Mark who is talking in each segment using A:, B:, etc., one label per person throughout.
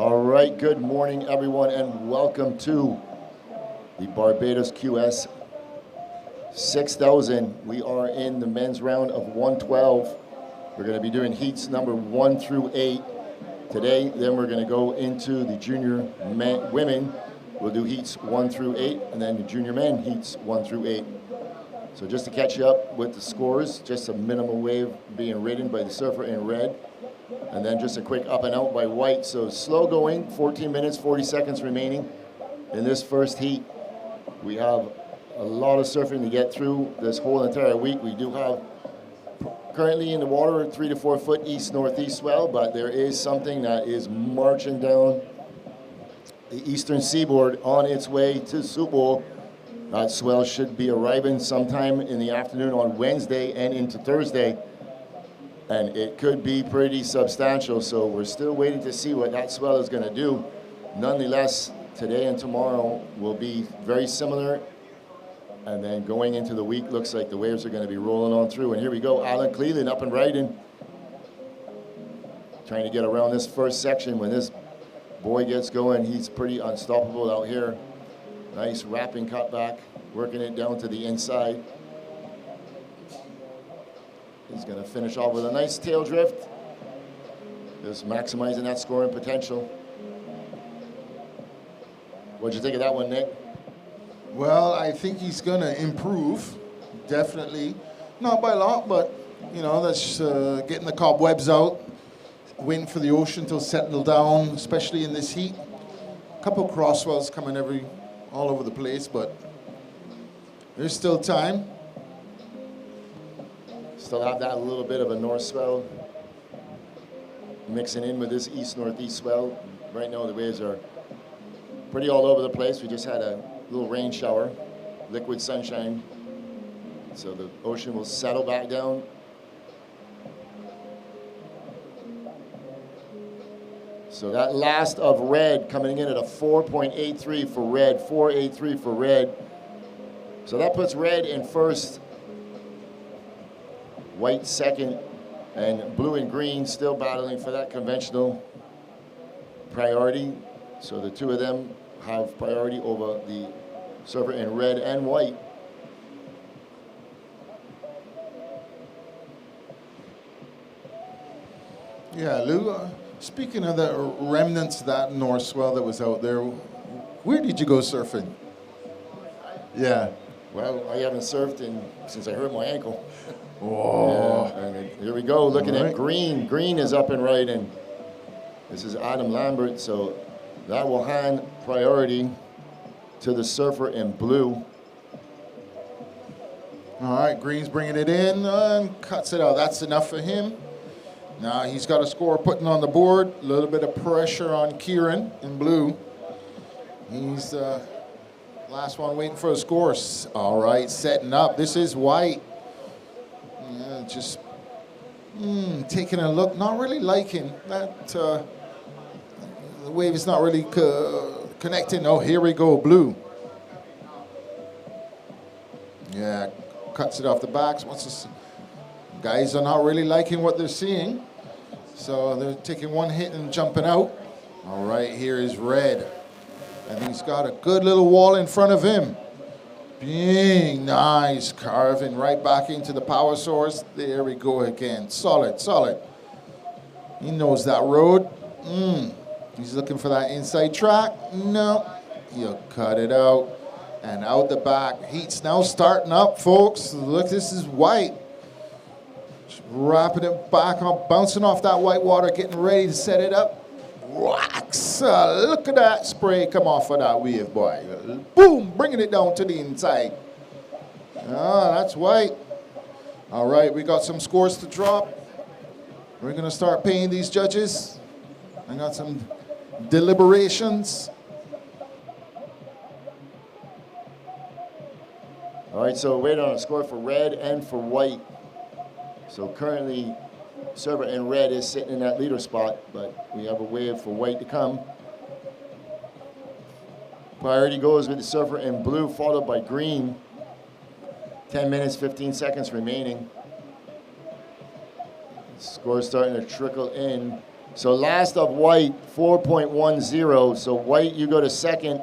A: All right, good morning, everyone, and welcome to the Barbados QS 6000. We are in the men's round of 112. We're going to be doing heats number 1 through 8 today. Then we're going to go into the junior women. We'll do heats 1 through 8, and then the junior men heats 1 through 8. So just to catch you up with the scores, just a minimum wave being ridden by the surfer in red. And then just a quick up and out by white. So slow going, 14 minutes, 40 seconds remaining in this first heat. We have a lot of surfing to get through this whole entire week. We do have currently in the water 3 to 4 foot east-northeast swell, but there is something that is marching down the eastern seaboard on its way to Soup Bowl. That swell should be arriving sometime in the afternoon on Wednesday and into Thursday. And it could be pretty substantial, so we're still waiting to see what that swell is going to do. Nonetheless, today and tomorrow will be very similar, and then going into the week, looks like the waves are going to be rolling on through. And here we go, Alan Cleland up and riding, trying to get around this first section. When this boy gets going, he's pretty unstoppable out here. Nice wrapping cutback, working it down to the inside. He's going to finish off with a nice tail drift, just maximizing that scoring potential. What'd you think of that one, Nick?
B: Well, I think he's going to improve, definitely. Not by a lot, but, you know, that's getting the cobwebs out, waiting for the ocean to settle down, especially in this heat. A couple crosswells coming all over the place, but there's still time.
A: Still have that little bit of a north swell mixing in with this east-northeast swell. Right now the waves are pretty all over the place. We just had a little rain shower, liquid sunshine. So the ocean will settle back down. So that last of red coming in at a 4.83 for red, 4.83 for red. So that puts red in first, white second, and blue and green still battling for that conventional priority. So the two of them have priority over the surfer in red and white.
B: Yeah, Lou, speaking of the remnants of that north swell that was out there, where did you go surfing? Yeah.
A: Well, I haven't surfed since I hurt my ankle.
B: Oh.
A: Yeah, and here we go, looking at green. Green is up and right, and this is Adam Lambert, so that will hand priority to the surfer in blue.
B: All right, Green's bringing it in and cuts it out. That's enough for him. Now he's got a score putting on the board. A little bit of pressure on Kieran in blue. He's last one waiting for a score. All right, setting up. This is white. Yeah, just taking a look. Not really liking that. The wave is not really connecting. Oh, here we go, blue. Yeah, cuts it off the backs. Guys are not really liking what they're seeing. So they're taking one hit and jumping out. All right, here is red. And he's got a good little wall in front of him. Bing, nice, carving right back into the power source. There we go again, solid, solid. He knows that road. He's looking for that inside track. No, he'll cut it out. And out the back. Heat's now starting up, folks. Look, this is white. Just wrapping it back up, bouncing off that white water, getting ready to set it up. Wax! Look at that spray come off of that wave, boy. Boom! Bringing it down to the inside. Ah, that's white. All right, we got some scores to drop. We're going to start paying these judges. I got some deliberations.
A: All right, so wait on a score for red and for white. So currently, surfer in red is sitting in that leader spot, but we have a wave for white to come. Priority goes with the surfer in blue, followed by green. 10 minutes, 15 seconds remaining. Score starting to trickle in. So last of white, 4.10. So white, you go to second.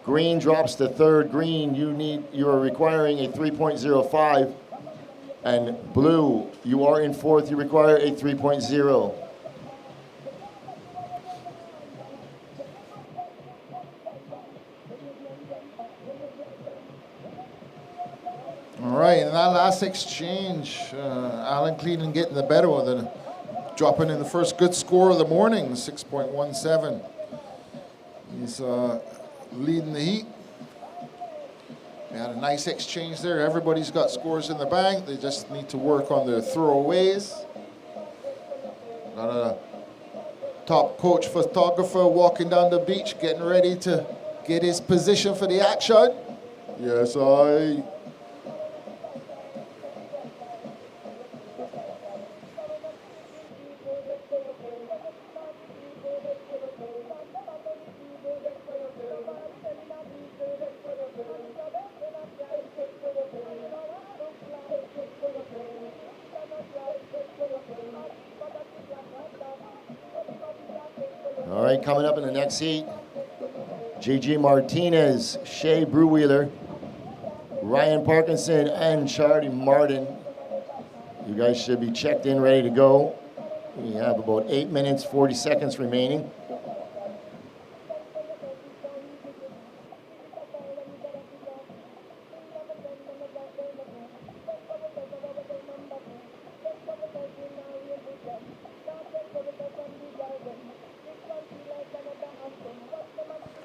A: Green drops to third. Green, you are requiring a 3.05. And blue, you are in fourth. You require a 3.0.
B: All right, in that last exchange, Alan Cleveland getting the better one, then dropping in the first good score of the morning, 6.17. He's leading the heat. We had a nice exchange there. Everybody's got scores in the bank. They just need to work on their throwaways. Got a top coach photographer walking down the beach, getting ready to get his position for the action. Yes, I.
A: All right, coming up in the next heat, J.G. Martinez, Shea Brewwheeler, Ryan Parkinson, and Charlie Martin. You guys should be checked in, ready to go. We have about 8 minutes, 40 seconds remaining.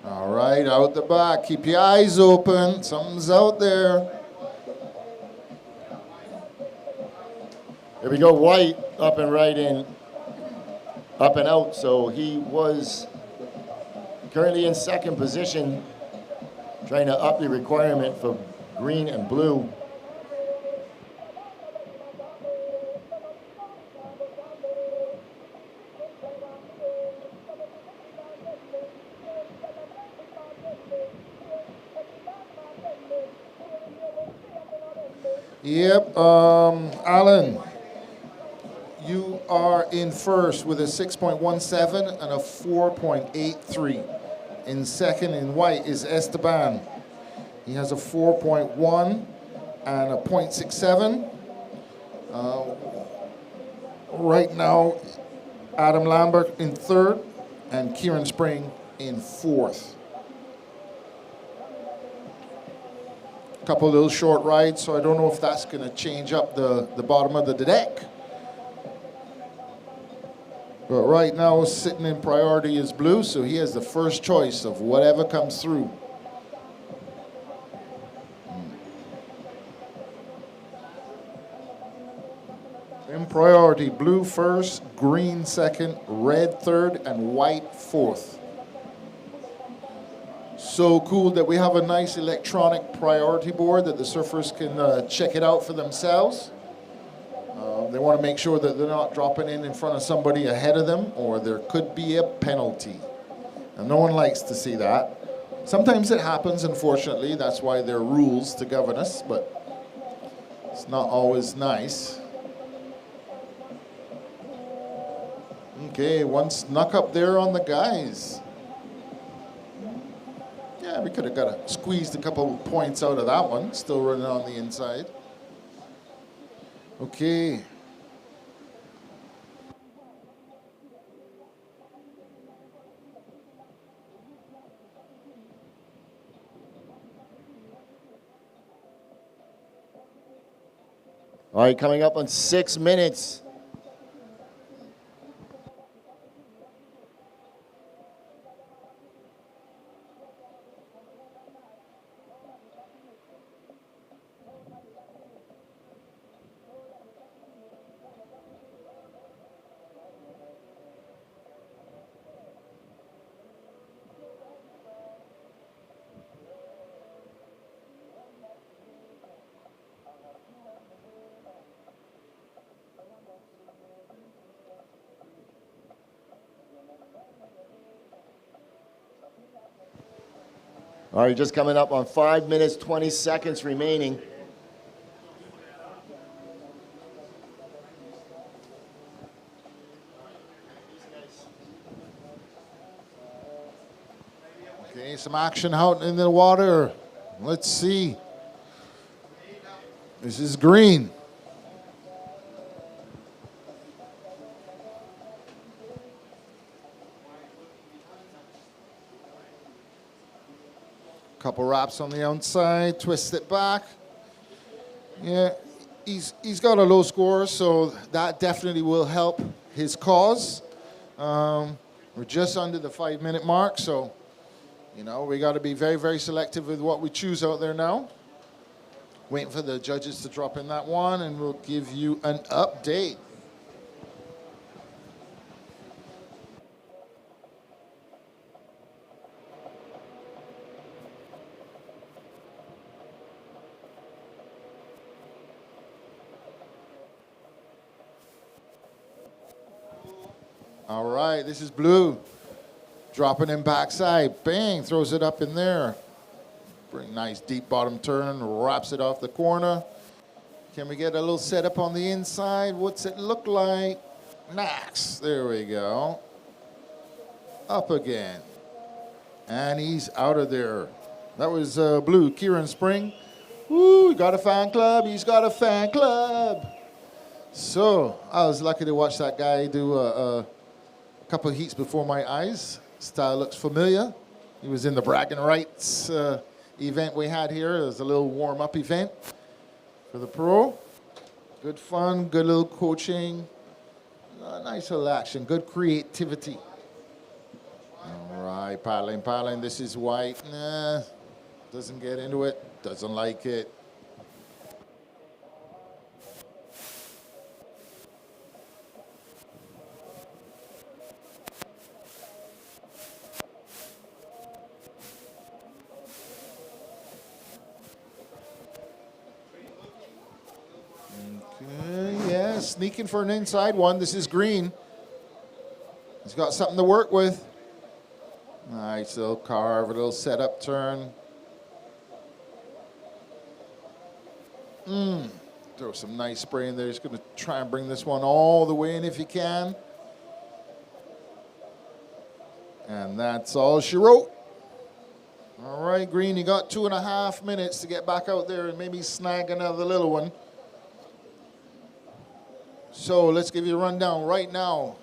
B: All right, out the back. Keep your eyes open. Something's out there.
A: Here we go, White up and right in, up and out. So he was currently in second position, trying to up the requirement for green and blue.
B: Yep, Alan, you are in first with a 6.17 and a 4.83. In second in white is Esteban. He has a 4.1 and a 0.67. Right now, Adam Lambert in third and Kieran Spring in fourth. Couple of those short rides, so I don't know if that's going to change up the bottom of the deck. But right now, sitting in priority is blue, so he has the first choice of whatever comes through. In priority, blue first, green second, red third, and white fourth. So cool that we have a nice electronic priority board that the surfers can check it out for themselves. They want to make sure that they're not dropping in front of somebody ahead of them, or there could be a penalty. And no one likes to see that. Sometimes it happens, unfortunately. That's why there are rules to govern us, but it's not always nice. Okay, one snuck up there on the guys. Yeah, we could have squeezed a couple points out of that one. Still running on the inside. Okay.
A: All right, coming up on 6 minutes. All right, just coming up on 5 minutes, 20 seconds remaining.
B: Hey, some action out in the water. Let's see. This is green. Couple wraps on the outside, twist it back. Yeah, he's got a low score, so that definitely will help his cause. We're just under the 5-minute mark, so we got to be very, very selective with what we choose out there now. Waiting for the judges to drop in that one, and we'll give you an update. All right, this is blue. Dropping in backside. Bang, throws it up in there. Pretty nice deep bottom turn, wraps it off the corner. Can we get a little setup on the inside? What's it look like? Max, there we go. Up again. And he's out of there. That was blue, Kieran Spring. Woo, he got a fan club, he's got a fan club. So, I was lucky to watch that guy do a couple of heats before my eyes. Style looks familiar. He was in the bragging rights event we had here. It was a little warm-up event for the pro. Good fun, good little coaching. Nice little action, good creativity. All right, paddling. This is white. Nah, doesn't get into it, doesn't like it. Sneaking for an inside one. This is green. He's got something to work with. Nice little carve, a little setup turn. Throw some nice spray in there. He's going to try and bring this one all the way in if he can. And that's all she wrote. All right, green, you got 2.5 minutes to get back out there and maybe snag another little one. So let's give you a rundown right now.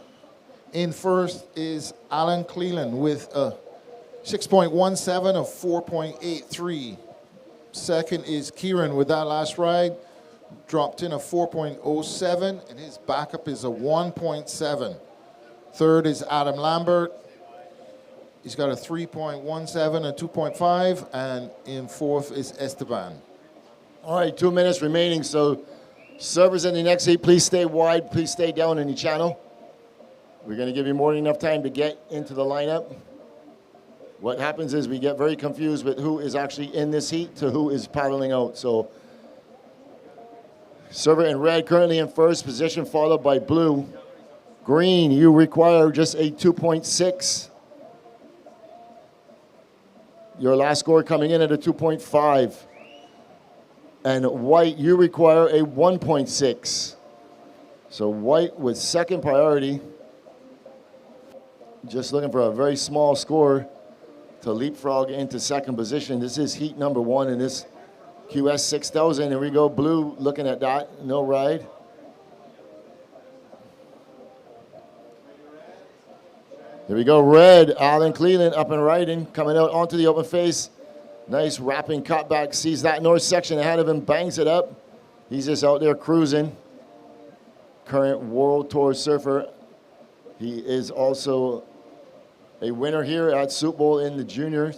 B: In first is Alan Cleland with a 6.17 of 4.83. Second is Kieran with that last ride. Dropped in a 4.07, and his backup is a 1.7. Third is Adam Lambert. He's got a 3.17 and 2.5, and in fourth is Esteban.
A: All right, 2 minutes remaining, so servers in the next heat, please stay wide, please stay down in the channel. We're going to give you more than enough time to get into the lineup. What happens is we get very confused with who is actually in this heat to who is paddling out. So server in red currently in first position, followed by blue. Green, you require just a 2.6. Your last score coming in at a 2.5. And white, you require a 1.6. So white with second priority. Just looking for a very small score to leapfrog into second position. This is heat number 1 in this QS 6000. Here we go, blue looking at that, no ride. Here we go, red, Alan Cleland up and riding, coming out onto the open face. Nice wrapping cutback, sees that north section ahead of him, bangs it up. He's just out there cruising. Current World Tour surfer. He is also a winner here at Soup Bowl in the junior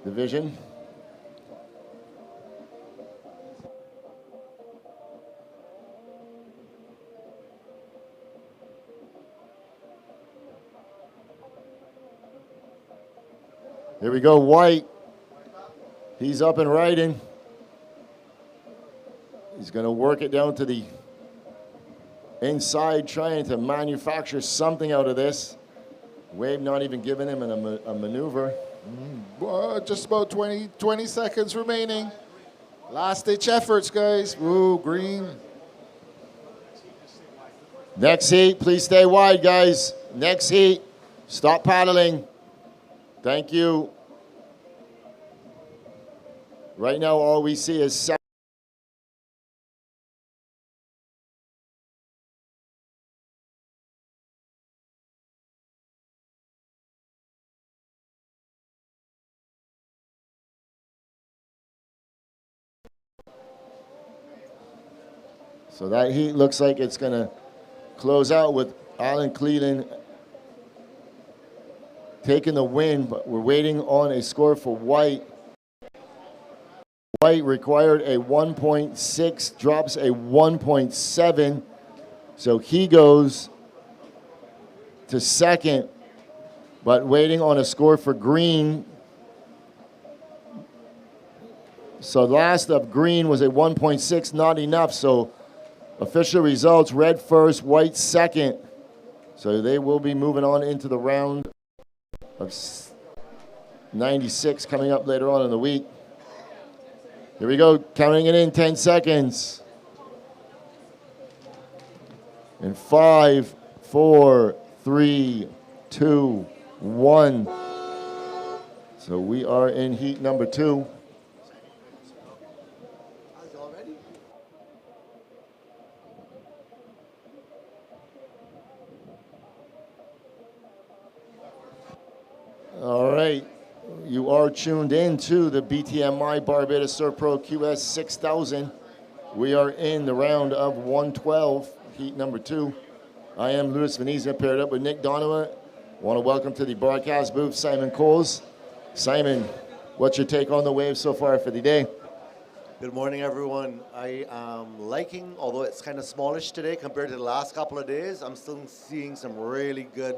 A: division. Here we go, white. He's up and riding. He's going to work it down to the inside, trying to manufacture something out of this. Wave not even giving him a maneuver.
B: Just about 20 seconds remaining. Last ditch efforts, guys. Woo, green.
A: Next heat, please stay wide, guys. Next heat, stop paddling. Thank you. Right now, all we see is so that heat looks like it's going to close out with Alan Cleland taking the win, but we're waiting on a score for White. White required a 1.6, drops a 1.7, so he goes to second, but waiting on a score for Green. So last of Green was a 1.6, not enough, so official results, Red first, White second. So they will be moving on into the round of 96 coming up later on in the week. Here we go, counting it in, 10 seconds. In 5, 4, 3, 2, 1. So we are in heat number 2. All right, you are tuned in to the BTMI Barbados Surf Pro QS 6000. We are in the round of 112, heat number 2. I am Zander Venezia, paired up with Nick Donovan. Want to welcome to the broadcast booth Simon Coles. Simon, what's your take on the waves so far for the day?
C: Good morning, everyone. I am liking, although it's kind of smallish today compared to the last couple of days, I'm still seeing some really good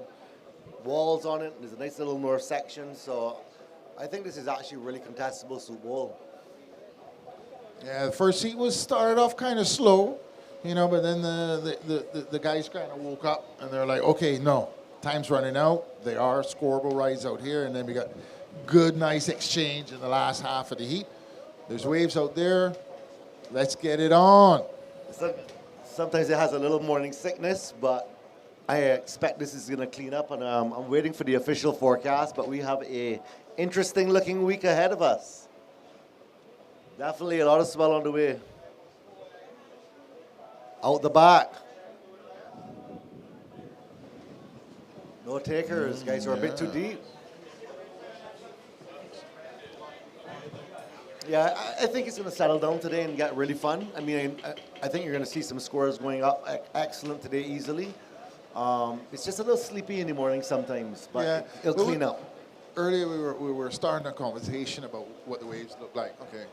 C: walls on it. There's a nice little north section, so I think this is actually really contestable Soup Bowl.
B: Yeah, the first heat was started off kind of slow, you know, but then the guys kind of woke up and they're like, okay, no, time's running out. They are scoreable rides out here, and then we got good, nice exchange in the last half of the heat. There's waves out there. Let's get it on.
C: Sometimes it has a little morning sickness, but I expect this is going to clean up, and I'm waiting for the official forecast, but we have a interesting looking week ahead of us. Definitely a lot of swell on the way. Out the back. No takers. Guys are a bit too deep. Yeah, I think it's going to settle down today and get really fun. I mean, I think you're going to see some scores going up excellent today easily. It's just a little sleepy in the morning sometimes, but yeah, it'll clean up.
B: Earlier we were starting a conversation about what the waves look like. Okay,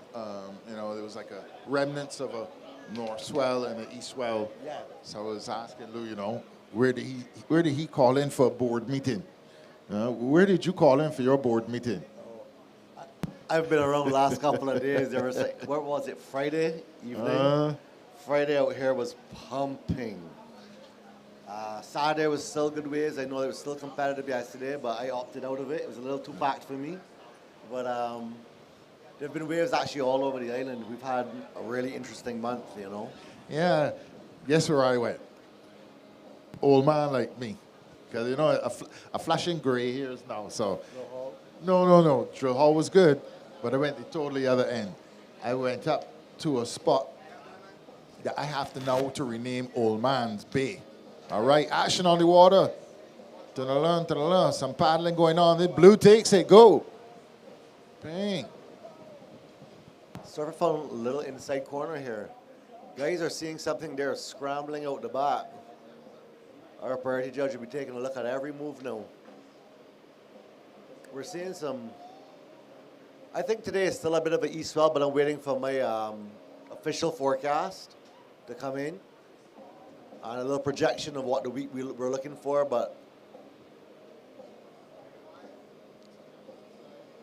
B: you know, there was like a remnants of a north swell and an east swell.
C: Yeah.
B: So I was asking Lou, you know, where did he call in for a board meeting? Where did you call in for your board meeting?
C: I've been around the last couple of days. There was where was it? Friday evening. Friday out here was pumping. Saturday was still good waves. I know it was still competitive yesterday, but I opted out of it. It was a little too packed for me. But there have been waves actually all over the island. We've had a really interesting month, you know.
B: Yeah. Guess where I went? Old man like me. Because, you know, a flashing gray here is now. So, no. Drill Hall was good, but I went the totally other end. I went up to a spot that I have to now to rename Old Man's Bay. All right, action on the water. Ta-da-da, some paddling going on. The blue takes it, go. Bang.
C: Sort of found a little inside corner here. Guys are seeing something there scrambling out the back. Our priority judge will be taking a look at every move now. We're seeing some, I think today is still a bit of an east swell, but I'm waiting for my official forecast to come in. And a little projection of what the week we're looking for, but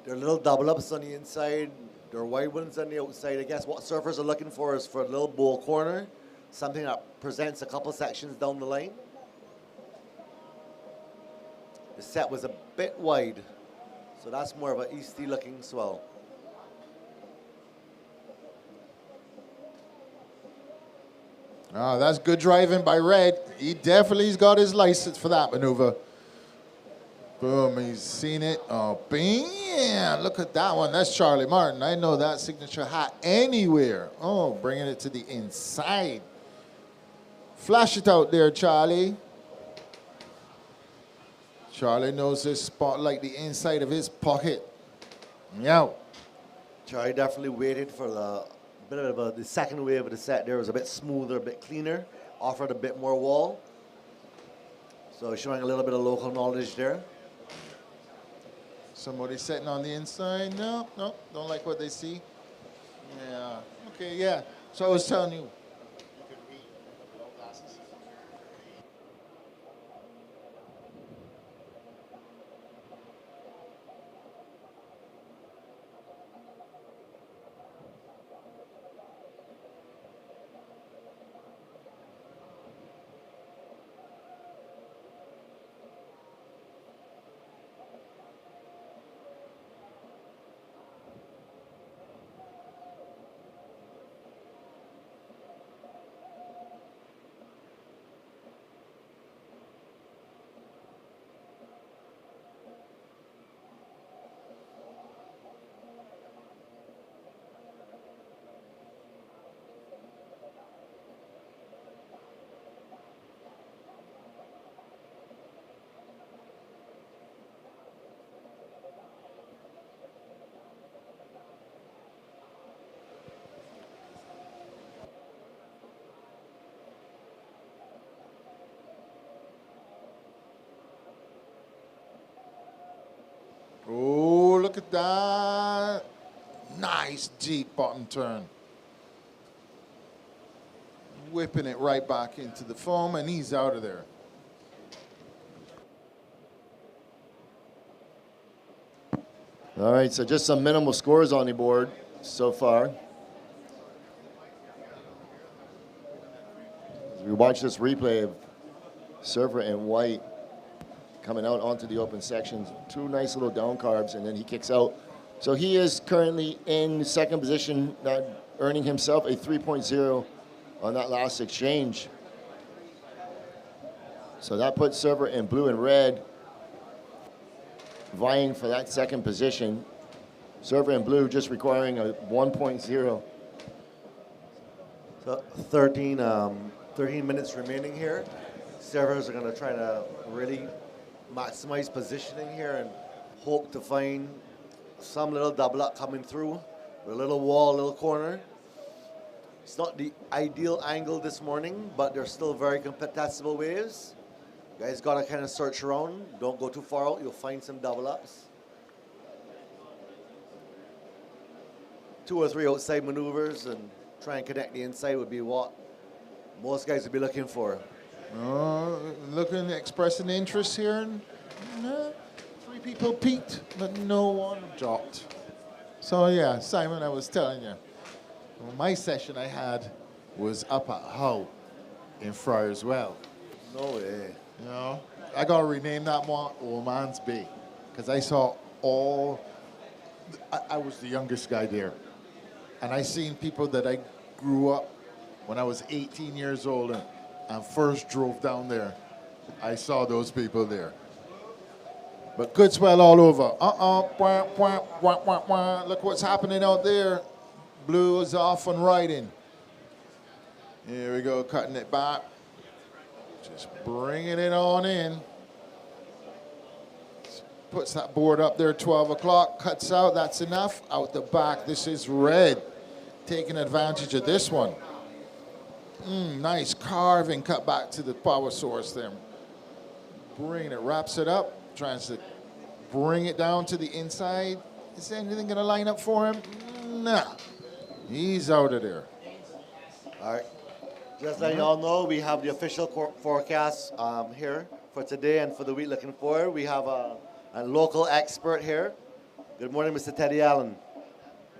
C: there are little double ups on the inside, there are wide ones on the outside. I guess what surfers are looking for is for a little bowl corner, something that presents a couple sections down the line. The set was a bit wide, so that's more of an easty looking swell.
B: Oh, that's good driving by Red. He definitely's got his license for that maneuver. Boom, he's seen it. Oh, bam! Look at that one. That's Charlie Martin. I know that signature hat anywhere. Oh, bringing it to the inside. Flash it out there, Charlie. Charlie knows this spot like the inside of his pocket. Meow.
C: Charlie definitely waited for the second wave of the set there. It was a bit smoother, a bit cleaner, offered a bit more wall. So showing a little bit of local knowledge there.
B: Somebody sitting on the inside. No, don't like what they see. Yeah. Okay, yeah. So I was telling you. Oh, look at that. Nice deep bottom turn. Whipping it right back into the foam, and he's out of there.
A: All right, so just some minimal scores on the board so far. As we watch this replay of Surfer and White coming out onto the open sections, two nice little down carbs, and then he kicks out. So he is currently in second position, earning himself a 3.0 on that last exchange. So that puts Surfer in blue and red, vying for that second position. Surfer in blue just requiring a 1.0.
C: So 13 minutes remaining here. Servers are going to try to really maximize positioning here and hope to find some little double up coming through with a little wall, a little corner. It's not the ideal angle this morning, but they're still very contestable waves. You guys got to kind of search around. Don't go too far out. You'll find some double ups. 2 or 3 outside maneuvers and try and connect the inside would be what most guys would be looking for.
B: Looking, expressing interest here. No, 3 people peaked, but no one dropped. So yeah, Simon, I was telling you, my session I had was up at Howe in Friars Well.
C: No way.
B: You know, I gotta rename that one Old Man's Bay, because I saw I was the youngest guy there, and I seen people that I grew up when I was 18 years old and first drove down there. I saw those people there. But good swell all over. Look what's happening out there. Blue is off and riding. Here we go, cutting it back. Just bringing it on in. Puts that board up there, 12 o'clock, cuts out, that's enough. Out the back, this is red. Taking advantage of this one. Nice carving, cut back to the power source there. Bringing it, wraps it up, tries to bring it down to the inside. Is anything gonna line up for him? Nah, he's out of there.
C: All right. Just letting y'all know, we have the official forecast here for today and for the week looking forward. We have a local expert here. Good morning, Mr. Teddy Allen.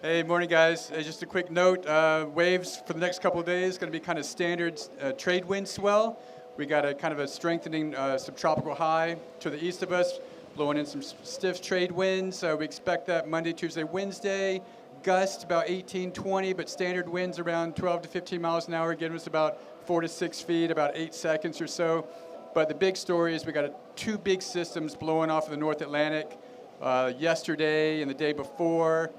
D: Hey, morning, guys. Just a quick note, waves for the next couple of days, going to be kind of standard trade wind swell. We got a kind of a strengthening subtropical high to the east of us, blowing in some stiff trade winds. We expect that Monday, Tuesday, Wednesday. Gusts about 18, 20, but standard winds around 12 to 15 miles an hour, giving us about 4 to 6 feet, about 8 seconds or so. But the big story is we got two big systems blowing off of the North Atlantic yesterday and the day before.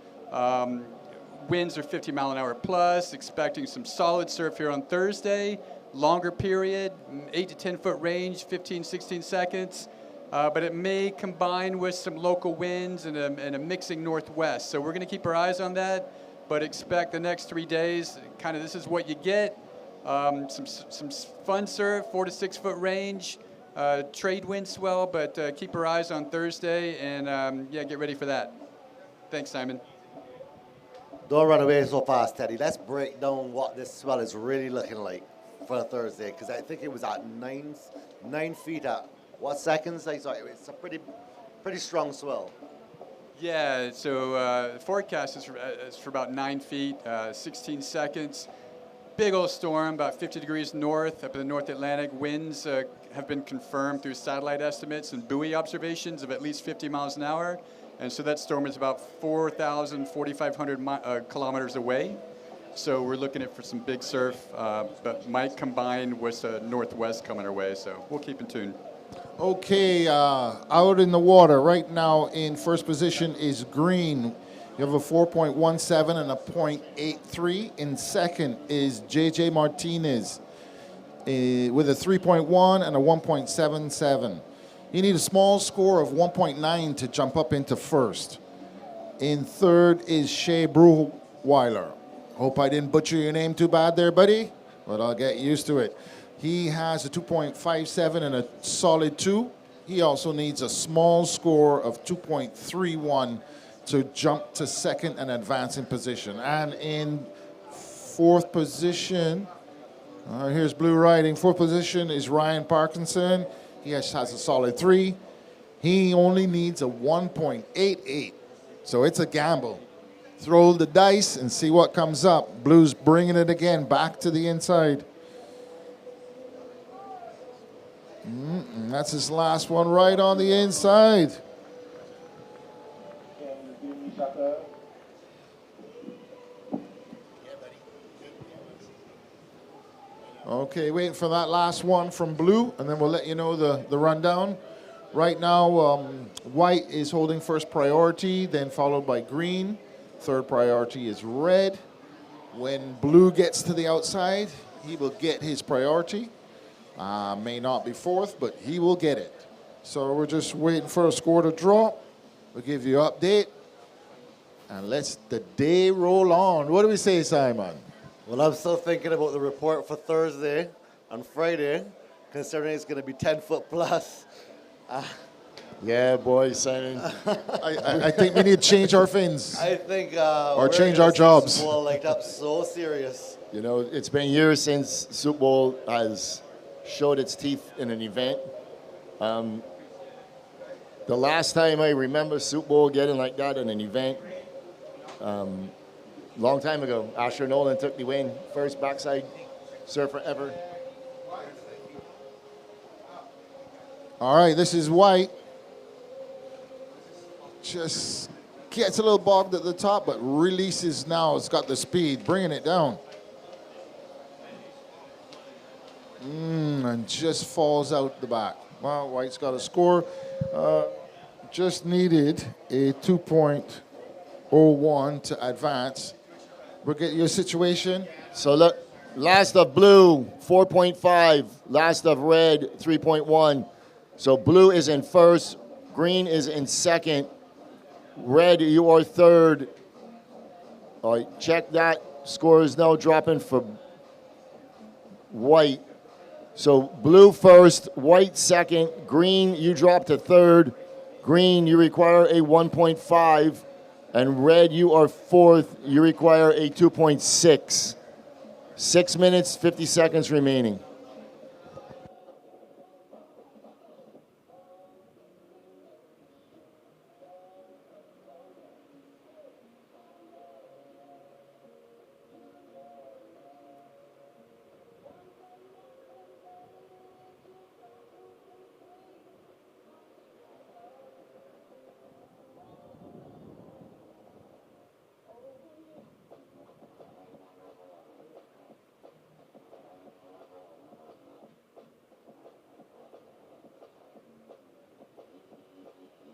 D: Winds are 50 mile an hour plus, expecting some solid surf here on Thursday. Longer period, 8 to 10 foot range, 15, 16 seconds. But it may combine with some local winds and a mixing northwest. So we're going to keep our eyes on that, but expect the next 3 days, kind of this is what you get. Some fun surf, 4 to 6 foot range, trade wind swell, but keep our eyes on Thursday and yeah, get ready for that. Thanks, Simon.
C: Don't run away so fast, Teddy. Let's break down what this swell is really looking like for Thursday, because I think it was at 9 feet at what seconds? I saw it's a pretty strong swell.
D: Yeah, so the forecast is for about 9 feet, 16 seconds. Big old storm, about 50 degrees north up in the North Atlantic. Winds have been confirmed through satellite estimates and buoy observations of at least 50 miles an hour. And so that storm is about 4,500 kilometers away. So we're looking at for some big surf, but might combine with northwest coming our way. So we'll keep in tune.
B: Okay, out in the water right now in first position is Green. You have a 4.17 and a 0.83. In second is JJ Martinez with a 3.1 and a 1.77. You need a small score of 1.9 to jump up into first. In third is Shea Bruweiler. Hope I didn't butcher your name too bad there, buddy, but I'll get used to it. He has a 2.57 and a solid 2. He also needs a small score of 2.31 to jump to second and advance in position. And in fourth position, here's Blue Riding. Fourth position is Ryan Parkinson. He has a solid 3. He only needs a 1.88. So it's a gamble. Throw the dice and see what comes up. Blue's bringing it again back to the inside. That's his last one right on the inside. Okay, waiting for that last one from Blue, and then we'll let you know the rundown. Right now, White is holding first priority, then followed by Green. Third priority is Red. When Blue gets to the outside, he will get his priority. May not be fourth, but he will get it. So we're just waiting for a score to drop. We'll give you an update. And let's the day roll on. What do we say, Simon?
C: Well, I'm still thinking about the report for Thursday and Friday, considering it's going to be 10 foot plus.
A: Yeah, boy, Simon.
B: I think we need to change our fins.
C: I think
B: or change our jobs.
C: Well, like that's so serious.
A: You know, it's been years since Super Bowl has showed its teeth in an event. The last time I remember Super Bowl getting like that in an event, long time ago, Asher Nolan took the win, first backside surfer ever.
B: All right, this is White. Just gets a little bogged at the top, but releases now. It's got the speed, bringing it down. And just falls out the back. Well, White's got a score. Just needed a 2.01 to advance. We'll get your situation.
A: So look, last of Blue, 4.5. Last of Red, 3.1. So Blue is in first. Green is in second. Red, you are third. All right, check that. Score is now dropping for White. So Blue first, White second. Green, you drop to third. Green, you require a 1.5. And Red, you are fourth. You require a 2.6. 6 minutes, 50 seconds remaining.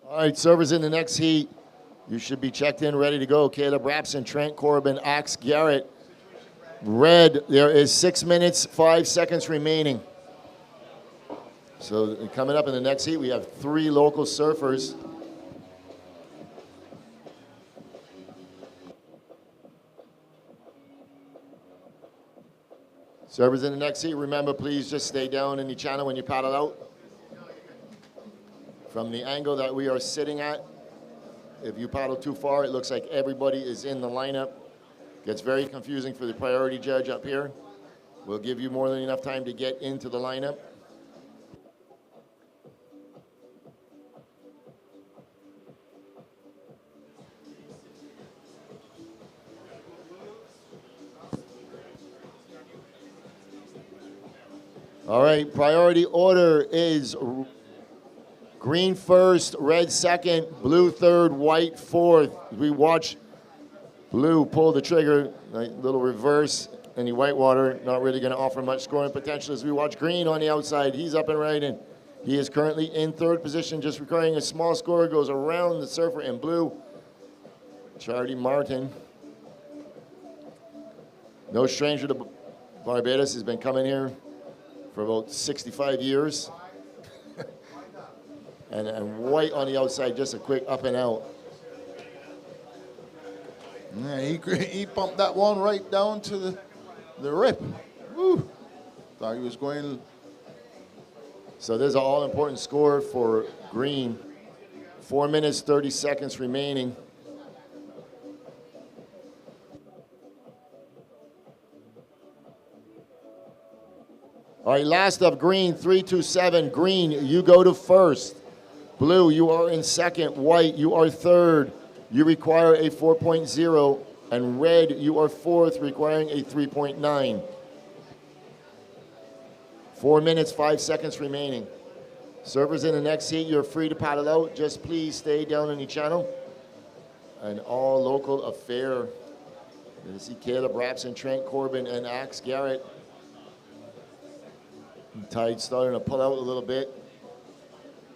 A: All right, servers in the next heat. You should be checked in, ready to go. Caleb Rapson, Trent Corbin, Axe Garrett. Red, there is 6 minutes, 5 seconds remaining. So coming up in the next heat, we have 3 local surfers. Servers in the next heat, remember, please just stay down in the channel when you paddle out. From the angle that we are sitting at, if you paddle too far, it looks like everybody is in the lineup. Gets very confusing for the priority judge up here. We'll give you more than enough time to get into the lineup. All right, priority order is green first, red second, blue third, white fourth. We watch blue pull the trigger, little reverse in the white water, not really going to offer much scoring potential as we watch green on the outside. He's up and riding. He is currently in third position, just requiring a small score, goes around the surfer in blue. Charlie Martin. No stranger to Barbados. He's been coming here for about 65 years. and white on the outside, just a quick up and out.
B: Yeah, he pumped that one right down to the rip. Woo. Thought he was going.
A: So there's an all-important score for green. 4 minutes, 30 seconds remaining. All right, last of green, 3-2-7. Green, you go to first. Blue, you are in second. White, you are third. You require a 4.0. And red, you are fourth, requiring a 3.9. 4 minutes, 5 seconds remaining. Servers in the next heat, you're free to paddle out. Just please stay down in the channel. An all local affair. You see Caleb Rapson, Trent Corbin, and Axe Garrett. The tide's starting to pull out a little bit.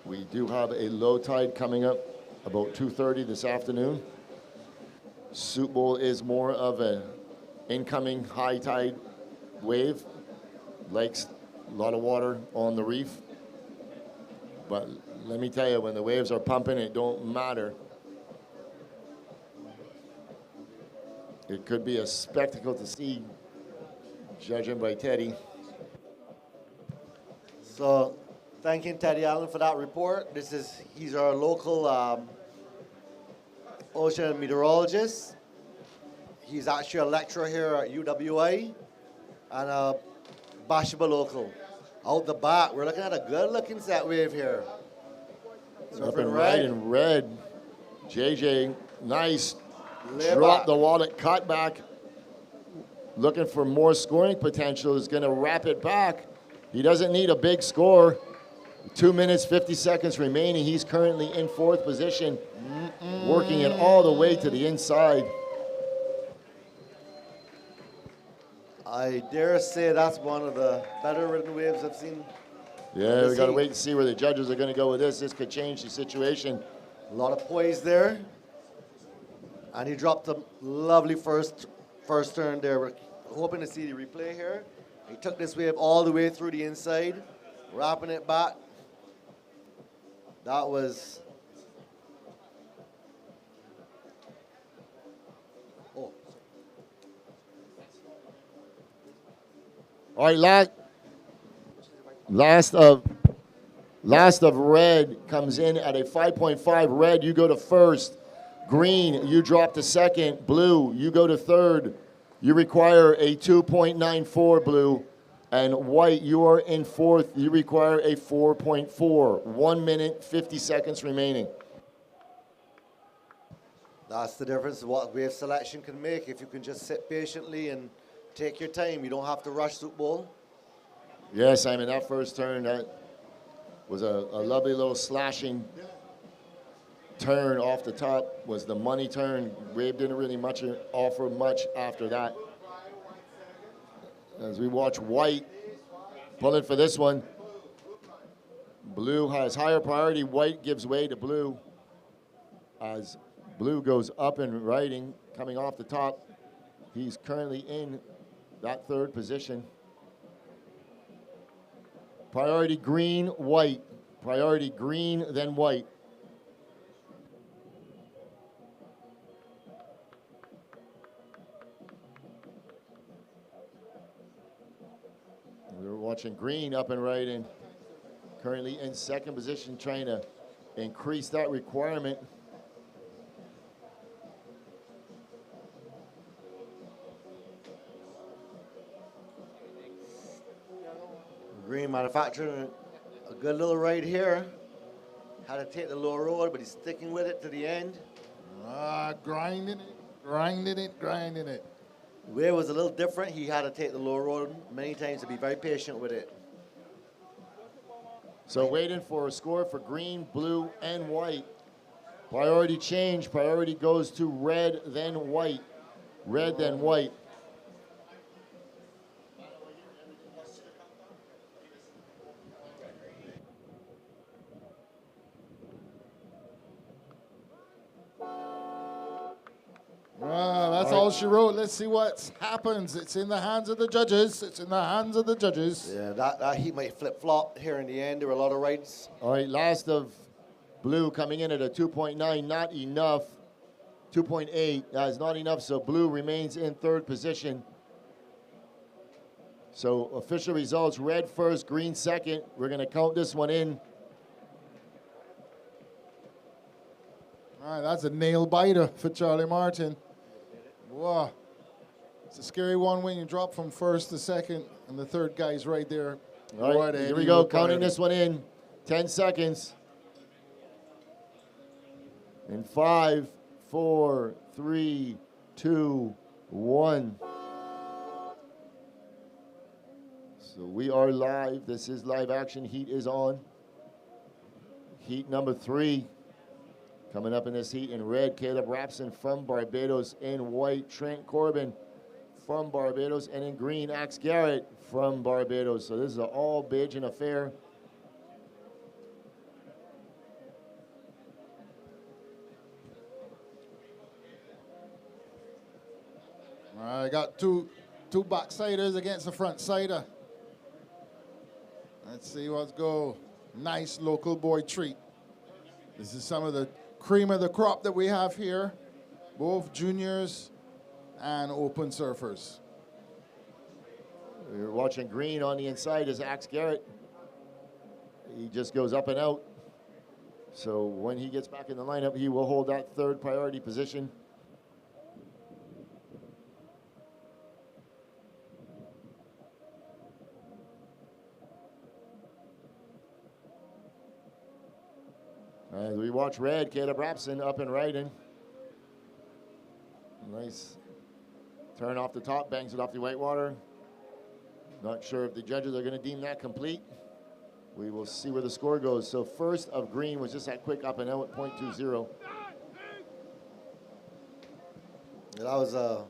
A: We do have a low tide coming up about 2:30 this afternoon. Soup Bowl is more of an incoming high tide wave. Lakes, a lot of water on the reef. But let me tell you, when the waves are pumping, it don't matter. It could be a spectacle to see, judging by Teddy.
C: So, thanking Teddy Allen for that report. He's our local ocean meteorologist. He's actually a lecturer here at UWI and a Bathsheba local. Out the back, we're looking at a good-looking set wave here.
A: Up and right in red. JJ, nice.
C: Lay
A: Drop
C: back.
A: the wallet, cut back. Looking for more scoring potential. Is going to wrap it back. He doesn't need a big score. 2 minutes, 50 seconds remaining. He's currently in fourth position, working it all the way to the inside.
C: I dare say that's one of the better ridden waves I've seen.
A: Yeah, we got to wait and see where the judges are going to go with this. This could change the situation.
C: A lot of poise there. And he dropped a lovely first turn there. We're hoping to see the replay here. He took this wave all the way through the inside, wrapping it back. That was... Oh.
A: All right, last of red comes in at a 5.5. Red, you go to first. Green, you drop to second. Blue, you go to third. You require a 2.94, blue. And white, you are in fourth. You require a 4.4. 1 minute, 50 seconds remaining.
C: That's the difference of what wave selection can make. If you can just sit patiently and take your time, you don't have to rush Soup Bowl.
A: Yeah, Simon, that first turn, that was a lovely little slashing turn off the top, was the money turn. Wave didn't really offer much after that. As we watch white pulling for this one. Blue has higher priority. White gives way to blue. as blue goes up and riding, coming off the top. He's currently in that third position. Priority green, white. Priority green, then white. We're watching green up and riding. Currently in second position, trying to increase that requirement.
C: Green manufacturing a good little ride here. Had to take the low road, but he's sticking with it to the end.
B: Grinding it, grinding it, grinding it.
C: Wave was a little different. He had to take the low road many times to be very patient with it.
A: So waiting for a score for green, blue, and white. Priority change. Priority goes to red, then white. Red, then white.
B: That's all she wrote. Let's see what happens. It's in the hands of the judges. It's in the hands of the judges.
C: Yeah, that heat might flip-flop here in the end. There were a lot of rides.
A: All right, last of blue coming in at a 2.9, not enough. 2.8, that is not enough, so blue remains in third position. So official results, red first, green second. We're going to count this one in.
B: All right, that's a nail biter for Charlie Martin. Whoa. It's a scary one when you drop from first to second, and the third guy's right there.
A: All right, here we go, counting this one in. 10 seconds. In 5, 4, 3, 2, 1. So we are live. This is live action. Heat is on. Heat number 3. Coming up in this heat in red, Caleb Rapson from Barbados. In white, Trent Corbin from Barbados. And in green, Axe Garrett from Barbados. So this is an all-Bajan affair.
B: All right, I got two backsiders against the front sider. Let's see what's go. Nice local boy treat. This is some of the cream of the crop that we have here, both juniors and open surfers.
A: We're watching green on the inside is Axe Garrett. He just goes up and out. So when he gets back in the lineup, he will hold that third priority position. As we watch red, Caleb Rapson up and riding. Nice turn off the top, bangs it off the white water. Not sure if the judges are going to deem that complete. We will see where the score goes. So first of green was just that quick up and out at 0.20.
C: That was a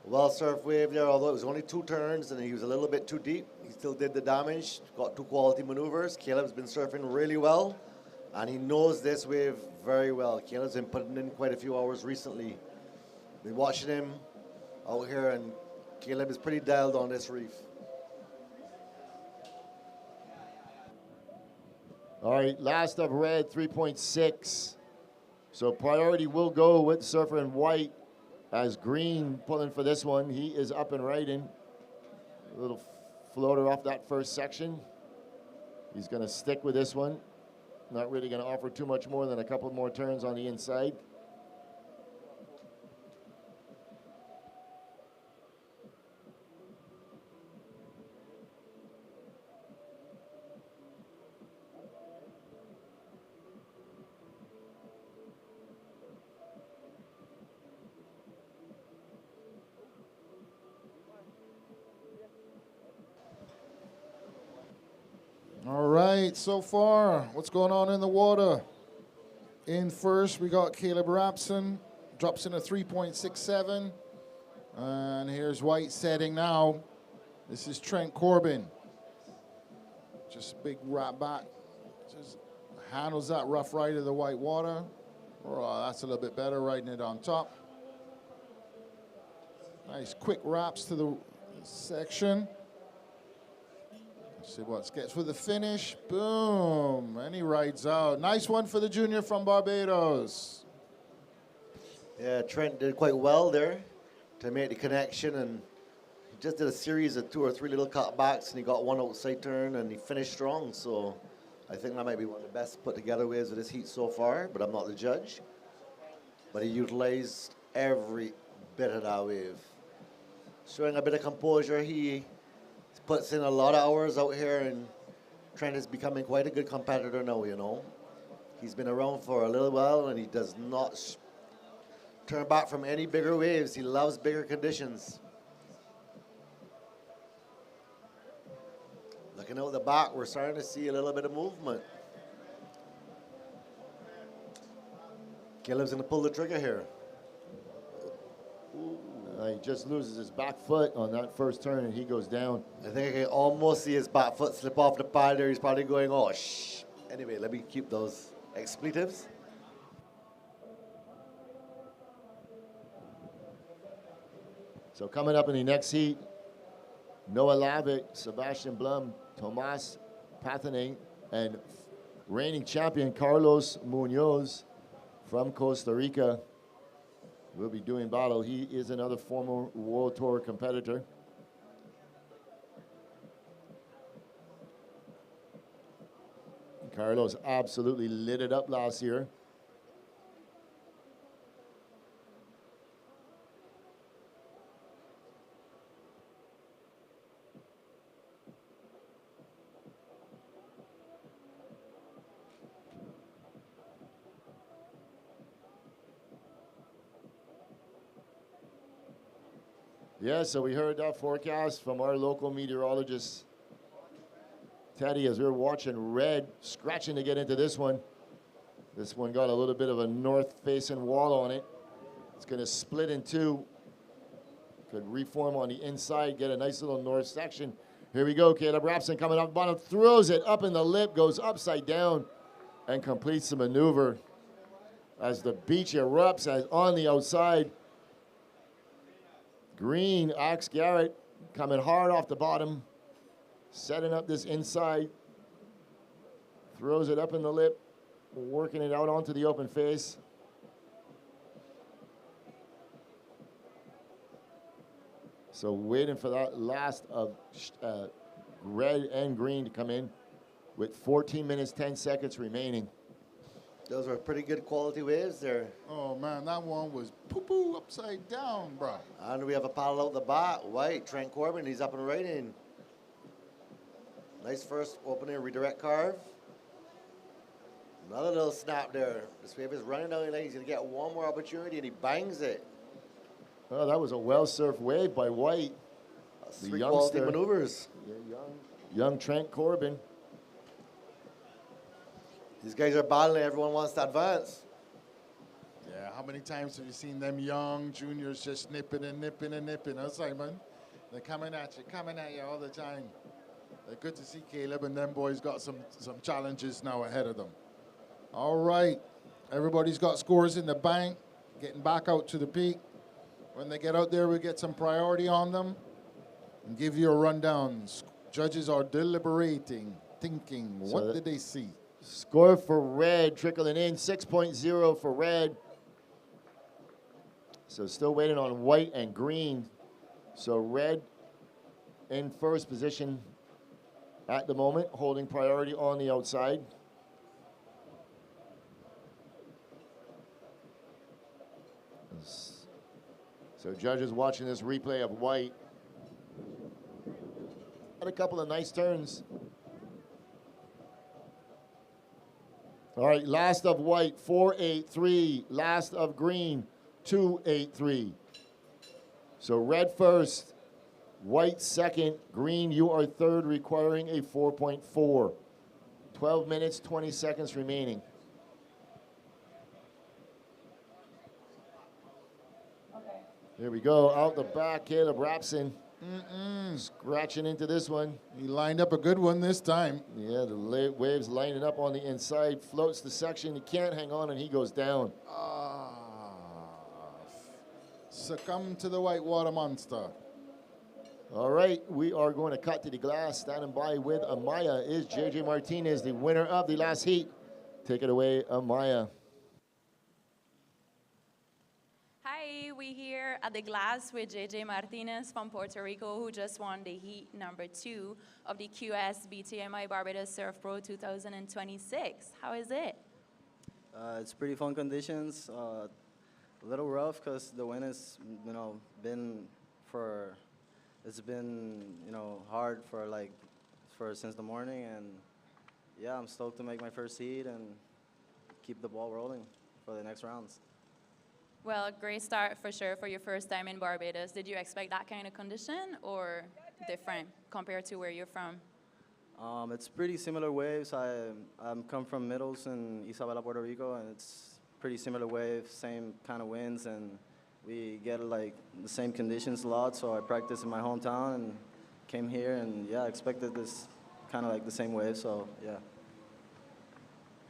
C: well-surfed wave there, although it was only 2 turns and he was a little bit too deep. He still did the damage, got 2 quality maneuvers. Caleb's been surfing really well, and he knows this wave very well. Caleb's been putting in quite a few hours recently. Been watching him out here, and Caleb is pretty dialed on this reef.
A: All right, last of red, 3.6. So priority will go with surfer in white as green pulling for this one. He is up and riding. A little floater off that first section. He's going to stick with this one. Not really going to offer too much more than a couple more turns on the inside.
B: All right, so far, what's going on in the water? In first, we got Caleb Rapson, drops in a 3.67. And here's white setting now. This is Trent Corbin. Just big wrap back. Just handles that rough ride of the white water. Oh, that's a little bit better, riding it on top. Nice quick wraps to the section. Let's see what gets with the finish. Boom, and he rides out. Nice one for the junior from Barbados.
C: Yeah, Trent did quite well there to make the connection, and he just did a series of 2 or 3 little cutbacks, and he got one outside turn, and he finished strong. So I think that might be one of the best put together waves of this heat so far, but I'm not the judge. But he utilized every bit of that wave. Showing a bit of composure, he puts in a lot of hours out here, and Trent is becoming quite a good competitor now, you know. He's been around for a little while, and he does not turn back from any bigger waves. He loves bigger conditions. Looking out the back, we're starting to see a little bit of movement. Caleb's going to pull the trigger here.
A: He just loses his back foot on that first turn, and he goes down.
C: I think I can almost see his back foot slip off the pad there. He's probably going, oh, shh. Anyway, let me keep those expletives.
A: So coming up in the next heat, Noah Lavick, Sebastian Blum, Tomas Pathane, and reigning champion Carlos Munoz from Costa Rica will be doing battle. He is another former World Tour competitor. Carlos absolutely lit it up last year. Yeah, so we heard that forecast from our local meteorologist, Teddy, as we were watching Red scratching to get into this one. This one got a little bit of a north-facing wall on it. It's going to split in two. Could reform on the inside, get a nice little north section. Here we go, Caleb Rapson coming up bottom, throws it up in the lip, goes upside down, and completes the maneuver as the beach erupts as on the outside. Green, Axe Garrett coming hard off the bottom, setting up this inside, throws it up in the lip, working it out onto the open face. So waiting for that last of red and green to come in with 14 minutes, 10 seconds remaining.
C: Those are pretty good quality waves there.
B: Oh, man, that one was poo-poo upside down, bro.
C: And we have a paddle out the back. White, Trent Corbin, he's up and right in. Nice first opening redirect carve. Another little snap there. This wave is running down the lane. He's going to get one more opportunity, and he bangs it.
A: Oh, that was a well-surfed wave by White.
C: That's
A: The
C: 3 quality
A: youngster.
C: maneuvers.
A: Yeah, young Trent Corbin.
C: These guys are battling. Everyone wants to advance.
B: Yeah, how many times have you seen them young juniors just nipping and nipping and nipping, huh, Simon? They're coming at you all the time. They're good to see Caleb, and them boys got some challenges now ahead of them. All right, everybody's got scores in the bank, getting back out to the peak. When they get out there, we get some priority on them and give you a rundown. Judges are deliberating, thinking, what did they see?
A: Score for Red trickling in, 6.0 for Red. So still waiting on White and Green. So Red in first position at the moment, holding priority on the outside. So judges watching this replay of White. Had a couple of nice turns. All right, last of White, 4.83. Last of Green, 2.83. So Red first, White second, Green, you are third, requiring a 4.4. 12 minutes, 20 seconds remaining. Here we go, out the back, Caleb Rapson. Scratching into this one.
B: He lined up a good one this time.
A: Yeah, the waves lining up on the inside. Floats the section. He can't hang on, and he goes down.
B: Succumb to the whitewater monster.
A: All right, we are going to cut to the glass. Standing by with Amaya is JJ Martinez, the winner of the last heat. Take it away, Amaya.
E: Hi, we're here at the glass with JJ Martinez from Puerto Rico, who just won the heat number 2 of the QS BTMI Barbados Surf Pro 2026. How is it?
F: It's pretty fun conditions. A little rough because the wind has, it's been, hard for since the morning, and yeah, I'm stoked to make my first heat and keep the ball rolling for the next rounds.
E: Well, great start for sure for your first time in Barbados. Did you expect that kind of condition or different compared to where you're from?
F: It's pretty similar waves. I'm come from Middles in Isabela, Puerto Rico, and it's pretty similar waves, same kind of winds, and we get like the same conditions a lot. So I practiced in my hometown and came here, and yeah, I expected this kind of like the same wave. So yeah.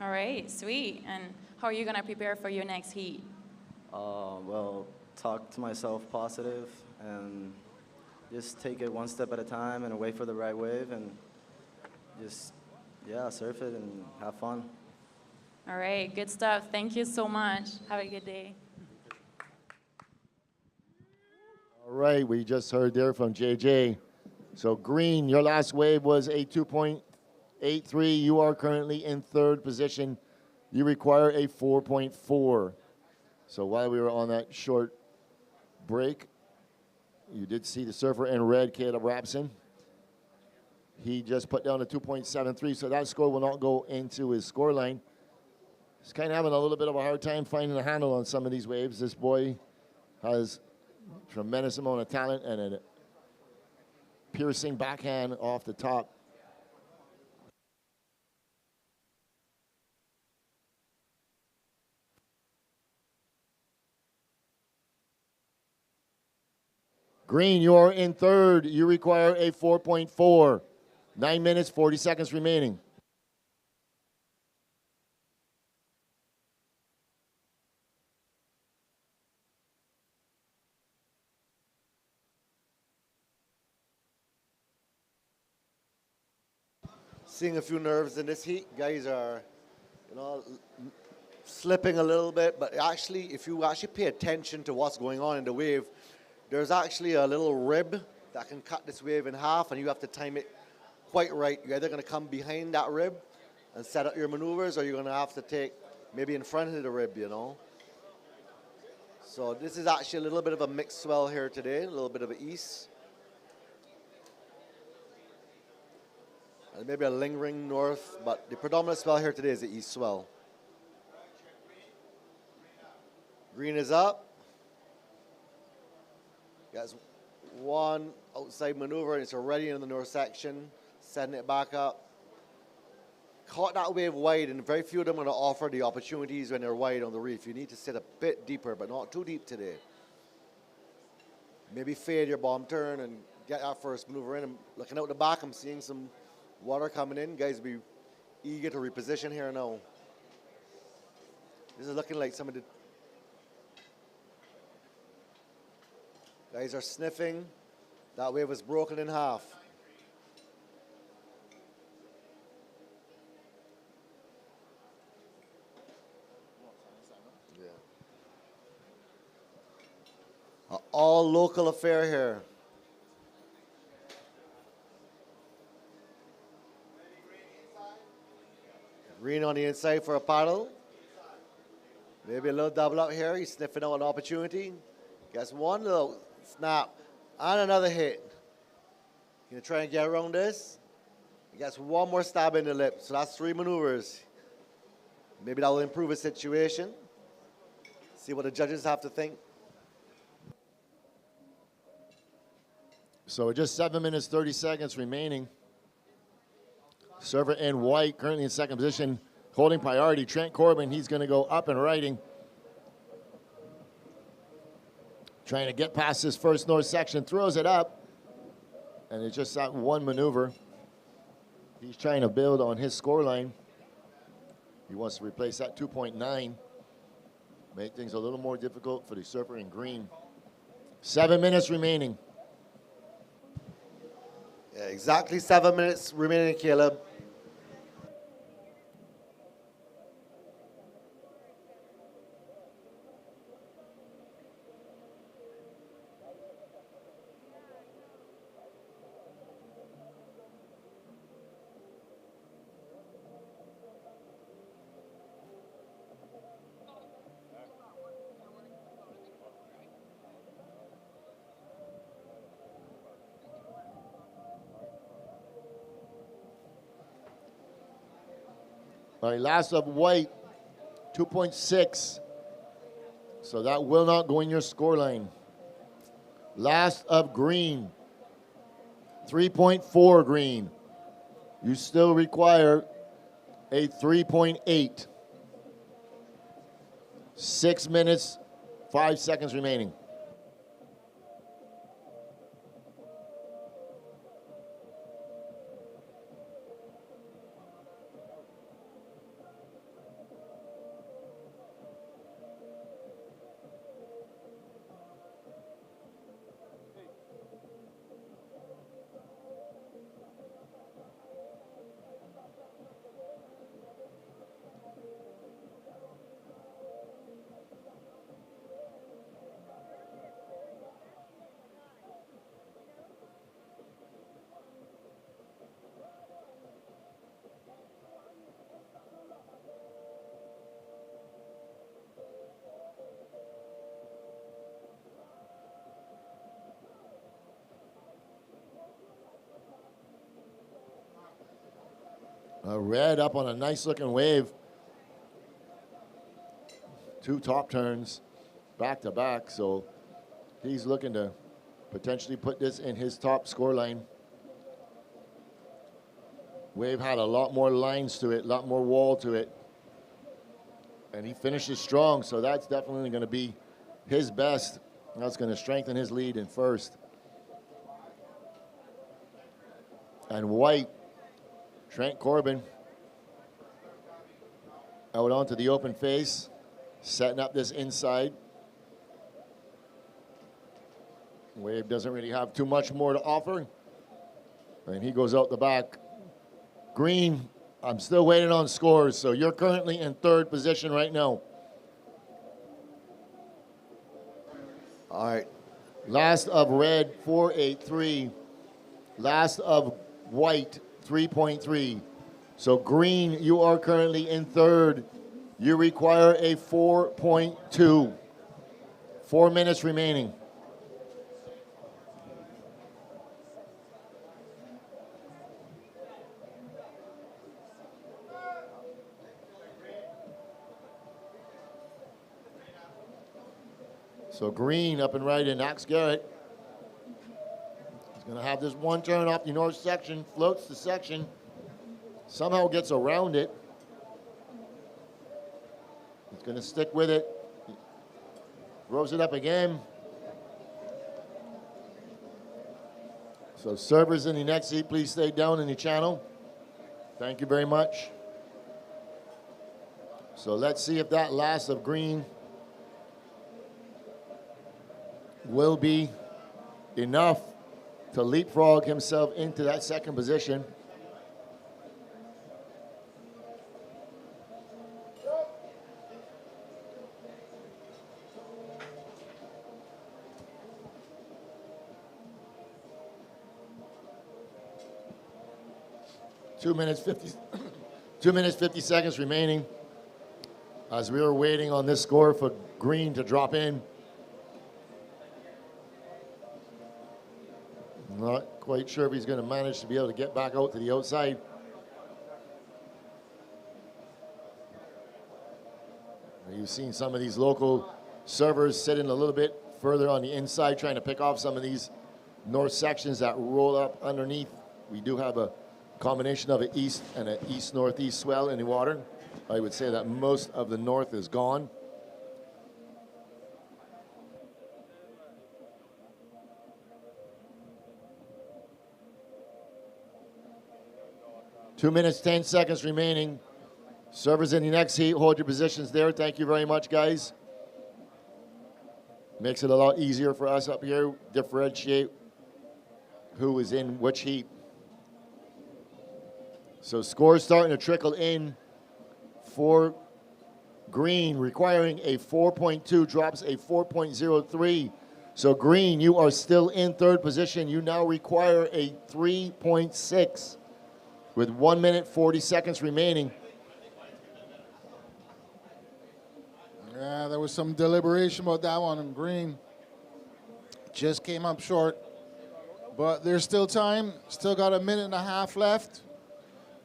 E: All right, sweet. And how are you gonna prepare for your next heat?
F: Well, talk to myself positive and just take it one step at a time and wait for the right wave and just, yeah, surf it and have fun.
E: All right, good stuff. Thank you so much. Have a good day.
A: All right, we just heard there from JJ. So Green, your last wave was a 2.83. You are currently in third position. You require a 4.4. So while we were on that short break, you did see the surfer in red, Caleb Rapson. He just put down a 2.73, so that score will not go into his score line. He's kind of having a little bit of a hard time finding a handle on some of these waves. This boy has a tremendous amount of talent and a piercing backhand off the top. Green, you are in third. You require a 4.4. 9 minutes, 40 seconds remaining.
C: Seeing a few nerves in this heat. Guys are, slipping a little bit, but actually, if you actually pay attention to what's going on in the wave, there's actually a little rib that can cut this wave in half, and you have to time it quite right. You're either going to come behind that rib and set up your maneuvers, or you're going to have to take maybe in front of the rib, So this is actually a little bit of a mixed swell here today, a little bit of an east. And maybe a lingering north, but the predominant swell here today is the east swell. Green is up. Guys, one outside maneuver, and it's already in the north section. Setting it back up. Caught that wave wide, and very few of them are going to offer the opportunities when they're wide on the reef. You need to sit a bit deeper, but not too deep today. Maybe fade your bomb turn and get that first maneuver in. I'm looking out the back, I'm seeing some water coming in. Guys, be eager to reposition here now. This is looking like some of the guys are sniffing. That wave was broken in half. All local affair here. Green on the inside for a paddle. Maybe a little double up here. He's sniffing out an opportunity. Gets one little snap and another hit. Gonna try and get around this. He gets one more stab in the lip. So that's 3 maneuvers. Maybe that will improve his situation. See what the judges have to think.
A: So just 7 minutes, 30 seconds remaining. Server in white, currently in second position, holding priority. Trent Corbin, he's going to go up and righting. Trying to get past this first north section, throws it up. And it's just that one maneuver. He's trying to build on his score line. He wants to replace that 2.9. Make things a little more difficult for the surfer in green. 7 minutes remaining.
C: Yeah, exactly 7 minutes remaining, Caleb.
A: All right, last of white, 2.6. So that will not go in your score line. Last of green, 3.4 green. You still require a 3.8. 6 minutes, 5 seconds remaining. Red up on a nice looking wave. 2 top turns back to back, so he's looking to potentially put this in his top score line. Wave had a lot more lines to it, a lot more wall to it, and he finishes strong, so that's definitely going to be his best. That's going to strengthen his lead in first. And white, Trent Corbin, out onto the open face, setting up this inside. Wave doesn't really have too much more to offer, and he goes out the back. Green, I'm still waiting on scores, so you're currently in third position right now.
C: All right.
A: Last of red, 4.83. Last of white, 3.3. So green, you are currently in third. You require a 4.2. 4 minutes remaining. So green up and right in Axe Garrett. He's going to have this one turn off the north section, floats the section, somehow gets around it. He's going to stick with it. Throws it up again. So servers in the next seat, please stay down in the channel. Thank you very much. So let's see if that last of green will be enough to leapfrog himself into that second position. Two minutes 50 seconds remaining as we were waiting on this score for green to drop in. Not quite sure if he's going to manage to be able to get back out to the outside. You've seen some of these local servers sitting a little bit further on the inside trying to pick off some of these north sections that roll up underneath. We do have a combination of an east and an east-northeast swell in the water. I would say that most of the north is gone. 2 minutes, 10 seconds remaining. Servers in the next heat, hold your positions there. Thank you very much, guys. Makes it a lot easier for us up here, differentiate who is in which heat. So scores starting to trickle in for green, requiring a 4.2, drops a 4.03. So green, you are still in third position. You now require a 3.6 with 1 minute, 40 seconds remaining.
B: Yeah, there was some deliberation about that one, and green just came up short. But there's still time. Still got a minute and a half left.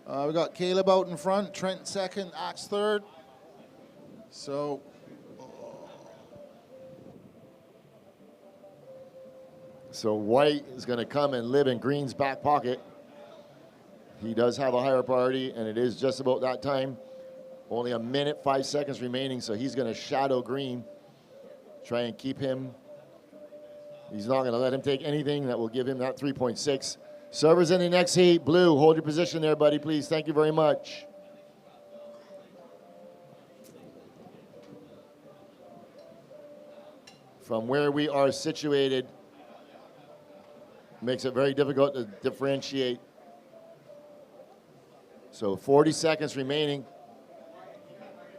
B: We got Caleb out in front, Trent second, Axe third. So,
A: White is going to come and live in green's back pocket. He does have a higher priority, and it is just about that time. Only a minute, 5 seconds remaining, so he's going to shadow green. Try and keep him. He's not going to let him take anything that will give him that 3.6. Servers in the next heat. Blue, hold your position there, buddy, please. Thank you very much. From where we are situated, makes it very difficult to differentiate. So 40 seconds remaining.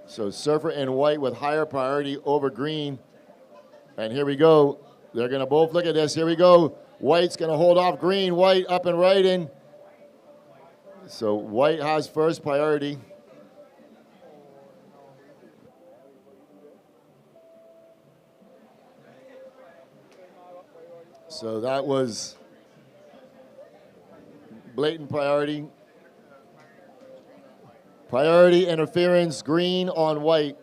A: So Surfer and White with higher priority over green. And here we go. They're going to both look at this. Here we go. White's going to hold off green. White up and right in. So White has first priority. So that was blatant priority. Priority interference, green on white.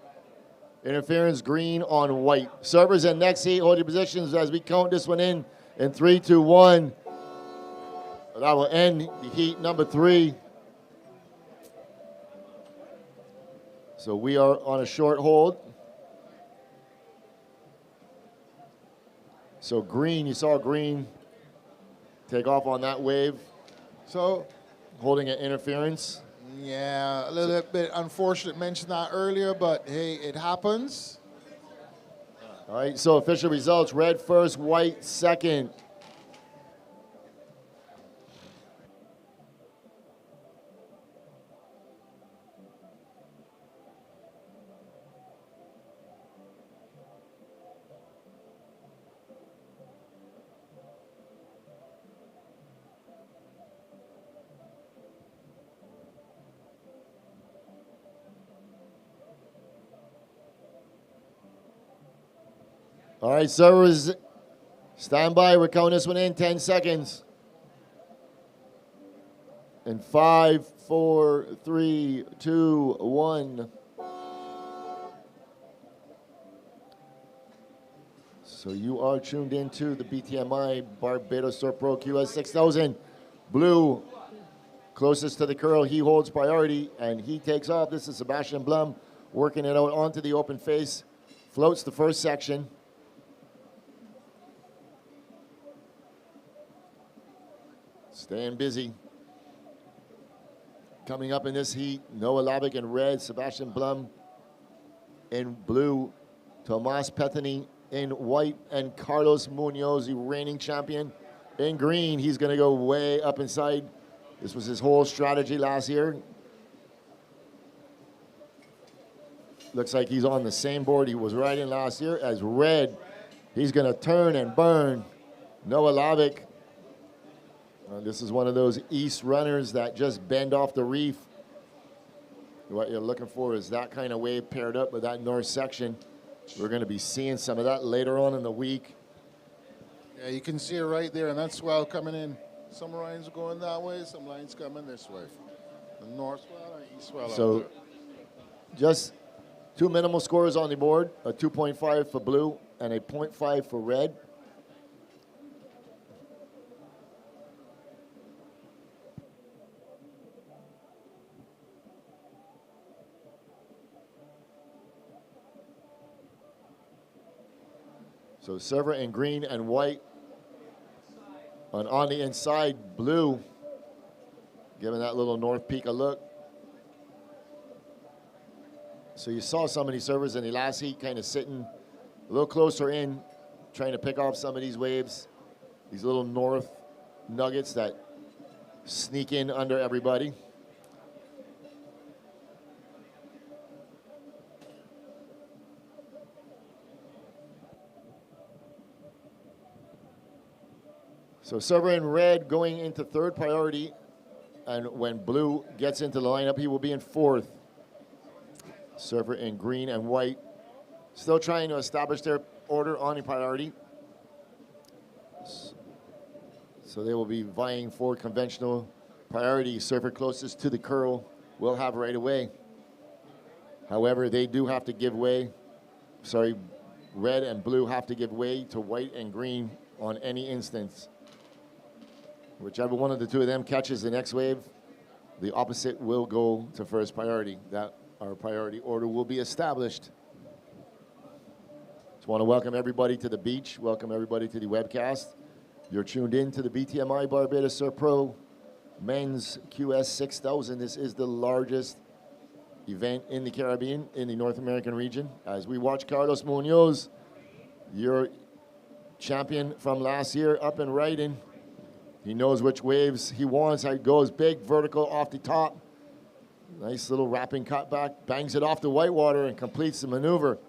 A: Interference, green on white. Servers in next heat, hold your positions as we count this one in 3, 2, 1. That will end the heat number 3. So we are on a short hold. So green, you saw green take off on that wave.
B: So,
A: Holding an interference.
B: yeah, a little bit unfortunate, mentioned that earlier, but hey, it happens.
A: All right, so official results, red first, white second. All right, servers, stand by. We're counting this one in 10 seconds. In 5, 4, 3, 2, 1. So you are tuned into the BTMI Barbados Surf Pro QS 6000. Blue, closest to the curl, he holds priority, and he takes off. This is Sebastian Blum working it out onto the open face. Floats the first section. Staying busy. Coming up in this heat, Noah Labick in red, Sebastian Blum in blue, Tomas Pethany in white, and Carlos Munoz, the reigning champion, in green. He's going to go way up inside. This was his whole strategy last year. Looks like he's on the same board he was riding last year as red. He's going to turn and burn. Noah Labick. This is one of those east runners that just bend off the reef. What you're looking for is that kind of wave paired up with that north section. We're going to be seeing some of that later on in the week.
B: Yeah, you can see it right there, and that swell coming in. Some lines are going that way, some lines coming this way. The north swell and east swell.
A: So just two minimal scores on the board, a 2.5 for blue and a 0.5 for red. So server in green and white. And on the inside, blue. Giving that little north peak a look. So you saw some of these servers in the last heat kind of sitting a little closer in, trying to pick off some of these waves, these little north nuggets that sneak in under everybody. So server in red going into third priority, and when blue gets into the lineup, he will be in fourth. Server in green and white still trying to establish their order on the priority. So they will be vying for conventional priority. Server closest to the curl will have right away. However, they do have to give way. Sorry, red and blue have to give way to white and green on any instance. Whichever one of the two of them catches the next wave, the opposite will go to first priority. That our priority order will be established. Just want to welcome everybody to the beach. Welcome everybody to the webcast. You're tuned in to the BTMI Barbados Surf Pro Men's QS 6000. This is the largest event in the Caribbean, in the North American region. As we watch Carlos Munoz, your champion from last year, up and riding. He knows which waves he wants. How it goes big, vertical off the top. Nice little wrapping cutback. Bangs it off the whitewater and completes the maneuver.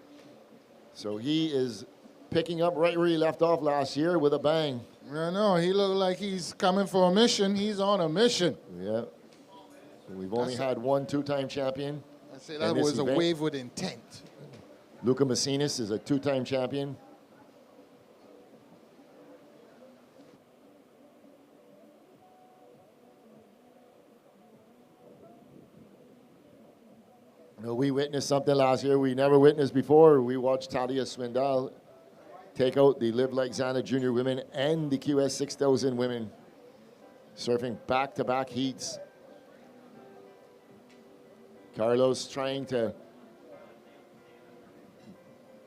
A: So he is picking up right where he left off last year with a bang.
B: I know, he looked like he's coming for a mission. He's on a mission.
A: Yeah. We've only had one two-time champion.
B: I say that was a wave with intent.
A: Luca Macinas is a two-time champion. We witnessed something last year we never witnessed before. We watched Talia Swindell take out the Live Like Zander Junior women and the QS 6000 women, surfing back-to-back heats. Carlos trying to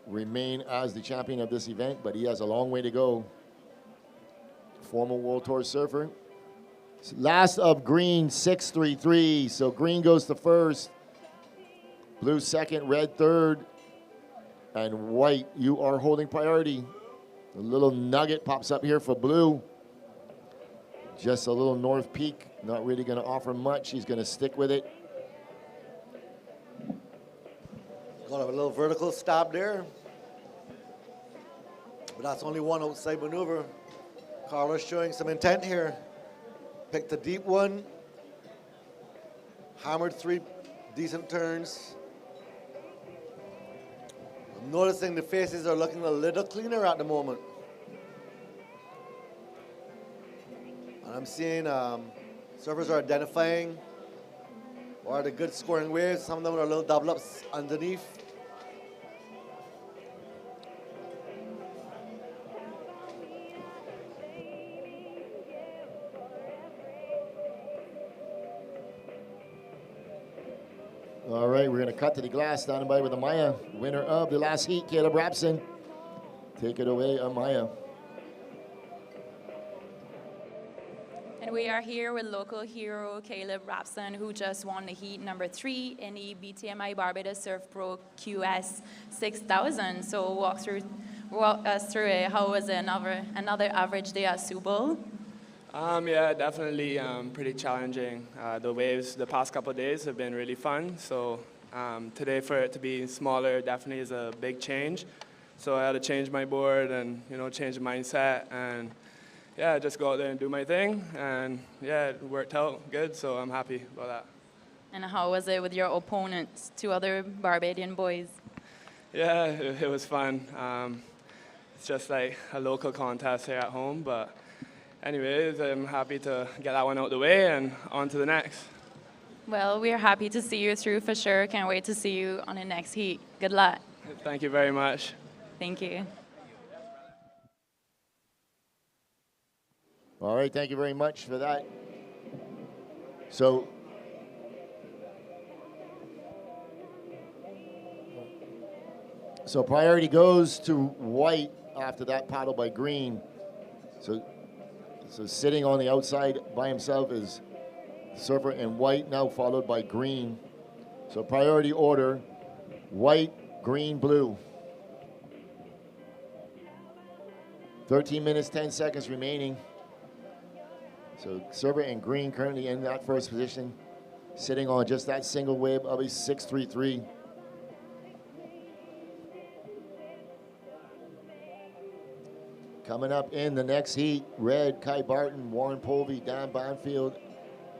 A: remain as the champion of this event, but he has a long way to go. Former World Tour surfer. Last of green, 6-3-3. So green goes to first. Blue second, red third, and white, you are holding priority. A little nugget pops up here for blue. Just a little north peak, not really going to offer much. He's going to stick with it.
C: Got a little vertical stab there. But that's only one outside maneuver. Carlos showing some intent here. Picked a deep one. Hammered 3 decent turns. I'm noticing the faces are looking a little cleaner at the moment. And I'm seeing surfers are identifying what are the good scoring waves. Some of them are a little double ups underneath.
A: All right, we're going to cut to the glass, standing by with Amaya, winner of the last heat, Caleb Rapson. Take it away, Amaya.
E: And we are here with local hero Caleb Rapson, who just won the heat number 3 in the BTMI Barbados Surf Pro QS 6000. So walk us through it. How was another average day at Subel?
G: Yeah, definitely pretty challenging. The waves the past couple of days have been really fun. So today for it to be smaller definitely is a big change. So I had to change my board and change the mindset and yeah, just go out there and do my thing. And yeah, it worked out good. So I'm happy about that.
E: And how was it with your opponents, 2 other Barbadian boys?
G: Yeah, it was fun. It's just like a local contest here at home, but. Anyways, I'm happy to get that one out the way and on to the next.
E: Well, we're happy to see you through for sure. Can't wait to see you on the next heat. Good luck.
G: Thank you very much.
E: Thank you.
A: All right, thank you very much for that. So priority goes to white after that paddle by green. So sitting on the outside by himself is Surfer in white, now followed by green. So priority order, white, green, blue. 13 minutes, 10 seconds remaining. So server in green currently in that first position, sitting on just that single wave of a 633. Coming up in the next heat, red, Kai Barton, Warren Povey, Dan Banfield,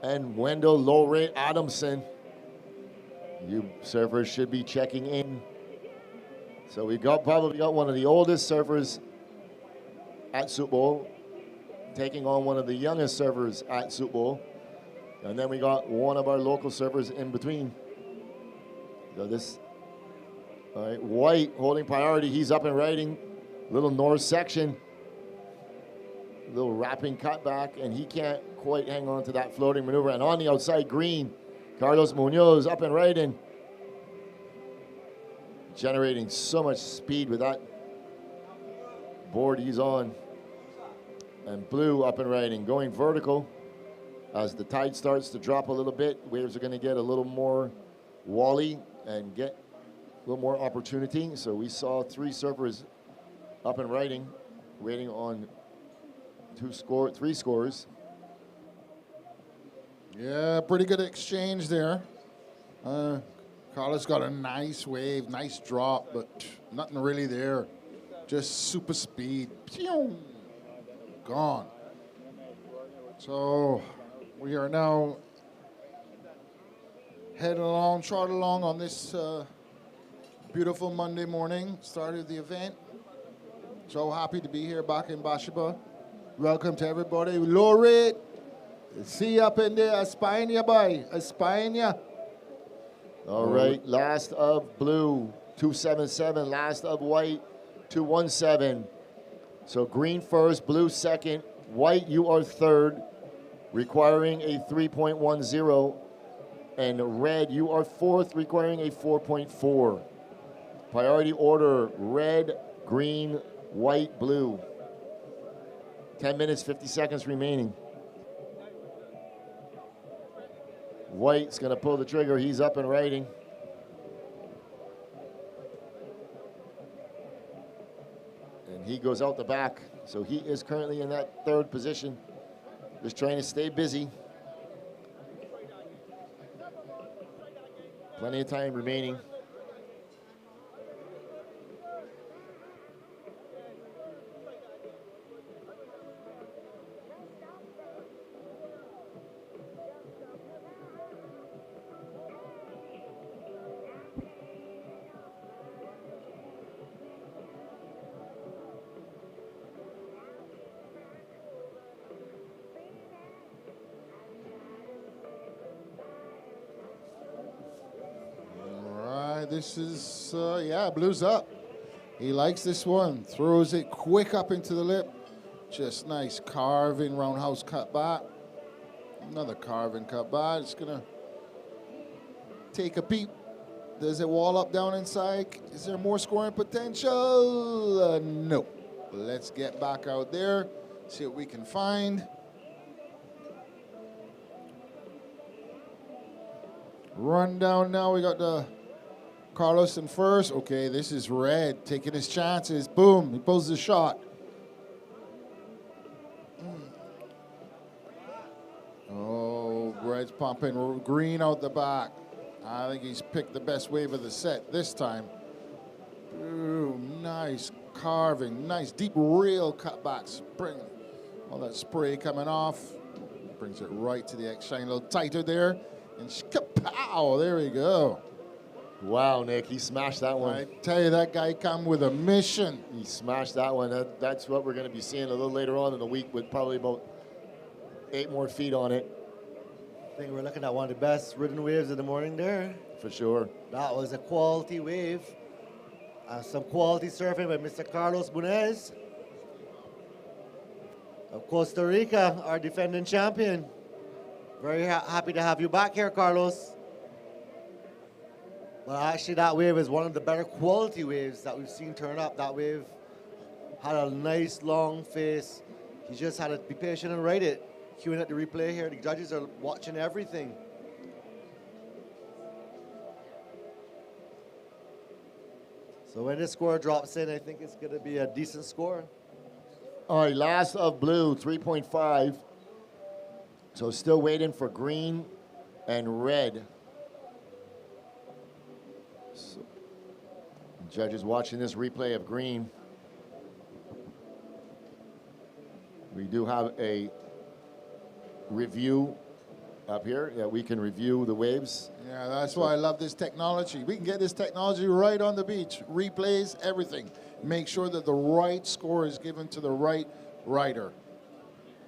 A: and Wendell Lowray Adamson. You surfers should be checking in. So we probably got one of the oldest surfers at Soup Bowl, taking on one of the youngest surfers at Soup Bowl. And then we got one of our local surfers in between. So this, all right, White holding priority. He's up and riding. Little north section. Little wrapping cutback, and he can't quite hang on to that floating maneuver. And on the outside, green, Carlos Munoz up and riding. Generating so much speed with that board he's on. And blue up and riding, going vertical. As the tide starts to drop a little bit, waves are going to get a little more wally and get a little more opportunity. So we saw 3 surfers up and riding, waiting on 3 scores.
B: Yeah, pretty good exchange there. Carlos got a nice wave, nice drop, but nothing really there. Just super speed. Pew! Gone. So we are now heading along, trot along on this beautiful Monday morning, start of the event. So happy to be here back in Bathsheba. Welcome to everybody. Lowray, see you up in there, Espana, boy, Espana.
A: All right, last of blue, 277. Last of white, 217. So green first, blue second. White, you are third, requiring a 3.10. And red, you are fourth, requiring a 4.4. Priority order, red, green, white, blue. 10 minutes, 50 seconds remaining. White's going to pull the trigger. He's up and riding. And he goes out the back. So he is currently in that third position. Just trying to stay busy. Plenty of time remaining.
B: This is, yeah, blue's up. He likes this one. Throws it quick up into the lip. Just nice carving roundhouse cut back. Another carving cut back. It's going to take a peep. Does it wall up down inside? Is there more scoring potential? No. Let's get back out there, see what we can find. Run down now. We got the Carlos in first. Okay, this is red, taking his chances. Boom, he pulls the shot. Oh, red's pumping. Green out the back. I think he's picked the best wave of the set this time. Ooh, nice carving, nice deep reel cutbacks. Bring all that spray coming off. Brings it right to the X shine a little tighter there. And kapow, there we go.
A: Wow, Nick, he smashed that one.
B: I tell you, that guy come with a mission.
A: He smashed that one. That's what we're going to be seeing a little later on in the week with probably about 8 more feet on it.
C: I think we're looking at one of the best ridden waves of the morning there.
A: For sure.
C: That was a quality wave. Some quality surfing by Mr. Carlos Munoz of Costa Rica, our defending champion. Very happy to have you back here, Carlos. Well, actually, that wave is one of the better quality waves that we've seen turn up. That wave had a nice long face. You just had to be patient and ride it. queuing at the replay here. The judges are watching everything. So when this score drops in, I think it's going to be a decent score.
A: All right, last of blue, 3.5. So still waiting for green and red. So, judges watching this replay of green. We do have a review up here that we can review the waves.
B: Yeah, that's why I love this technology. We can get this technology right on the beach. Replays, everything. Make sure that the right score is given to the right rider.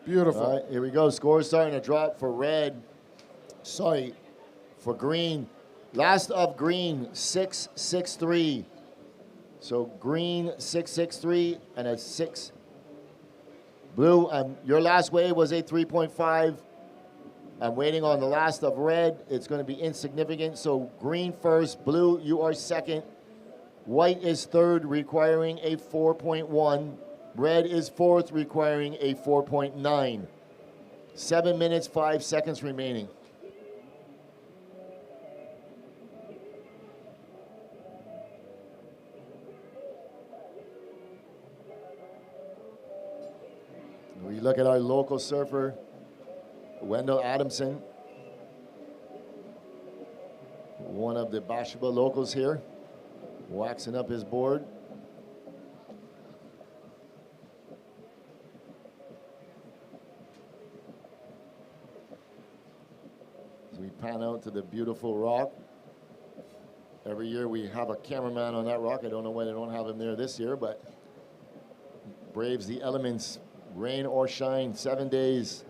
B: Beautiful.
A: All right, here we go. Score starting to drop for red. Sorry, for green. Last of green, 663. So green, 663, and a 6. Blue, your last wave was a 3.5. I'm waiting on the last of red. It's going to be insignificant. So green first, blue, you are second. White is third, requiring a 4.1. Red is fourth, requiring a 4.9. 7 minutes, 5 seconds remaining. We look at our local surfer, Wendell Adamson, one of the Bathsheba locals here, waxing up his board. As we pan out to the beautiful rock. Every year we have a cameraman on that rock. I don't know why they don't have him there this year, but braves the elements, rain or shine, 7 days.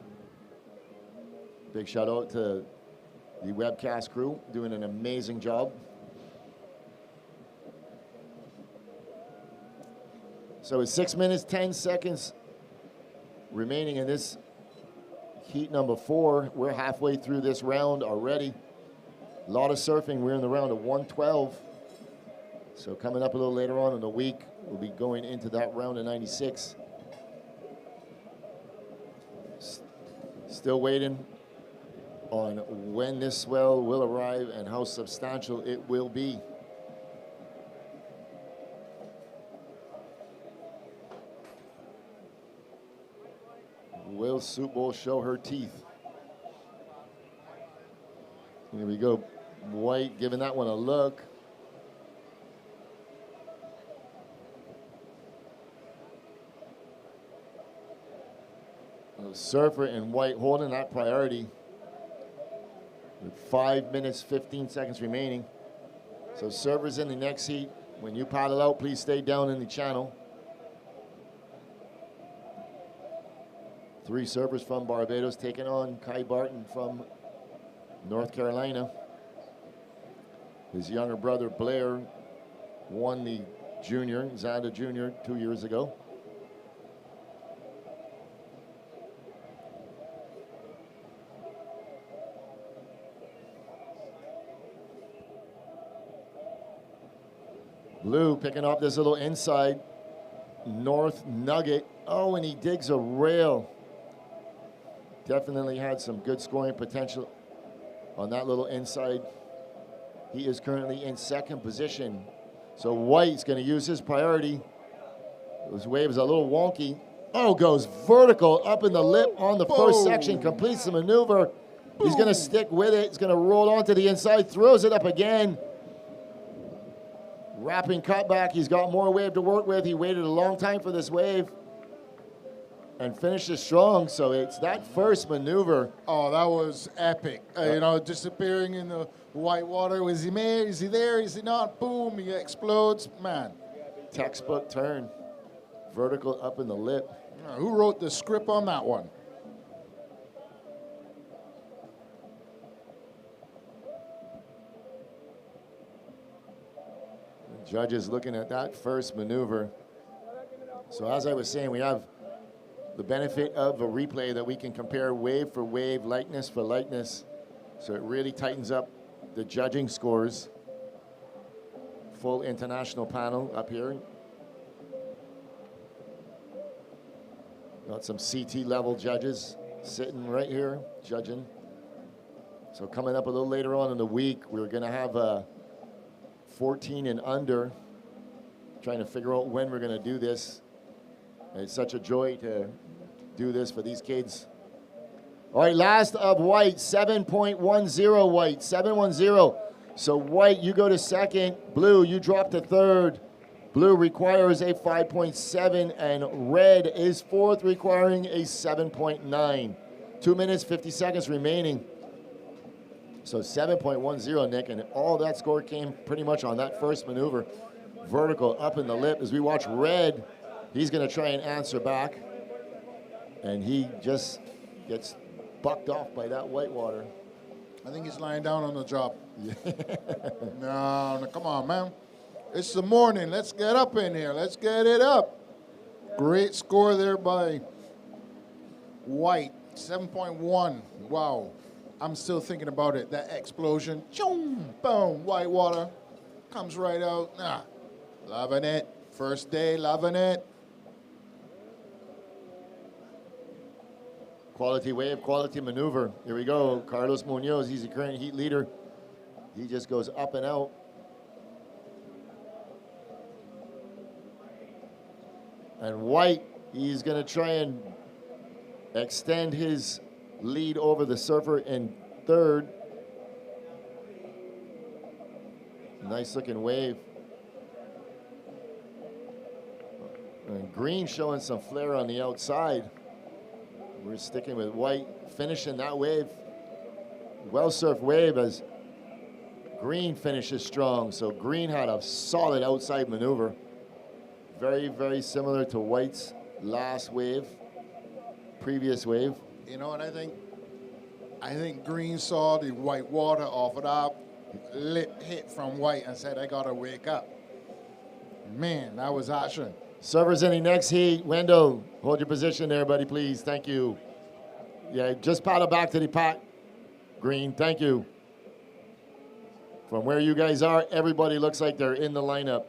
A: Big shout out to the webcast crew, doing an amazing job. So it's 6 minutes, 10 seconds remaining in this heat number 4. We're halfway through this round already. A lot of surfing. We're in the round of 112. So coming up a little later on in the week, we'll be going into that round of 96. Still waiting on when this swell will arrive and how substantial it will be. Will Soup Bowl show her teeth? Here we go. White giving that one a look. Surfer and White holding that priority with 5 minutes, 15 seconds remaining. So surfers in the next heat. When you paddle out, please stay down in the channel. 3 surfers from Barbados taking on Kai Barton from North Carolina. His younger brother Blair won the junior, Zander Jr., 2 years ago. Blue picking up this little inside north nugget. Oh, and he digs a rail. Definitely had some good scoring potential on that little inside. He is currently in second position. So White's going to use his priority. His wave is a little wonky. Oh, goes vertical up in the lip on the first section, completes the maneuver. He's going to stick with it. He's going to roll onto the inside, throws it up again. Wrapping cutback. He's got more wave to work with. He waited a long time for this wave and finishes strong. So it's that first maneuver.
B: Oh, that was epic. You know, disappearing in the white water. Is he there? Is he there? Is he not? Boom, he explodes. Man.
A: Textbook turn. Vertical up in the lip.
B: Who wrote the script on that one?
A: Judges looking at that first maneuver. So as I was saying, we have the benefit of a replay that we can compare wave for wave, lightness for lightness. So it really tightens up the judging scores. Full international panel up here. Got some CT level judges. sitting right here, judging. So coming up a little later on in the week, we're going to have 14 and under, trying to figure out when we're going to do this. And it's such a joy to do this for these kids. All right, last of white, 7.10 white, 710. So white, you go to second. Blue, you drop to third. Blue requires a 5.7, and red is fourth, requiring a 7.9. 2 minutes, 50 seconds remaining. So 7.10, Nick, and all that score came pretty much on that first maneuver. Vertical up in the lip. As we watch red, he's going to try and answer back. And he just gets bucked off by that whitewater.
B: I think he's lying down on the job. No, come on, man. It's the morning. Let's get up in here. Let's get it up. Great score there by white, 7.1. Wow. I'm still thinking about it. That explosion. Choom, boom, white water. Comes right out. Loving it. First day, loving it.
A: Quality wave, quality maneuver. Here we go. Carlos Munoz, he's the current heat leader. He just goes up and out. And white, he's going to try and extend his lead over the surfer in third. Nice looking wave. And green showing some flare on the outside. We're sticking with white, finishing that wave. Well-surfed wave as green finishes strong. So green had a solid outside maneuver. Very, very similar to white's last wave, previous wave.
B: You know what I think? I think green saw the white water off of that lip hit from white and said, I gotta wake up. Man, that was action.
A: Servers in the next heat. Wendell, hold your position there, buddy, please. Thank you. Yeah, just paddle back to the pot. Green, thank you. From where you guys are, everybody looks like they're in the lineup.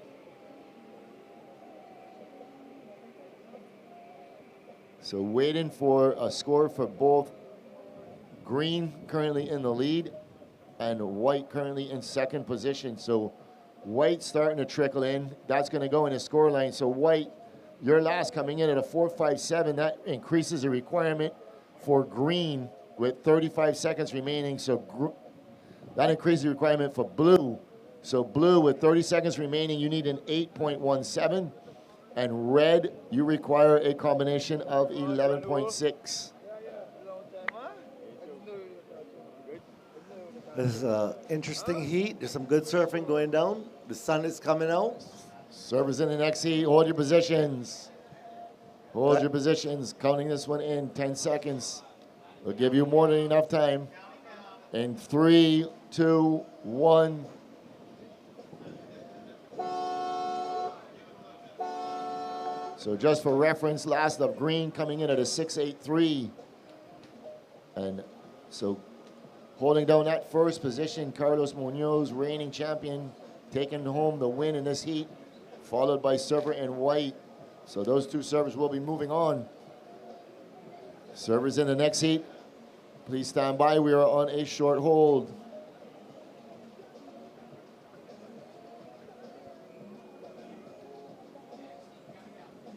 A: So waiting for a score for both green currently in the lead and white currently in second position. So white starting to trickle in. That's going to go in the score line. So white, your last coming in at a 4.57. That increases the requirement for green with 35 seconds remaining. So that increases the requirement for blue. So blue with 30 seconds remaining, you need an 8.17. And red, you require a combination of 11.6.
C: This is an interesting heat. There's some good surfing going down. The sun is coming out.
A: Servers in the next heat. Hold your positions. Hold your positions. Counting this one in 10 seconds. We'll give you more than enough time. In 3, 2, 1. So just for reference, last of green coming in at a 6.83. And so holding down that first position, Carlos Munoz, reigning champion, taking home the win in this heat, followed by server in white. So those two servers will be moving on. Servers in the next heat, please stand by. We are on a short hold.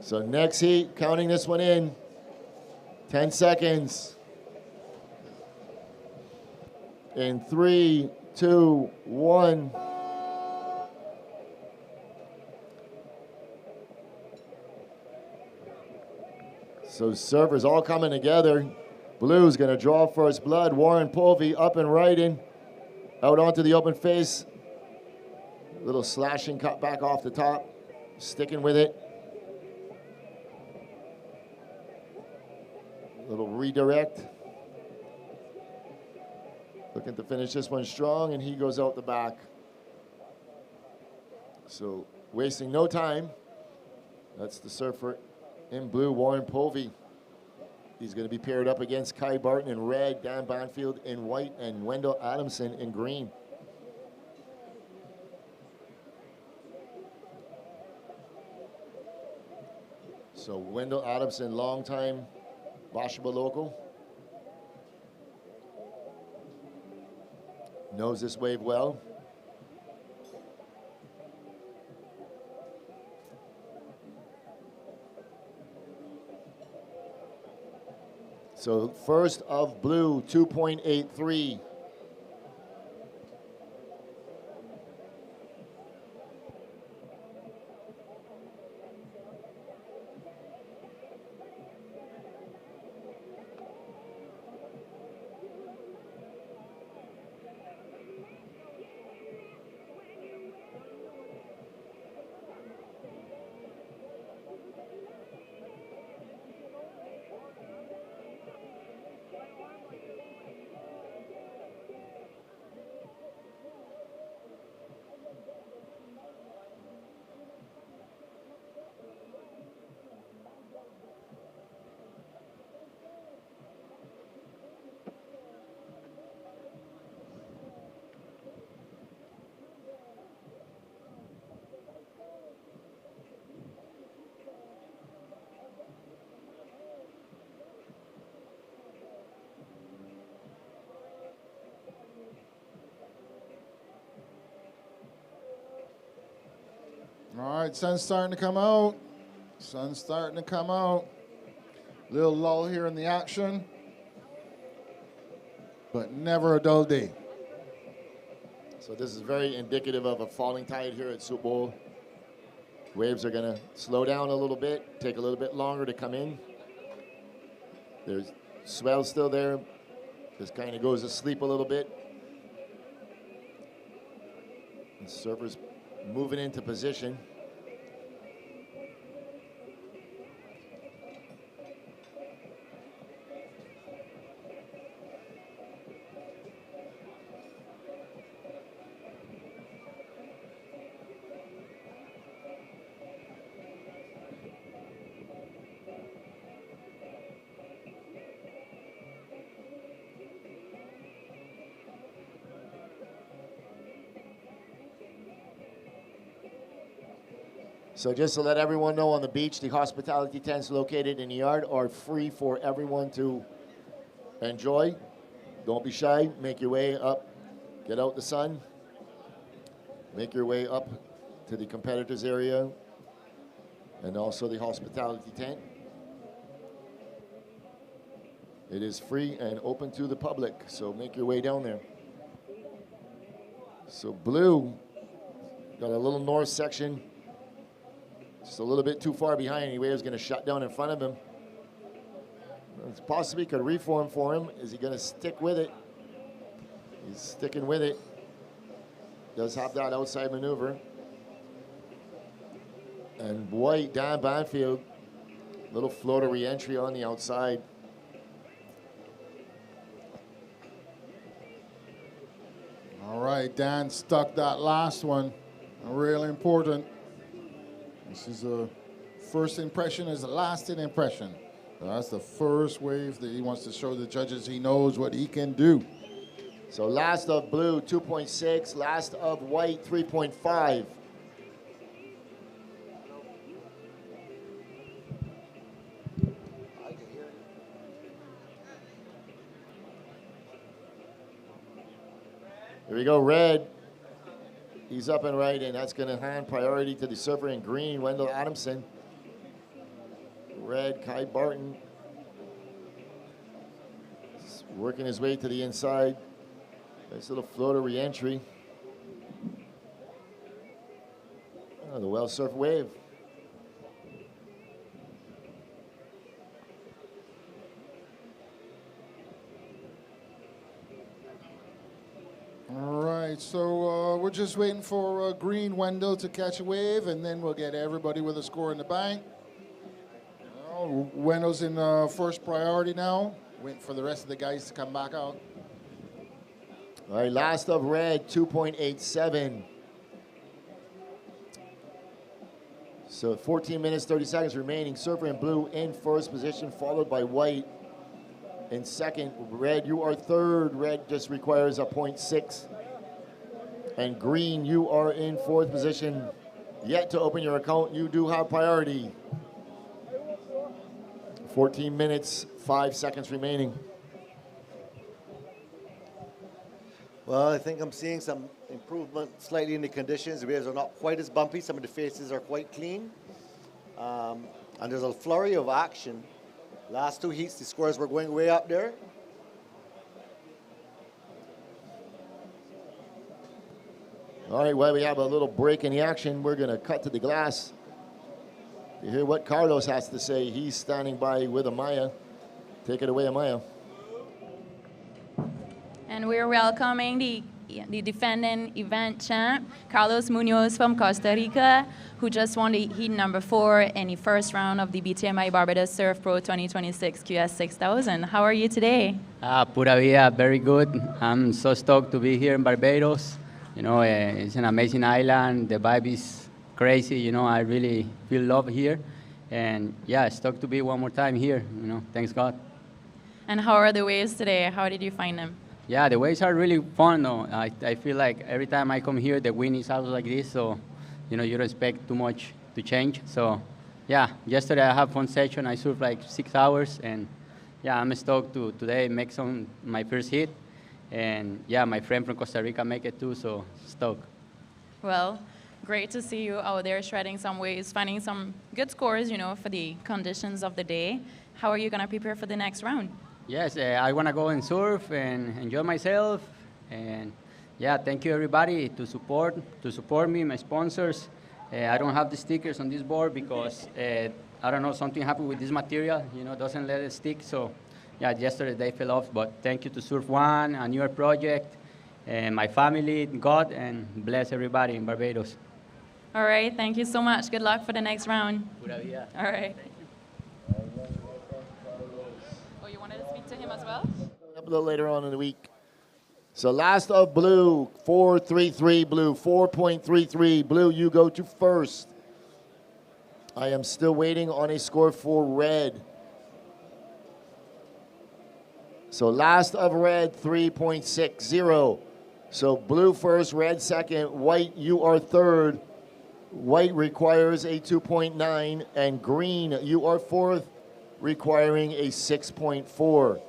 A: So next heat, counting this one in, 10 seconds. In 3, 2, 1. So servers all coming together. Blue's gonna draw first blood. Warren Povey up and riding. Out onto the open face. Little slashing cut back off the top. Sticking with it. Little redirect. Looking to finish this one strong, and he goes out the back. So wasting no time. That's the surfer in blue, Warren Povey. He's going to be paired up against Kai Barton in red, Dan Banfield in white, and Wendell Adamson in green. So Wendell Adamson, longtime Bathsheba local. knows this wave well. So first of blue, 2.83.
B: All right, sun's starting to come out. Sun's starting to come out. Little lull here in the action, but never a dull day.
A: So this is very indicative of a falling tide here at Soup Bowl. Waves are going to slow down a little bit, take a little bit longer to come in. There's swell still there. This kind of goes to sleep a little bit. And surfers moving into position. So just to let everyone know, on the beach, the hospitality tents located in the yard are free for everyone to enjoy. Don't be shy. Make your way up. Get out the sun. Make your way up to the competitors area and also the hospitality tent. It is free and open to the public, so make your way down there. So blue got a little north section. Just a little bit too far behind. Anyway, is going to shut down in front of him. It's possibly could reform for him. Is he going to stick with it? He's sticking with it. Does have that outside maneuver. And white, Dan Banfield, little floater re-entry on the outside.
B: All right, Dan stuck that last one. Really important. This is a first impression is a lasting impression. That's the first wave that he wants to show the judges he knows what he can do.
A: So last of blue, 2.6. Last of white, 3.5. Here we go, red. He's up and right, and that's going to hand priority to the surfer in green, Wendell Adamson. Red, Kai Barton. He's working his way to the inside. Nice little floater re-entry. Oh, the well-surfed wave.
B: All right, so we're just waiting for green Wendell to catch a wave, and then we'll get everybody with a score in the bank. Wendell's in first priority now. Waiting for the rest of the guys to come back out.
A: All right, last of red, 2.87. So 14 minutes, 30 seconds remaining. Surfer in blue in first position, followed by white in second. Red, you are third. Red just requires a 0.6. And green, you are in fourth position. Yet to open your account, you do have priority. 14 minutes, 5 seconds remaining.
C: Well, I think I'm seeing some improvement slightly in the conditions. The waves are not quite as bumpy. Some of the faces are quite clean. And there's a flurry of action. Last two heats, the scores were going way up there.
A: All right, while we have a little break in the action, we're going to cut to the glass to hear what Carlos has to say. He's standing by with Amaya. Take it away, Amaya.
E: And we're welcoming the defending event champ, Carlos Munoz from Costa Rica, who just won the heat number 4 in the first round of the BTMI Barbados Surf Pro 2026 QS 6000. How are you today?
H: Pura vida, very good. I'm so stoked to be here in Barbados. You know, it's an amazing island. The vibe is crazy. You know, I really feel love here. And yeah, stoked to be one more time here. You know, thanks God.
E: And how are the waves today? How did you find them?
H: Yeah, the waves are really fun though. I feel like every time I come here, the wind is out like this. So, you know, you don't expect too much to change. So, yeah, yesterday I had fun session. I surfed like 6 hours. And yeah, I'm stoked to today make my first hit. And yeah, my friend from Costa Rica make it too, so stoked.
E: Well, great to see you out there shredding some waves, finding some good scores, you know, for the conditions of the day. How are you going to prepare for the next round?
H: Yes, I want to go and surf and enjoy myself. And yeah, thank you everybody to support me, my sponsors. I don't have the stickers on this board because I don't know, something happened with this material, you know, doesn't let it stick. So yeah, yesterday they fell off, but thank you to Surf One, a newer project, and my family, God, and bless everybody in Barbados.
E: All right, thank you so much. Good luck for the next round.
H: Pura vida.
E: All right. Oh, you wanted to speak to him as well?
A: A little later on in the week. So last of blue, 4.33 blue, 4.33 blue, you go to first. I am still waiting on a score for red. So last of red, 3.60. So blue first, red second, white, you are third. White requires a 2.9, and green, you are fourth, requiring a 6.4.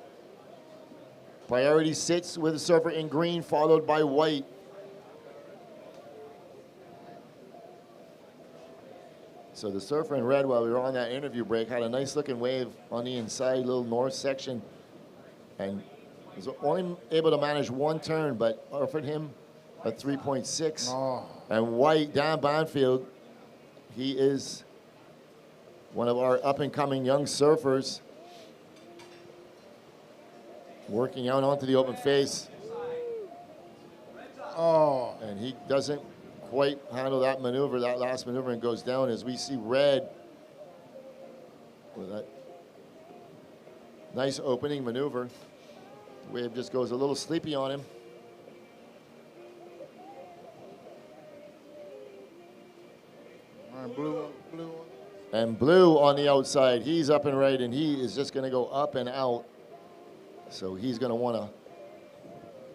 A: Priority sits with the surfer in green, followed by white. So the surfer in red, while we were on that interview break, had a nice looking wave on the inside, little north section. And was only able to manage one turn, but offered him a 3.6.
B: Oh.
A: And White, Dan Banfield, he is one of our up-and-coming young surfers, working out onto the open face.
B: Oh.
A: And he doesn't quite handle that maneuver, that last maneuver, and goes down as we see red with that nice opening maneuver. The wave just goes a little sleepy on him.
B: All right, blue.
A: And blue on the outside, he's up and right, and he is just going to go up and out. So he's going to want to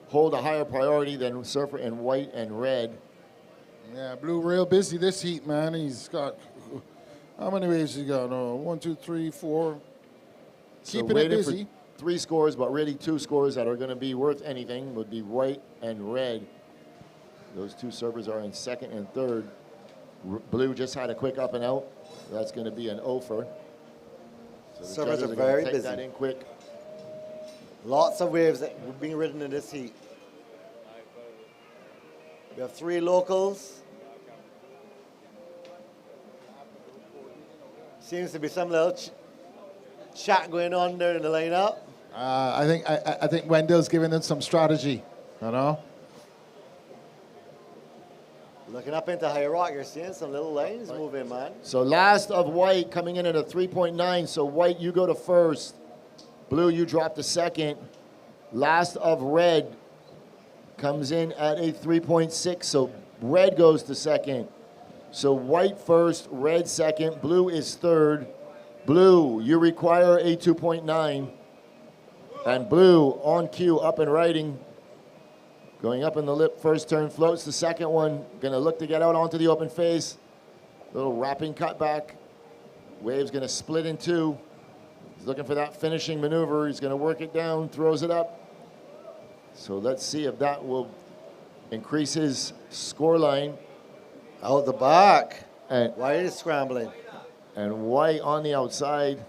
A: hold a higher priority than surfer in white and red.
B: Yeah, blue real busy this heat, man. He's got, how many waves he got? 1, 2, 3, 4. Keeping it busy.
A: For 3 scores, but really 2 scores that are going to be worth anything would be white and red. Those 2 surfers are in second and third. Blue just had a quick up and out. That's going to be an offer. So the
C: Surfers
A: judges
C: are
A: gonna
C: very
A: take
C: busy.
A: that in quick.
C: Lots of waves that were being ridden in this heat. We have 3 locals. Seems to be some little chat going on there in the lineup.
B: I think Wendell's giving them some strategy, you know?
C: Looking up into High Rock, you're seeing some little lines moving, man.
A: So last of white coming in at a 3.9. So white, you go to first. Blue, you drop to second. Last of red comes in at a 3.6. So red goes to second. So white first, red second, blue is third. Blue, you require a 2.9. And blue on cue, up and riding. Going up in the lip, first turn floats. The second one, gonna look to get out onto the open face. Little wrapping cutback. Wave's gonna split in 2. He's looking for that finishing maneuver. He's gonna work it down, throws it up. So let's see if that will increase his score line.
C: Out the back.
A: And,
C: White is scrambling.
A: and White on the outside.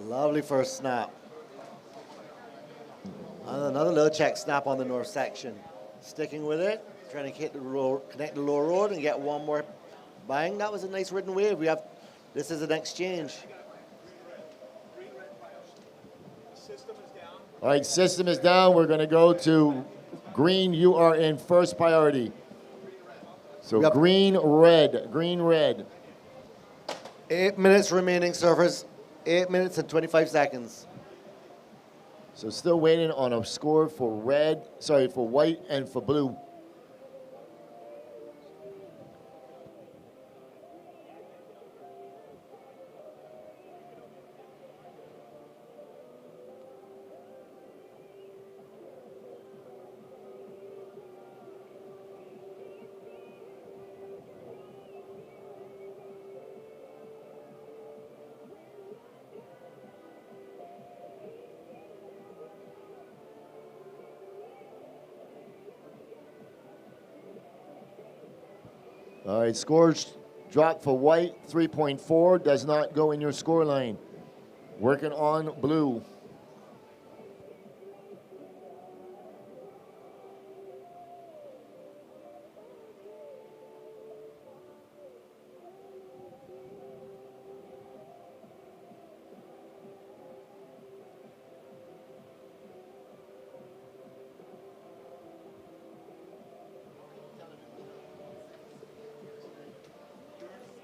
C: Lovely first snap. And another little check snap on the north section. Sticking with it, trying to connect the lower road and get one more bang. That was a nice ridden wave. This is an exchange.
A: All right, system is down. We're going to go to green. You are in first priority. So
C: Yep.
A: green, red, green, red.
C: 8 minutes remaining, surfers. 8 minutes and 25 seconds.
A: So still waiting on a score for for white and for blue. All right, scores drop for white, 3.4, does not go in your score line. Working on blue.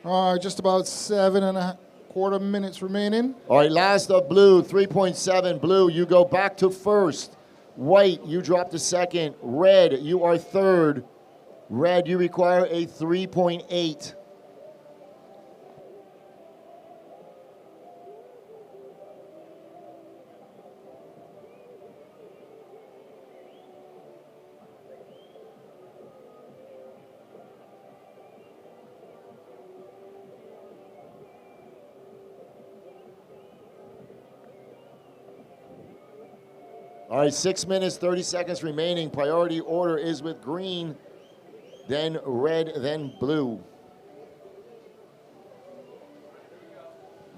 B: All right, just about 7.25 minutes remaining.
A: All right, last of blue, 3.7. Blue, you go back to first. White, you drop to second. Red, you are third. Red, you require a 3.8. All right, 6 minutes, 30 seconds remaining. Priority order is with green, then red, then blue.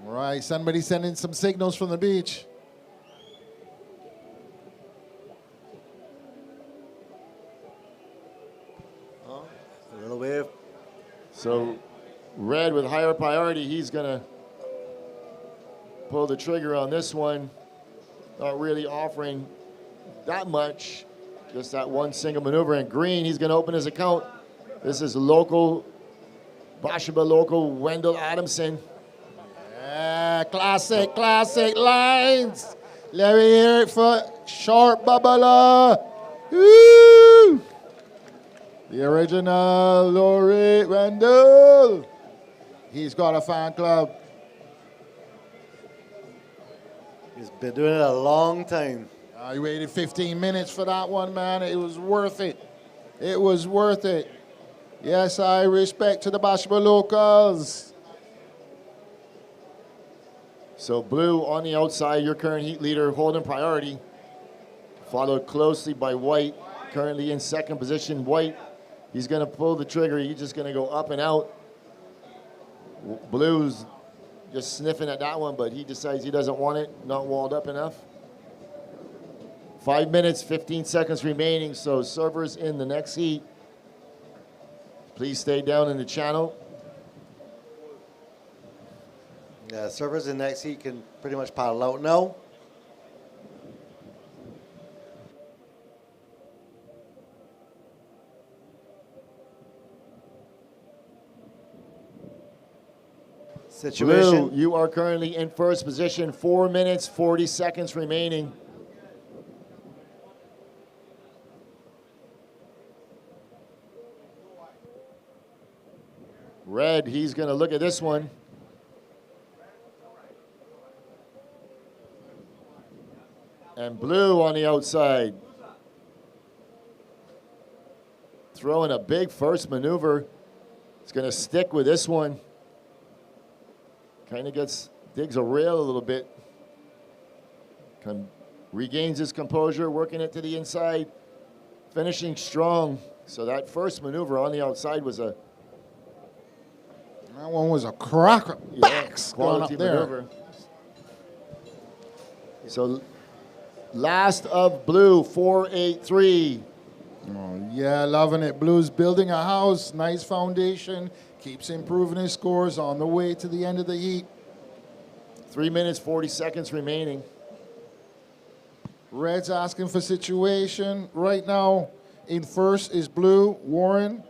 B: All right, somebody sending some signals from the beach.
C: Oh, a little wave.
A: So red with higher priority, he's gonna pull the trigger on this one. Not really offering that much, just that one single maneuver. And green, he's gonna open his account. This is local, Bathsheba local, Wendell Adamson.
B: Yeah, classic lines. Let me hear it for Short Babala. Woo! The original Laurie Wendell. He's got a fan club.
C: He's been doing it a long time.
B: I waited 15 minutes for that one, man. It was worth it. It was worth it. Yes, I respect to the Bathsheba locals.
A: So blue on the outside, your current heat leader, holding priority. Followed closely by white, currently in second position. White, he's gonna pull the trigger. He's just gonna go up and out. Blue's just sniffing at that one, but he decides he doesn't want it, not walled up enough. 5 minutes, 15 seconds remaining, so servers in the next heat, please stay down in the channel.
C: Yeah, servers in next heat can pretty much paddle out now. Situation.
A: Blue, you are currently in first position, 4 minutes, 40 seconds remaining. Red, he's gonna look at this one. And blue on the outside. Throwing a big first maneuver. It's gonna stick with this one. Kind of digs a rail a little bit. regains his composure, working it to the inside, finishing strong. So that first maneuver on the outside was a
B: That one was a cracker. Backs going up
A: quality
B: there.
A: maneuver. So last of blue, 483.
B: Oh, yeah, loving it. Blues building a house, nice foundation, keeps improving his scores on the way to the end of the heat.
A: 3 minutes, 40 seconds remaining.
B: Red's asking for situation. Right now, in first is blue, Warren.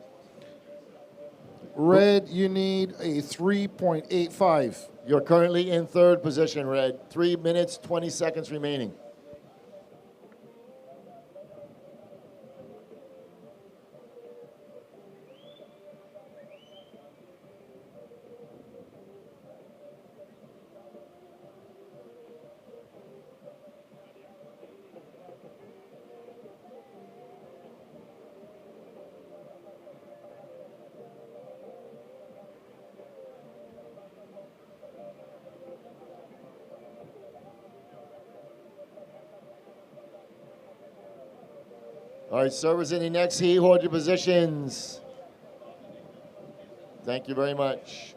B: Red, you need a 3.85.
A: You're currently in third position, Red. 3 minutes, 20 seconds remaining. All right, servers in the next heat, hold your positions. Thank you very much.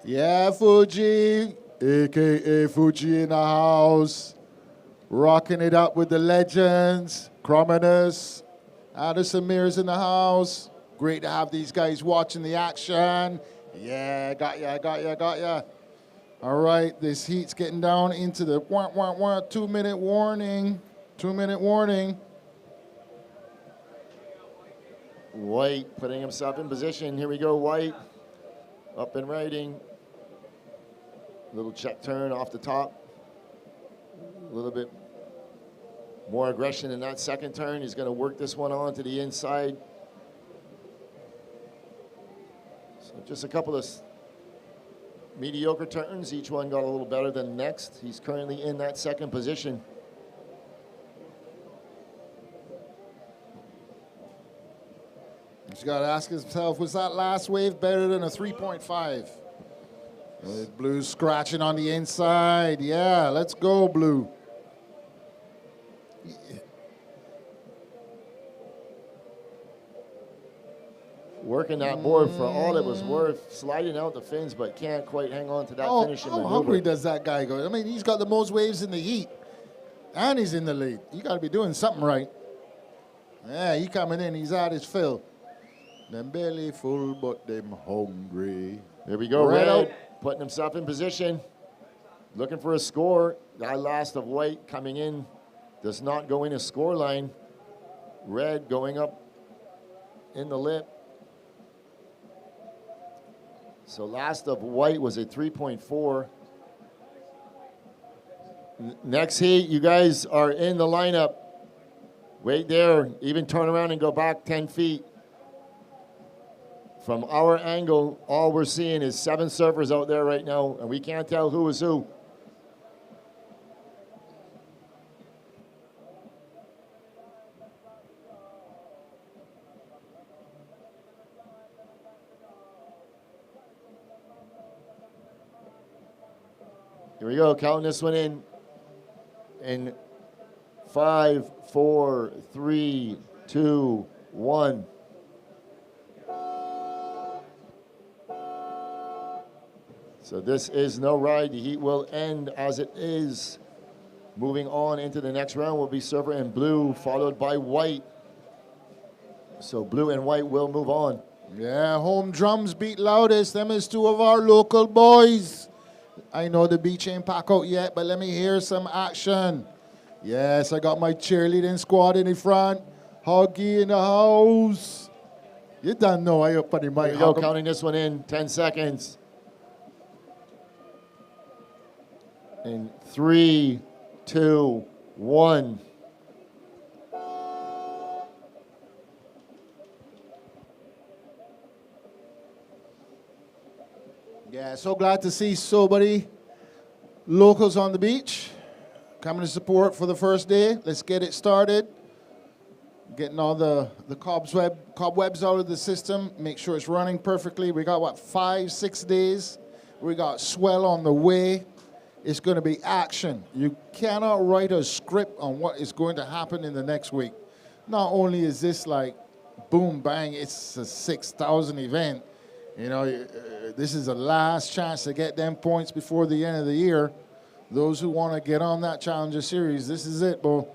B: Yeah, Fuji, a.k.a. Fuji in the house. Rocking it up with the legends. Crominus, Addison Mears in the house. Great to have these guys watching the action. Yeah, got ya. All right, this heat's getting down into the 2-minute warning. 2-minute warning.
A: White putting himself in position. Here we go, White. Up and riding. Little check turn off the top. A little bit more aggression in that second turn. He's going to work this one on to the inside. So just a couple of mediocre turns. Each one got a little better than the next. He's currently in that second position.
B: He's got to ask himself, was that last wave better than a 3.5? Blue's scratching on the inside. Yeah, let's go, Blue.
A: Working that board for all it was worth, sliding out the fins, but can't quite hang on to that finishing
B: How
A: maneuver.
B: hungry does that guy go? I mean, he's got the most waves in the heat, and he's in the lead. You got to be doing something right. Yeah, he coming in. He's at his fill. Them belly full, but them hungry.
A: There we go,
B: Red
A: Red
B: out.
A: putting himself in position, looking for a score. That last of White coming in does not go in a score line. Red going up in the lip. So last of White was a 3.4. Next heat, you guys are in the lineup. Wait there, even turn around and go back 10 feet. From our angle, all we're seeing is 7 surfers out there right now, and we can't tell who is who. Here we go, counting this one in. In 5, 4, 3, 2, 1. So this is no ride. The heat will end as it is. Moving on into the next round will be server in blue, followed by white. So blue and white will move on.
B: Yeah, home drums beat loudest. Them is 2 of our local boys. I know the beach ain't packed out yet, but let me hear some action. Yes, I got my cheerleading squad in the front. Huggy in the house. You don't know I up on the mic.
A: Here we go, counting this one in, 10 seconds. In 3, 2, 1.
B: Yeah, so glad to see so many locals on the beach. coming to support for the first day. Let's get it started. Getting all the cobwebs out of the system. Make sure it's running perfectly. We got, 5-6 days. We got swell on the way. It's going to be action. You cannot write a script on what is going to happen in the next week. Not only is this like boom, bang, it's a 6,000 event. You know, this is the last chance to get them points before the end of the year. Those who want to get on that Challenger Series, this is it, Bo.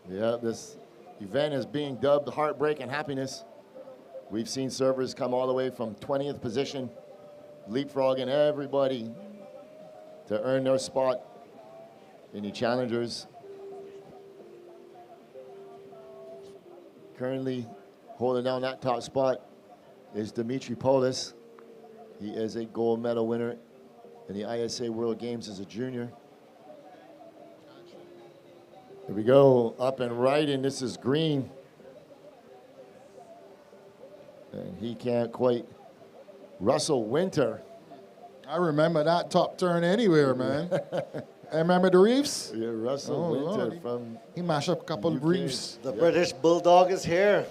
A: Yeah, this event is being dubbed Heartbreak and Happiness. We've seen servers come all the way from 20th position, leapfrogging everybody to earn their spot in the Challengers. Currently holding down that top spot is Dimitri Polis. He is a gold medal winner in the ISA World Games as a junior. Here we go, up and right, and this is green. And he can't quite. Russell Winter.
B: I remember that top turn anywhere, man. I remember the reefs?
A: Yeah, Russell Winter
B: Lord.
A: from
B: He mashed up a couple of
A: UK.
B: reefs.
C: The British Bulldog is here,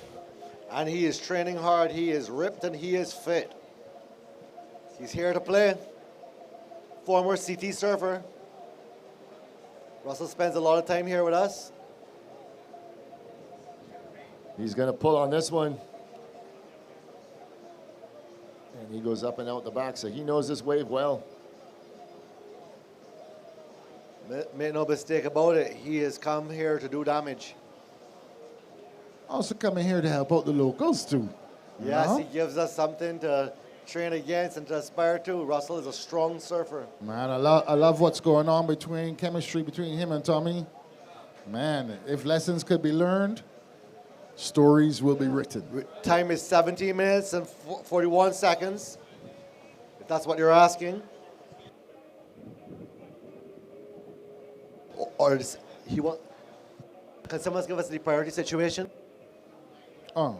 C: and he is training hard. He is ripped and he is fit. He's here to play. Former CT surfer. Russell spends a lot of time here with us.
A: He's going to pull on this one. And he goes up and out the back, so he knows this wave well.
C: Make no mistake about it, he has come here to do damage.
B: Also coming here to help out the locals, too.
C: Yes,
B: know?
C: he gives us something to train against and to aspire to. Russell is a strong surfer.
B: Man, I love what's going on chemistry between him and Tommy. Man, if lessons could be learned, stories will be written.
C: Time is 17 minutes and 41 seconds, if that's what you're asking. Or does he want? Can someone give us the priority situation?
B: Oh,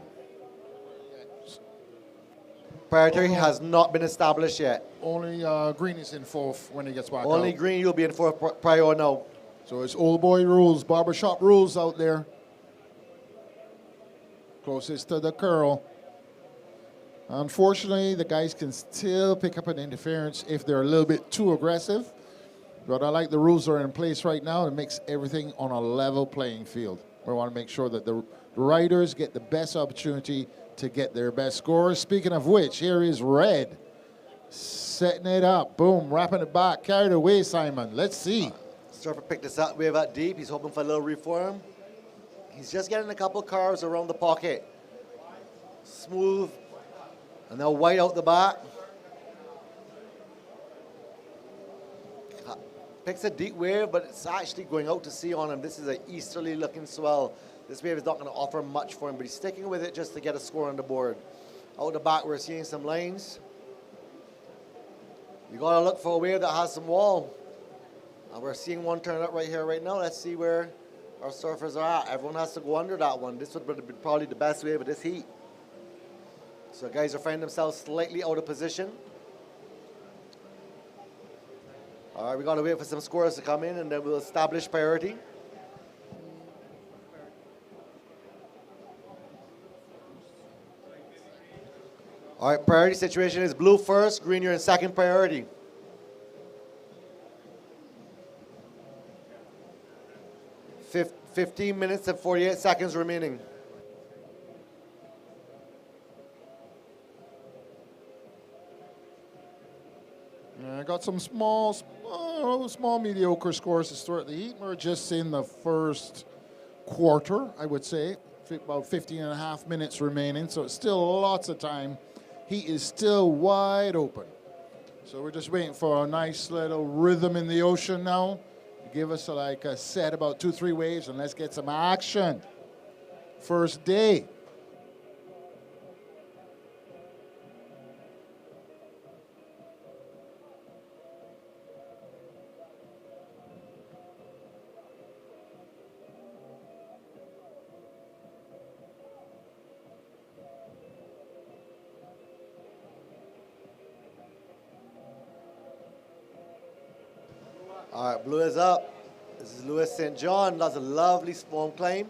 C: Priority has not been established yet.
B: only Green is in fourth when he gets back
C: Only
B: out.
C: green, you'll be in for prior now.
B: So it's old boy rules, barbershop rules out there. Closest to the curl. Unfortunately, the guys can still pick up an interference if they're a little bit too aggressive. But I like the rules that are in place right now. It makes everything on a level playing field. We want to make sure that the riders get the best opportunity to get their best scores. Speaking of which, here is Red. Setting it up. Boom, wrapping it back. Carried away, Simon. Let's see.
C: Surfer picked this up wave out deep. He's hoping for a little reform. He's just getting a couple carves around the pocket. Smooth. And now white out the back. Picks a deep wave, but it's actually going out to sea on him. This is an easterly looking swell. This wave is not going to offer much for him, but he's sticking with it just to get a score on the board. Out the back, we're seeing some lines. You got to look for a wave that has some wall. And we're seeing one turn up right here, right now. Let's see where our surfers are at. Everyone has to go under that one. This would be probably the best wave of this heat. So guys are finding themselves slightly out of position. All right, we got to wait for some scores to come in, and then we'll establish priority. All right, priority situation is blue first, green you're in second priority. 15 minutes and 48 seconds remaining.
B: I got some small mediocre scores to start the heat. We're just in the first quarter, I would say. About 15 and a half minutes remaining, so it's still lots of time. Heat is still wide open. So we're just waiting for a nice little rhythm in the ocean now. Give us a set about 2-3 waves, and let's get some action. First day.
C: All right, blue is up. This is Louis St. John. Does a lovely swarm climb.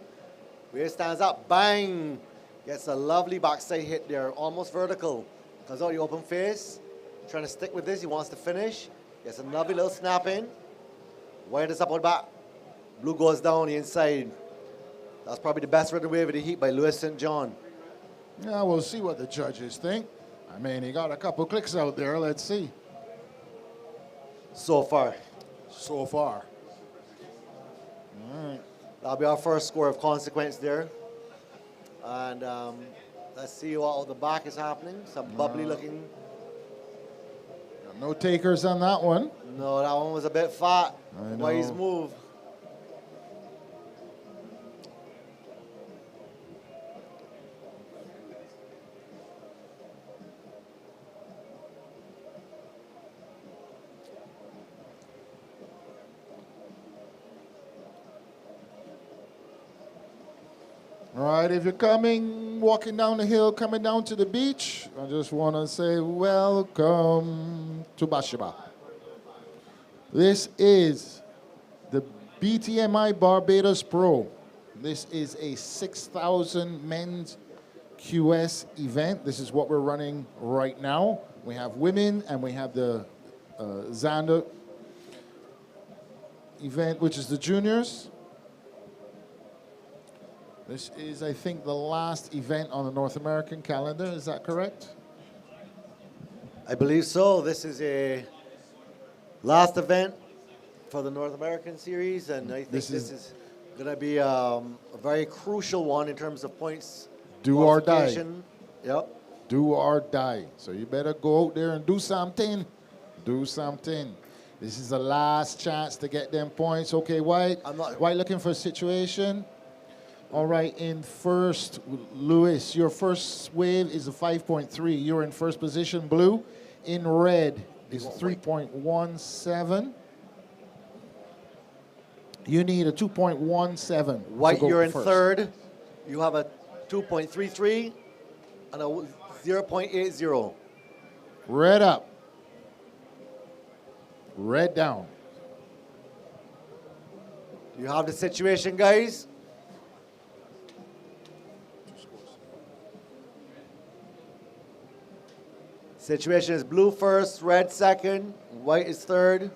C: Wave stands up, bang! Gets a lovely backside hit there, almost vertical. Comes out the open face. Trying to stick with this, he wants to finish. Gets a lovely little snap in. White is up on back. Blue goes down the inside. That's probably the best rhythm wave of the heat by Louis St. John.
B: Yeah, we'll see what the judges think. I mean, he got a couple clicks out there. Let's see.
C: So far.
B: So far.
C: That'll be our first score of consequence there. And let's see what out the back is happening. Some bubbly looking.
B: No takers on that one.
C: No, that one was a bit fat.
B: I know.
C: Wise move.
B: All right, if you're walking down the hill, coming down to the beach, I just want to say welcome to Bathsheba. This is the BTMI Barbados Pro. This is a 6,000 men's QS event. This is what we're running right now. We have women and we have the Zander event, which is the juniors. This is, I think, the last event on the North American calendar. Is that correct?
C: I believe so. This is a last event for the North American series, and I think this is going to be a very crucial one in terms of points.
B: Do or die.
C: qualification. Yep.
B: Do or die. So you better go out there and do something. Do something. This is the last chance to get them points. Okay, White. White looking for a situation. All right, in first, Louis, your first wave is a 5.3. You're in first position. Blue, in red, is 3.17. You need a 2.17.
C: White, you're in third. You have a 2.33 and a 0.80.
B: Red up. Red down.
C: You have the situation, guys. Situation is blue first, red second, white is third.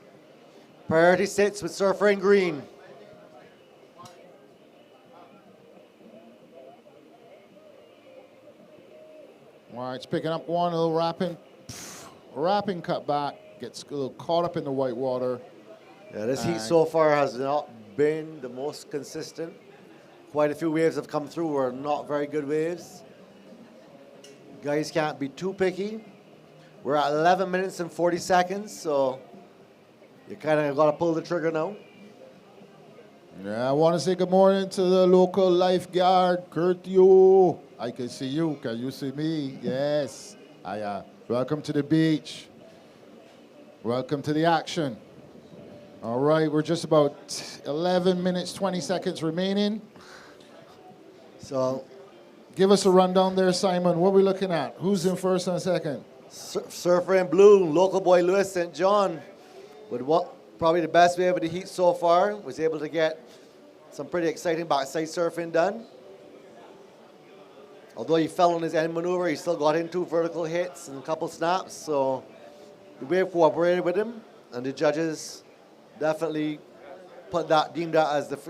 C: Priority sits with surfer in green.
B: All right, it's picking up one, a little wrapping cut back, gets a little caught up in the white water.
C: Yeah, this heat so far has not been the most consistent. Quite a few waves have come through were not very good waves. Guys can't be too picky. We're at 11 minutes and 40 seconds, so you kind of got to pull the trigger now.
B: Yeah, I want to say good morning to the local lifeguard, Curtio. I can see you. Can you see me? Yes. Welcome to the beach. Welcome to the action. All right, we're just about 11 minutes, 20 seconds remaining.
C: So,
B: give us a rundown there, Simon. What are we looking at? Who's in first and second?
C: Surfer in blue, local boy Louis St. John, with what probably the best wave of the heat so far, was able to get some pretty exciting backside surfing done. Although he fell on his end maneuver, he still got in 2 vertical hits and a couple snaps, so the wave cooperated with him, and the judges definitely deemed that as the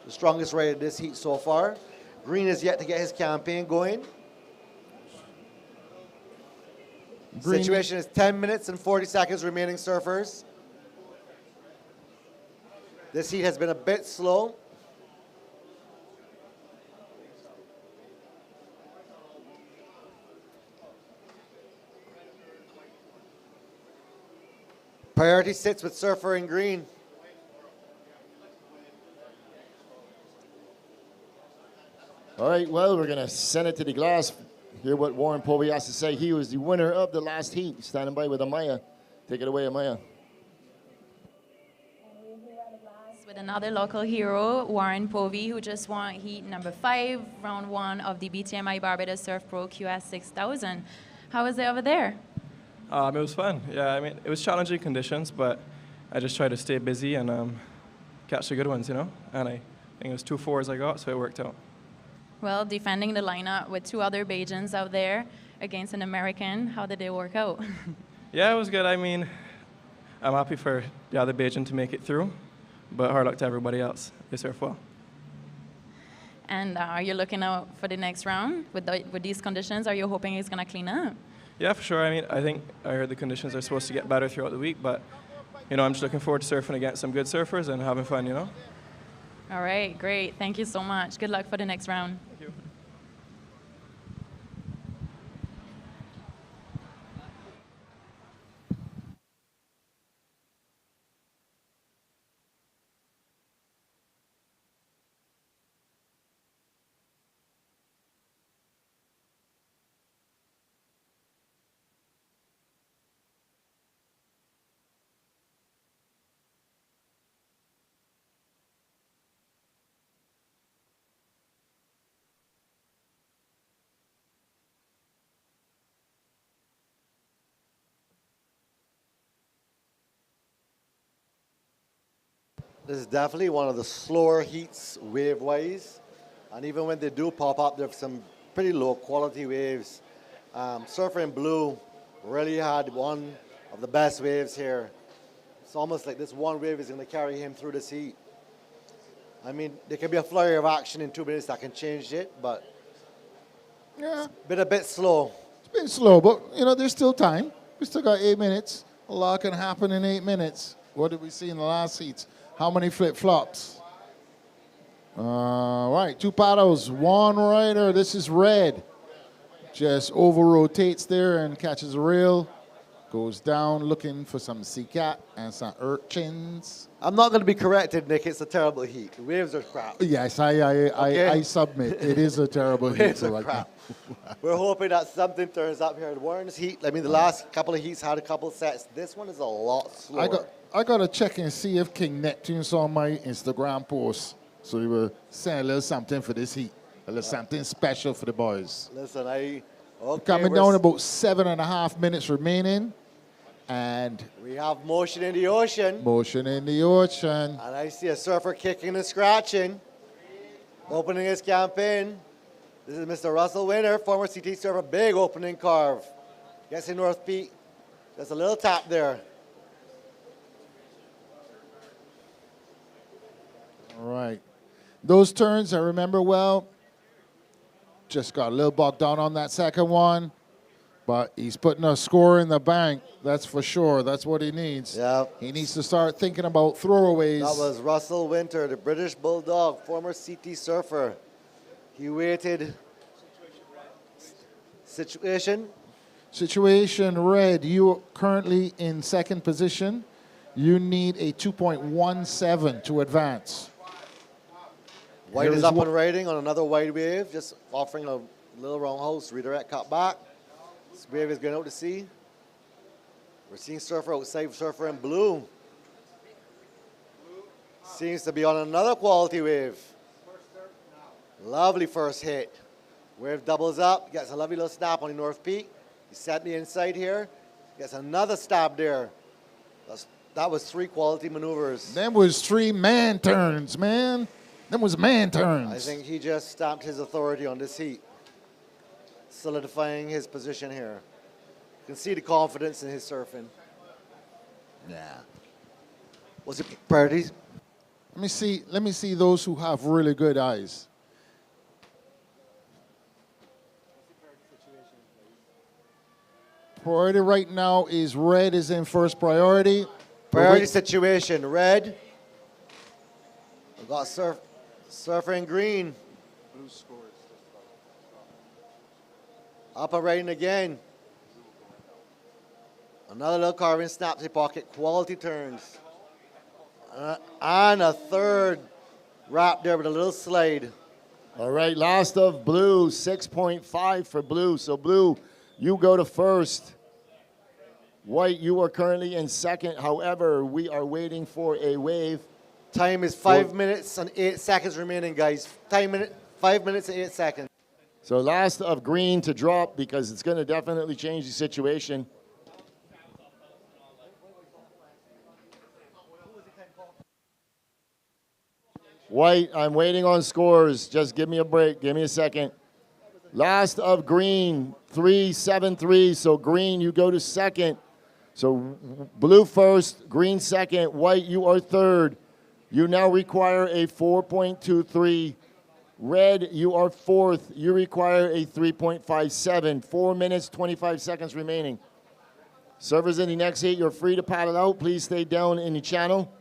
C: strongest ride of this heat so far. Green is yet to get his campaign going. Green. Situation is 10 minutes and 40 seconds remaining, surfers. This heat has been a bit slow. Priority sits with surfer in green.
A: All right, well, we're going to send it to the glass. Hear what Warren Povey has to say. He was the winner of the last heat, standing by with Amaya. Take it away, Amaya.
E: With another local hero, Warren Povey, who just won heat number 5, round 1 of the BTMI Barbados Surf Pro QS 6000. How was it over there?
I: It was fun. Yeah, I mean, it was challenging conditions, but I just tried to stay busy and catch the good ones, you know. And I think it was 2 4s I got, so it worked out.
E: Well, defending the lineup with 2 other Bajans out there against an American, how did it work out?
I: Yeah, it was good. I mean, I'm happy for the other Bajan to make it through, but hard luck to everybody else. They surf well.
E: And are you looking out for the next round with these conditions? Are you hoping it's going to clean up?
I: Yeah, for sure. I mean, I think I heard the conditions are supposed to get better throughout the week, but, you know, I'm just looking forward to surfing against some good surfers and having fun, you know?
E: All right, great. Thank you so much. Good luck for the next round.
I: Thank you.
C: This is definitely one of the slower heats wave-wise. And even when they do pop up, there's some pretty low quality waves. Surfer in Blue really had one of the best waves here. It's almost like this one wave is going to carry him through this heat. I mean, there can be a flurry of action in 2 minutes that can change it, but
B: Yeah,
C: it's been a bit slow.
B: it's been slow, but, you know, there's still time. We still got 8 minutes. A lot can happen in 8 minutes. What did we see in the last heats? How many flip-flops? Right, 2 paddles, 1 rider. This is Red. Just over-rotates there and catches a reel. Goes down looking for some sea cat and some urchins.
C: I'm not going to be corrected, Nick. It's a terrible heat. The waves are crap.
B: Yes,
C: Okay.
B: I submit. It is a terrible heat.
C: Waves
B: So
C: are
B: like,
C: crap. We're hoping that something turns up here. The Warren's heat, I mean, the last couple of heats had a couple sets. This one is a lot slower.
B: I got to check and see if King Neptune saw my Instagram post. So we will send a little something for this heat. A little something special for the boys.
C: Listen,
B: Coming down about 7.5 minutes remaining. And
C: we have motion in the ocean.
B: motion in the ocean.
C: And I see a surfer kicking and scratching, opening his campaign. This is Mr. Russell Winter, former CT surfer, big opening carve. Gets in North Peak. Just a little tap there.
B: All right. Those turns, I remember well. Just got a little bogged down on that second one. But he's putting a score in the bank, that's for sure. That's what he needs.
C: Yeah.
B: He needs to start thinking about throwaways.
C: That was Russell Winter, the British Bulldog, former CT surfer. He waited. Situation?
B: Situation Red, you are currently in second position. You need a 2.17 to advance.
C: White
B: Here
C: is
B: is
C: up
B: what-
C: and riding on another wide wave, just offering a little roundhouse redirect cut back. This wave is going out to sea. We're seeing surfer outside, surfer in Blue. Seems to be on another quality wave. Lovely first hit. Wave doubles up, gets a lovely little snap on the North Peak. He's set the inside here, gets another stab there. That was 3 quality maneuvers.
B: Them was 3 man turns, man. Them was man turns.
C: I think he just stamped his authority on this heat, solidifying his position here. You can see the confidence in his surfing.
B: Yeah.
C: What's your priorities?
B: Let me see those who have really good eyes. Priority right now is Red is in first priority.
C: Priority situation, Red. We've got surfer in green.
B: Blue scores.
C: Up and riding again. Another little carving snaps in pocket, quality turns. And a third wrap there with a little slide.
A: All right, last of Blue, 6.5 for Blue. So Blue, you go to first. White, you are currently in second. However, we are waiting for a wave.
C: Time is 5 minutes and 8 seconds remaining, guys. 5 minutes and 8 seconds.
A: So last of green to drop because it's going to definitely change the situation. White, I'm waiting on scores. Just give me a break. Give me a second. Last of green, 3-7-3. So green, you go to second. So blue first, green second. White, you are third. You now require a 4.23. Red, you are fourth. You require a 3.57. 4 minutes, 25 seconds remaining. Servers in the next heat, you're free to paddle out. Please stay down in the channel.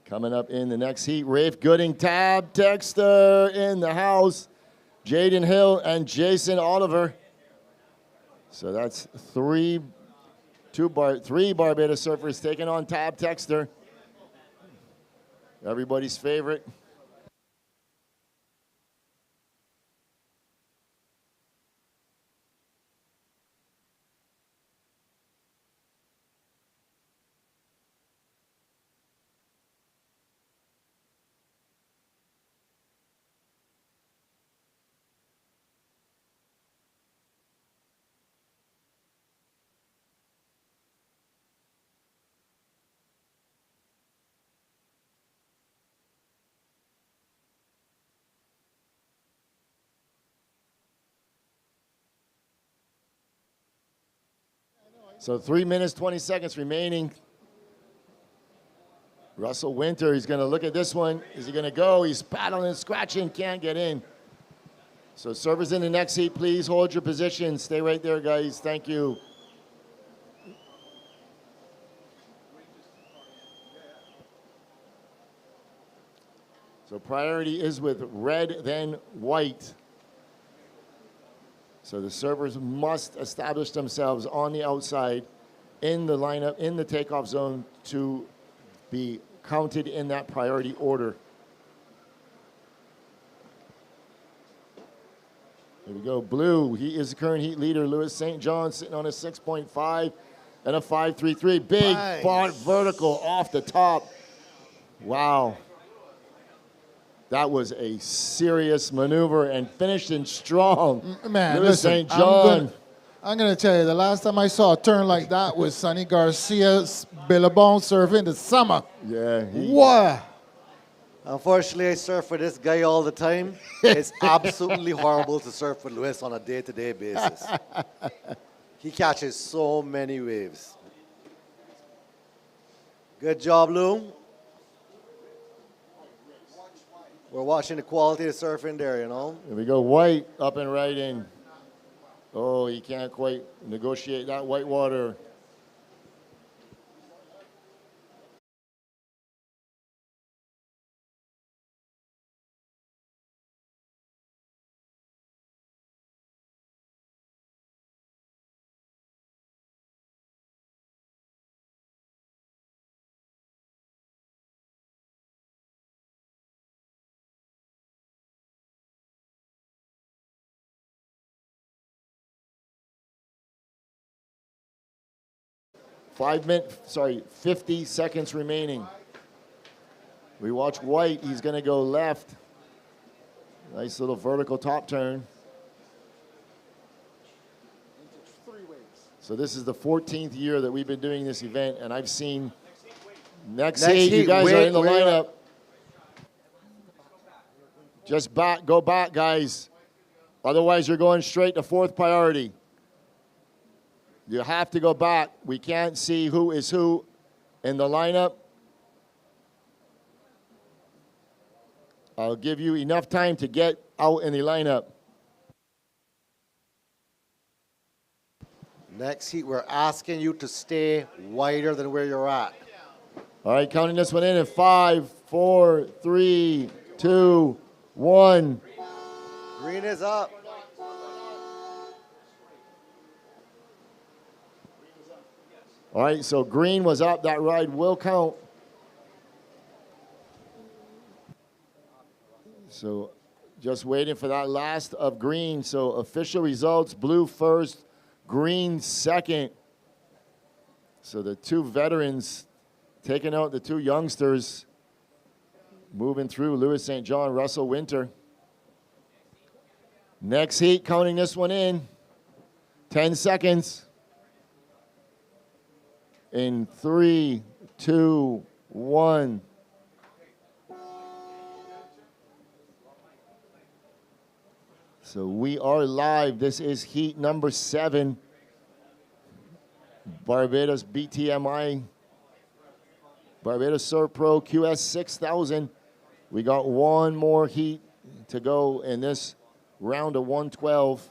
A: Coming up in the next heat, Rafe Gooding, Tab Texter in the house. Jaden Hill and Jason Oliver. So that's three Barbados surfers taking on Tab Texter. Everybody's favorite. So 3 minutes, 20 seconds remaining. Russell Winter, he's going to look at this one. Is he going to go? He's paddling, scratching, can't get in. So servers in the next heat, please hold your position. Stay right there, guys. Thank you. So priority is with red, then white. So the servers must establish themselves on the outside in the lineup, in the takeoff zone to be counted in that priority order. Here we go, blue. He is the current heat leader. Louis St. John sitting on a 6.5 and a 5.33. Big nice. Vertical off the top. Wow. That was a serious maneuver and finishing strong.
B: Man,
A: Louis
B: listen,
A: St. John.
B: I'm gonna tell you, the last time I saw a turn like that was Sonny Garcia's Billabong surf in the summer.
A: Yeah.
B: Wow.
C: Unfortunately, I surf with this guy all the time. It's absolutely horrible to surf with Luis on a day-to-day basis. He catches so many waves. Good job, Lou. We're watching the quality of surfing there, you know.
A: Here we go, white up and right in. Oh, he can't quite negotiate that white water. 50 seconds remaining. We watch white, he's gonna go left. Nice little vertical top turn. So this is the 14th year that we've been doing this event, and I've seen next heat, you guys are in the lineup. Just go back, guys. Otherwise, you're going straight to fourth priority. You have to go back. We can't see who is who in the lineup. I'll give you enough time to get out in the lineup.
C: Next heat, we're asking you to stay wider than where you're at.
A: All right, counting this one in 5, 4, 3, 2, 1.
C: Green is up.
A: All right, so green was up. That ride will count. So just waiting for that last of green. So official results, blue first, green second. So the two veterans taking out the two youngsters, moving through Louis St. John, Russell Winter. Next heat, counting this one in, 10 seconds. In 3, 2, 1. So we are live. This is heat number 7. Barbados BTMI. Barbados Surf Pro QS 6000. We got one more heat to go in this round of 112.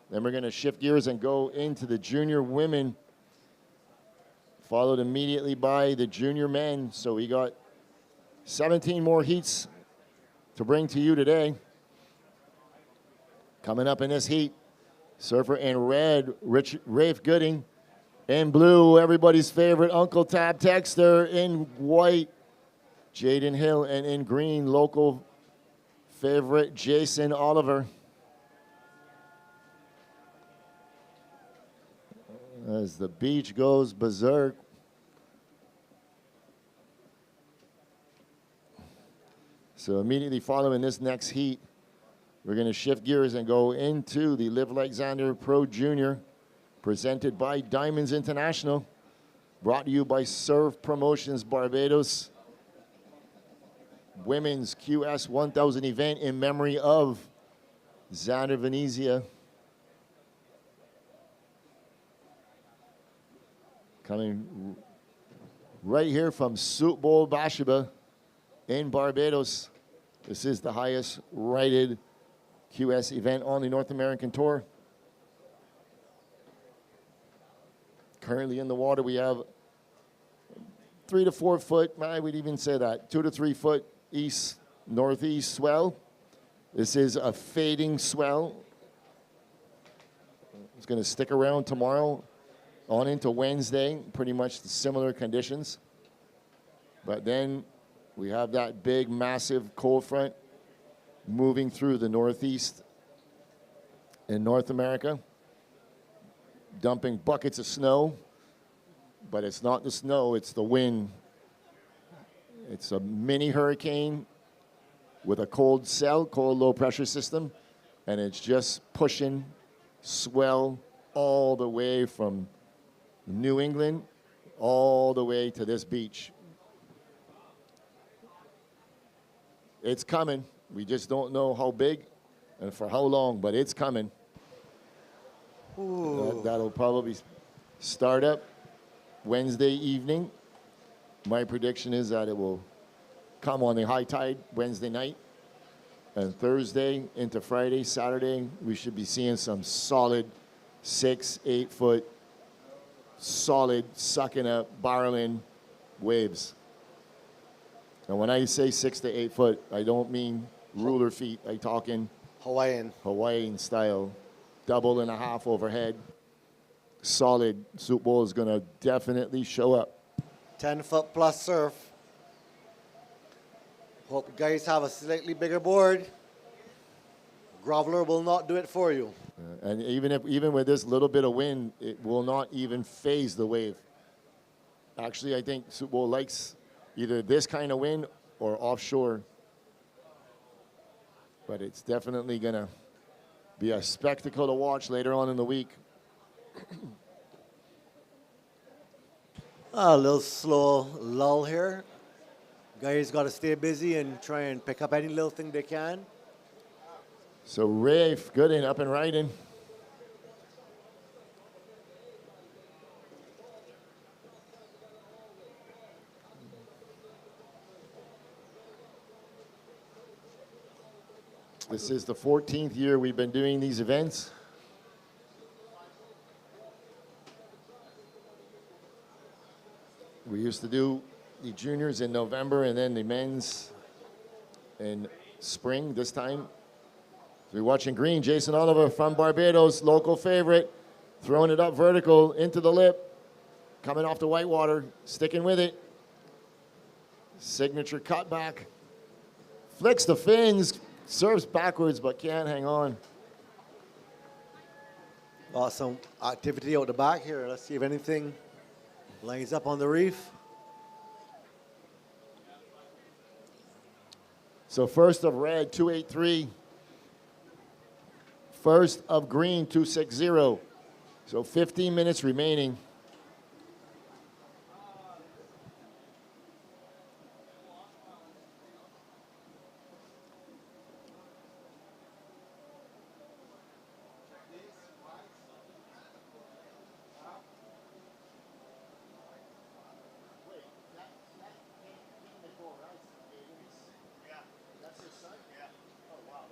A: Then we're going to shift gears and go into the junior women, followed immediately by the junior men. So we got 17 more heats to bring to you today. Coming up in this heat, surfer in red, Rafe Gooding. In blue, everybody's favorite Uncle Tab Texter. In white, Jaden Hill. And in green, local favorite Jason Oliver. As the beach goes berserk. So immediately following this next heat, we're going to shift gears and go into the Live Like Zander Pro Junior, presented by Diamonds International, brought to you by Surf Promotions Barbados. Women's QS 1000 event in memory of Zander Venezia. Coming right here from Soup Bowl, Bathsheba in Barbados. This is the highest rated QS event on the North American Tour. Currently in the water, we have 3 to 4 foot, I would even say that, 2 to 3 foot east, northeast swell. This is a fading swell. It's going to stick around tomorrow on into Wednesday, pretty much similar conditions. But then we have that big, massive cold front moving through the northeast in North America, dumping buckets of snow, but it's not the snow, it's the wind. It's a mini hurricane with a cold cell, cold low pressure system, and it's just pushing swell all the way from New England all the way to this beach. It's coming. We just don't know how big and for how long, but it's coming. That'll probably start up Wednesday evening. My prediction is that it will come on the high tide Wednesday night. And Thursday into Friday, Saturday, we should be seeing some solid 6, 8 foot, solid, sucking up, barreling waves. And when I say 6 to 8 foot, I don't mean ruler feet. I'm talking Hawaiian style, 1.5 overhead. Solid. Soup Bowl is going to definitely show up.
C: 10-foot plus surf. Hope you guys have a slightly bigger board. Groveler will not do it for you.
A: And even with this little bit of wind, it will not even phase the wave. Actually, I think Soup Bowl likes either this kind of wind or offshore. But it's definitely going to be a spectacle to watch later on in the week.
C: A little slow lull here. Guys got to stay busy and try and pick up any little thing they can.
A: So Rafe, good and up and riding. This is the 14th year we've been doing these events. We used to do the juniors in November and then the men's in spring this time. So we're watching green, Jason Oliver from Barbados, local favorite, throwing it up vertical into the lip, coming off the whitewater, sticking with it. Signature cutback, flicks the fins, serves backwards but can't hang on.
C: Awesome activity out the back here. Let's see if anything lines up on the reef.
A: So first of red, 283. First of green, 260. So 15 minutes remaining.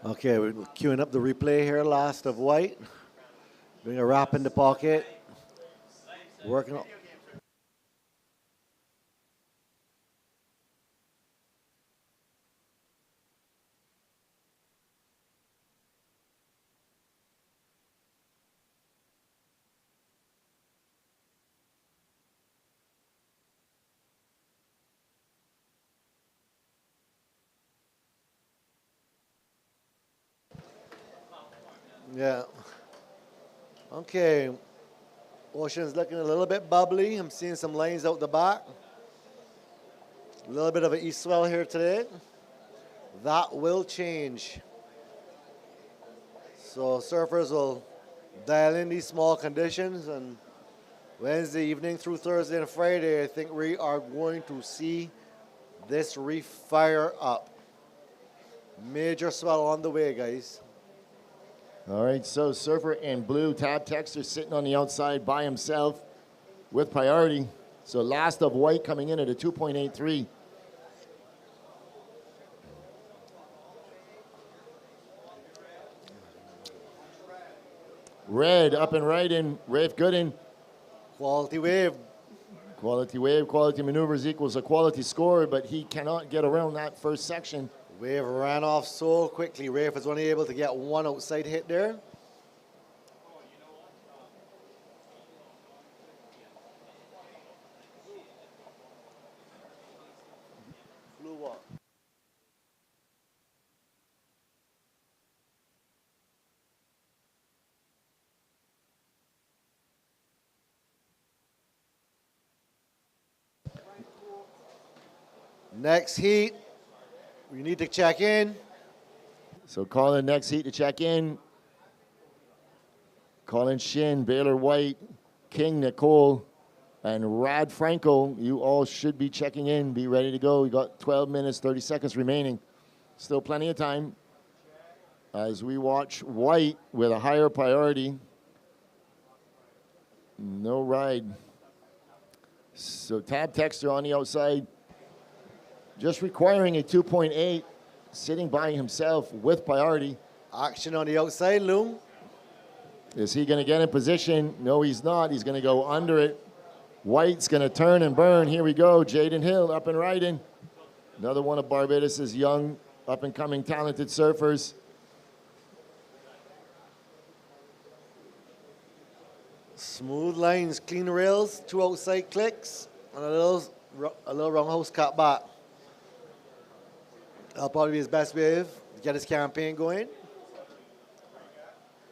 C: Okay, we're queuing up the replay here. Last of white. Bring a wrap in the pocket. Working on. Yeah. Okay. Ocean's looking a little bit bubbly. I'm seeing some lines out the back. A little bit of an east swell here today. That will change. So surfers will dial in these small conditions, and Wednesday evening through Thursday and Friday, I think we are going to see this reef fire up. Major swell on the way, guys.
A: All right, so surfer in blue, Tab Texter sitting on the outside by himself with priority. So last of white coming in at a 2.83. Red up and right in, Rafe Gooden.
C: Quality wave.
A: Quality wave, quality maneuvers equals a quality score, but he cannot get around that first section.
C: Wave ran off so quickly. Rafe was only able to get one outside hit there. Flew up. Next heat, we need to check in.
A: So calling next heat to check in. Colin Shin, Baylor White, King Nicole, and Rad Franco. You all should be checking in. Be ready to go. We got 12 minutes, 30 seconds remaining. Still plenty of time. As we watch White with a higher priority. No ride. So Tab Texter on the outside. Just requiring a 2.8, sitting by himself with priority.
C: Action on the outside, Loom.
A: Is he going to get in position? No, he's not. He's going to go under it. White's going to turn and burn. Here we go. Jaden Hill up and riding. Another one of Barbados' young, up-and-coming, talented surfers.
C: Smooth lines, clean rails, 2 outside clicks, and a little roundhouse cut back. That'll probably be his best wave to get his campaign going.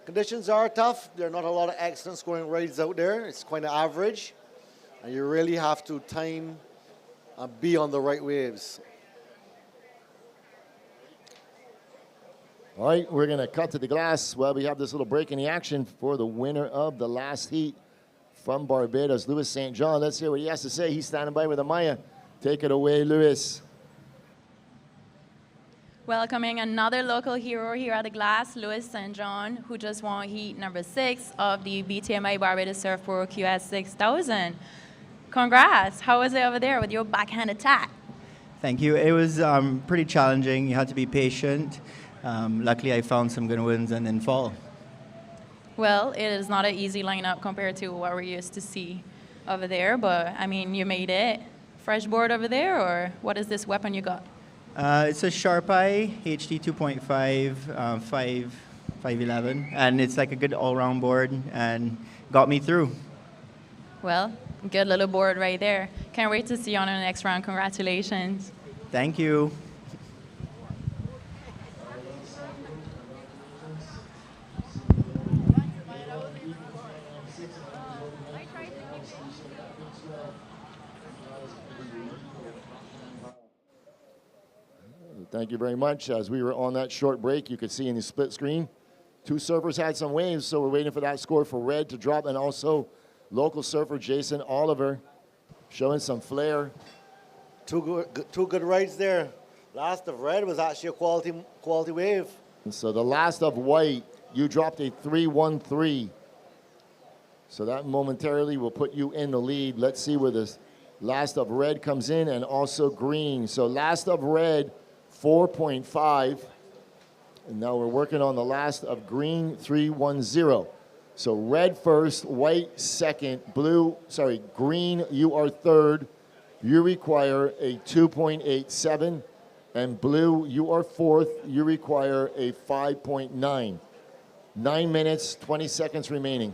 C: Conditions are tough. There are not a lot of excellent scoring rides out there. It's quite an average. And you really have to time and be on the right waves.
A: All right, we're going to cut to the glass while we have this little break in the action for the winner of the last heat from Barbados, Louis St. John. Let's hear what he has to say. He's standing by with Amaya. Take it away, Louis.
E: Welcoming another local hero here at the glass, Louis St. John, who just won heat number 6 of the BTMI Barbados Surf Pro QS 6000. Congrats. How was it over there with your backhand attack?
J: Thank you. It was pretty challenging. You had to be patient. Luckily, I found some good wins and then fall.
E: Well, it is not an easy lineup compared to what we're used to see over there, but I mean, you made it. Fresh board over there, or what is this weapon you got?
J: It's a Sharp Eye HD 2.5 511, and it's like a good all-round board and got me through.
E: Well, good little board right there. Can't wait to see you on the next round. Congratulations.
J: Thank you.
A: Thank you very much. As we were on that short break, you could see in the split screen, 2 surfers had some waves, so we're waiting for that score for Red to drop, and also local surfer Jason Oliver showing some flair.
C: Two good rides there. Last of Red was actually a quality wave.
A: And so the last of White, you dropped a 3.13. So that momentarily will put you in the lead. Let's see where this last of Red comes in, and also Green. So last of Red, 4.5. And now we're working on the last of green 310. So red first, white second, green, you are third. You require a 2.87. And blue, you are fourth. You require a 5.9. 9 minutes, 20 seconds remaining.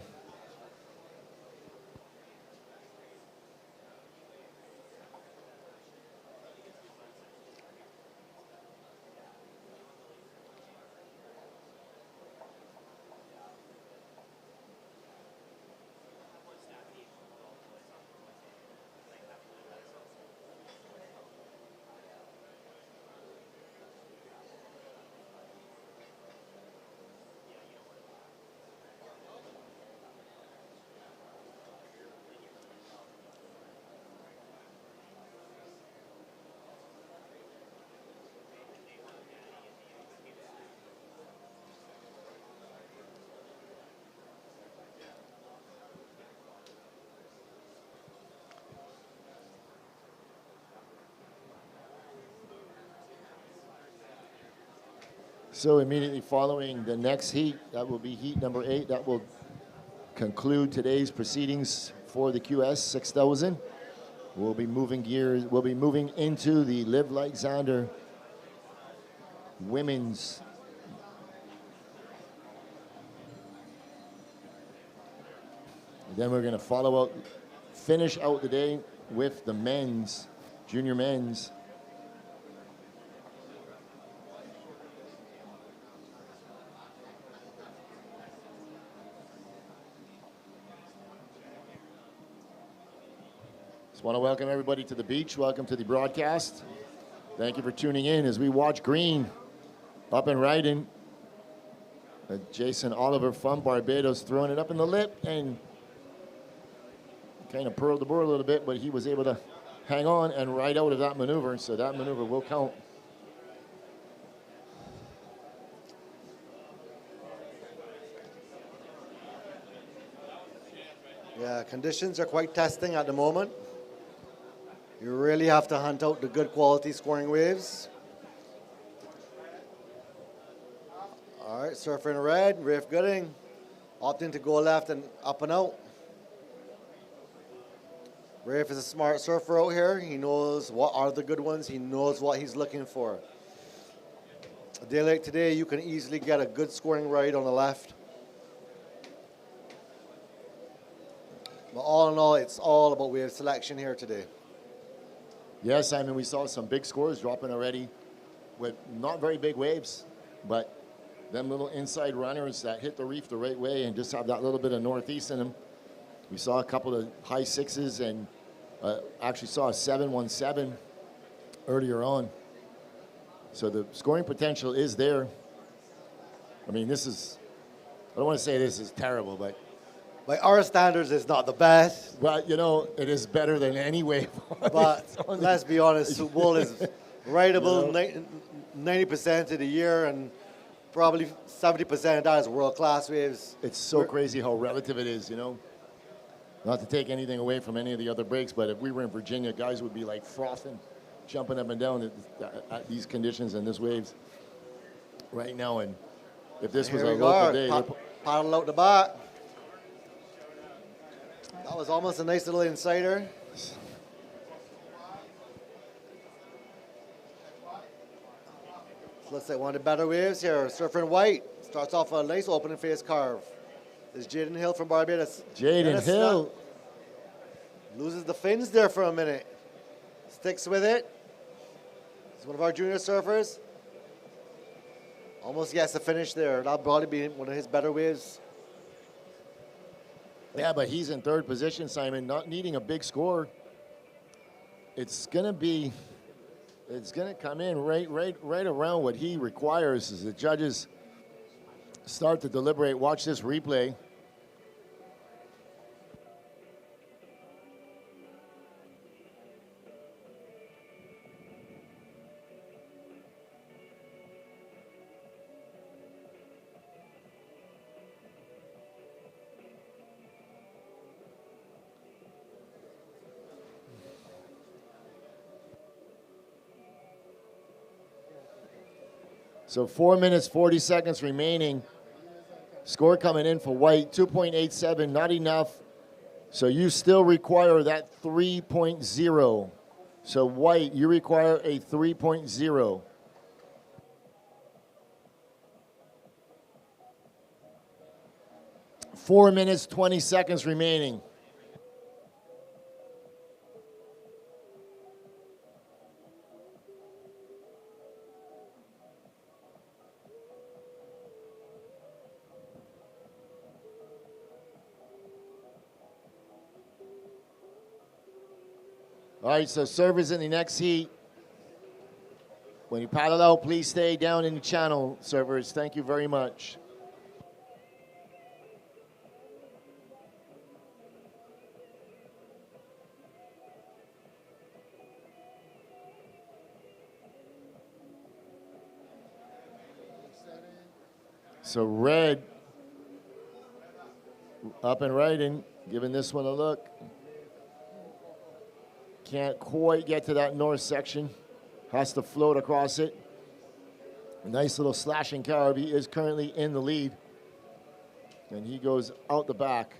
A: So immediately following the next heat, that will be heat number 8. That will conclude today's proceedings for the QS 6000. We'll be moving gears. We'll be moving into the Live Like Zander women's. Then we're going to finish out the day with the men's, junior men's. Just want to welcome everybody to the beach. Welcome to the broadcast. Thank you for tuning in as we watch green up and riding. Jason Oliver from Barbados throwing it up in the lip and kind of pearled the board a little bit, but he was able to hang on and ride out of that maneuver, so that maneuver will count.
C: Yeah, conditions are quite testing at the moment. You really have to hunt out the good quality scoring waves. All right, surfer in red, Rafe Gooding, opting to go left and up and out. Rafe is a smart surfer out here. He knows what are the good ones. He knows what he's looking for. A day like today, you can easily get a good scoring ride on the left. But all in all, it's all about wave selection here today.
A: Yes, Simon, we saw some big scores dropping already with not very big waves, but them little inside runners that hit the reef the right way and just have that little bit of northeast in them. We saw a couple of high sixes and actually saw a 717 earlier on. So the scoring potential is there. I mean, I don't want to say this is terrible, but
C: by our standards, it's not the best.
A: But, it is better than any wave.
C: But let's be honest, Super Bowl is rideable 90% of the year, and probably 70% of that is world-class waves.
A: It's so crazy how relative it is, Not to take anything away from any of the other breaks, but if we were in Virginia, guys would be like frothing, jumping up and down at these conditions and this waves right now. And if this was a local day,
C: paddle out the back. That was almost a nice little insider. Looks like one of the better waves here. Surfer in white. Starts off a nice opening face carve. There's Jaden Hill from Barbados.
A: Jaden Hill.
C: Loses the fins there for a minute. Sticks with it. He's one of our junior surfers. Almost gets the finish there. That'll probably be one of his better waves.
A: Yeah, but he's in third position, Simon, not needing a big score. It's gonna come in right around what he requires as the judges start to deliberate. Watch this replay. So 4 minutes, 40 seconds remaining. Score coming in for White, 2.87, not enough. So you still require that 3.0. So White, you require a 3.0. Four minutes, 20 seconds remaining. All right, so servers in the next heat. When you paddle out, please stay down in the channel, servers. Thank you very much. So red, up and riding, giving this one a look. Can't quite get to that north section. Has to float across it. A nice little slashing carb. He is currently in the lead. And he goes out the back.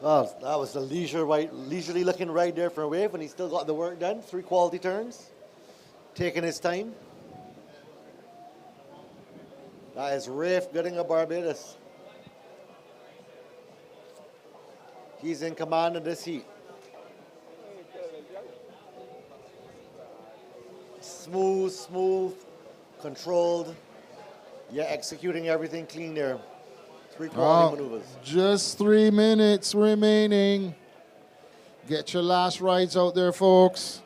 C: Oh, that was a leisurely looking ride there for a wave, and he still got the work done. 3 quality turns. Taking his time. That is Rafe Gooding of Barbados. He's in command of this heat. Smooth, controlled. Yeah, executing everything clean there. 3 quality maneuvers.
B: Just 3 minutes remaining. Get your last rides out there, folks.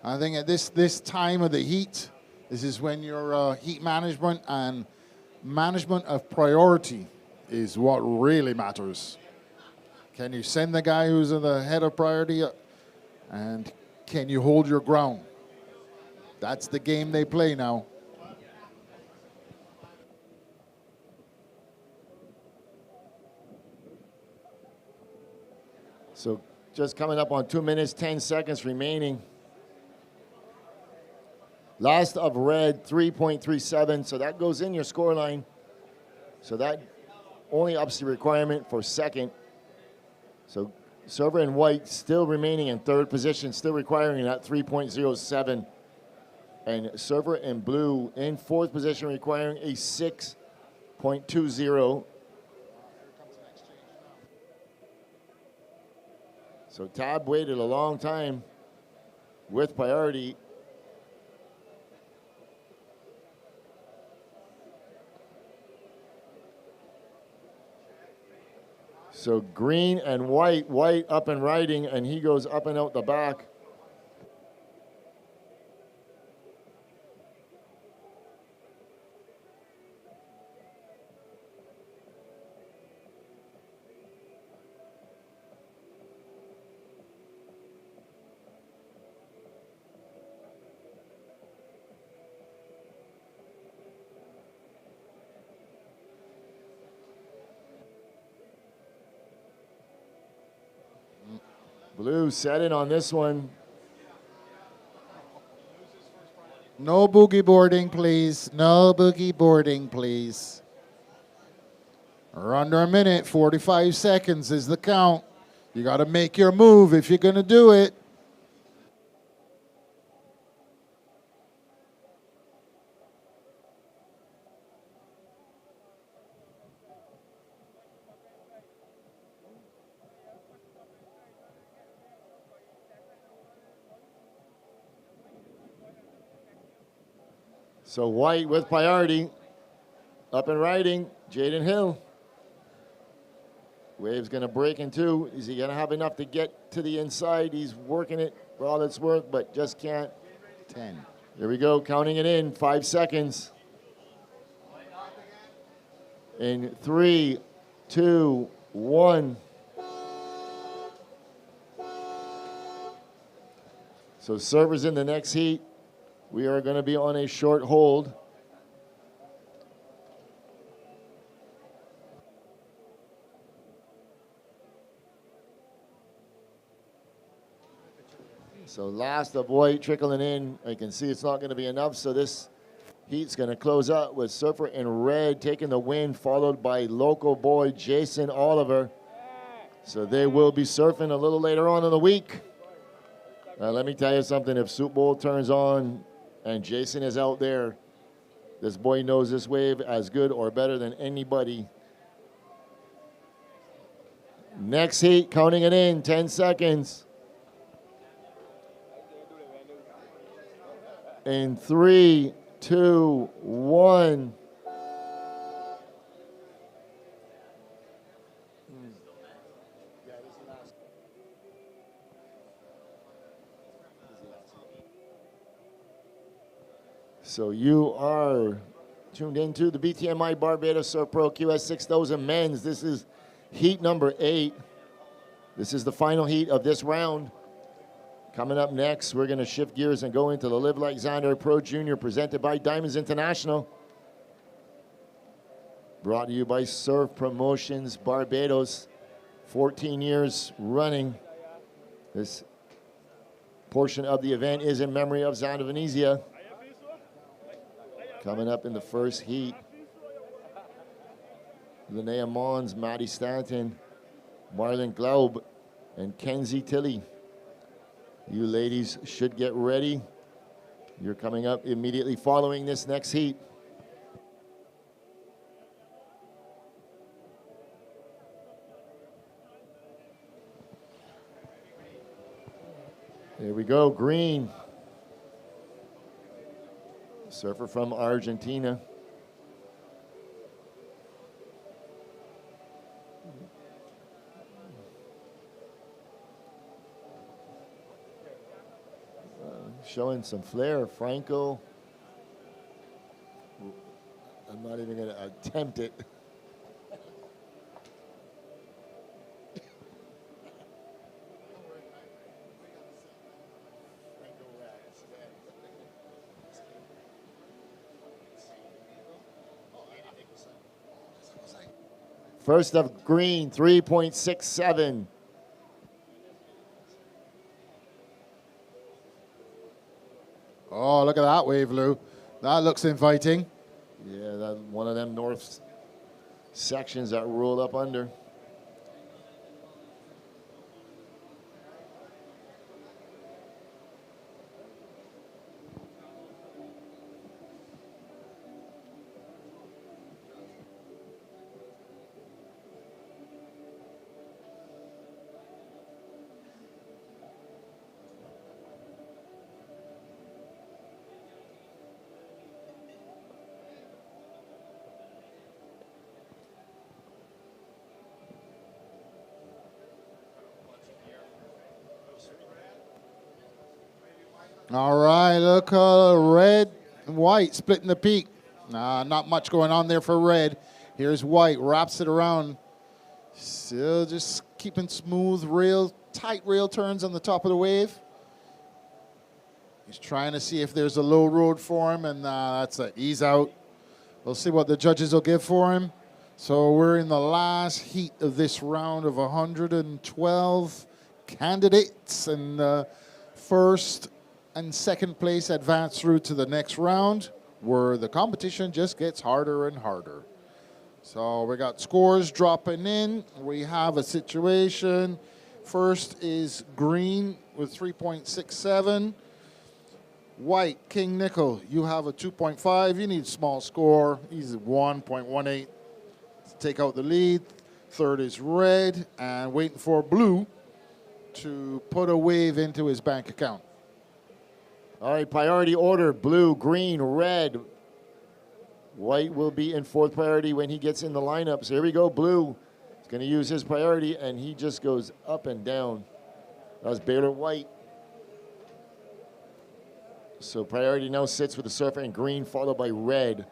B: I think at this time of the heat, this is when your heat management and management of priority is what really matters. Can you send the guy who's in the head of priority, and can you hold your ground? That's the game they play now.
A: So just coming up on 2 minutes, 10 seconds remaining. Last of red, 3.37, so that goes in your score line. So that only ups the requirement for second. So server in white still remaining in third position, still requiring that 3.07. And server in blue in fourth position requiring a 6.20. So Tab waited a long time with priority. So green and white up and riding, and he goes up and out the back. Blue set in on this one.
B: No boogie boarding, please. No boogie boarding, please. We're under a minute, 45 seconds is the count. You got to make your move if you're going to do it.
A: So white with priority, up and riding, Jaden Hill. Wave's gonna break in two. Is he gonna have enough to get to the inside? He's working it for all it's worth, but just can't.
B: 10.
A: Here we go, counting it in, 5 seconds. In 3, 2, 1. So servers in the next heat. We are going to be on a short hold. So last of white trickling in. I can see it's not going to be enough, so this heat's going to close up with surfer in red taking the win, followed by local boy Jason Oliver. So they will be surfing a little later on in the week. Let me tell you something. If Soup Bowl turns on and Jason is out there, this boy knows this wave as good or better than anybody. Next heat, counting it in, 10 seconds. In 3, 2, 1. So you are tuned into the BTMI Barbados Surf Pro QS 6000 men's. This is heat number 8. This is the final heat of this round. Coming up next, we're going to shift gears and go into the Live Like Zander Pro Junior presented by Diamonds International. Brought to you by Surf Promotions Barbados. 14 years running. This portion of the event is in memory of Zander Venezia. Coming up in the first heat, Linnea Mons, Maddie Stanton, Marlon Glaub, and Kenzie Tilley. You ladies should get ready. You're coming up immediately following this next heat. Here we go, green. Surfer from Argentina. Showing some flair, Franco. I'm not even going to attempt it. First of green, 3.67.
B: Oh, look at that wave, Lou. That looks inviting.
A: Yeah, that one of them north sections that roll up under.
B: All right, look, red and white splitting the peak. Not much going on there for red. Here's white, wraps it around. Still just keeping smooth, tight rail turns on the top of the wave. He's trying to see if there's a low road for him, and that's it. He's out. We'll see what the judges will give for him. So we're in the last heat of this round of 112 candidates, and first and second place advance through to the next round, where the competition just gets harder and harder. So we got scores dropping in. We have a situation. First is green with 3.67. White, King Nickel, you have a 2.5. You need a small score. He's at 1.18 to take out the lead. Third is red, and waiting for blue to put a wave into his bank account.
A: All right, priority order, blue, green, red. White will be in fourth priority when he gets in the lineup. So here we go, blue. He's going to use his priority, and he just goes up and down. That was Baylor White. So priority now sits with the surfer in green, followed by red.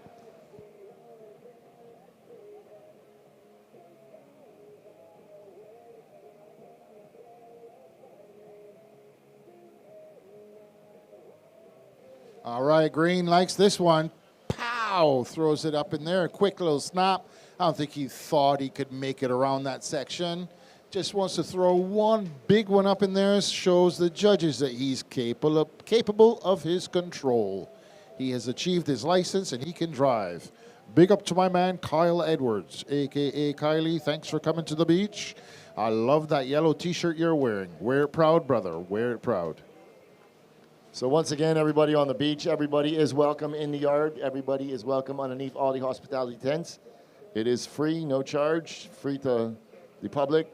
B: All right, green likes this one. Pow! Throws it up in there. A quick little snap. I don't think he thought he could make it around that section. just wants to throw one big one up in there, shows the judges that he's capable of his control. He has achieved his license and he can drive. Big up to my man, Kyle Edwards, a.k.a. Kylie. Thanks for coming to the beach. I love that yellow T-shirt you're wearing. Wear it proud, brother. Wear it proud.
A: So once again, everybody on the beach, everybody is welcome in the yard. Everybody is welcome underneath all the hospitality tents. It is free, no charge, free to the public.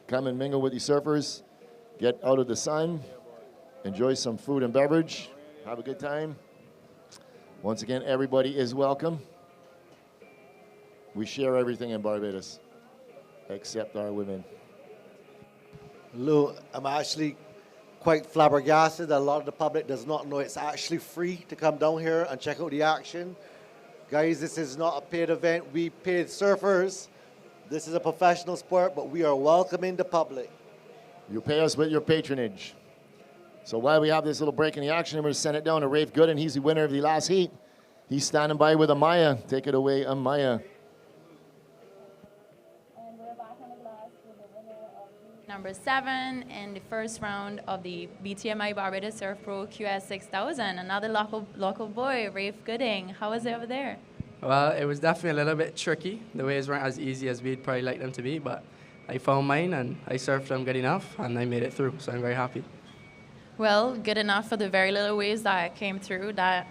A: Come and mingle with the surfers. Get out of the sun. Enjoy some food and beverage. Have a good time. Once again, everybody is welcome. We share everything in Barbados, except our women.
C: Lou, I'm actually quite flabbergasted that a lot of the public does not know it's actually free to come down here and check out the action. Guys, this is not a paid event. We paid surfers. This is a professional sport, but we are welcoming the public.
A: You pay us with your patronage. So while we have this little break in the action, we're going to send it down to Rafe Gooden. He's the winner of the last heat. He's standing by with Amaya. Take it away, Amaya.
E: Number 7 in the first round of the BTMI Barbados Surf Pro QS 6000. Another local boy, Rafe Gooding. How was it over there?
K: Well, it was definitely a little bit tricky. The waves weren't as easy as we'd probably like them to be, but I found mine and I surfed them good enough and I made it through, so I'm very happy.
E: Well, good enough for the very little waves that came through. That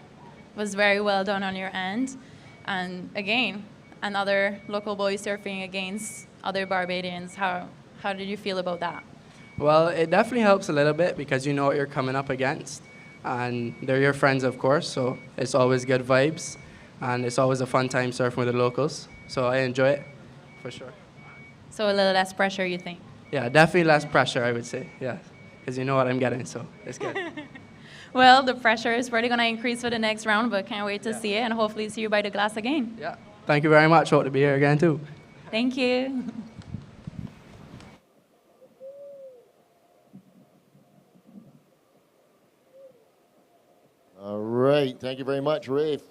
E: was very well done on your end. And again, another local boy surfing against other Barbadians. How did you feel about that?
K: Well, it definitely helps a little bit because you know what you're coming up against. And they're your friends, of course, so it's always good vibes. And it's always a fun time surfing with the locals. So I enjoy it, for sure.
E: So a little less pressure, you think?
K: Yeah, definitely less pressure, I would say, yeah. Because you know what I'm getting, so it's good.
E: Well, the pressure is probably going to increase for the next round, but can't wait to see it and hopefully see you by the glass again.
K: Yeah, thank you very much. Hope to be here again, too.
E: Thank you.
A: All right. Thank you very much, Rafe.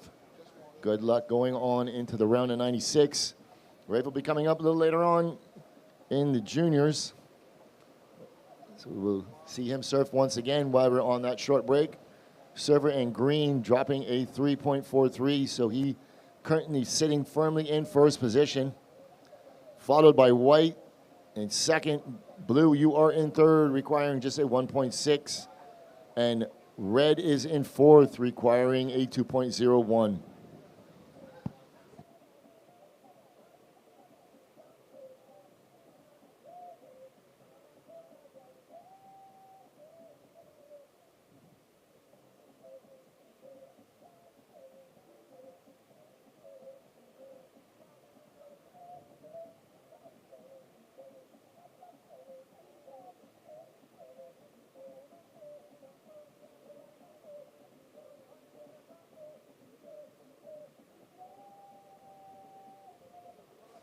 A: Good luck going on into the round of 96. Rafe will be coming up a little later on in the juniors. So we'll see him surf once again while we're on that short break. Server in green dropping a 3.43, so he currently sitting firmly in first position. Followed by white in second. Blue, you are in third, requiring just a 1.6. And red is in fourth, requiring a 2.01.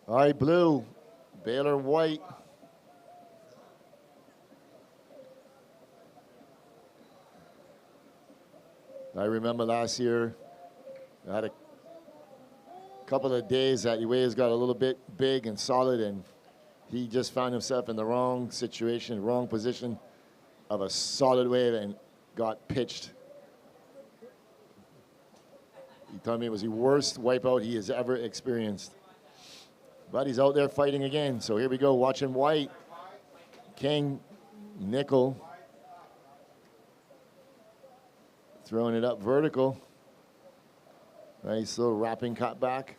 A: All right, blue, Baylor white. I remember last year, I had a couple of days that the waves got a little bit big and solid, and he just found himself in the wrong situation, wrong position of a solid wave and got pitched. He told me it was the worst wipeout he has ever experienced. But he's out there fighting again. So here we go, watching white. King, nickel. Throwing it up vertical. Nice little wrapping cut back.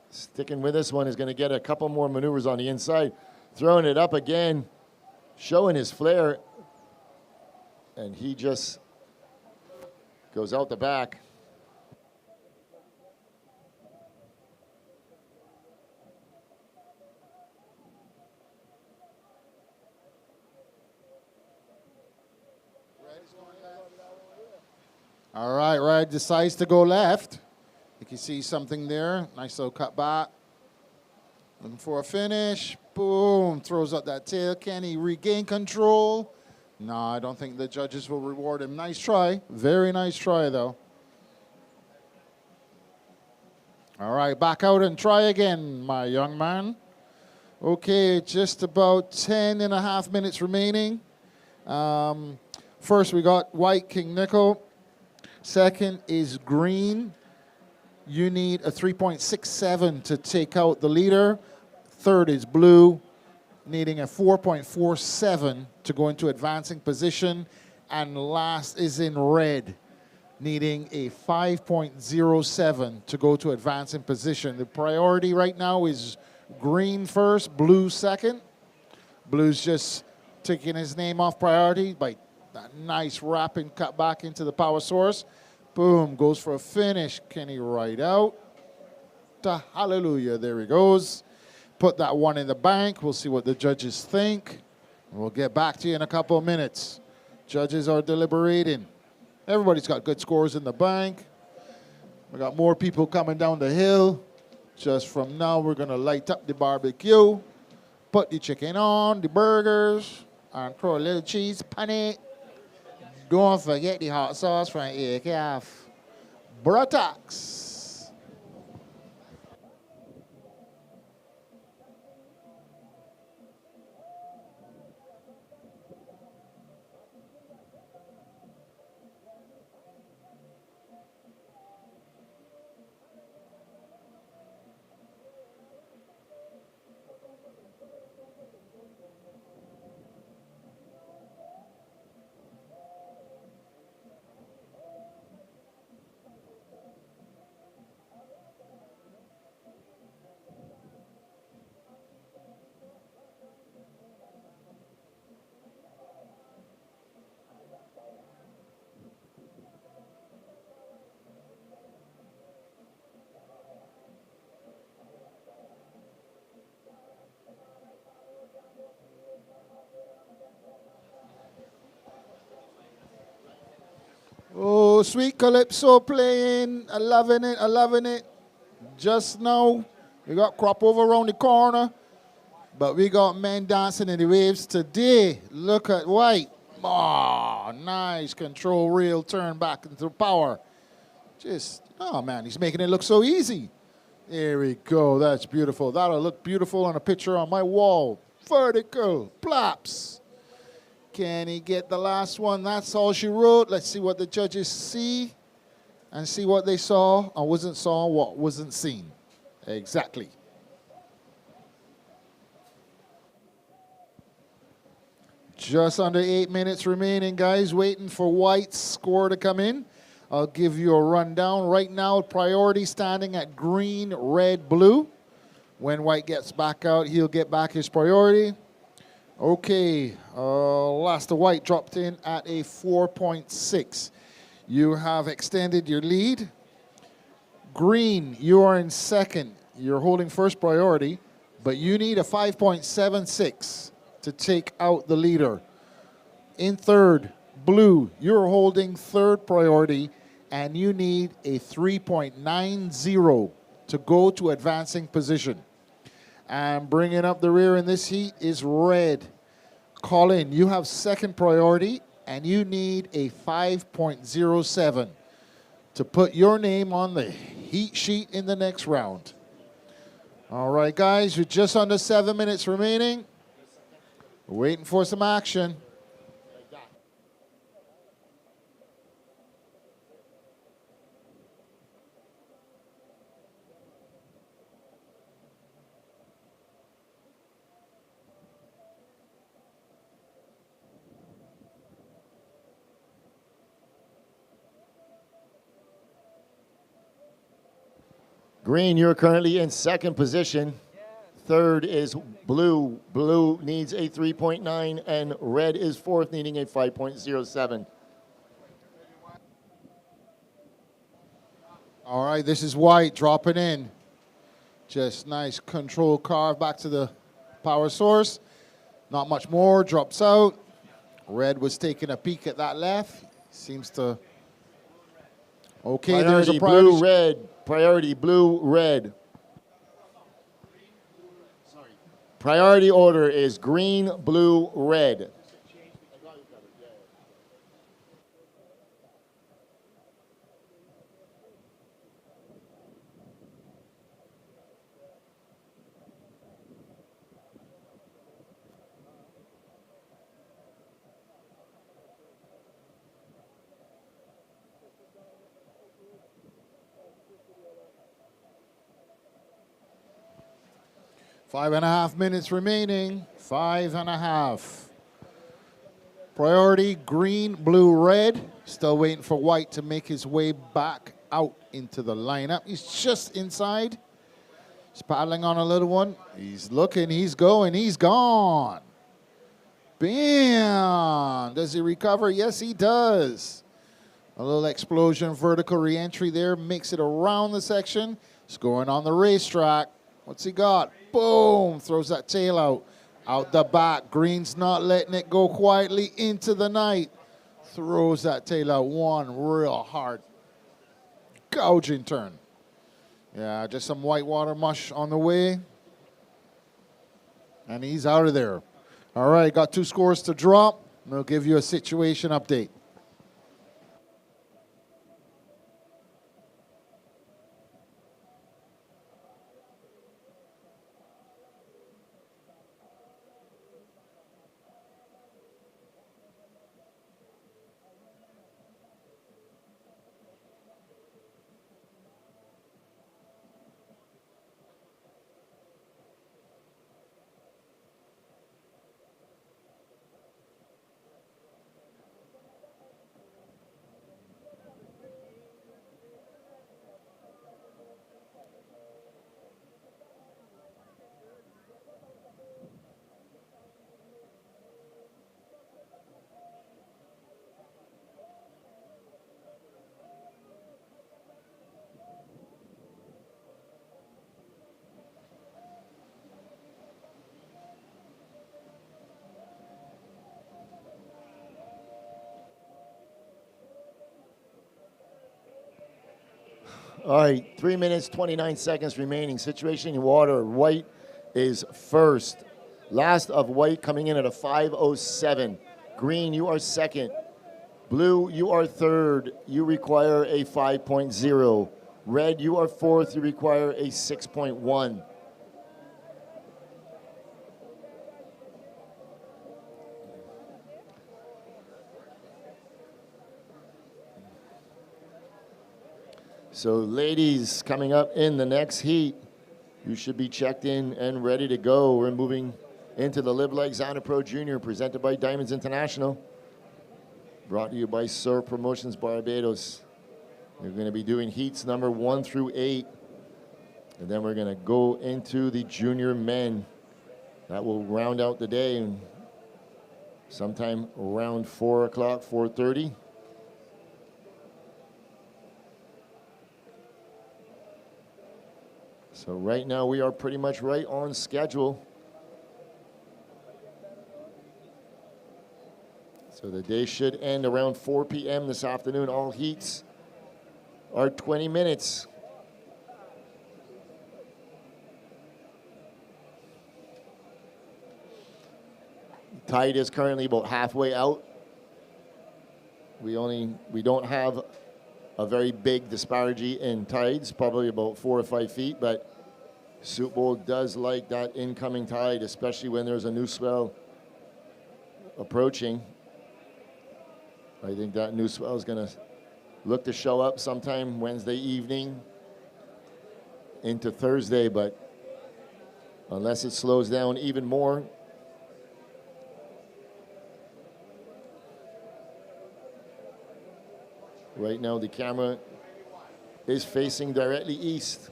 A: Sticking with this one is going to get a couple more maneuvers on the inside. Throwing it up again. Showing his flair. And he just goes out the back.
B: All right, Red decides to go left. You can see something there. Nice little cut back. Looking for a finish. Boom. Throws up that tail. Can he regain control? No, I don't think the judges will reward him. Nice try. Very nice try, though. All right, back out and try again, my young man. Okay, just about 10 and a half minutes remaining. First, we got white, king, nickel. Second is green. You need a 3.67 to take out the leader. Third is blue, needing a 4.47 to go into advancing position. And last is in red, needing a 5.07 to go to advancing position. The priority right now is green first, blue second. Blue's just taking his name off priority by that nice wrapping cut back into the power source. Boom, goes for a finish. Kenny right out. Hallelujah, there he goes. Put that one in the bank. We'll see what the judges think. We'll get back to you in a couple of minutes. Judges are deliberating. Everybody's got good scores in the bank. We got more people coming down the hill. Just from now, we're going to light up the barbecue, put the chicken on, the burgers, and throw a little cheese on it. Don't forget the hot sauce from AKF. Buttocks. Oh, sweet calypso playing. I loving it, I loving it. Just now, we got crop over around the corner, but we got men dancing in the waves today. Look at white. Oh, nice control reel turn back into power. Just, oh man, he's making it look so easy. There we go, that's beautiful. That'll look beautiful on a picture on my wall. Vertical, plops. Can he get the last one? That's all she wrote. Let's see what the judges see and see what they saw or wasn't saw, what wasn't seen. Exactly. Just under 8 minutes remaining, guys. Waiting for White's score to come in. I'll give you a rundown. Right now, priority standing at green, red, blue. When White gets back out, he'll get back his priority. Okay, last White dropped in at a 4.6. You have extended your lead. Green, you are in second. You're holding first priority, but you need a 5.76 to take out the leader. In third, blue, you're holding third priority, and you need a 3.90 to go to advancing position. And bringing up the rear in this heat is red. Colin, you have second priority, and you need a 5.07 to put your name on the heat sheet in the next round. All right, guys, you're just under 7 minutes remaining. We're waiting for some action.
A: Green, you're currently in second position. Third is blue. Blue needs a 3.9, and red is fourth, needing a 5.07.
B: All right, this is White dropping in. Just nice control carve back to the power source. Not much more, drops out. Red was taking a peek at that left. Seems to... Okay, there's a priority.
A: Blue, red. Priority, blue, red. Priority order is green, blue, red.
B: 5.5 minutes remaining. 5.5. Priority, green, blue, red. Still waiting for white to make his way back out into the lineup. He's just inside. He's paddling on a little one. He's looking, he's going, he's gone. Bam! Does he recover? Yes, he does. A little explosion, vertical re-entry there, makes it around the section. He's going on the racetrack. What's he got? Boom! Throws that tail out the back. Green's not letting it go quietly into the night. Throws that tail out. One real hard, gouging turn. Yeah, just some whitewater mush on the way. And he's out of there. All right, got 2 scores to drop. We'll give you a situation update.
A: All right, 3 minutes, 29 seconds remaining. Situation in water, white is first. Last of white coming in at a 5:07. Green, you are second. Blue, you are third. You require a 5.0. Red, you are fourth. You require a 6.1. So ladies, coming up in the next heat, you should be checked in and ready to go. We're moving into the Live Like Zander Pro Junior, presented by Diamonds International. Brought to you by Surf Promotions Barbados. We're going to be doing heats number 1 through 8. And then we're going to go into the junior men. That will round out the day and sometime around 4 o'clock, 4:30. So right now we are pretty much right on schedule. So the day should end around 4 p.m. this afternoon. All heats are 20 minutes. Tide is currently about halfway out. We don't have a very big disparity in tides, probably about 4 or 5 feet, but Soup Bowl does like that incoming tide, especially when there's a new swell approaching. I think that new swell is going to look to show up sometime Wednesday evening into Thursday, but unless it slows down even more, right now the camera is facing directly east.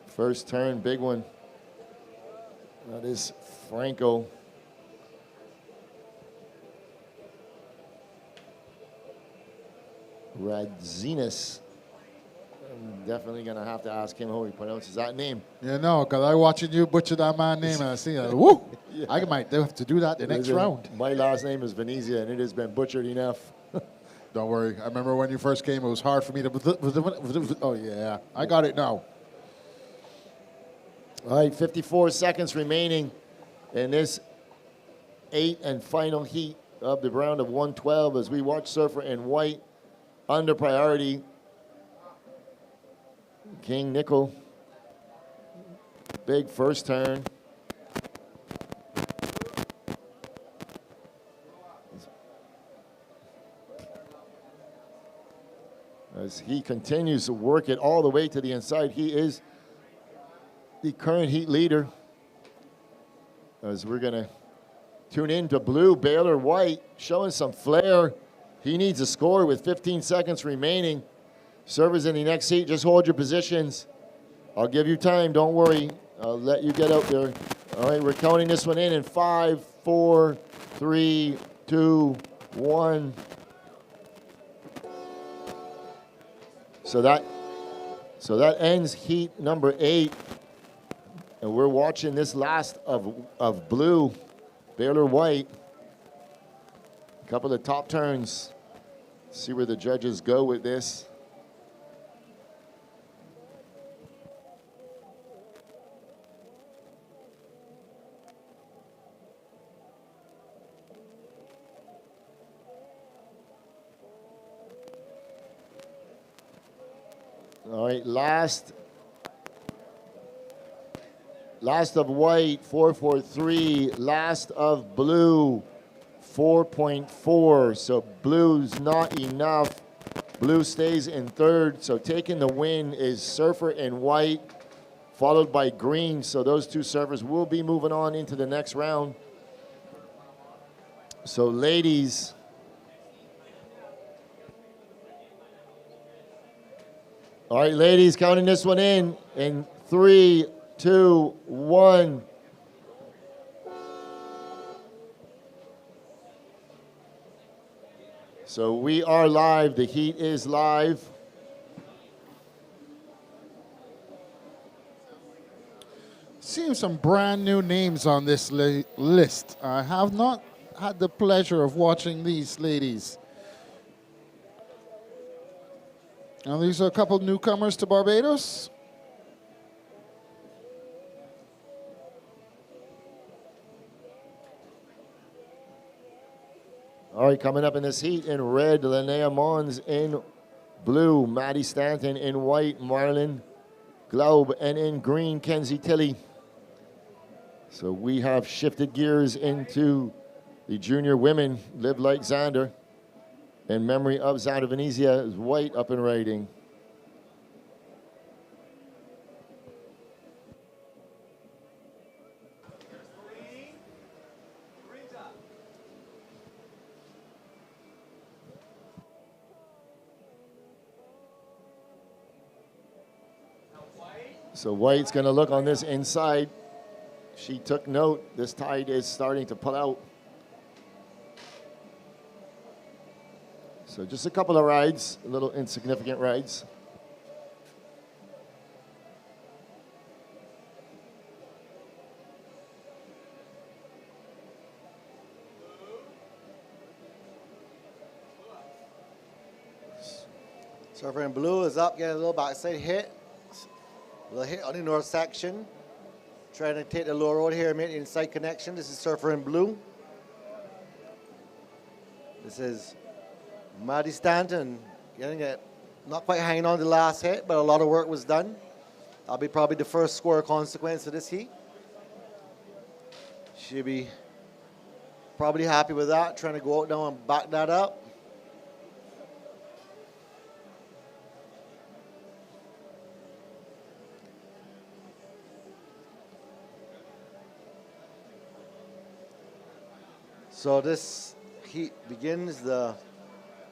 A: First turn, big one. That is Franco. Radzinas. I'm definitely going to have to ask him how he pronounces that name.
B: Yeah, no, because I watching you butcher that man's name and I see that. Woo! Yeah. I might have to do that the next round.
A: My last name is Venezia, and it has been butchered enough.
B: Don't worry. I remember when you first came, it was hard for me to... Oh, yeah. I got it now.
A: All right, 54 seconds remaining in this 8th and final heat of the round of 112 as we watch Surfer in white under priority. King Nickel. Big first turn. As he continues to work it all the way to the inside, he is the current heat leader, as we're going to tune in to blue, Baylor White, showing some flair. He needs a score with 15 seconds remaining. Servers in the next heat, just hold your positions. I'll give you time, don't worry. I'll let you get out there. All right, we're counting this one in 5, 4, 3, 2, 1. So that ends heat number 8. And we're watching this last of blue, Baylor White. A couple of top turns. See where the judges go with this. All right, last of white, 4.43. Last of blue, 4.4. So blue's not enough. Blue stays in third. So taking the win is surfer and white, followed by green. So those two surfers will be moving on into the next round. So ladies, all right, ladies, counting this one in 3, 2, 1. So we are live. The heat is live.
B: Seeing some brand new names on this list. I have not had the pleasure of watching these ladies. Now, these are a couple newcomers to Barbados.
A: All right, coming up in this heat in red, Linnea Mons. In blue, Maddie Stanton. In white, Marlon Glaub. And in green, Kenzie Tilley. So we have shifted gears into the junior women, Live Like Zander. In memory of Zander Venezia, is white up and riding. So White's going to look on this inside. She took note. This tide is starting to pull out. So just a couple of rides, little insignificant rides.
C: Surfer in blue is up, getting a little backside hit. A little hit on the north section. Trying to take the lower road here and make the inside connection. This is Surfer in blue. This is Maddie Stanton getting it, not quite hanging on to the last hit, but a lot of work was done. That'll be probably the first score consequence of this heat. She'll be probably happy with that, trying to go out now and back that up. So this heat begins the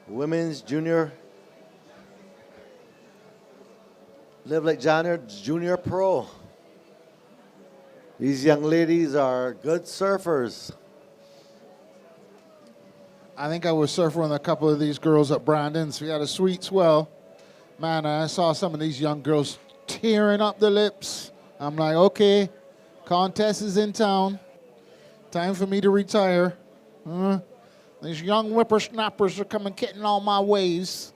C: women's junior Live Like Zander Junior Pro. These young ladies are good surfers.
B: I think I was surfing with a couple of these girls at Brandon's. We had a sweet swell. Man, I saw some of these young girls tearing up the lips. I'm like, okay, contest is in town. Time for me to retire. These young whippersnappers are coming getting all my waves.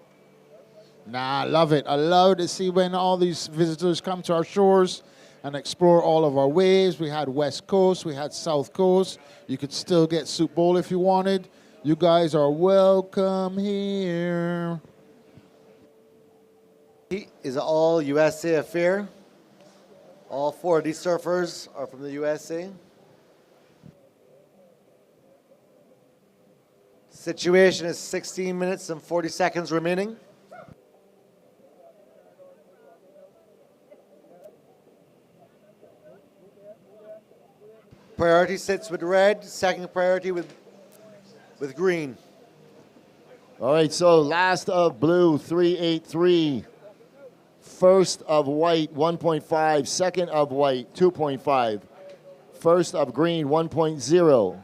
B: Nah, I love it. I love to see when all these visitors come to our shores and explore all of our waves. We had West Coast, we had South Coast. You could still get Soup Bowl if you wanted. You guys are welcome here.
C: Heat is an all USA affair. All 4 of these surfers are from the USA. Situation is 16 minutes and 40 seconds remaining. priority sits with red, second priority with green.
A: All right, so last of blue, 383. First of white, 1.5. Second of white, 2.5. First of green, 1.0.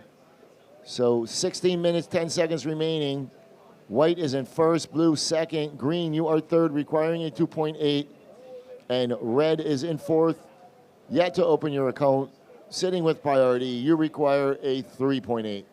A: So 16 minutes, 10 seconds remaining. White is in first, blue second. Green, you are third, requiring a 2.8. And red is in fourth, yet to open your account. Sitting with priority, you require a 3.8.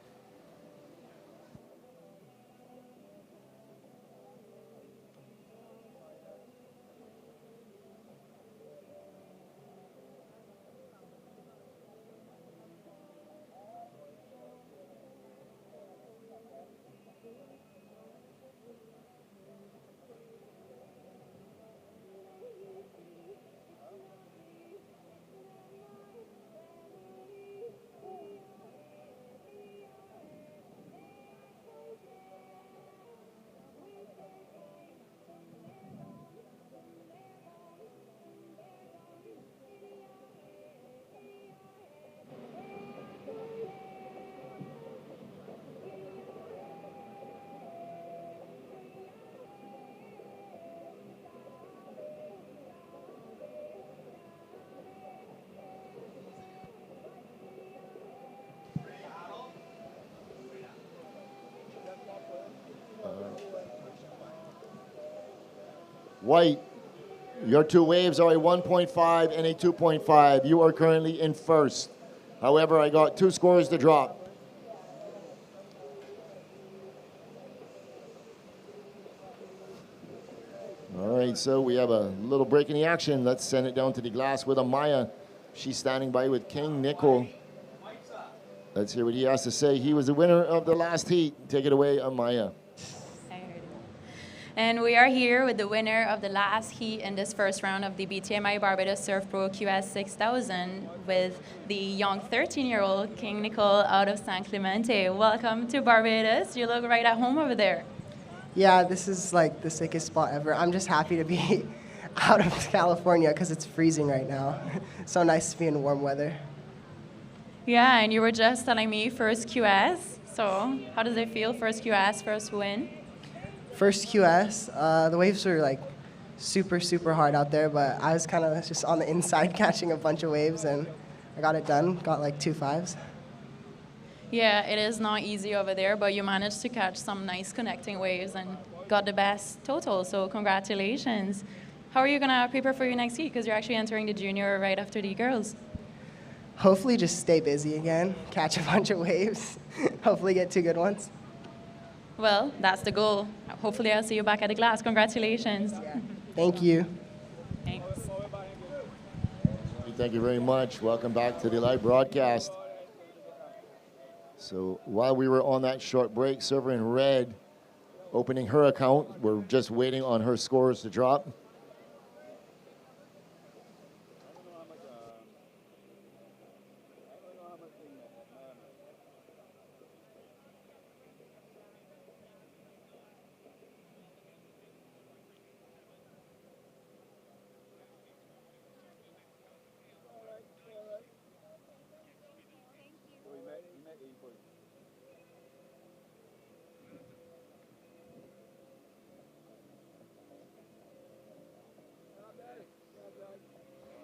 A: White, your two waves are a 1.5 and a 2.5. You are currently in first. However, I got two scores to drop. All right, so we have a little break in the action. Let's send it down to the glass with Amaya. She's standing by with King Nickel. Let's hear what he has to say. He was the winner of the last heat. Take it away, Amaya.
E: And we are here with the winner of the last heat in this first round of the BTMI Barbados Surf Pro QS 6000 with the young 13-year-old King Nicole out of San Clemente. Welcome to Barbados. You look right at home over there.
L: Yeah, this is like the sickest spot ever. I'm just happy to be out of California because it's freezing right now. So nice to be in warm weather.
E: Yeah, and you were just telling me first QS. So how does it feel, first QS, first win?
L: First QS, the waves were like super, super hard out there, but I was kind of just on the inside catching a bunch of waves, and I got it done, got like 2 5s.
E: Yeah, it is not easy over there, but you managed to catch some nice connecting waves and got the best total, so congratulations. How are you going to prepare for your next heat? Because you're actually entering the junior right after the girls.
L: Hopefully just stay busy again, catch a bunch of waves, hopefully get 2 good ones.
E: Well, that's the goal. Hopefully I'll see you back at the glass. Congratulations.
L: Yeah. Thank you.
E: Thanks.
A: Thank you very much. Welcome back to the live broadcast. So while we were on that short break, server in red opening her account. We're just waiting on her scores to drop.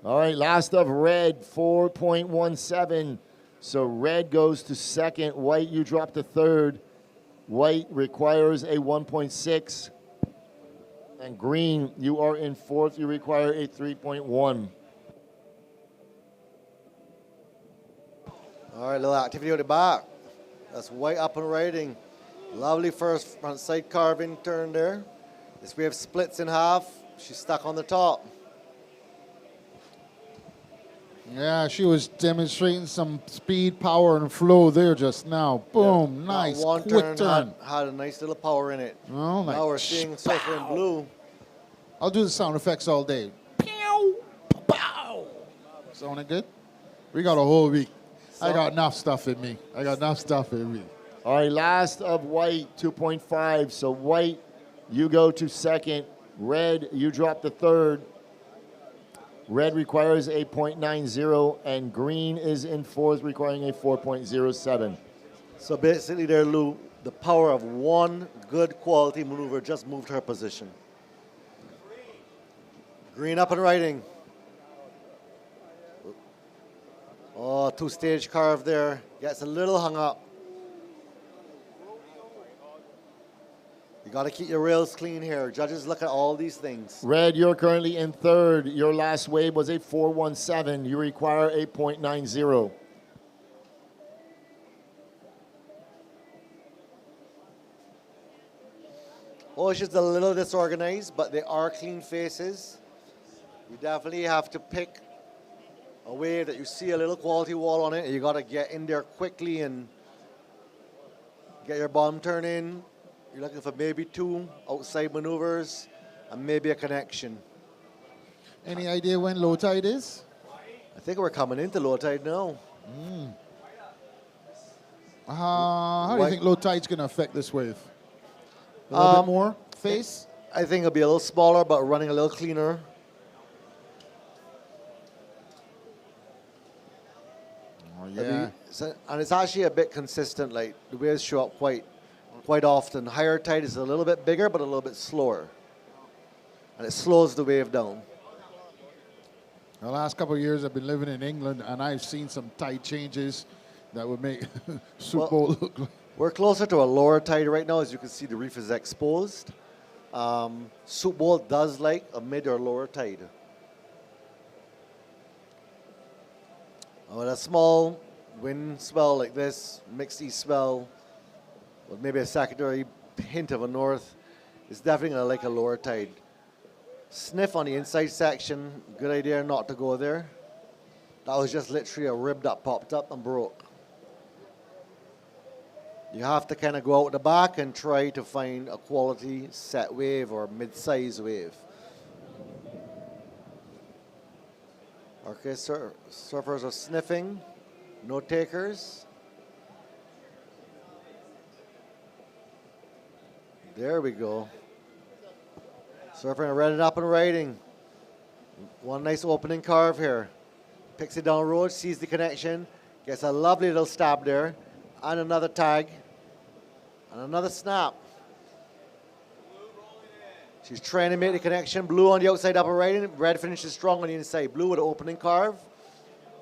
A: All right, last of red, 4.17. So red goes to second. White, you drop to third. White requires a 1.6. And green, you are in fourth. You require a 3.1.
C: All right, little activity at the back. That's white up and riding. Lovely first front side carving turn there. This wave splits in half. She's stuck on the top.
B: Yeah, she was demonstrating some speed, power, and flow there just now. Boom,
C: Yeah,
B: nice,
C: one
B: quick turn.
C: had a nice little power in it.
B: Oh,
C: now we're seeing surfer in blue.
B: I'll do the sound effects all day. Pew, pow. Sounding good? We got a whole week. I got enough stuff in me.
A: All right, last of white, 2.5. So white, you go to second. Red, you drop to third. Red requires a .90, and green is in fourth, requiring a 4.07.
C: So basically there, Lou, the power of one good quality maneuver just moved her position. Green up and riding. Oh, two-stage carve there. Gets a little hung up. You got to keep your rails clean here. Judges look at all these things.
A: Red, you're currently in third. Your last wave was a 4.17. You require a .90.
C: Oh, it's just a little disorganized, but they are clean faces. You definitely have to pick a wave that you see a little quality wall on it, and you got to get in there quickly and get your bomb turn in. You're looking for maybe two outside maneuvers and maybe a connection.
B: Any idea when low tide is?
C: I think we're coming into low tide now.
B: How do you think low tide's going to affect this wave? A little bit more face?
C: I think it'll be a little smaller, but running a little cleaner.
B: Oh, yeah.
C: And it's actually a bit consistent. Like the waves show up quite often. Higher tide is a little bit bigger, but a little bit slower, and it slows the wave down.
B: The last couple of years I've been living in England, and I've seen some tide changes that would make Soup Boat look like.
C: We're closer to a lower tide right now. As you can see, the reef is exposed. Soup Bowl does like a mid or lower tide. With a small wind swell like this, mixed east swell, with maybe a secondary hint of a north, it's definitely going to like a lower tide. Sniff on the inside section, good idea not to go there. That was just literally a rib that popped up and broke. You have to kind of go out the back and try to find a quality set wave or mid-size wave. Okay, surfers are sniffing, no takers. There we go. Surfing red it up and riding. One nice opening carve here. Picks it down road, sees the connection, gets a lovely little stab there, and another tag, and another snap. She's trying to make the connection. Blue on the outside up and riding. Red finishes strong on the inside. Blue with an opening carve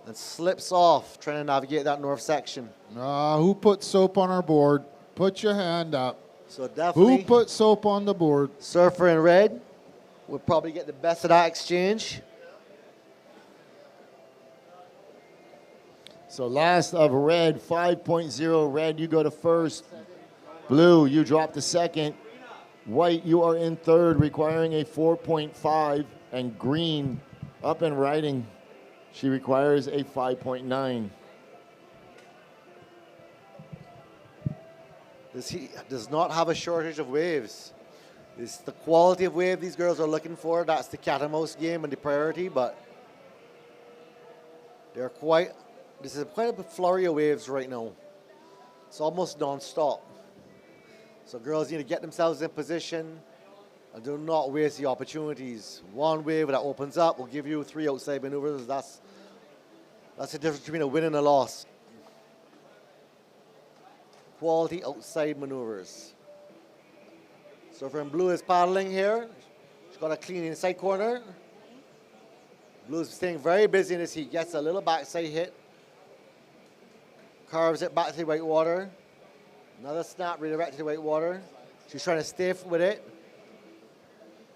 C: and slips off, trying to navigate that north section.
B: Who put soap on our board? Put your hand up.
C: So definitely.
B: Who put soap on the board?
C: Surfer in red would probably get the best of that exchange.
A: So last of red, 5.0. Red, you go to first. Blue, you drop to second. White, you are in third, requiring a 4.5. And green, up and riding, she requires a 5.9.
C: This heat does not have a shortage of waves. It's the quality of wave these girls are looking for. That's the cat and mouse game and the priority, but this is quite a flurry of waves right now. It's almost non-stop. So girls need to get themselves in position and do not waste the opportunities. One wave that opens up will give you 3 outside maneuvers. That's the difference between a win and a loss. Quality outside maneuvers. Surfer in blue is paddling here. She's got a clean inside corner. Blue is staying very busy in this heat. Gets a little backside hit. Carves it back to the white water. Another snap, redirect to the white water. She's trying to stay with it.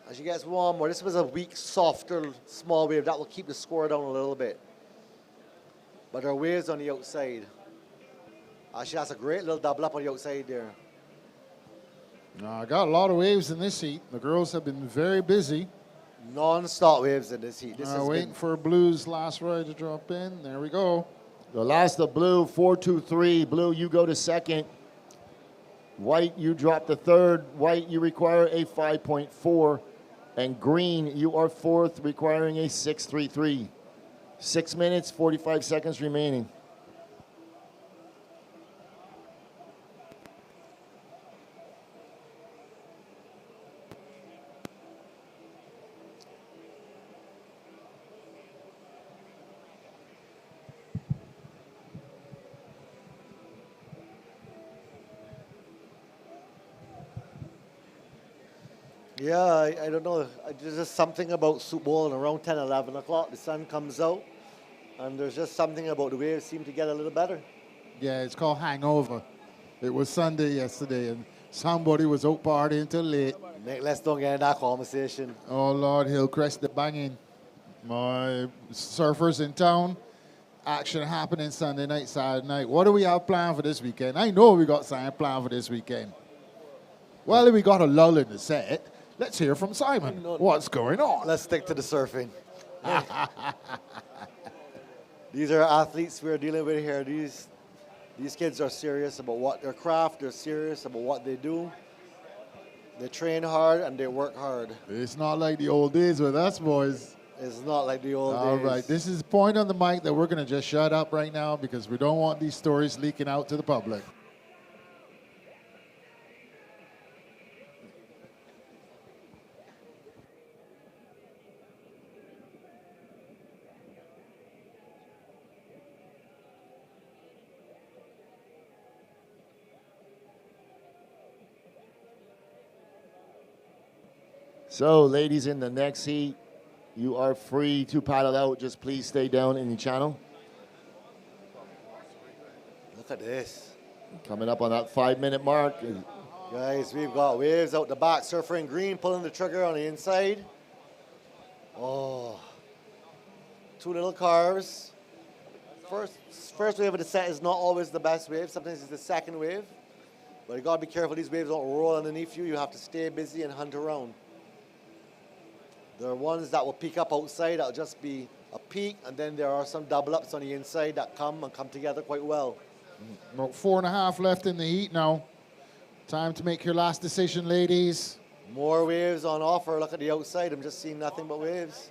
C: As she gets one more, this was a weak, softer, small wave. That will keep the score down a little bit. But her wave's on the outside. She has a great little double up on the outside there.
B: I got a lot of waves in this heat. The girls have been very busy.
C: Non-stop waves in this heat.
B: Waiting for Blue's last ride to drop in. There we go.
A: The last of blue, 4-2-3. Blue, you go to second. White, you drop to third. White, you require a 5.4. And green, you are fourth, requiring a 6.33. 6 minutes, 45 seconds remaining.
C: Yeah, I don't know. There's just something about Soup Bowl and around 10, 11 o'clock, the sun comes out, and there's just something about the waves seem to get a little better.
B: Yeah, it's called hangover. It was Sunday yesterday, and somebody was out partying till late.
C: Nick, let's don't get in that conversation.
B: Oh, Lord, Hillcrest, the banging. My surfers in town. Action happening Sunday night, Saturday night. What do we have planned for this weekend? I know we got something planned for this weekend. Well, we got a lull in the set. Let's hear from Simon. What's going on?
C: Let's stick to the surfing. These are athletes we're dealing with here. These kids are serious about what their craft. They're serious about what they do. They train hard and they work hard.
B: It's not like the old days with us, boys.
C: It's not like the old days.
B: All right, this is the point on the mic that we're going to just shut up right now because we don't want these stories leaking out to the public.
A: So, ladies, in the next heat, you are free to paddle out. Just please stay down in the channel.
C: Look at this.
A: Coming up on that 5-minute mark.
C: Guys, we've got waves out the back. Surfer in green, pulling the trigger on the inside. Oh. 2 little carves. First wave of the set is not always the best wave. Sometimes it's the second wave. But you got to be careful these waves don't roll underneath you. You have to stay busy and hunt around. There are ones that will peak up outside. That'll just be a peak. And then there are some double ups on the inside that come together quite well.
B: About 4.5 left in the heat now. Time to make your last decision, ladies.
C: More waves on offer. Look at the outside. I'm just seeing nothing but waves.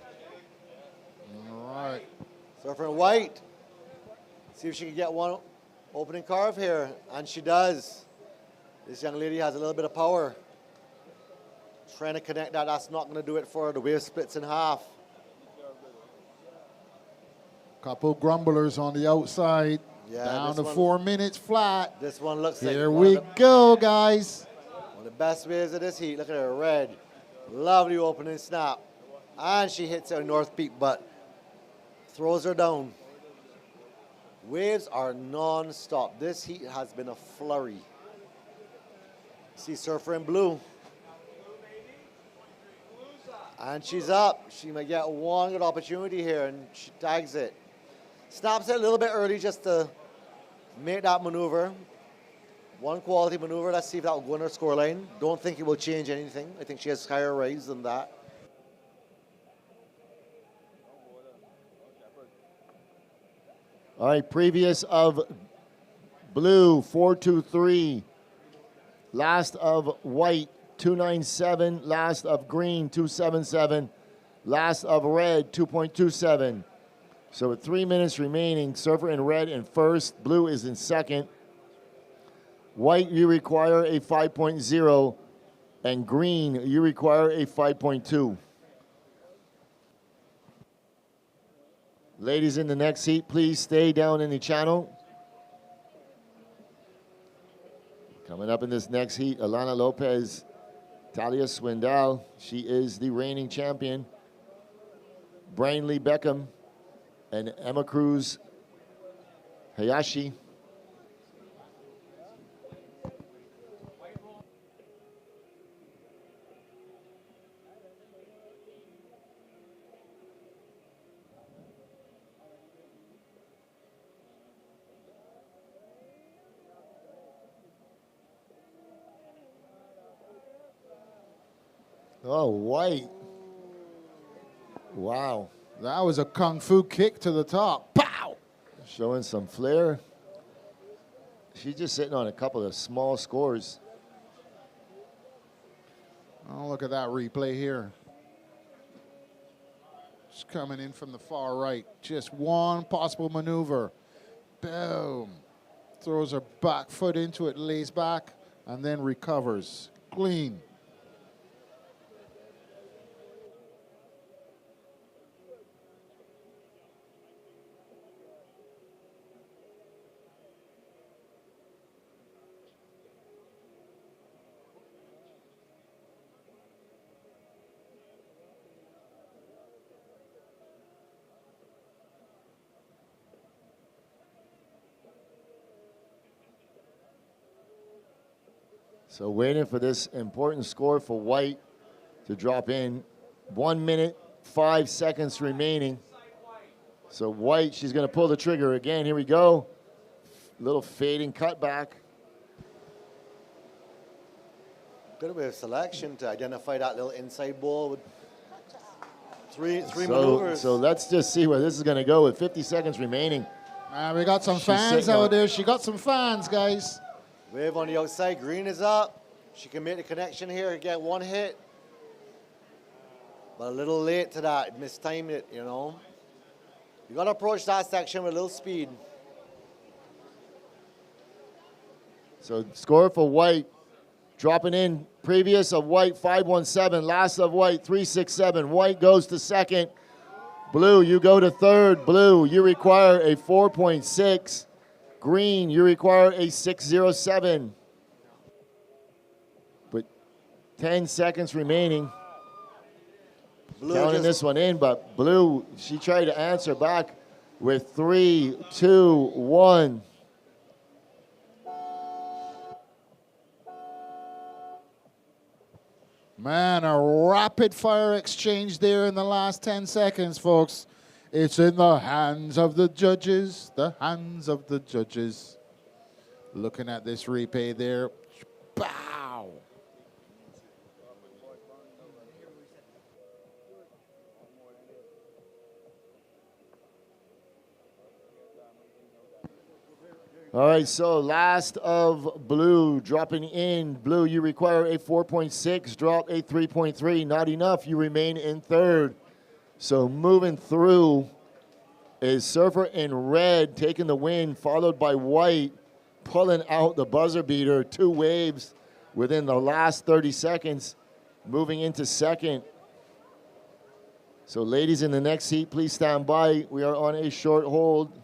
B: All right.
C: Surfer in white. See if she can get one opening carve here. And she does. This young lady has a little bit of power. Trying to connect that. That's not going to do it for her. The wave splits in half.
B: Couple grumblers on the outside.
C: Yeah,
B: down to
C: one,
B: 4 minutes flat.
C: This one looks like
B: here we go, guys.
C: One of the best waves of this heat. Look at her, red. Lovely opening snap. And she hits her north peak, but throws her down. Waves are non-stop. This heat has been a flurry. See surfer in blue. And she's up. She might get one good opportunity here, and she tags it. Snaps it a little bit early just to make that maneuver. One quality maneuver. Let's see if that will go in her scoreline. Don't think it will change anything. I think she has higher rise than that.
A: All right, previous of blue, 423. Last of white, 297. Last of green, 277. Last of red, 2.27. So with 3 minutes remaining, surfer in red in first, blue is in second. White, you require a 5.0, and green, you require a 5.2. Ladies in the next heat, please stay down in the channel. Coming up in this next heat, Alana Lopez, Talia Swindell. She is the reigning champion. Brian Lee Beckham and Emma Cruz Hayashi. Oh, white. Wow.
B: That was a kung fu kick to the top. Pow!
A: Showing some flair. She's just sitting on a couple of small scores.
B: Oh, look at that replay here. She's coming in from the far right. Just one possible maneuver. Boom. Throws her back foot into it, lays back, and then recovers. Clean.
A: So waiting for this important score for White to drop in. 1 minute, 5 seconds remaining. So White, she's going to pull the trigger again. Here we go. Little fading cutback.
C: Good bit of selection to identify that little inside ball with three maneuvers.
A: So let's just see where this is going to go with 50 seconds remaining.
B: We got some fans out there. She got some fans, guys.
C: Wave on the outside. Green is up. She can make the connection here and get one hit. But a little late to that. Mistimed it, you know. You got to approach that section with a little speed.
A: So score for White. Dropping in previous of White 517. Last of White 367. White goes to second. Blue, you go to third. Blue, you require a 4.6. Green, you require a 607. But 10 seconds remaining.
C: Blue
A: Counting this one in, but Blue, she tried to answer back with 3, 2, 1.
B: Man, a rapid fire exchange there in the last 10 seconds, folks. It's in the hands of the judges, the hands of the judges. Looking at this replay there. Bow.
A: All right, so last of Blue dropping in. Blue, you require a 4.6, drop a 3.3. Not enough, you remain in third. So moving through is Surfer in red taking the win, followed by White pulling out the buzzer beater. 2 waves within the last 30 seconds, moving into second. So ladies in the next heat, please stand by. We are on a short hold.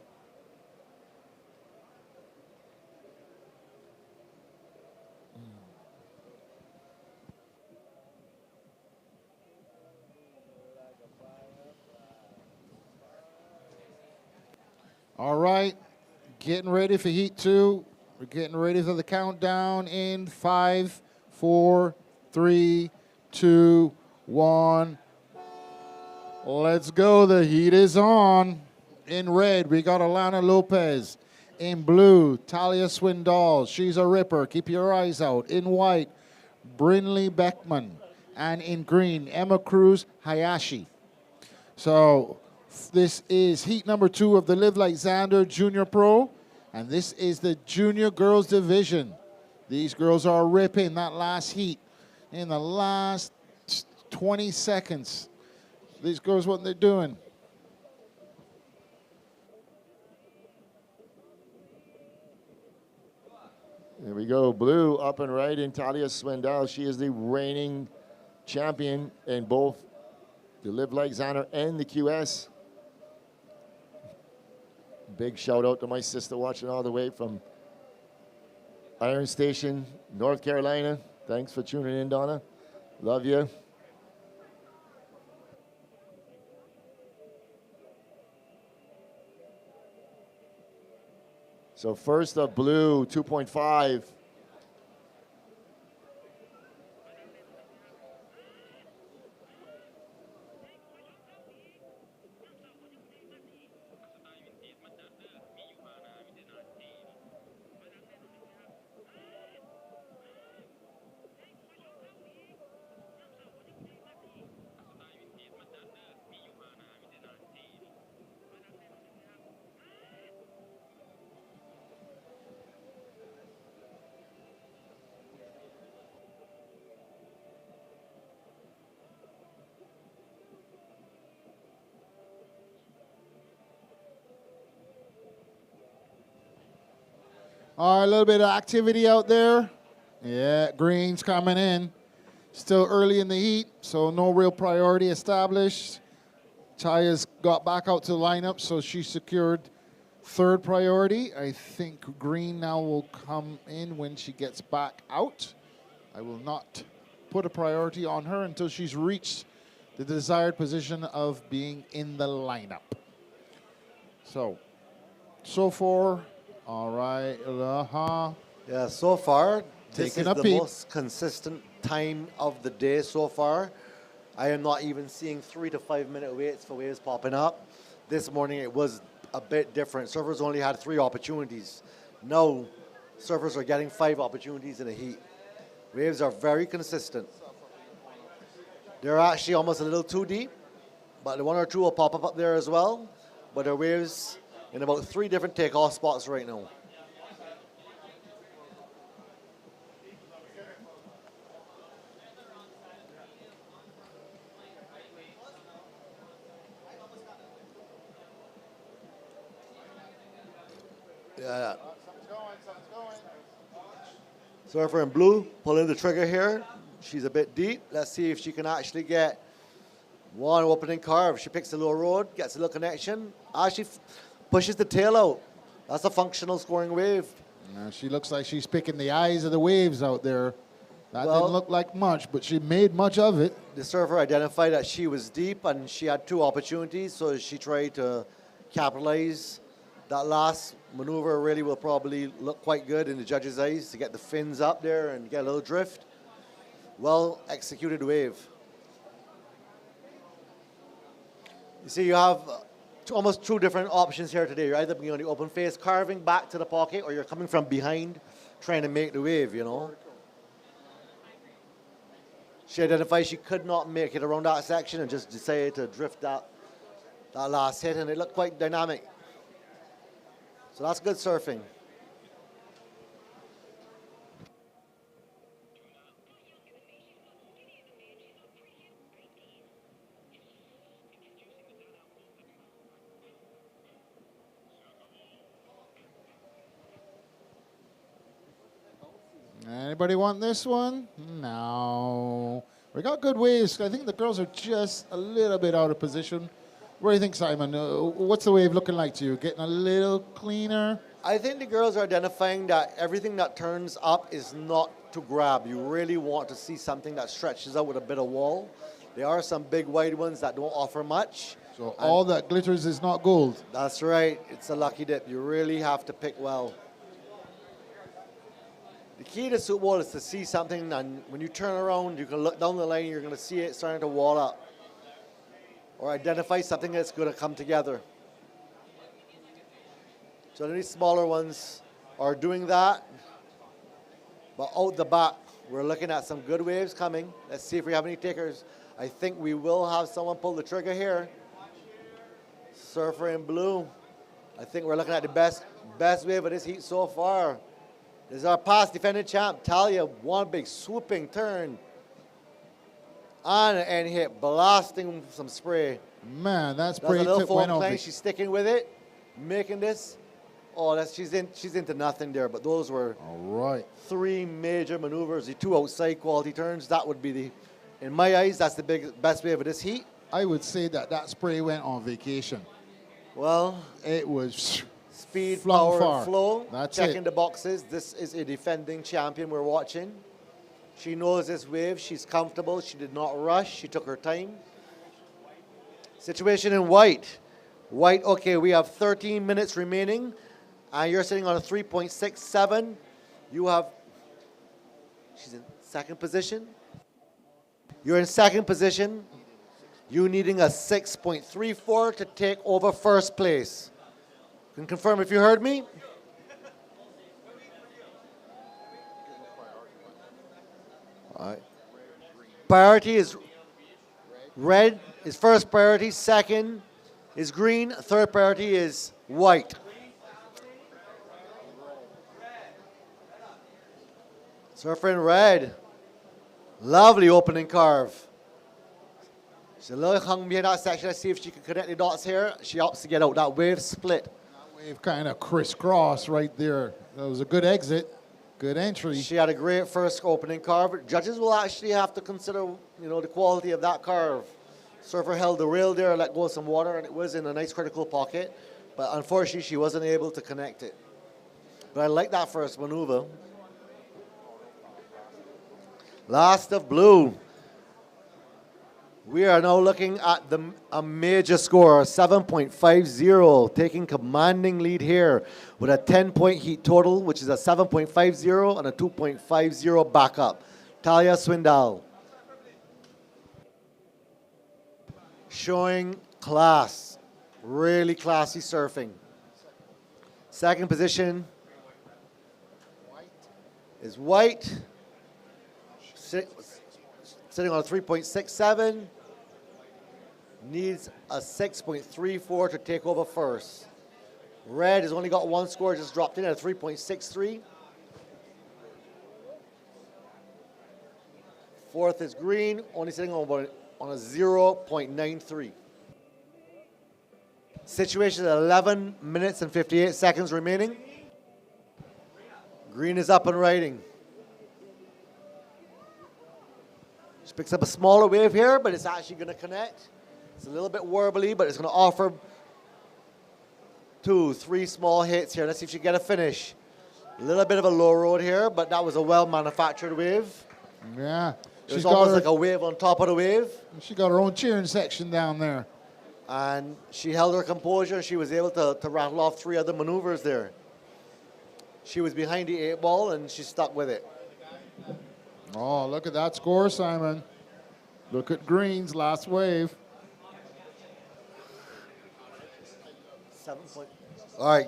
B: All right, getting ready for heat 2. We're getting ready for the countdown in 5, 4, 3, 2, 1. Let's go. The heat is on. In red, we got Alana Lopez. In blue, Talia Swindoll. She's a ripper. Keep your eyes out. In white, Brinley Beckman. And in green, Emma Cruz Hayashi. So this is heat number 2 of the Live Like Zander Junior Pro. And this is the Junior Girls Division. These girls are ripping that last heat in the last 20 seconds. These girls, what they're doing.
A: There we go. Blue up and right in Talia Swindoll. She is the reigning champion in both the Live Like Zander and the QS. Big shout out to my sister watching all the way from Iron Station, North Carolina. Thanks for tuning in, Donna. Love you. So first up, Blue, 2.5.
B: All right, a little bit of activity out there. Yeah, green's coming in. Still early in the heat, so no real priority established. Taya's got back out to the lineup, so she secured third priority. I think green now will come in when she gets back out. I will not put a priority on her until she's reached the desired position of being in the lineup. So far, all right,
C: Yeah, so far, This
B: Taking
C: is
B: a
C: the
B: peep.
C: most consistent time of the day so far. I am not even seeing 3 to 5 minute waits for waves popping up. This morning it was a bit different. Surfers only had 3 opportunities. Now, surfers are getting 5 opportunities in a heat. Waves are very consistent. They're actually almost a little too deep, but 1 or 2 will pop up there as well. But there are waves in about 3 different takeoff spots right now. Yeah. Surfer in blue, pulling the trigger here. She's a bit deep. Let's see if she can actually get one opening carve. She picks a little road, gets a little connection, actually pushes the tail out. That's a functional scoring wave.
B: She looks like she's picking the eyes of the waves out there. That
C: Well,
B: didn't look like much, but she made much of it.
C: The surfer identified that she was deep and she had 2 opportunities, so she tried to capitalize. That last maneuver really will probably look quite good in the judge's eyes to get the fins up there and get a little drift. Well executed wave. You see, you have almost 2 different options here today. You're either being on the open face, carving back to the pocket, or you're coming from behind, trying to make the wave, you know. She identified she could not make it around that section and just decided to drift that last hit, and it looked quite dynamic. So that's good surfing.
B: Anybody want this one? No. We got good waves. I think the girls are just a little bit out of position. What do you think, Simon? What's the wave looking like to you? Getting a little cleaner?
C: I think the girls are identifying that everything that turns up is not to grab. You really want to see something that stretches out with a bit of wall. There are some big wide ones that don't offer much.
B: So all that glitters is not gold.
C: That's right. It's a lucky dip. You really have to pick well. The key to suit wall is to see something, and when you turn around, you can look down the line, you're going to see it starting to wall up. Or identify something that's going to come together. So these smaller ones are doing that. But out the back, we're looking at some good waves coming. Let's see if we have any takers. I think we will have someone pull the trigger here. Surfer in blue. I think we're looking at the best wave of this heat so far. This is our past defending champ, Talia. One big swooping turn. On an end hit, blasting some spray.
B: Man, that spray
C: That's a little
B: tip went
C: foam
B: over.
C: plane. She's sticking with it, making this. Oh, she's into nothing there. But those were
B: all right.
C: 3 major maneuvers. The 2 outside quality turns. That would be in my eyes, that's the best wave of this heat.
B: I would say that spray went on vacation.
C: Well,
B: it was
C: speed,
B: flung
C: power,
B: far.
C: and flow.
B: That's
C: checking
B: it.
C: the boxes. This is a defending champion we're watching. She knows this wave. She's comfortable. She did not rush. She took her time. Situation in white. White, okay, we have 13 minutes remaining. You're sitting on a 3.67. She's in second position. You're in second position. You needing a 6.34 to take over first place. Can confirm if you heard me? All right. Priority is red is first priority, second is green, third priority is white. Surfer in red. Lovely opening carve. She's a little hung behind that section. Let's see if she can connect the dots here. She opts to get out. That wave split.
B: That wave kind of crisscross right there. That was a good exit. Good entry.
C: She had a great first opening carve. Judges will actually have to consider, the quality of that carve. Surfer held the rail there, let go of some water, and it was in a nice critical pocket. But unfortunately, she wasn't able to connect it. But I like that first maneuver. Last of blue. We are now looking at a major score, 7.50, taking commanding lead here with a 10-point heat total, which is a 7.50 and a 2.50 backup. Talia Swindal. Showing class, really classy surfing. Second position is White, sitting on a 3.67. Needs a 6.34 to take over first. Red has only got one score, just dropped in at a 3.63. Fourth is Green, only sitting on a 0.93. Situation is 11 minutes and 58 seconds remaining. Green is up and riding. She picks up a smaller wave here, but it's actually going to connect. It's a little bit warbly, but it's going to offer 2, 3 small hits here. Let's see if she can get a finish. A little bit of a low road here, but that was a well-manufactured wave.
B: Yeah.
C: It was almost like a wave on top of the wave.
B: She got her own cheering section down there.
C: And she held her composure. She was able to rattle off 3 other maneuvers there. She was behind the 8 ball, and she stuck with it.
B: Oh, look at that score, Simon. Look at Green's last wave.
C: 7 point. All right,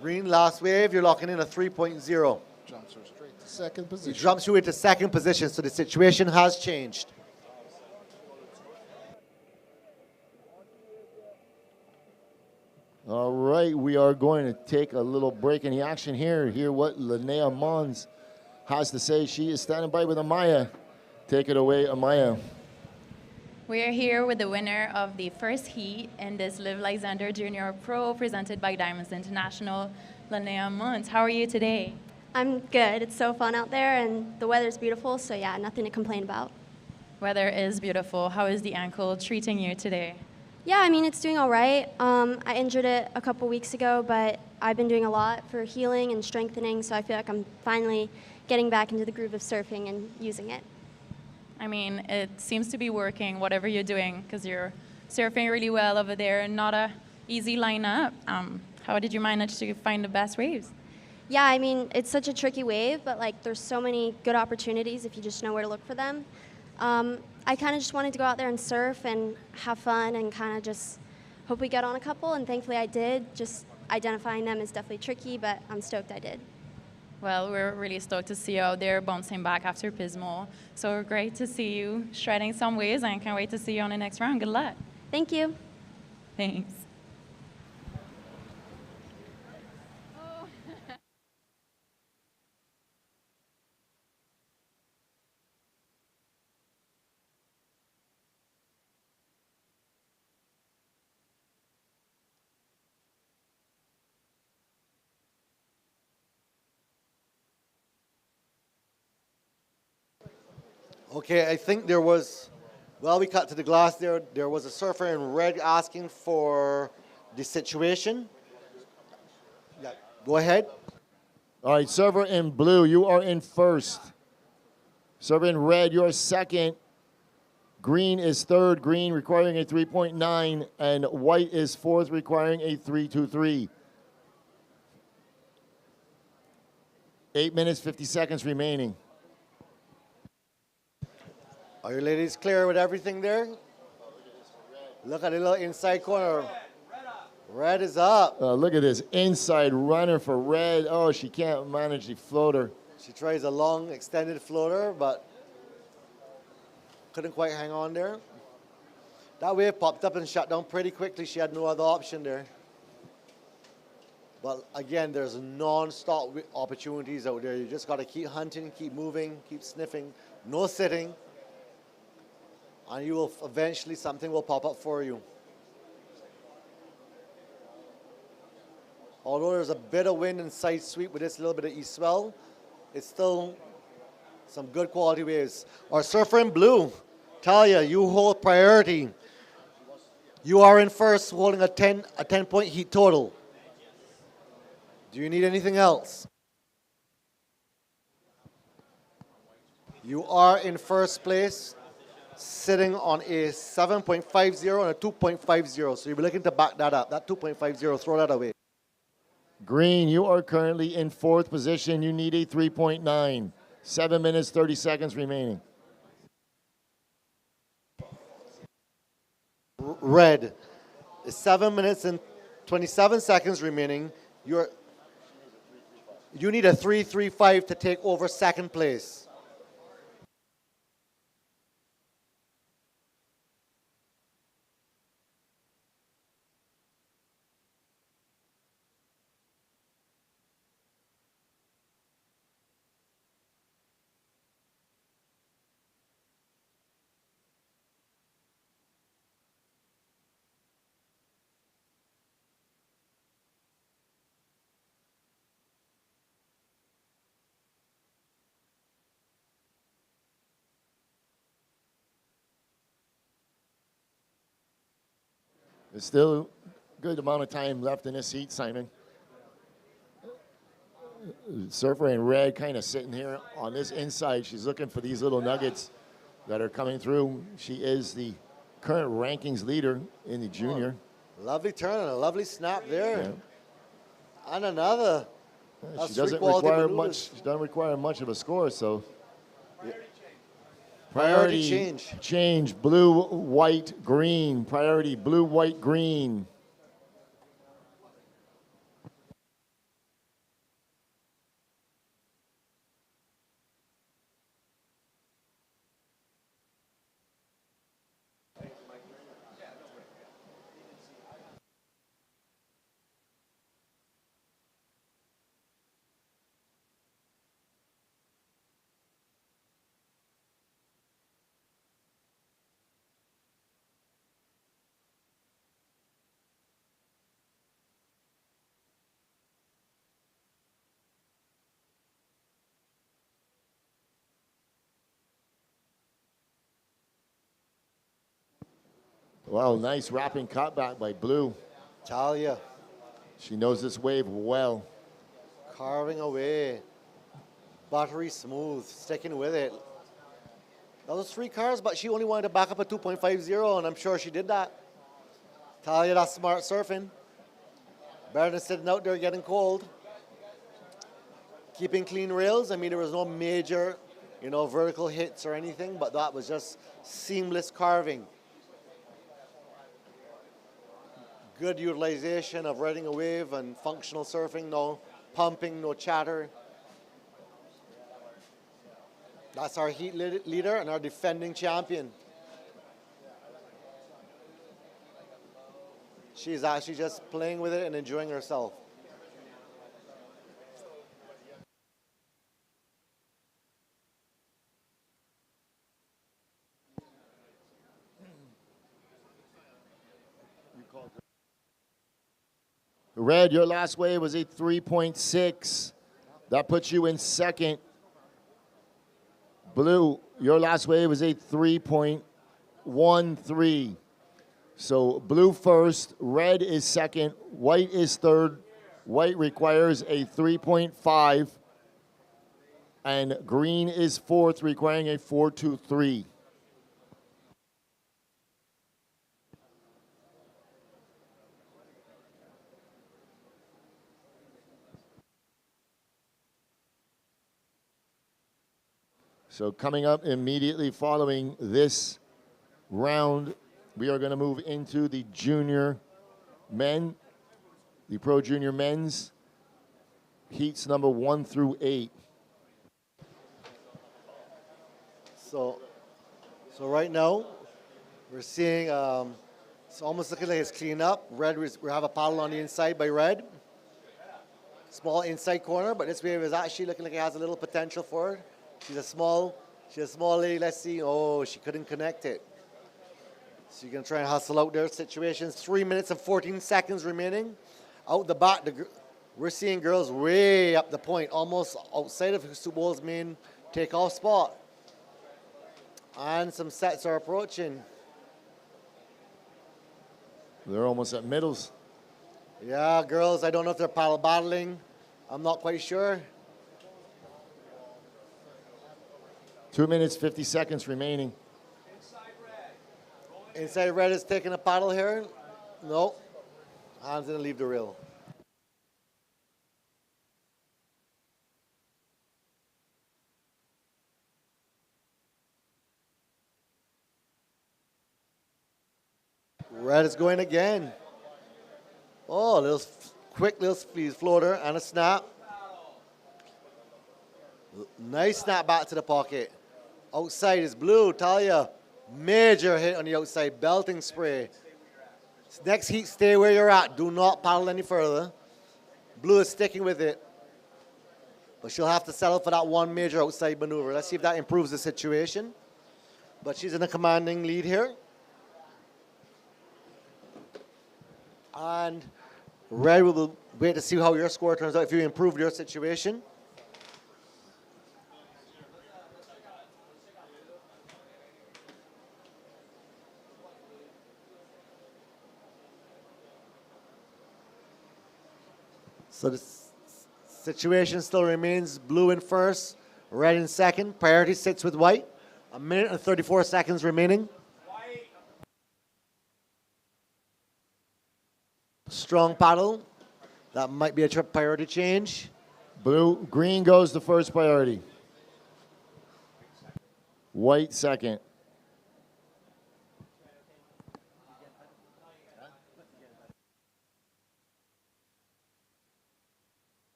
C: Green last wave. You're locking in a 3.0.
B: Jumps her straight to second position.
C: It jumps you into second position, so the situation has changed.
A: All right, we are going to take a little break in the action here. Hear what Linnea Mons has to say. She is standing by with Amaya. Take it away, Amaya.
E: We are here with the winner of the first heat in this Live Like Zander Junior Pro presented by Diamonds International, Linnea Mons. How are you today?
M: I'm good. It's so fun out there, and the weather's beautiful, so yeah, nothing to complain about.
E: Weather is beautiful. How is the ankle treating you today?
M: Yeah, I mean, it's doing all right. I injured it a couple weeks ago, but I've been doing a lot for healing and strengthening, so I feel like I'm finally getting back into the groove of surfing and using it.
E: I mean, it seems to be working, whatever you're doing, because you're surfing really well over there. Not a easy lineup. How did you manage to find the best waves?
M: Yeah, I mean, it's such a tricky wave, but like there's so many good opportunities if you just know where to look for them. I kind of just wanted to go out there and surf and have fun and kind of just hope we get on a couple, and thankfully I did. Just identifying them is definitely tricky, but I'm stoked I did.
E: Well, we're really stoked to see you out there bouncing back after Pismo. So great to see you shredding some waves, and I can't wait to see you on the next round. Good luck.
M: Thank you.
E: Thanks.
C: Okay, I think there was, well, we cut to the glass there. There was a surfer in red asking for the situation. Yeah, go ahead.
A: All right, server in blue, you are in first. Server in red, you're second. Green is third, green requiring a 3.9, and white is fourth, requiring a 3.23. 8 minutes, 50 seconds remaining.
C: Are your ladies clear with everything there? Look at the little inside corner. Red is up.
A: Look at this inside runner for red. Oh, she can't manage the floater.
C: She tries a long extended floater, but couldn't quite hang on there. That wave popped up and shut down pretty quickly. She had no other option there. But again, there's non-stop opportunities out there. You just got to keep hunting, keep moving, keep sniffing, no sitting. And you will eventually, something will pop up for you. Although there's a bit of wind and side sweep with this little bit of east swell, it's still some good quality waves. Our surfer in blue, Talia, you hold priority. You are in first, holding a 10-point heat total. Do you need anything else? You are in first place, sitting on a 7.50 and a 2.50. So you'll be looking to back that up. That 2.50, throw that away.
A: Green, you are currently in fourth position. You need a 3.9. 7 minutes, 30 seconds remaining.
C: Red, 7 minutes and 27 seconds remaining. You need a 3.35 to take over second place.
A: There's still a good amount of time left in this heat, Simon. Surfer in red kind of sitting here on this inside. She's looking for these little nuggets that are coming through. She is the current rankings leader in the junior.
C: Lovely turn and a lovely snap there. Yeah. And another.
A: She doesn't require much. She doesn't require much of a score, so.
C: Yeah. Priority change.
A: Change, blue, white, green. Priority, blue, white, green. Wow, nice wrapping cutback by Blue.
C: Talia.
A: She knows this wave well.
C: Carving away. Buttery smooth, sticking with it. That was 3 cars, but she only wanted to back up a 2.50, and I'm sure she did that. Talia, that's smart surfing. Better than sitting out there getting cold. Keeping clean rails. I mean, there was no major, vertical hits or anything, but that was just seamless carving. Good utilization of riding a wave and functional surfing, no pumping, no chatter. That's our heat leader and our defending champion. She's actually just playing with it and enjoying herself.
A: Red, your last wave was a 3.6. That puts you in second. Blue, your last wave was a 3.13. So blue first, red is second, white is third. White requires a 3.5. And green is fourth, requiring a 4.23. So coming up immediately following this round, we are going to move into the junior men, the pro junior men's heats number 1 through 8.
C: So right now, we're seeing, it's almost looking like it's clean up. Red, we have a paddle on the inside by Red. Small inside corner, but this wave is actually looking like it has a little potential for it. She's a small lady. Let's see. Oh, she couldn't connect it. So you're going to try and hustle out their situations. 3 minutes and 14 seconds remaining. Out the back, we're seeing girls way up the point, almost outside of Subul's main takeoff spot. And some sets are approaching.
A: They're almost at middles.
C: Yeah, girls, I don't know if they're paddle battling. I'm not quite sure.
A: 2 minutes, 50 seconds remaining.
C: Inside red is taking a paddle here. No. Hands gonna leave the reel. Red is going again. Oh, little quick little floater and a snap. Nice snap back to the pocket. Outside is blue, Talia. Major hit on the outside, belting spray. Next heat, stay where you're at. Do not paddle any further. Blue is sticking with it. But she'll have to settle for that one major outside maneuver. Let's see if that improves the situation. But she's in a commanding lead here. And red will wait to see how your score turns out if you improve your situation. So the situation still remains blue in first, red in second. Priority sits with white. 1 minute and 34 seconds remaining. Strong paddle. That might be a priority change.
A: Green goes to first priority. White second.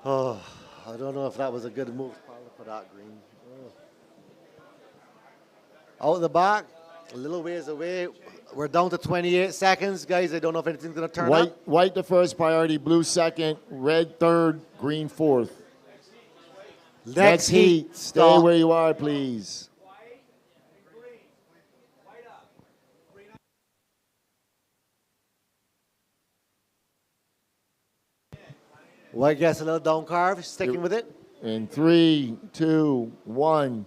C: Oh, I don't know if that was a good move for that green. Oh. Out the back, a little ways away. We're down to 28 seconds. Guys, I don't know if anything's going to turn up.
A: White the first priority, blue second, red third, green fourth. Next heat. Stay where you are, please.
C: White gets a little down carve, sticking with it.
A: In 3, 2, 1.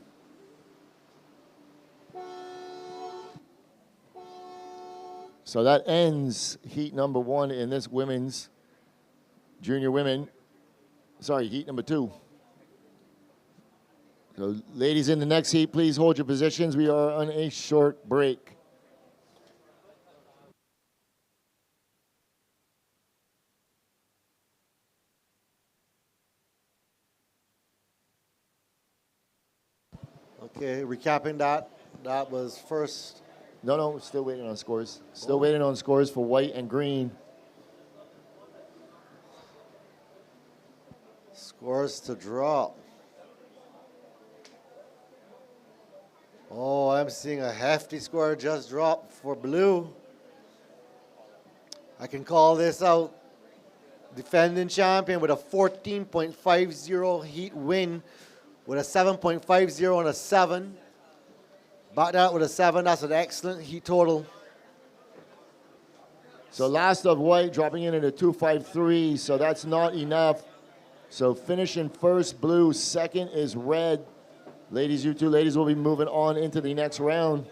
A: So that ends heat number 1 in this women's, junior women. Sorry, heat number 2. So ladies in the next heat, please hold your positions. We are on a short break.
C: Okay, recapping that. That was first.
A: No, still waiting on scores. Still waiting on scores for white and green.
C: Scores to drop. Oh, I'm seeing a hefty score just drop for blue. I can call this out. Defending champion with a 14.50 heat win with a 7.50 and a 7. Back that with a 7. That's an excellent heat total.
A: So last of white dropping in at a 2.53, so that's not enough. So finishing first, blue. Second is red. Ladies, you two ladies will be moving on into the next round.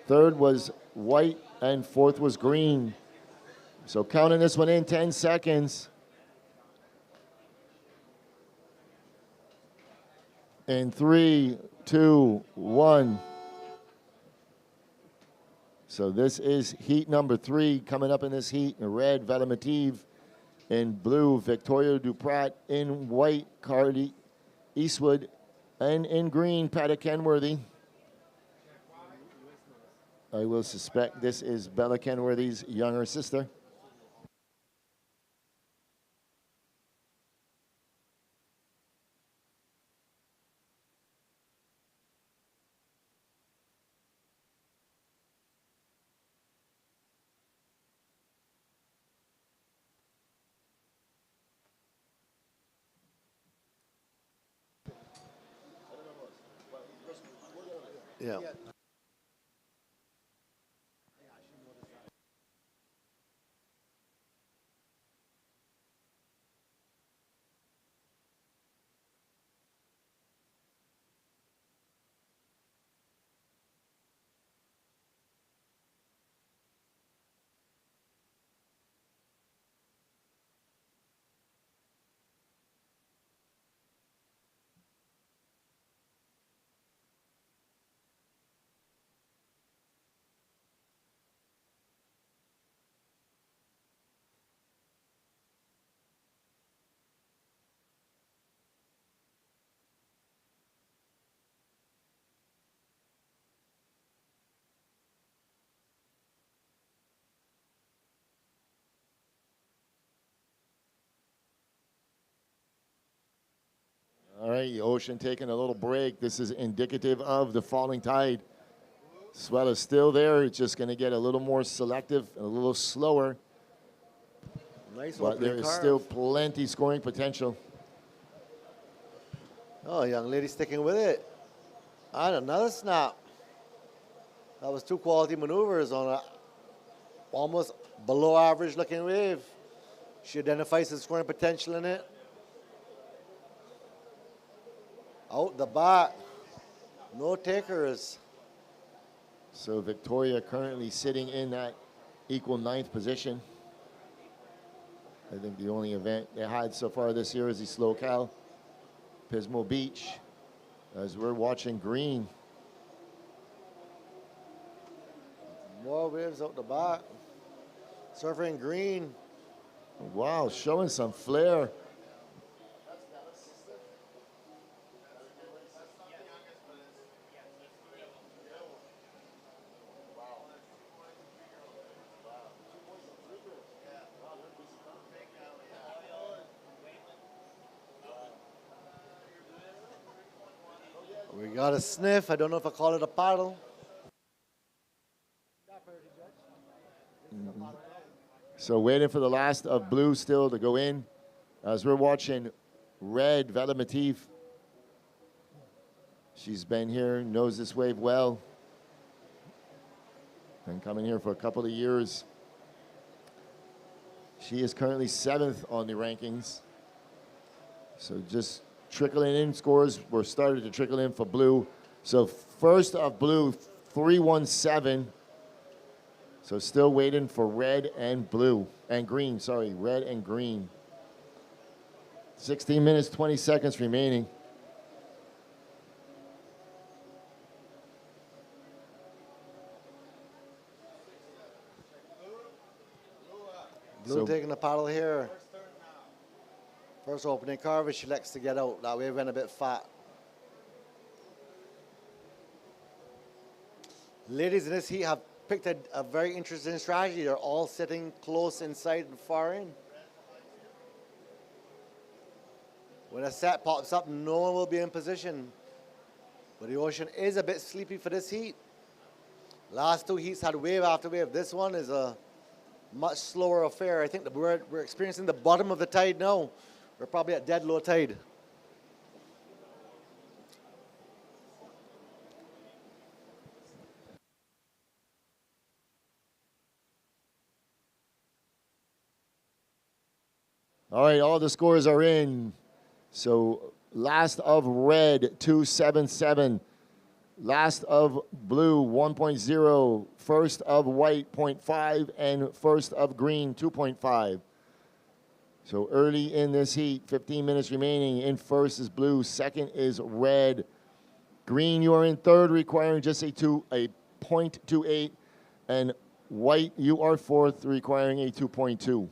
A: Third was white, and fourth was green. So counting this one in, 10 seconds. In 3, 2, 1. So this is heat number 3 coming up in this heat. In red, Valamative. In blue, Victoria Duprat. In white, Cardi Eastwood. And in green, Patty Kenworthy. I will suspect this is Bella Kenworthy's younger sister.
C: Yeah.
A: All right, the ocean taking a little break. This is indicative of the falling tide. Swell is still there. It's just going to get a little more selective, and a little slower.
C: Nice
A: But there
C: opening
A: is
C: carve.
A: still plenty scoring potential.
C: Oh, young lady sticking with it. And another snap. That was 2 quality maneuvers on a almost below average looking wave. She identifies the scoring potential in it. Out the back. No takers.
A: So Victoria currently sitting in that equal 9th position. I think the only event they had so far this year is the Slow Cal, Pismo Beach. As we're watching green.
C: More waves out the back. Surfing green.
A: Wow, showing some flair.
C: We got a sniff. I don't know if I call it a paddle.
A: So waiting for the last of blue still to go in. As we're watching red, Velamatif. She's been here, knows this wave well. Been coming here for a couple of years. She is currently 7th on the rankings. So just trickling in scores were started to trickle in for blue. So first of blue, 317. So still waiting for red and blue, and green, sorry, red and green. 16 minutes, 20 seconds remaining.
C: Blue taking the paddle here. First opening carve, she likes to get out. That wave went a bit fat. Ladies in this heat have picked a very interesting strategy. They're all sitting close inside and far in. When a set pops up, no one will be in position. But the ocean is a bit sleepy for this heat. Last 2 heats had wave after wave. This one is a much slower affair. I think that we're experiencing the bottom of the tide now. We're probably at dead low tide.
A: All right, all the scores are in. So last of red, 277. Last of blue, 1.0. First of white, 0.5. And first of green, 2.5. So early in this heat, 15 minutes remaining. In first is blue, second is red. Green, you are in third, requiring just a 0.28. And white, you are fourth, requiring a 2.2.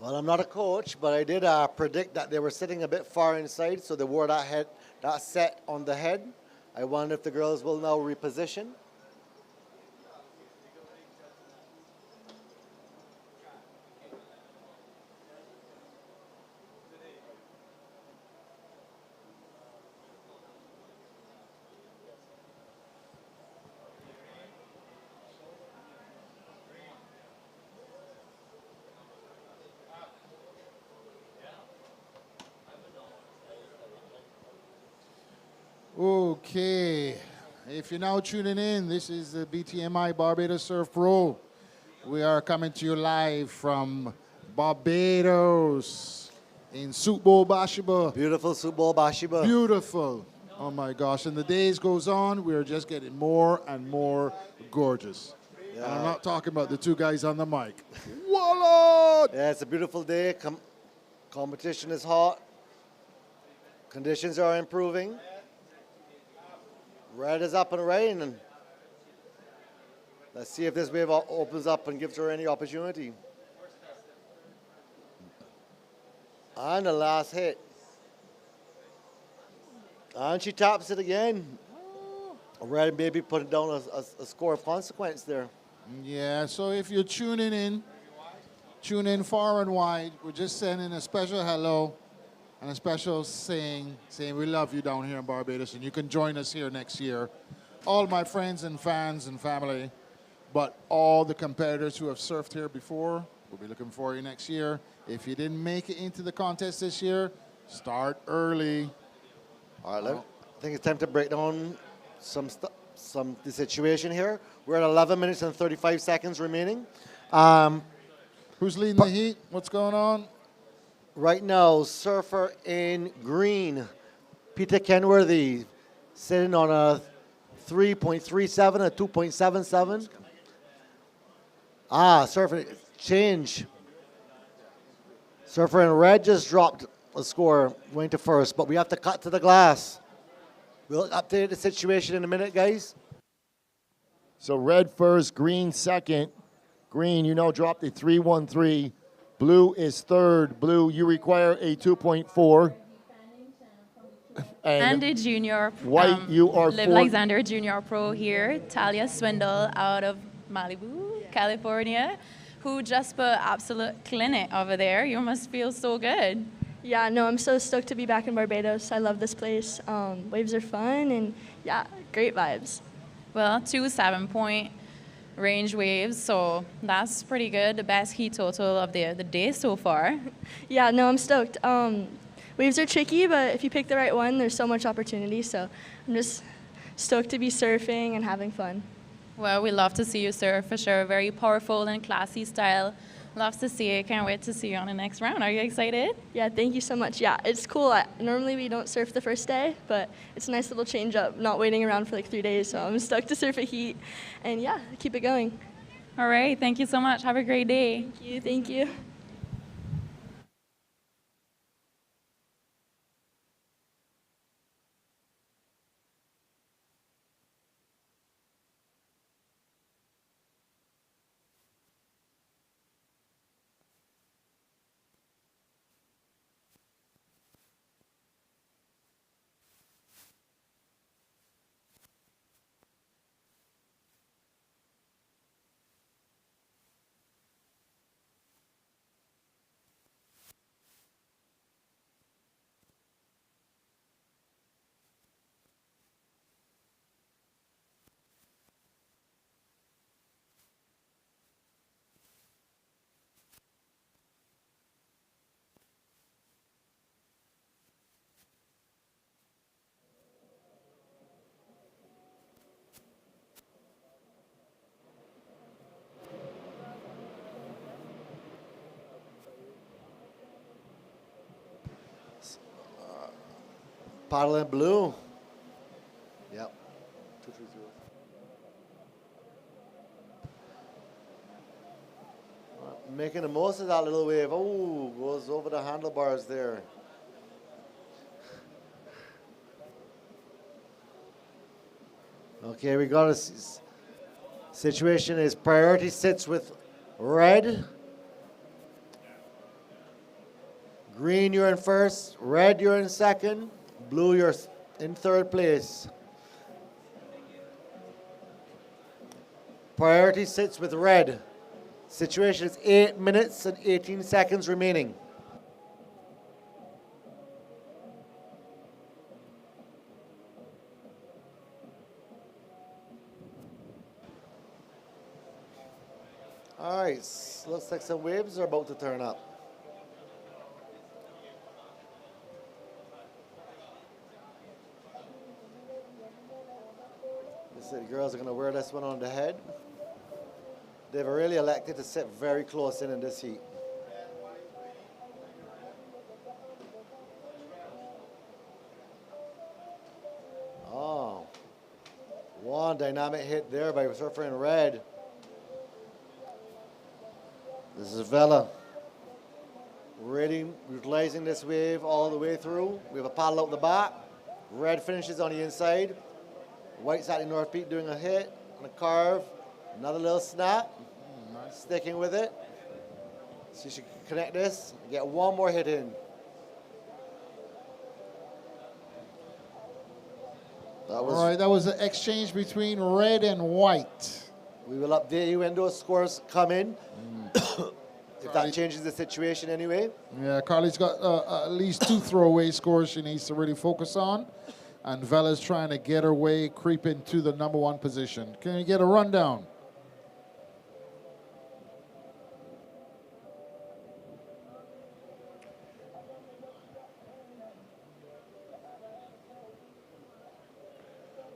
C: Well, I'm not a coach, but I did predict that they were sitting a bit far inside, so they wore that set on the head. I wonder if the girls will now reposition.
B: Okay, if you're now tuning in, this is the BTMI Barbados Surf Pro. We are coming to you live from Barbados in Soup Bowl, Bathsheba.
C: Beautiful Soup Bowl, Bathsheba.
B: Beautiful. Oh my gosh, and the days goes on, we're just getting more and more gorgeous.
C: Yeah.
B: And I'm not talking about the two guys on the mic. Wallot!
C: Yeah, it's a beautiful day. Competition is hot. Conditions are improving. Red is up and running, and let's see if this wave opens up and gives her any opportunity. And the last hit. And she taps it again. Red maybe putting down a score of consequence there.
B: Yeah, so if you're tuning in, tune in far and wide. We're just sending a special hello and a special saying we love you down here in Barbados, and you can join us here next year. All my friends and fans and family, but all the competitors who have surfed here before, we'll be looking for you next year. If you didn't make it into the contest this year, start early.
C: All right, I think it's time to break down the situation here. We're at 11 minutes and 35 seconds remaining.
B: Who's leading the heat? What's going on?
C: Right now, surfer in green, Peter Kenworthy, sitting on a 3.37, a 2.77. Surfer, change. Surfer in red just dropped a score, going to first, but we have to cut to the glass. We'll update the situation in a minute, guys.
A: So red first, green second. Green, you know, dropped a 3.13. Blue is third. Blue, you require a 2.4.
E: And a junior.
A: White, you are
E: Live
A: fourth.
E: like Zander Junior Pro here. Talia Swindle out of Malibu, California, who just put absolute clinic over there. You must feel so good.
N: Yeah, no, I'm so stoked to be back in Barbados. I love this place. Waves are fun, and yeah, great vibes.
E: Well, 2 7-point range waves, so that's pretty good. The best heat total of the day so far.
N: Yeah, no, I'm stoked. Waves are tricky, but if you pick the right one, there's so much opportunity. So I'm just stoked to be surfing and having fun.
E: Well, we love to see you surf for sure. Very powerful and classy style. Love to see it. Can't wait to see you on the next round. Are you excited?
N: Yeah, thank you so much. Yeah, it's cool. Normally we don't surf the first day, but it's a nice little change up, not waiting around for like 3 days. So I'm stoked to surf a heat, and yeah, keep it going.
E: All right. Thank you so much. Have a great day.
N: Thank you. Thank you.
C: Paddle in blue. Yep. 230. Making the most of that little wave. Oh, goes over the handlebars there. Okay, we got a situation is priority sits with red. Green, you're in first. Red, you're in second. Blue, you're in third place. Priority sits with red. Situation is 8 minutes and 18 seconds remaining. All right, looks like some waves are about to turn up. The girls are going to wear this one on the head. They've really elected to sit very close in this heat. Oh, one dynamic hit there by surfer in red. This is Vela. Really utilizing this wave all the way through. We have a paddle out the back. Red finishes on the inside. White's at the North Peak doing a hit on a carve. Another little snap. Sticking with it. So she can connect this and get one more hit in.
B: All right, that was an exchange between red and white.
C: We will update you when those scores come in. If that changes the situation anyway.
B: Yeah, Carly's got at least 2 throwaway scores she needs to really focus on. And Vela's trying to get her way, creep into the #1 position. Can you get a rundown?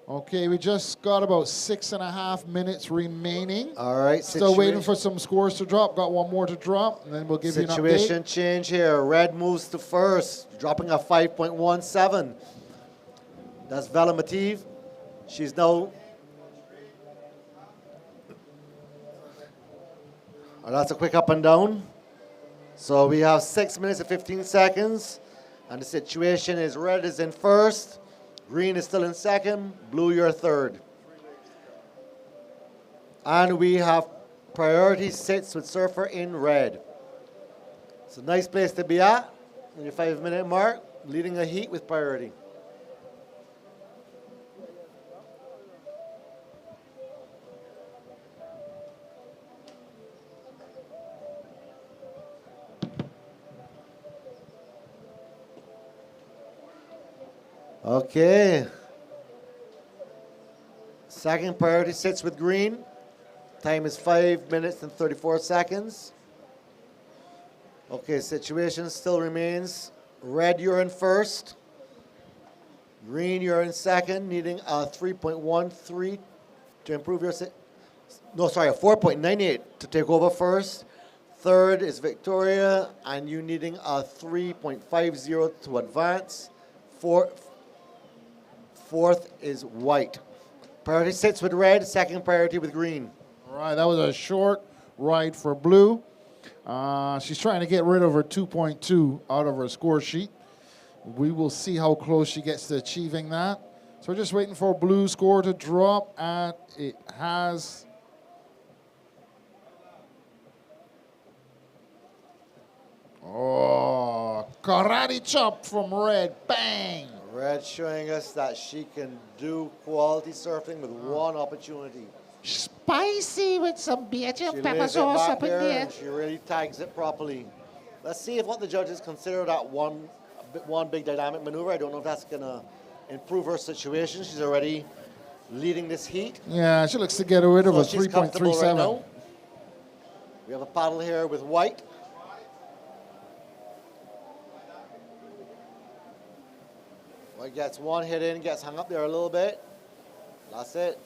B: Okay, we just got about 6.5 minutes remaining.
C: All right.
B: Still waiting for some scores to drop. Got one more to drop, and then we'll give you an update.
C: Situation change here. Red moves to first, dropping a 5.17. That's Vela Mativ. She's now... Oh, that's a quick up and down. So we have 6 minutes and 15 seconds. And the situation is red is in first. Green is still in second. Blue, you're third. And we have priority sits with surfer in red. It's a nice place to be at. In your 5-minute mark, leading a heat with priority. Okay. Second priority sits with green. Time is 5 minutes and 34 seconds. Okay, situation still remains. Red, you're in first. Green, you're in second, needing a 3.13 to improve your... No, sorry, a 4.98 to take over first. Third is Victoria, and you needing a 3.50 to advance. Fourth is white. Priority sits with red, second priority with green.
B: All right, that was a short ride for blue. She's trying to get rid of her 2.2 out of her score sheet. We will see how close she gets to achieving that. So we're just waiting for blue score to drop, and it has... Oh, karate chop from red, bang!
C: Red showing us that she can do quality surfing with one opportunity.
B: Spicy with some BTMI pepper
C: lays it
B: sauce
C: back
B: up in
C: there
B: there.
C: and she really tags it properly. Let's see if what the judges consider that one big dynamic maneuver. I don't know if that's going to improve her situation. She's already leading this heat.
B: Yeah, she looks to get rid of a
C: she's comfortable
B: 3.37.
C: right now. We have a paddle here with white. White gets one hit in, gets hung up there a little bit. That's it.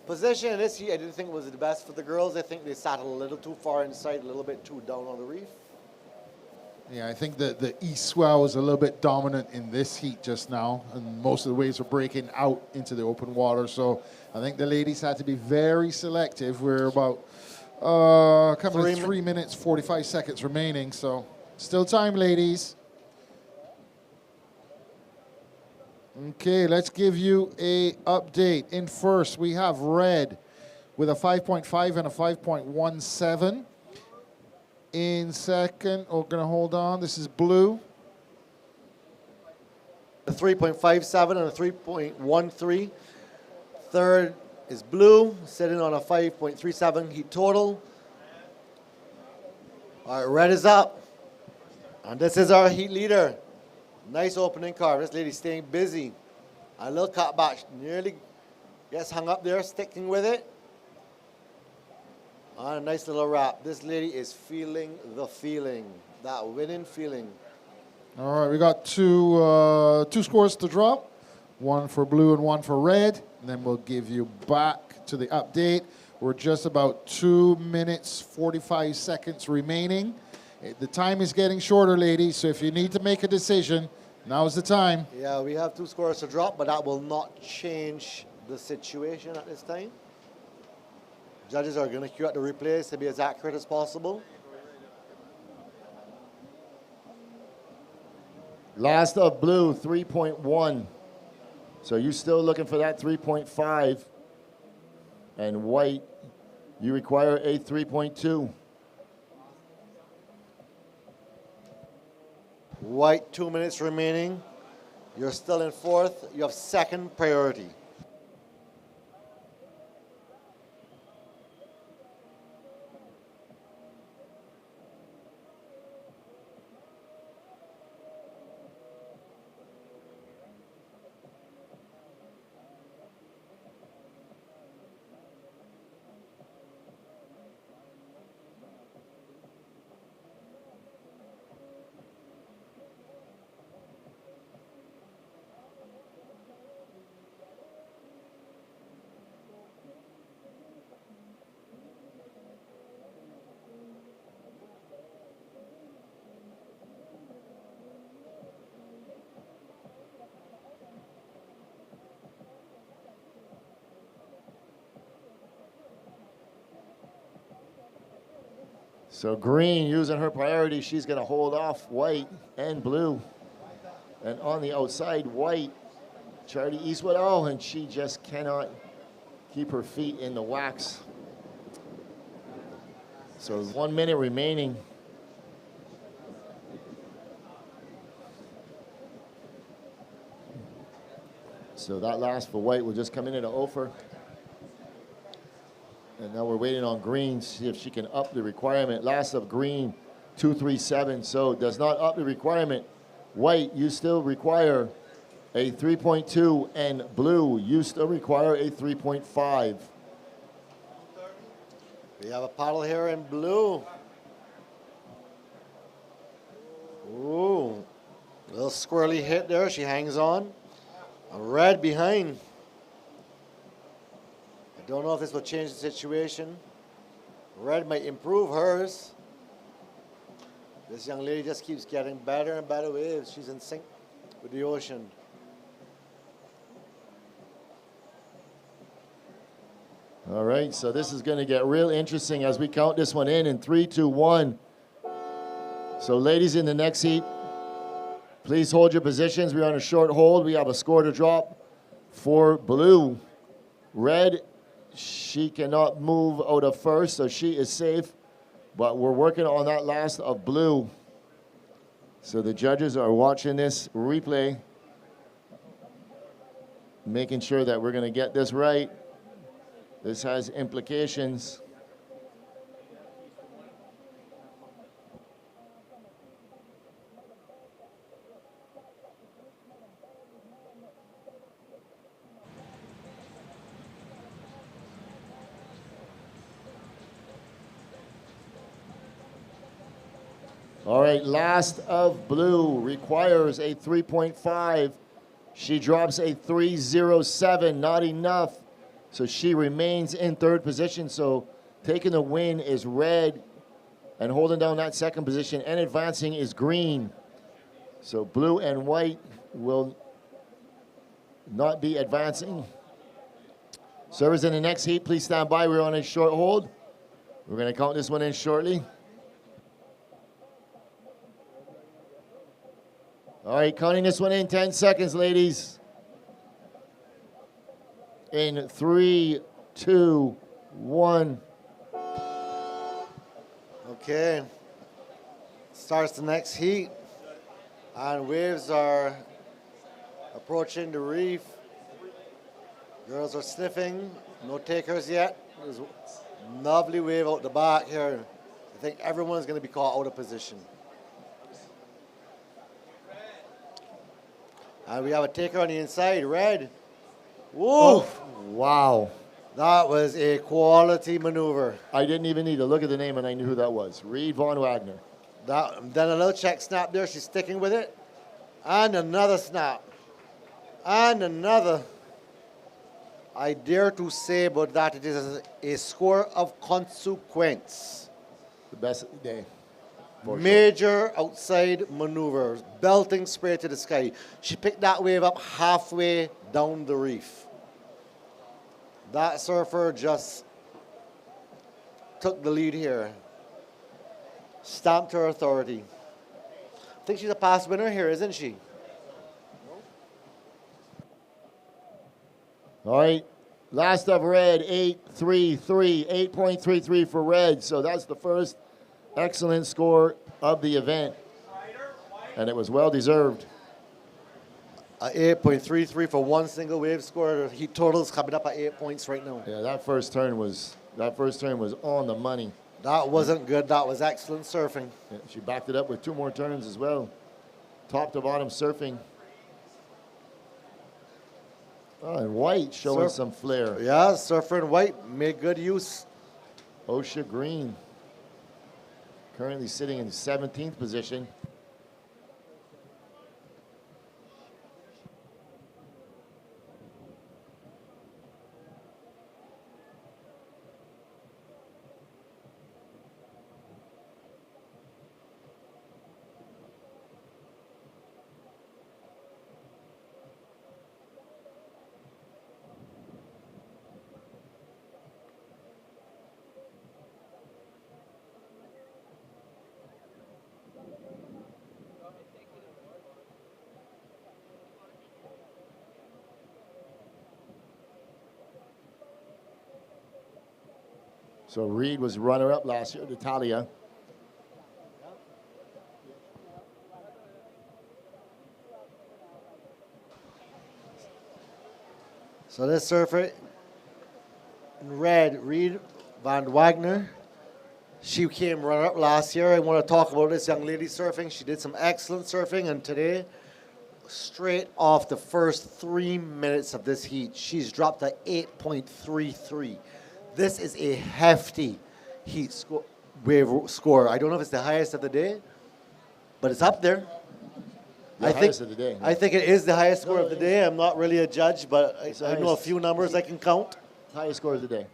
C: Position in this heat, I didn't think was the best for the girls. I think they sat a little too far inside, a little bit too down on the reef.
B: Yeah, I think that the east swell was a little bit dominant in this heat just now, and most of the waves are breaking out into the open water. So I think the ladies had to be very selective. We're about coming to 3 minutes, 45 seconds remaining. So still time, ladies. Okay, let's give you a update. In first, we have red with a 5.5 and a 5.17. in second. Oh, gonna hold on. This is blue.
C: A 3.57 and a 3.13. Third is blue, sitting on a 5.37 heat total. All right, red is up. And this is our heat leader. Nice opening carve. This lady's staying busy. A little cut back, nearly gets hung up there, sticking with it. And a nice little wrap. This lady is feeling the feeling, that winning feeling.
B: All right, we got two scores to drop, one for blue and one for red, and then we'll give you back to the update. We're just about 2 minutes, 45 seconds remaining. The time is getting shorter, ladies, so if you need to make a decision, now's the time.
C: Yeah, we have 2 scores to drop, but that will not change the situation at this time. Judges are going to queue out the replays to be as accurate as possible.
A: Last of blue, 3.1. So you're still looking for that 3.5. And white, you require a 3.2.
C: White, 2 minutes remaining. You're still in fourth. You have second priority.
A: So green, using her priority, she's going to hold off white and blue. And on the outside, white, Charlie Eastwood, oh, and she just cannot keep her feet in the wax. So 1 minute remaining. So that last for white will just come in at an offer. And now we're waiting on green, see if she can up the requirement. Last of green, 237. So does not up the requirement. White, you still require a 3.2, and blue, you still require a 3.5.
C: We have a paddle here in blue. Ooh, little squirrely hit there. She hangs on. A red behind. I don't know if this will change the situation. Red might improve hers. This young lady just keeps getting better and better waves. She's in sync with the ocean.
A: All right, so this is going to get real interesting as we count this one in 3, 2, 1. So ladies in the next heat, please hold your positions. We're on a short hold. We have a score to drop for blue. Red, she cannot move out of first, so she is safe. But we're working on that last of blue. So the judges are watching this replay, making sure that we're going to get this right. This has implications. All right, last of blue requires a 3.5. She drops a 3.07, not enough. So she remains in third position. So taking the win is red, and holding down that second position and advancing is green. So blue and white will not be advancing. Servers in the next heat, please stand by. We're on a short hold. We're going to count this one in shortly. All right, counting this one in 10 seconds, ladies. In 3, 2, 1.
C: Okay, starts the next heat. And waves are approaching the reef. Girls are sniffing. No takers yet. There's a lovely wave out the back here. I think everyone's going to be caught out of position. And we have a taker on the inside, red. Whoa!
A: Oh, wow.
C: That was a quality maneuver.
A: I didn't even need to look at the name and I knew who that was. Reed Von Wagner.
C: Then a little check snap there. She's sticking with it. And another snap. And another. I dare to say about that it is a score of consequence.
A: The best of the day.
C: Major outside maneuvers, belting spray to the sky. She picked that wave up halfway down the reef. That surfer just took the lead here. Stamped her authority. I think she's a past winner here, isn't she?
A: All right. Last of red, 8.33, 8.33 for red. So that's the first excellent score of the event. And it was well deserved.
C: 8.33 for one single wave score. Heat totals coming up at 8 points right now.
A: Yeah, that first turn was on the money.
C: That wasn't good. That was excellent surfing.
A: Yeah, she backed it up with 2 more turns as well. Top to bottom surfing. Oh, and white showing some flair.
C: Yeah, surfer in white made good use.
A: Osha Green currently sitting in 17th position. So Reed was runner-up last year at Italia.
C: So this surfer in red, Reed Van Wagner. She came runner-up last year. I want to talk about this young lady surfing. She did some excellent surfing, and today, straight off the first 3 minutes of this heat, she's dropped to 8.33. This is a hefty heat wave score. I don't know if it's the highest of the day, but it's up there.
A: Highest of the day.
C: I think it is the highest score of the day. I'm not really a judge, but I know a few numbers I can count.
A: Highest score of the day.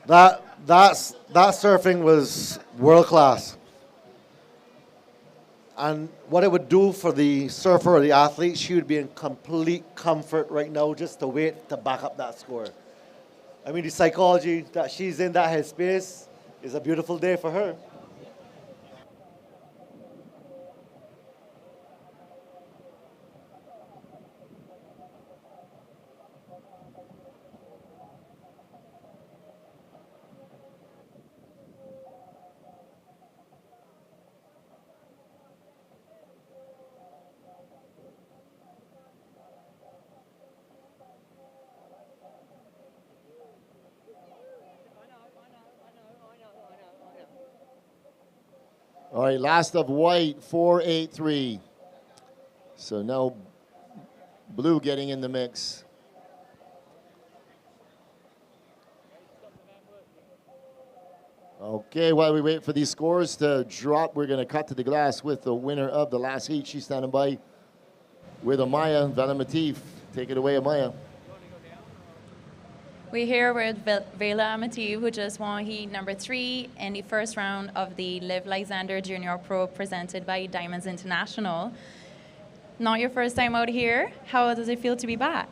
C: That surfing was world class. And what it would do for the surfer or the athlete, she would be in complete comfort right now just to wait to back up that score. I mean, the psychology that she's in that headspace is a beautiful day for her.
A: All right, last of white, 4.83. So now blue getting in the mix. Okay, while we wait for these scores to drop, we're going to cut to the glass with the winner of the last heat. She's standing by with Amaya Velamatif. Take it away, Amaya.
E: We're here with Vela Amativ, who just won heat number 3 in the first round of the Live Like Zander Junior Pro presented by Diamonds International. Not your first time out here. How does it feel to be back?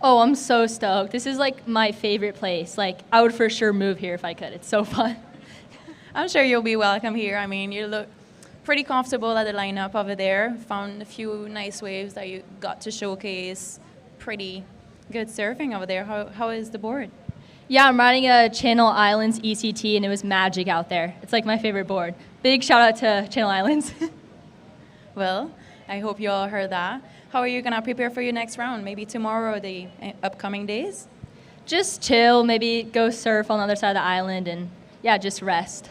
O: Oh, I'm so stoked. This is like my favorite place. Like, I would for sure move here if I could. It's so fun.
E: I'm sure you'll be welcome here. I mean, you look pretty comfortable at the lineup over there. Found a few nice waves that you got to showcase. Pretty good surfing over there. How is the board?
O: Yeah, I'm riding a Channel Islands ECT, and it was magic out there. It's like my favorite board. Big shout out to Channel Islands.
E: Well, I hope you all heard that. How are you going to prepare for your next round? Maybe tomorrow or the upcoming days?
O: Just chill, maybe go surf on the other side of the island, and yeah, just rest.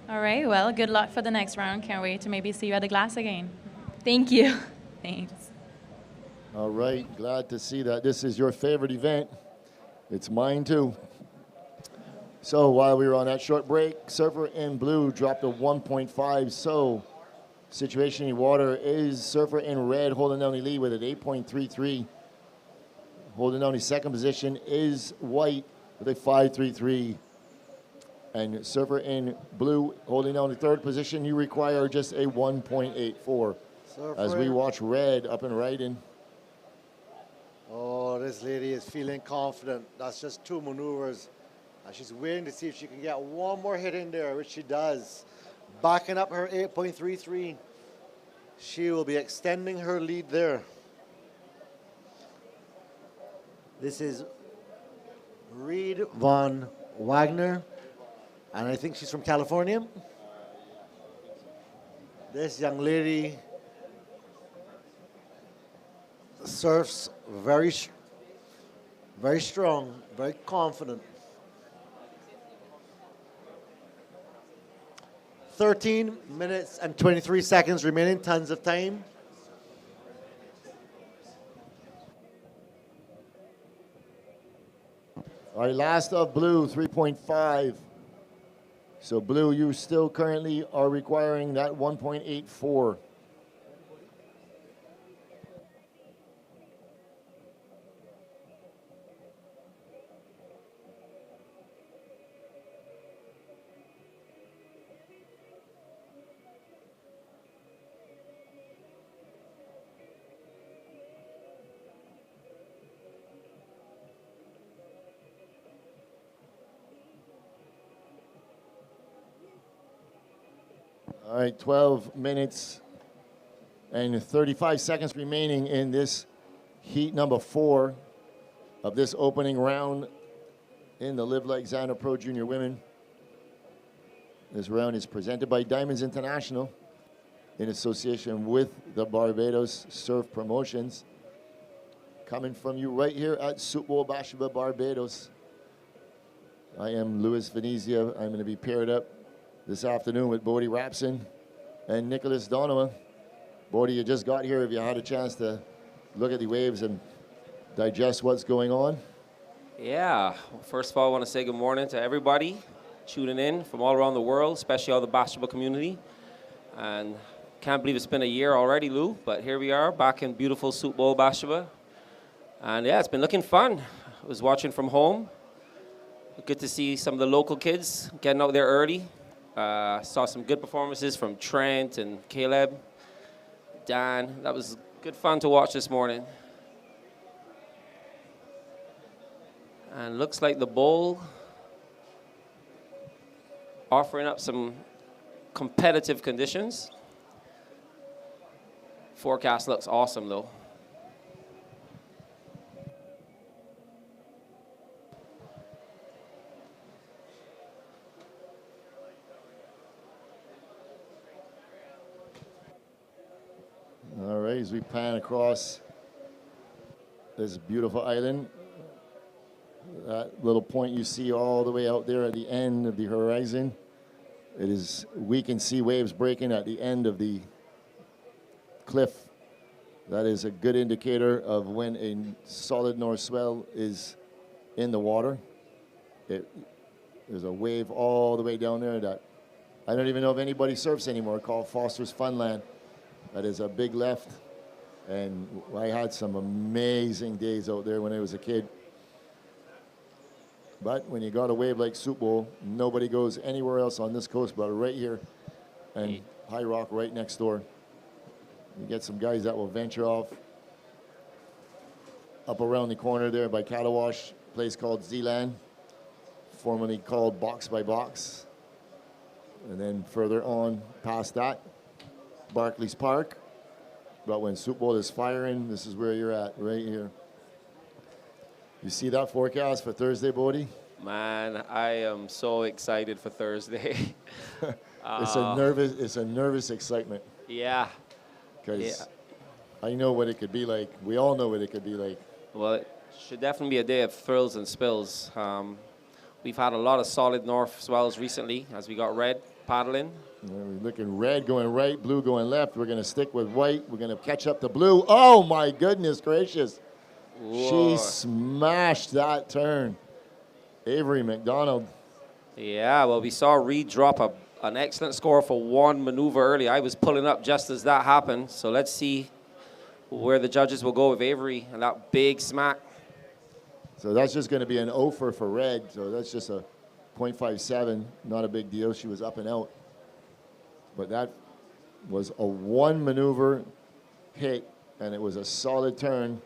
E: All right, well, good luck for the next round. Can't wait to maybe see you at the glass again.
O: Thank you.
E: Thanks.
A: All right, glad to see that this is your favorite event. It's mine too. So while we were on that short break, surfer in blue dropped a 1.5. So situation in water is surfer in red holding down the lead with an 8.33. Holding down the second position is white with a 5.33. And surfer in blue holding down the third position, you require just a 1.84. As we watch red up and right in.
C: Oh, this lady is feeling confident. That's just 2 maneuvers. And she's waiting to see if she can get one more hit in there, which she does. Backing up her 8.33. She will be extending her lead there. This is Reed Von Wagner, and I think she's from California. This young lady surfs very strong, very confident. 13 minutes and 23 seconds remaining, tons of time.
A: All right, last of blue, 3.5. So blue, you still currently are requiring that 1.84. All right, 12 minutes and 35 seconds remaining in this heat number 4 of this opening round in the Live Like Zander Pro Junior Women. This round is presented by Diamonds International in association with the Barbados Surf Promotions. Coming from you right here at Soup Bowl Bathsheba, Barbados. I am Zander Venezia. I'm going to be paired up this afternoon with Bodie Rapson and Nicholas Donovan. Bodie, you just got here. Have you had a chance to look at the waves and digest what's going on?
P: Yeah. First of all, I want to say good morning to everybody tuning in from all around the world, especially all the basketball community. And can't believe it's been a year already, Lou, but here we are back in beautiful Soup Bowl Bathsheba. And yeah, it's been looking fun. I was watching from home. Good to see some of the local kids getting out there early. Saw some good performances from Trent and Caleb, Dan. That was good fun to watch this morning. And looks like the bowl offering up some competitive conditions. Forecast looks awesome though.
A: All right, as we pan across this beautiful island, that little point you see all the way out there at the end of the horizon, we can see waves breaking at the end of the cliff. That is a good indicator of when a solid north swell is in the water. There's a wave all the way down there that I don't even know if anybody surfs anymore, called Foster's Funland. That is a big left, and I had some amazing days out there when I was a kid. But when you got a wave like Soup Bowl, nobody goes anywhere else on this coast but right here, and High Rock right next door. You get some guys that will venture off up around the corner there by Catawash, a place called Zealand, formerly called Box by Box. And then further on past that, Barclays Park. But when Soup Bowl is firing, this is where you're at, right here. You see that forecast for Thursday, Bodie?
P: Man, I am so excited for Thursday.
A: It's a nervous excitement.
P: Yeah.
A: Because I know what it could be like. We all know what it could be like.
P: Well, it should definitely be a day of thrills and spills. We've had a lot of solid north swells recently as we got red paddling.
A: We're looking red going right, blue going left. We're going to stick with white. We're going to catch up to blue. Oh, my goodness gracious.
P: Whoa.
A: She smashed that turn. Avery McDonald.
P: Yeah, well, we saw Reed drop an excellent score for one maneuver early. I was pulling up just as that happened. So let's see where the judges will go with Avery and that big smack.
A: So that's just going to be an offer for red. So that's just a 0.57. Not a big deal. She was up and out. But that was a one maneuver hit, and it was a solid turn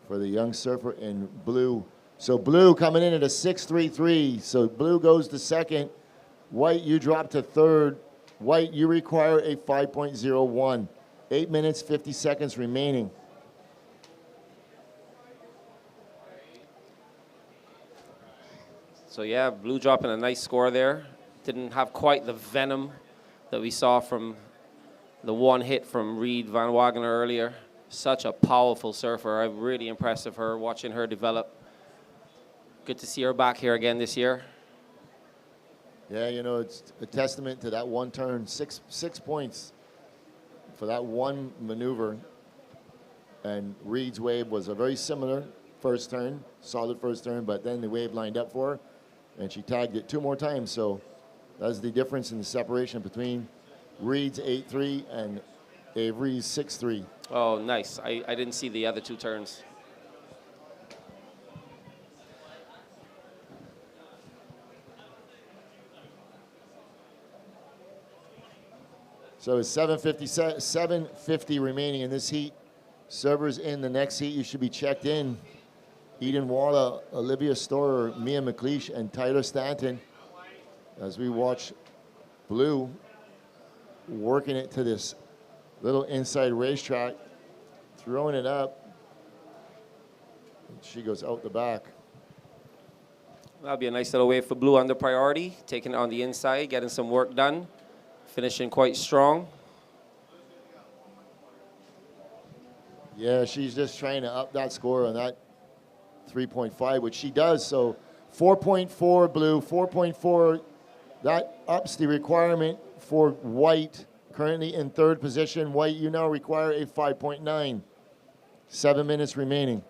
A: for the young surfer in blue. So blue coming in at a 6.33. So blue goes to second. White, you drop to third. White, you require a 5.01. 8 minutes, 50 seconds remaining.
P: So yeah, blue dropping a nice score there. Didn't have quite the venom that we saw from the one hit from Reed Van Wagener earlier. Such a powerful surfer. I'm really impressed with her, watching her develop. Good to see her back here again this year.
A: Yeah, you know, it's a testament to that one turn. Six points for that one maneuver. And Reed's wave was a very similar first turn, solid first turn, but then the wave lined up for her, and she tagged it 2 more times. So that's the difference in the separation between Reed's 8.3 and Avery's 6.3.
P: Oh, nice. I didn't see the other 2 turns.
A: So it's 7:50 remaining in this heat. Servers in the next heat, you should be checked in. Eden Walla, Olivia Storer, Mia McLeish, and Tyler Stanton. As we watch blue working it to this little inside racetrack, throwing it up. And she goes out the back.
P: That'll be a nice little wave for blue under priority, taking it on the inside, getting some work done, finishing quite strong.
A: Yeah, she's just trying to up that score on that 3.5, which she does. So 4.4 blue, 4.4. That ups the requirement for white, currently in third position. White, you now require a 5.9. 7 minutes remaining.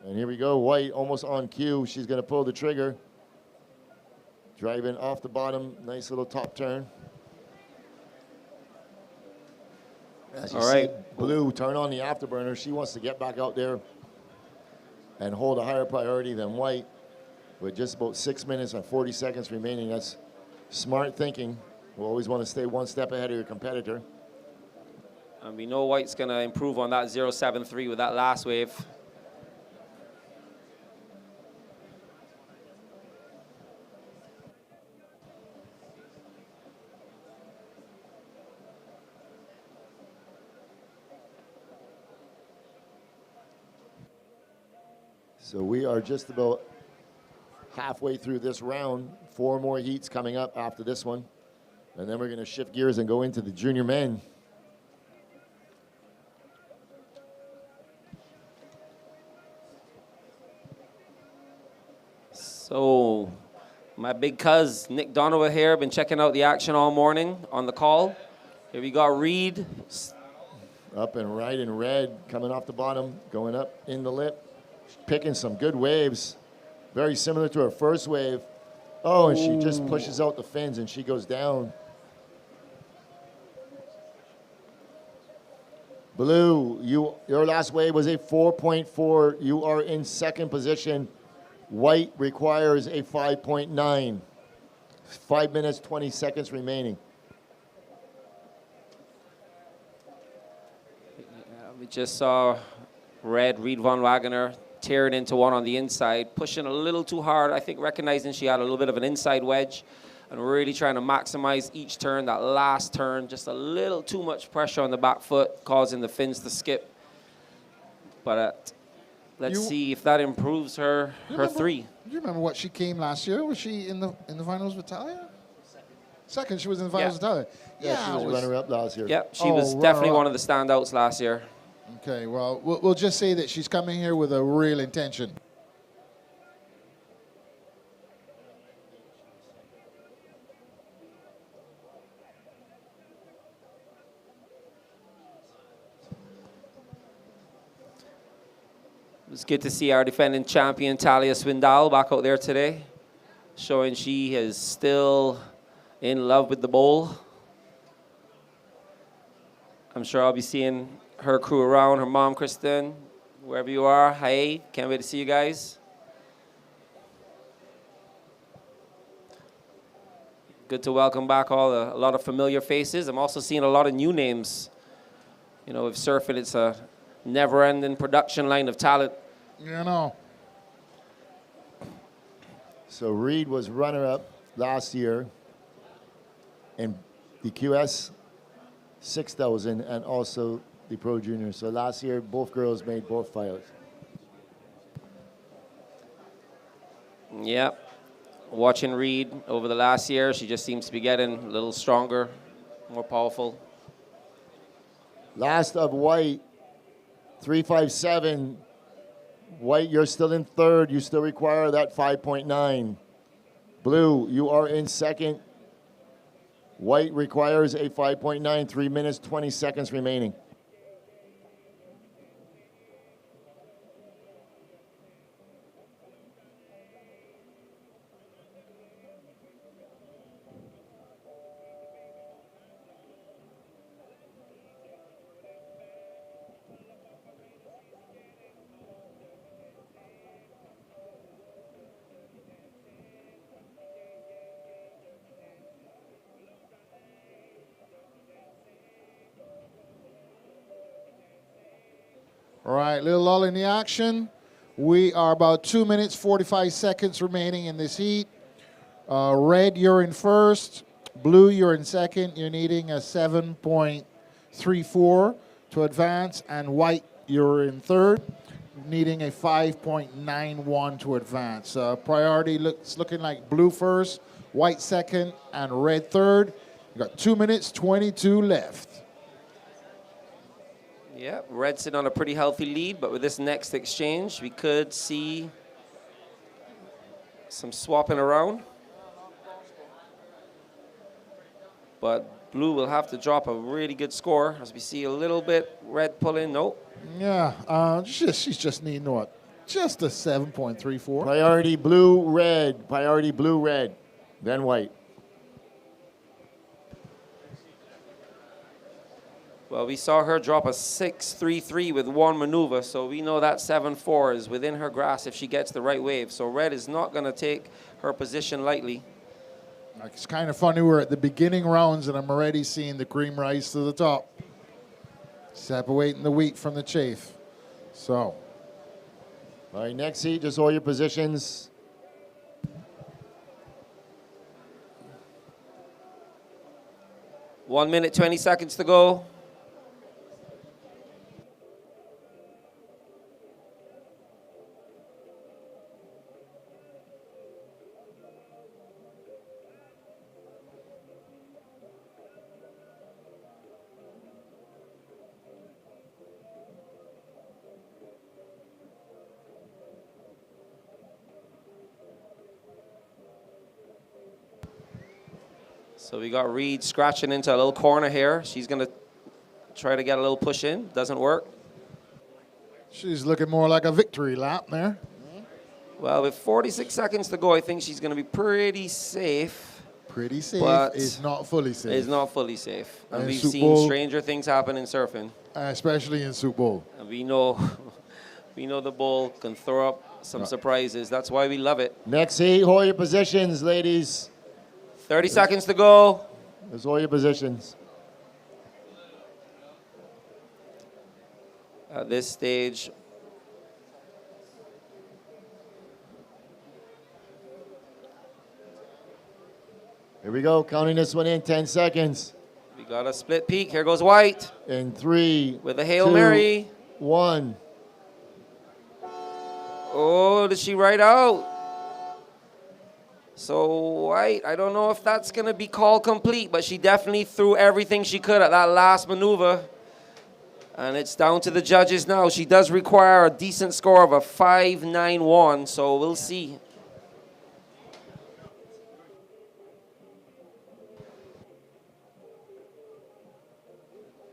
A: And here we go, white almost on cue. She's going to pull the trigger. Driving off the bottom, nice little top turn. As you
P: All right.
A: see, blue, turn on the afterburner. She wants to get back out there and hold a higher priority than white with just about 6 minutes and 40 seconds remaining. That's smart thinking. You always want to stay one step ahead of your competitor.
P: And we know white's going to improve on that 0.73 with that last wave.
A: So we are just about halfway through this round. 4 more heats coming up after this one. And then we're going to shift gears and go into the junior men.
P: So my big cuz, Nick Donovan here, been checking out the action all morning on the call. Here we got Reed.
A: Up and right in red, coming off the bottom, going up in the lip. Picking some good waves. Very similar to her first wave. Oh, and she just pushes out the fins and she goes down. Blue, your last wave was a 4.4. You are in second position. White requires a 5.9. 5 minutes, 20 seconds remaining.
P: We just saw red, Reed Van Wagener, tearing into one on the inside, pushing a little too hard, I think recognizing she had a little bit of an inside wedge and really trying to maximize each turn, that last turn, just a little too much pressure on the back foot, causing the fins to skip. But Let's see if that improves her three.
B: Do you remember what she came last year? Was she in the finals with Talia? Second, she was in the finals with Talia.
A: Yeah, she was runner-up last year.
P: Yep, she was definitely one of the standouts last year.
B: Okay, well, we'll just say that she's coming here with a real intention.
P: It's good to see our defending champion, Talia Swindal, back out there today, showing she is still in love with the bowl. I'm sure I'll be seeing her crew around, her mom, Kristen, wherever you are. Hey, can't wait to see you guys. Good to welcome back a lot of familiar faces. I'm also seeing a lot of new names. You know, with surfing, it's a never-ending production line of talent.
B: You know.
A: So Reed was runner-up last year in the QS 6,000 and also the Pro Junior. So last year, both girls made both finals.
P: Yep. Watching Reed over the last year, she just seems to be getting a little stronger, more powerful.
A: Last of white, 357. White, you're still in third. You still require that 5.9. Blue, you are in second. White requires a 5.9, 3 minutes, 20 seconds remaining.
B: All right, little lull in the action. We are about 2 minutes, 45 seconds remaining in this heat. Red, you're in first. Blue, you're in second. You're needing a 7.34 to advance. And white, you're in third, needing a 5.91 to advance. Priority looking like blue first, white second, and red third. You got 2 minutes, 22 left.
P: Yeah, Red's sitting on a pretty healthy lead, but with this next exchange, we could see some swapping around. But Blue will have to drop a really good score as we see a little bit Red pulling. Nope.
B: Yeah, she's just needing what? Just a 7.34.
A: Priority blue, red. Priority blue, red. Then white.
P: Well, we saw her drop a 6.33 with one maneuver, so we know that 7.4 is within her grasp if she gets the right wave. So Red is not going to take her position lightly.
B: It's kind of funny, we're at the beginning rounds and I'm already seeing the cream rise to the top. Separating the wheat from the chaff. So.
A: All right, next heat, just hold your positions.
P: One minute, 20 seconds to go. So we got Reed scratching into a little corner here. She's going to try to get a little push in. Doesn't work.
B: She's looking more like a victory lap there.
P: Well, with 46 seconds to go, I think she's going to be pretty safe.
B: Pretty safe
P: but
B: is not fully safe.
P: It's not fully safe. And we've
B: Super
P: seen
B: Bowl,
P: stranger things happen in surfing.
B: especially in Super Bowl.
P: And we know the bowl can throw up some surprises. That's why we love it.
A: Next heat, hold your positions, ladies.
P: 30 seconds to go.
A: Just hold your positions.
P: At this stage,
A: here we go, counting this one in, 10 seconds.
P: we got a split peak. Here goes White.
A: In 3,
P: with a Hail
A: 2,
P: Mary.
A: 1.
P: Oh, did she ride out? So white, I don't know if that's going to be called complete, but she definitely threw everything she could at that last maneuver. And it's down to the judges now. She does require a decent score of a 5.91, so we'll see.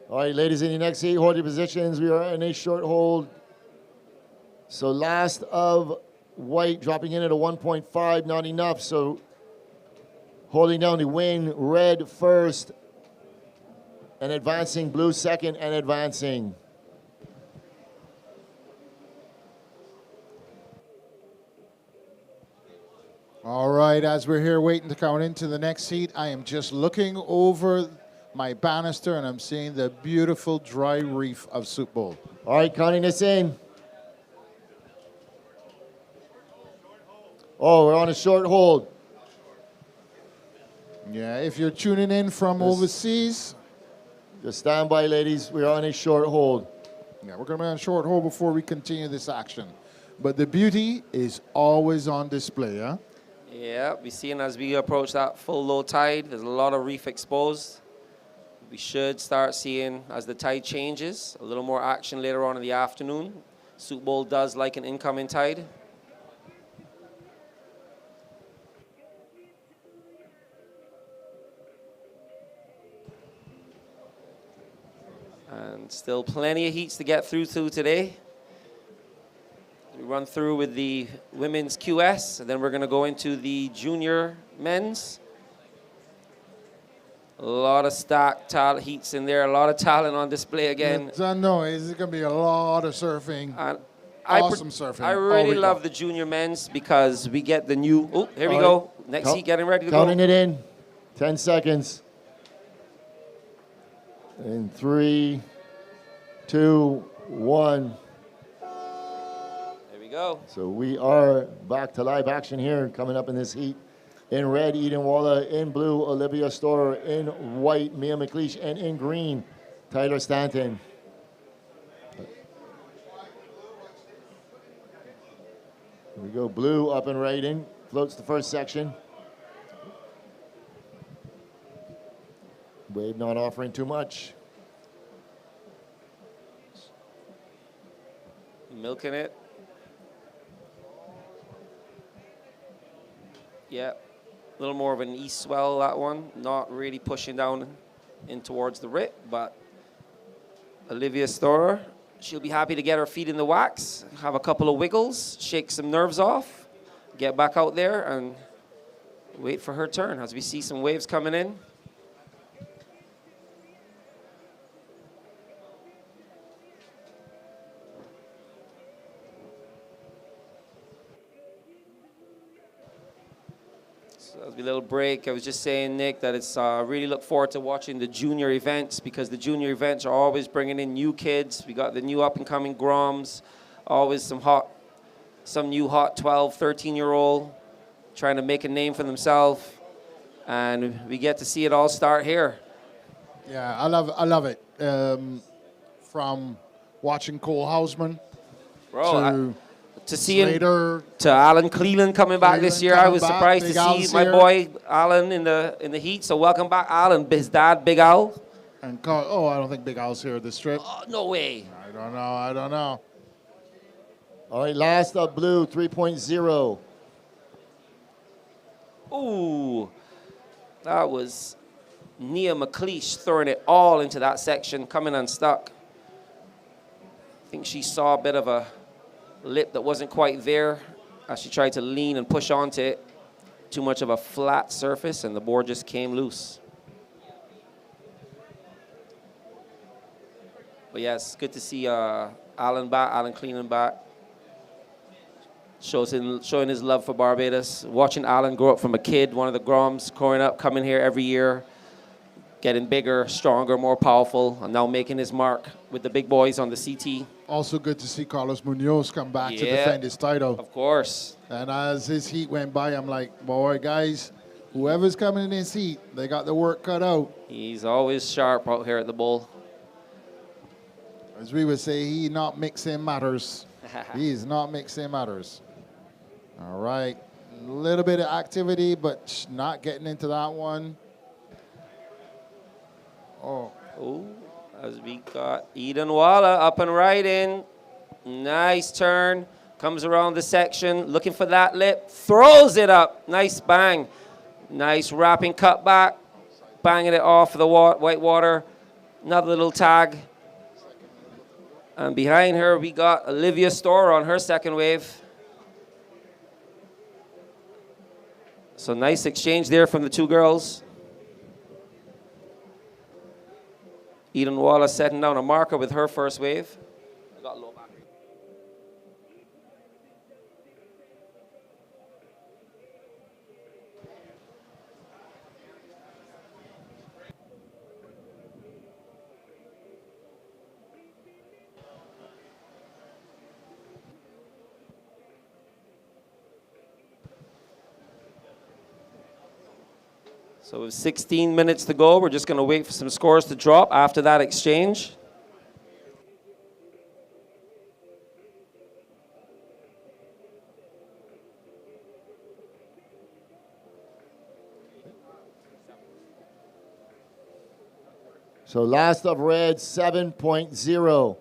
A: All right, ladies, in your next heat, hold your positions. We are in a short hold. So last of white dropping in at a 1.5, not enough. So holding down the win, red first, and advancing, blue second, and advancing.
B: All right, as we're here waiting to count into the next heat, I am just looking over my banister and I'm seeing the beautiful dry reef of Soup Bowl.
A: All right, counting this in. Oh, we're on a short hold.
B: Yeah, if you're tuning in from overseas.
A: Just stand by, ladies. We're on a short hold.
B: Yeah, we're going to be on short hold before we continue this action. But the beauty is always on display, huh?
P: Yeah, we're seeing as we approach that full low tide, there's a lot of reef exposed. We should start seeing, as the tide changes, a little more action later on in the afternoon. Soup Bowl does like an incoming tide. And still plenty of heats to get through to today. We run through with the women's QS, and then we're going to go into the junior men's. A lot of stacked heats in there, a lot of talent on display again.
B: I know, it's going to be a lot of surfing. Awesome surfing.
P: I really love the junior men's because we get the new, oh, here we go. Next heat getting ready to go.
A: Counting it in, 10 seconds. In 3, 2, 1.
P: There we go.
A: So we are back to live action here, coming up in this heat. In red, Eden Waller. In blue, Olivia Storer. In white, Mia McLeish. And in green, Tyler Stanton. Here we go. Blue up and right in. Floats the first section. Wave not offering too much.
P: Milking it. Yeah, a little more of an east swell, that one. Not really pushing down in towards the rip, but Olivia Storer, she'll be happy to get her feet in the wax, have a couple of wiggles, shake some nerves off, get back out there and wait for her turn as we see some waves coming in. As we little break, I was just saying, Nick, that it's really look forward to watching the junior events because the junior events are always bringing in new kids. We got the new up-and-coming Groms, always some new hot 12, 13-year-old trying to make a name for themselves, and we get to see it all start here.
B: Yeah, I love it. From watching Cole Hausman
P: to see him, to Alan Cleland coming back this year. I was surprised to see my boy Alan in the heat. So welcome back, Alan. His dad, Big Al.
B: And I don't think Big Al's here this trip.
P: Oh, no way.
B: I don't know.
A: All right, last up, blue, 3.0.
P: Ooh, that was Nia McLeish throwing it all into that section, coming unstuck. I think she saw a bit of a lip that wasn't quite there as she tried to lean and push onto it. Too much of a flat surface and the board just came loose. But yes, good to see Alan Cleland back. Showing his love for Barbados. Watching Alan grow up from a kid, one of the Groms growing up, coming here every year, getting bigger, stronger, more powerful, and now making his mark with the big boys on the CT.
B: Also good to see Carlos Munoz come back to defend his title.
P: Of course.
B: And as his heat went by, I'm like, boy, guys, whoever's coming in his heat, they got the work cut out.
P: He's always sharp out here at the bowl.
B: As we would say, he not mixing matters. He's not mixing matters. All right. A little bit of activity, but not getting into that one. Oh.
P: Oh, as we got Eden Walla up and right in. Nice turn. Comes around the section, looking for that lip. Throws it up. Nice bang. Nice wrapping cut back. Banging it off the white water. Another little tag. And behind her, we got Olivia Storr on her second wave. So nice exchange there from the two girls. Eden Wallace setting down a marker with her first wave. Got low back. So with 16 minutes to go, we're just going to wait for some scores to drop after that exchange.
A: So last of red, 7.0.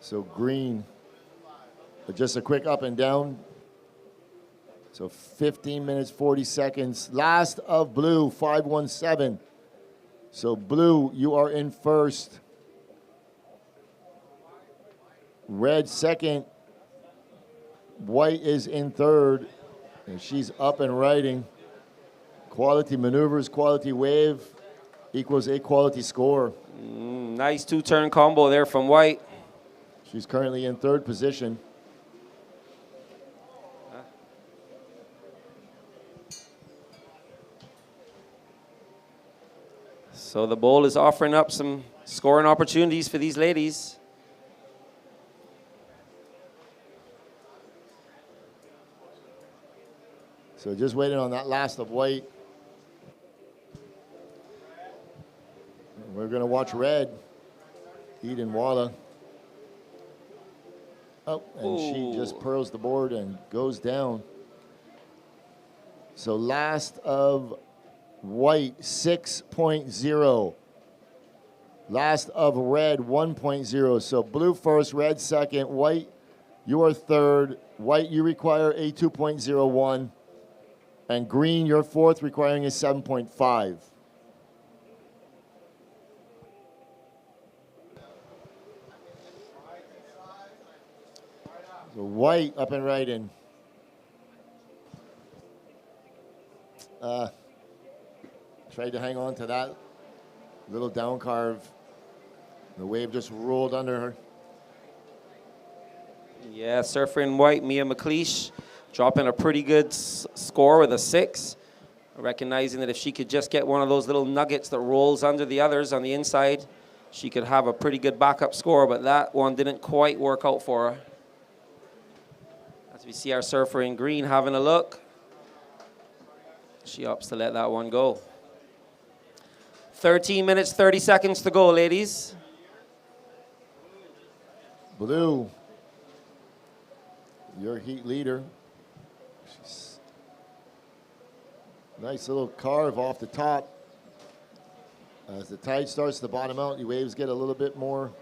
A: So green, just a quick up and down. So 15 minutes, 40 seconds. Last of blue, 517. So blue, you are in first. Red second. White is in third. And she's up and riding. Quality maneuvers, quality wave equals a quality score.
P: Nice two-turn combo there from White.
A: She's currently in third position.
P: So the bowl is offering up some scoring opportunities for these ladies.
A: So just waiting on that last of white. We're going to watch red. Eden Walla. Oh, and she just pearls the board and goes down. So last of white, 6.0. Last of red, 1.0. So blue first, red second. White, you are third. White, you require a 2.01. And green, you're fourth, requiring a 7.5. So white up and right in. Tried to hang on to that little down carve. The wave just rolled under her.
P: Yeah, surfer in white, Mia McLeish, dropping a pretty good score with a 6. Recognizing that if she could just get one of those little nuggets that rolls under the others on the inside, she could have a pretty good backup score, but that one didn't quite work out for her. As we see our surfer in green having a look, she opts to let that one go. 13 minutes, 30 seconds to go, ladies.
A: Blue, your heat leader. Nice little carve off the top. As the tide starts to bottom out, the waves get a little bit more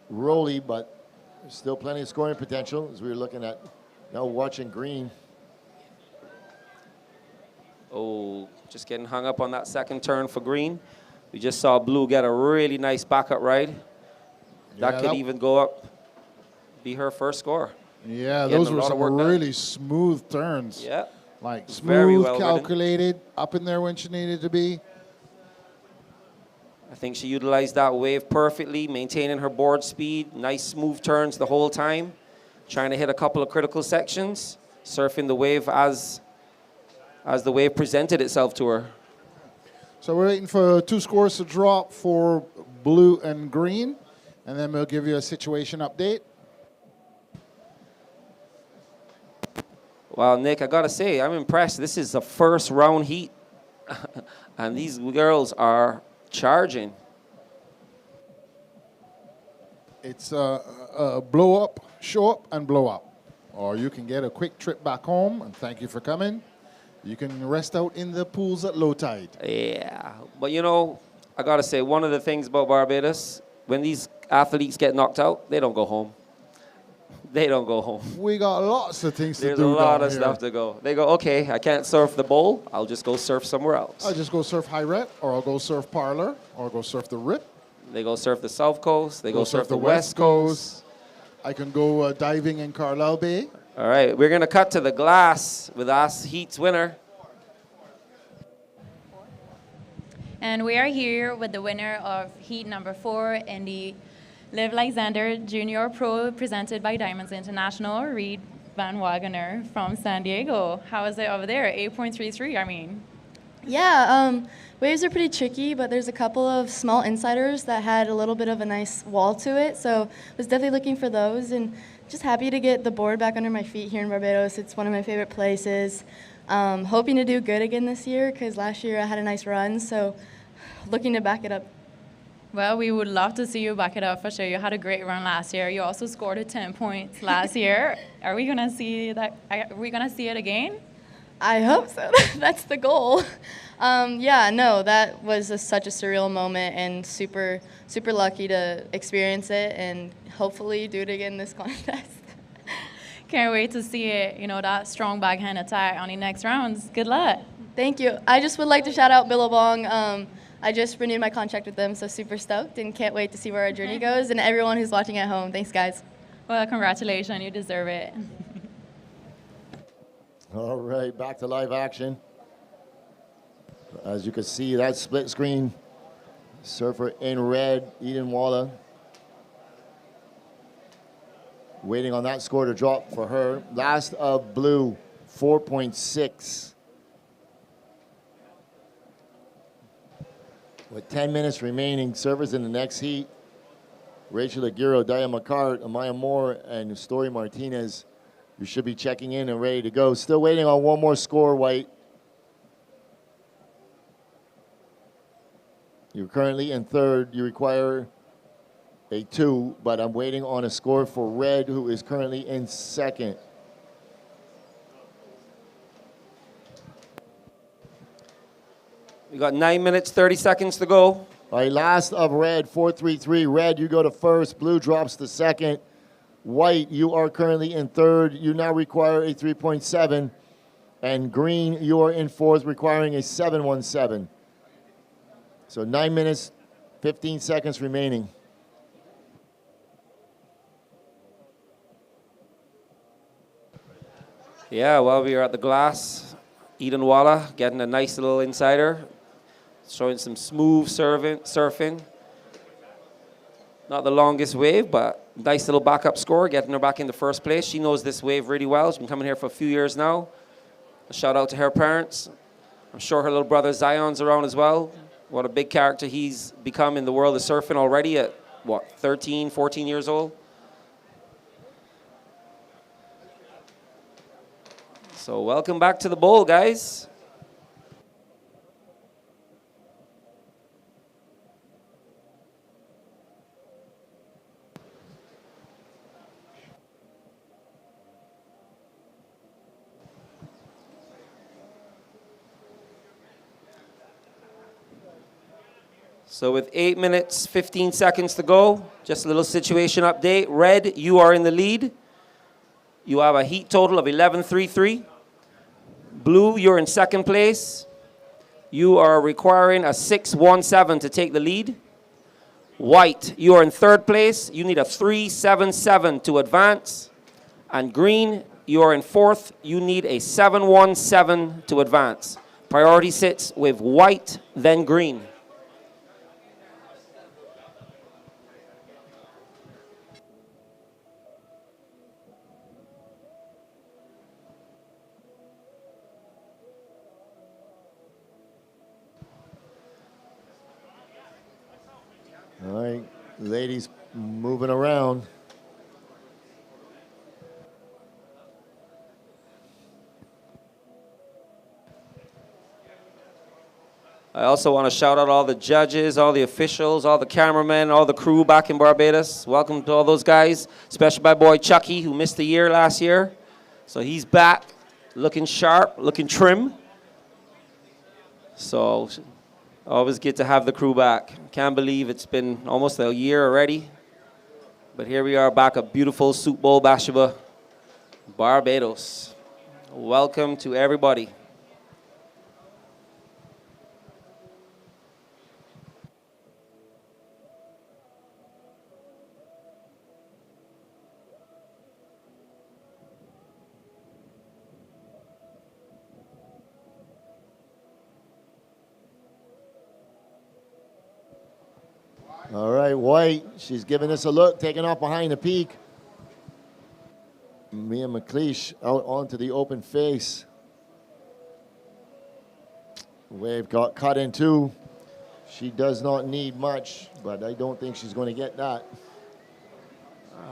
A: rolly, but there's still plenty of scoring potential as we were looking at now watching green.
P: Oh, just getting hung up on that second turn for green. We just saw blue get a really nice backup ride. That could even go up, be her first score.
B: Yeah, those were some really smooth turns.
P: Yeah.
B: Like
P: Very
B: smooth,
P: well
B: calculated, up in there when she needed to be.
P: I think she utilized that wave perfectly, maintaining her board speed, nice smooth turns the whole time, trying to hit a couple of critical sections, surfing the wave as the wave presented itself to her.
B: So we're waiting for 2 scores to drop for blue and green, and then we'll give you a situation update.
P: Well, Nick, I gotta say, I'm impressed. This is the first round heat, and these girls are charging.
B: It's a blow up, show up, and blow up. Or you can get a quick trip back home, and thank you for coming. You can rest out in the pools at low tide.
P: Yeah, but you know, I gotta say, one of the things about Barbados, when these athletes get knocked out, they don't go home. They don't go home.
B: We got lots of things to do.
P: There's a lot
B: down
P: of
B: here.
P: stuff to go. They go, okay, I can't surf the bowl. I'll just go surf somewhere else.
B: I'll just go surf High Ret, or I'll go surf Parlor, or I'll go surf the Rip.
P: They go surf the South Coast. They go surf the
B: West Coast. I can go diving in Carlisle Bay.
P: All right, we're gonna cut to the glass with us Heat's winner.
E: And we are here with the winner of heat number 4 in the Live Like Zander Junior Pro presented by Diamonds International, Reed Van Wagoner from San Diego. How is it over there? 8.33, I mean.
N: Yeah, waves are pretty tricky, but there's a couple of small insiders that had a little bit of a nice wall to it, so I was definitely looking for those, and just happy to get the board back under my feet here in Barbados. It's one of my favorite places. Hoping to do good again this year, because last year I had a nice run, so looking to back it up.
E: Well, we would love to see you back it up for sure. You had a great run last year. You also scored 10 points last year. Are we gonna see that? Are we gonna see it again?
N: I hope so. That's the goal. Yeah, no, that was such a surreal moment, and super, super lucky to experience it, and hopefully do it again this contest.
E: Can't wait to see it. You know, that strong backhand attack on the next rounds. Good luck.
N: Thank you. I just would like to shout out Billabong. I just renewed my contract with them, so super stoked, and can't wait to see where our journey goes, and everyone who's watching at home. Thanks, guys.
E: Well, congratulations. You deserve it.
A: All right, back to live action. As you can see, that split screen. Surfer in red, Eden Walla. Waiting on that score to drop for her. Last of blue, 4.6. With 10 minutes remaining, servers in the next heat. Rachel Aguirre, Daya McCart, Amaya Moore, and Story Martinez. You should be checking in and ready to go. Still waiting on one more score, White. You're currently in third. You require a 2, but I'm waiting on a score for Red, who is currently in second.
P: We got 9 minutes, 30 seconds to go.
A: All right, last of Red, 4-3-3. Red, you go to first. Blue drops to second. White, you are currently in third. You now require a 3.7. And green, you are in fourth, requiring a 7.17. So 9 minutes, 15 seconds remaining.
P: Yeah, well, we are at the glass. Eden Walla getting a nice little insider. Showing some smooth surfing. Not the longest wave, but nice little backup score, getting her back in the first place. She knows this wave really well. She's been coming here for a few years now. A shout out to her parents. I'm sure her little brother Zion's around as well. What a big character he's become in the world of surfing already at, what, 13, 14 years old? So welcome back to the bowl, guys. So with 8 minutes, 15 seconds to go, just a little situation update. Red, you are in the lead. You have a heat total of 11.33. Blue, you're in second place. You are requiring a 6.17 to take the lead. White, you are in third place. You need a 3.77 to advance. And green, you are in fourth. You need a 7.17 to advance. Priority sits with white, then green.
A: All right, ladies moving around.
P: I also want to shout out all the judges, all the officials, all the cameramen, all the crew back in Barbados. Welcome to all those guys, especially my boy Chucky, who missed a year last year. So he's back, looking sharp, looking trim. So always good to have the crew back. Can't believe it's been almost a year already. But here we are back at beautiful Soup Bowl, Bathsheba, Barbados. Welcome to everybody.
A: All right, White, she's giving us a look, taking off behind the peak. Mia McLeish out onto the open face. Wave got cut in two. She does not need much, but I don't think she's going to get that.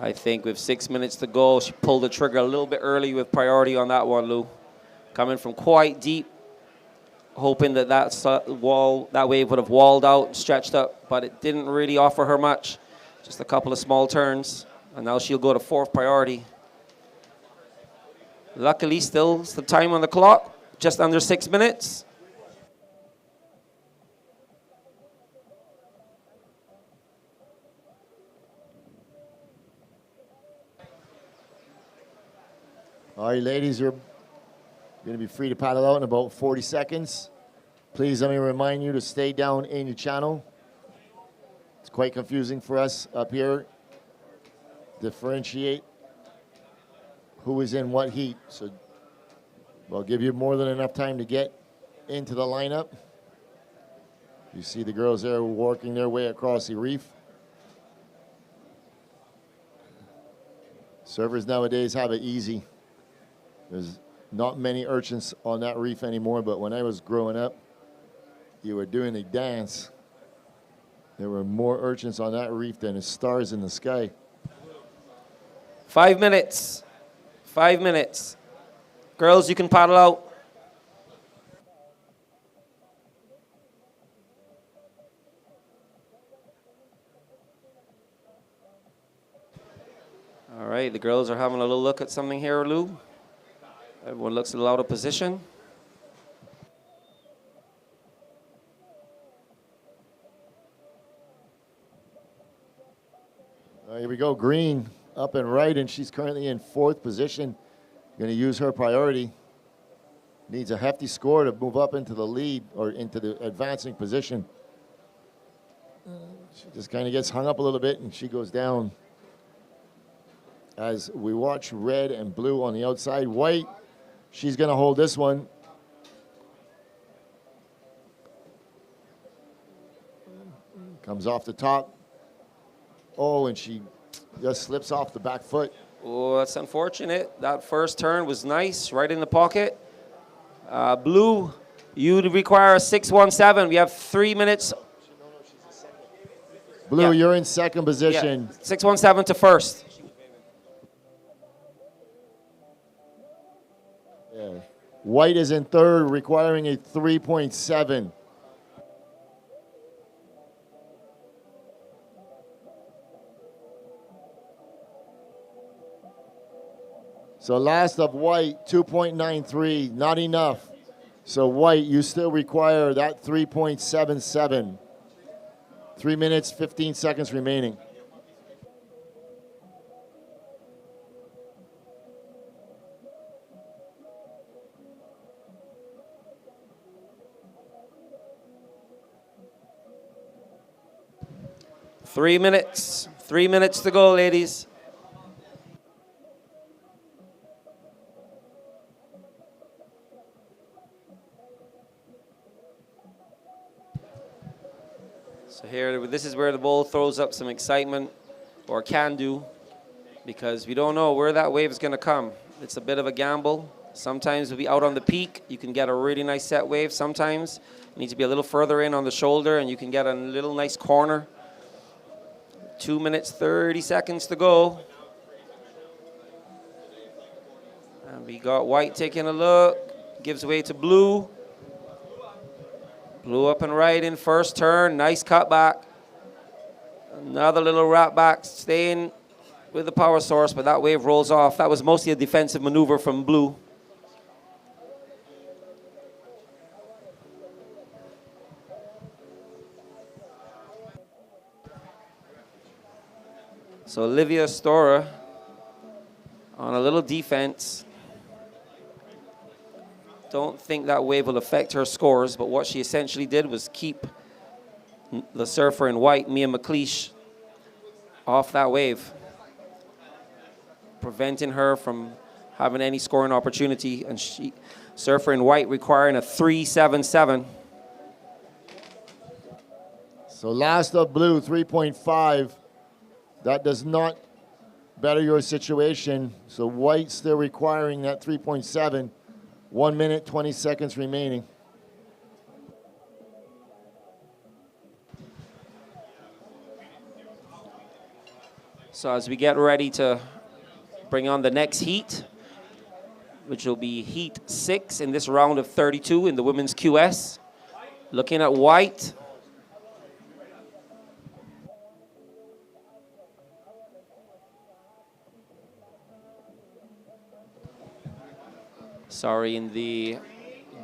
P: I think with 6 minutes to go, she pulled the trigger a little bit early with priority on that one, Lou. Coming from quite deep, hoping that that wave would have walled out and stretched up, but it didn't really offer her much. Just a couple of small turns, and now she'll go to fourth priority. Luckily, still some time on the clock, just under 6 minutes.
A: All right, ladies, you're going to be free to paddle out in about 40 seconds. Please let me remind you to stay down in your channel. It's quite confusing for us up here. Differentiate who is in what heat. So we'll give you more than enough time to get into the lineup. You see the girls there working their way across the reef. Surfers nowadays have it easy. There's not many urchins on that reef anymore, but when I was growing up, you were doing a dance. There were more urchins on that reef than stars in the sky.
P: 5 minutes. 5 minutes. Girls, you can paddle out. All right, the girls are having a little look at something here, Lou. Everyone looks a little out of position.
A: Here we go, Green up and right, and she's currently in fourth position. Going to use her priority. Needs a hefty score to move up into the lead or into the advancing position. She just kind of gets hung up a little bit, and she goes down. As we watch red and blue on the outside, White, she's going to hold this one. Comes off the top. Oh, and she just slips off the back foot.
P: Oh, that's unfortunate. That first turn was nice, right in the pocket. Blue, you require a 617. We have 3 minutes.
A: Blue, you're in second position.
P: Yeah. 617 to first.
A: Yeah. White is in third, requiring a 3.7. So last of White, 2.93, not enough. So White, you still require that 3.77. 3 minutes, 15 seconds remaining.
P: Three minutes to go, ladies. So here, this is where the bowl throws up some excitement, or can do, because we don't know where that wave is going to come. It's a bit of a gamble. Sometimes we'll be out on the peak, you can get a really nice set wave. Sometimes you need to be a little further in on the shoulder, and you can get a little nice corner. 2 minutes, 30 seconds to go. And we got White taking a look, gives way to Blue. Blue up and right in first turn. Nice cutback. Another little wrap back, staying with the power source, but that wave rolls off. That was mostly a defensive maneuver from Blue. So Olivia Stora on a little defense. Don't think that wave will affect her scores, but what she essentially did was keep the surfer in white, Mia McLeish, off that wave, preventing her from having any scoring opportunity, and surfer in white requiring a 3.77.
A: So last of Blue, 3.5. That does not better your situation. So white still requiring that 3.7. 1 minute, 20 seconds remaining.
P: So as we get ready to bring on the next heat, which will be heat 6 in this round of 32 in the women's QS. Looking at white. Sorry, in the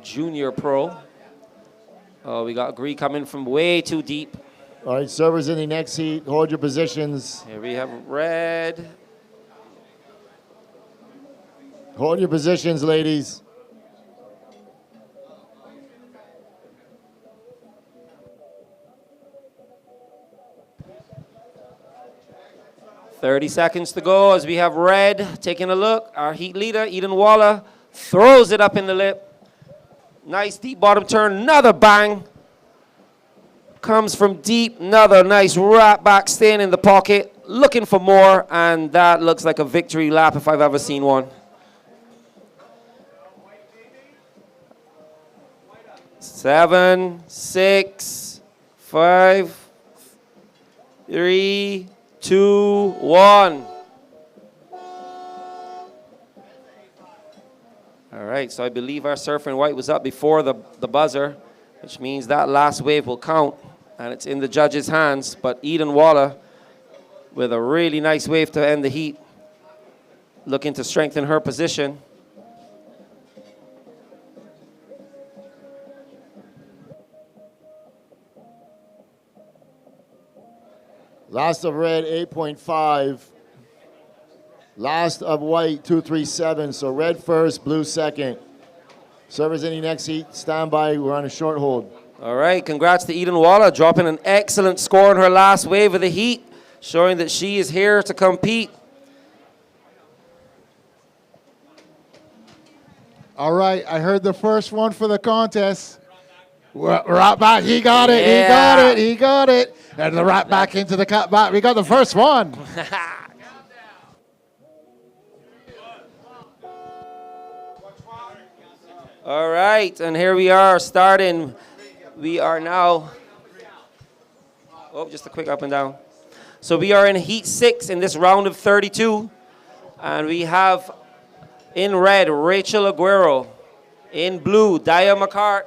P: junior pro. Oh, we got Gree coming from way too deep.
A: All right, servers in the next heat. Hold your positions.
P: Here we have red.
A: Hold your positions, ladies.
P: .30 seconds to go as we have red taking a look. Our heat leader, Eden Waller, throws it up in the lip. Nice deep bottom turn, another bang. Comes from deep, another nice wrap back, staying in the pocket, looking for more, and that looks like a victory lap if I've ever seen one. 7, 6, 5, 3, 2, 1. All right, so I believe our surfer in white was up before the buzzer, which means that last wave will count, and it's in the judges' hands. But Eden Waller with a really nice wave to end the heat, looking to strengthen her position.
A: Last of red, 8.5. Last of white, 2.37. So red first, blue second. Servers in the next heat, stand by. We're on a short hold.
P: All right, congrats to Eden Waller, dropping an excellent score in her last wave of the heat, showing that she is here to compete.
B: All right, I heard the first one for the contest. Right back, he got it, he got it, he got it. And the right back into the cut back. We got the first one.
P: All right, and here we are starting. We are now, just a quick up and down. So we are in heat 6 in this round of 32. And we have in red, Rachel Aguero. In blue, Daya McCart.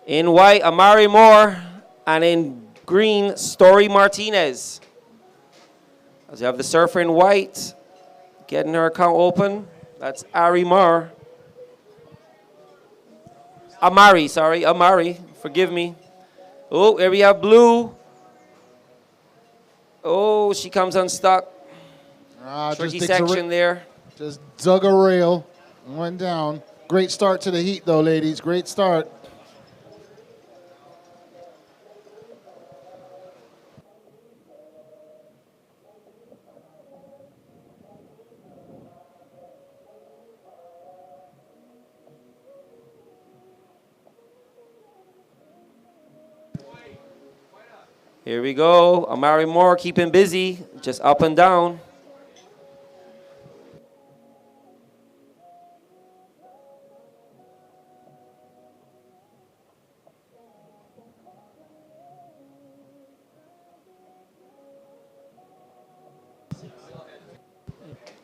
P: In white, Amari Moore. And in green, Story Martinez. As you have the surfer in white, getting her account open. That's Ari Mar. Amari, forgive me. Oh, here we have blue. Oh, she comes unstuck. Tricky section there.
B: Just dug a rail and went down. Great start to the heat, though, ladies. Great start.
P: Here we go. Amari Moore keeping busy, just up and down.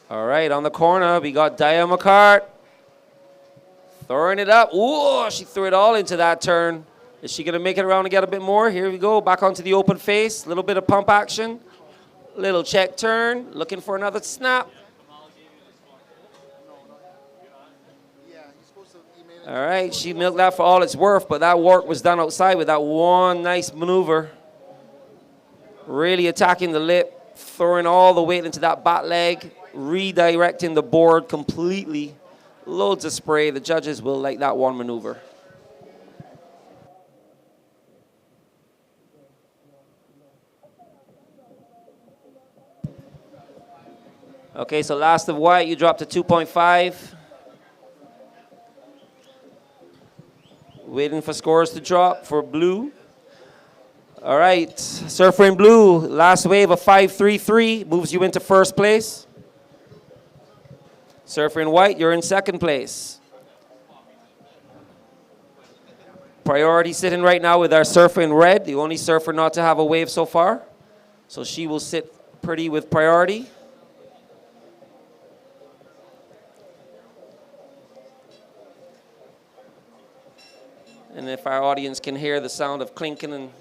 P: All right, on the corner, we got Daya McCart. Throwing it up. Ooh, she threw it all into that turn. Is she going to make it around and get a bit more? Here we go. Back onto the open face. A little bit of pump action. Little check turn. Looking for another snap. All right, she milked that for all it's worth, but that work was done outside with that one nice maneuver. Really attacking the lip, throwing all the weight into that bat leg, redirecting the board completely. Loads of spray. The judges will like that one maneuver. Okay, so last of white, you dropped to 2.5. Waiting for scores to drop for blue. All right, surfer in blue, last wave of 5.33 moves you into first place. Surfer in white, you're in second place. Priority sitting right now with our surfer in red, the only surfer not to have a wave so far. So she will sit pretty with priority. And if our audience can hear the sound of clinking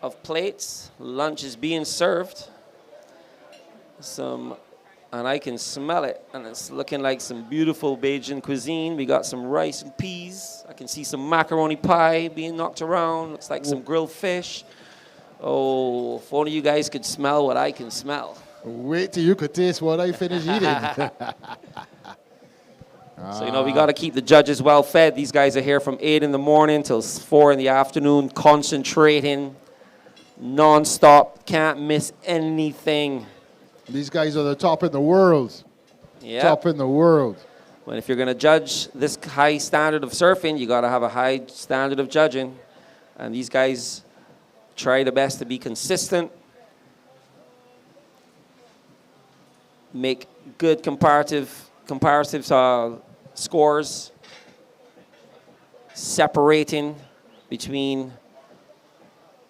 P: of plates, lunch is being served. And I can smell it, and it's looking like some beautiful Bajan cuisine. We got some rice and peas. I can see some macaroni pie being knocked around. Looks like some grilled fish. Oh, if only you guys could smell what I can smell.
B: Wait till you could taste what I finish eating.
P: So, we got to keep the judges well fed. These guys are here from 8 in the morning till 4 in the afternoon, concentrating, non-stop, can't miss anything.
B: These guys are the top in the world.
P: Yeah.
B: Top in the world.
P: Well, if you're going to judge this high standard of surfing, you got to have a high standard of judging. And these guys try the best to be consistent, make good comparative scores, separating between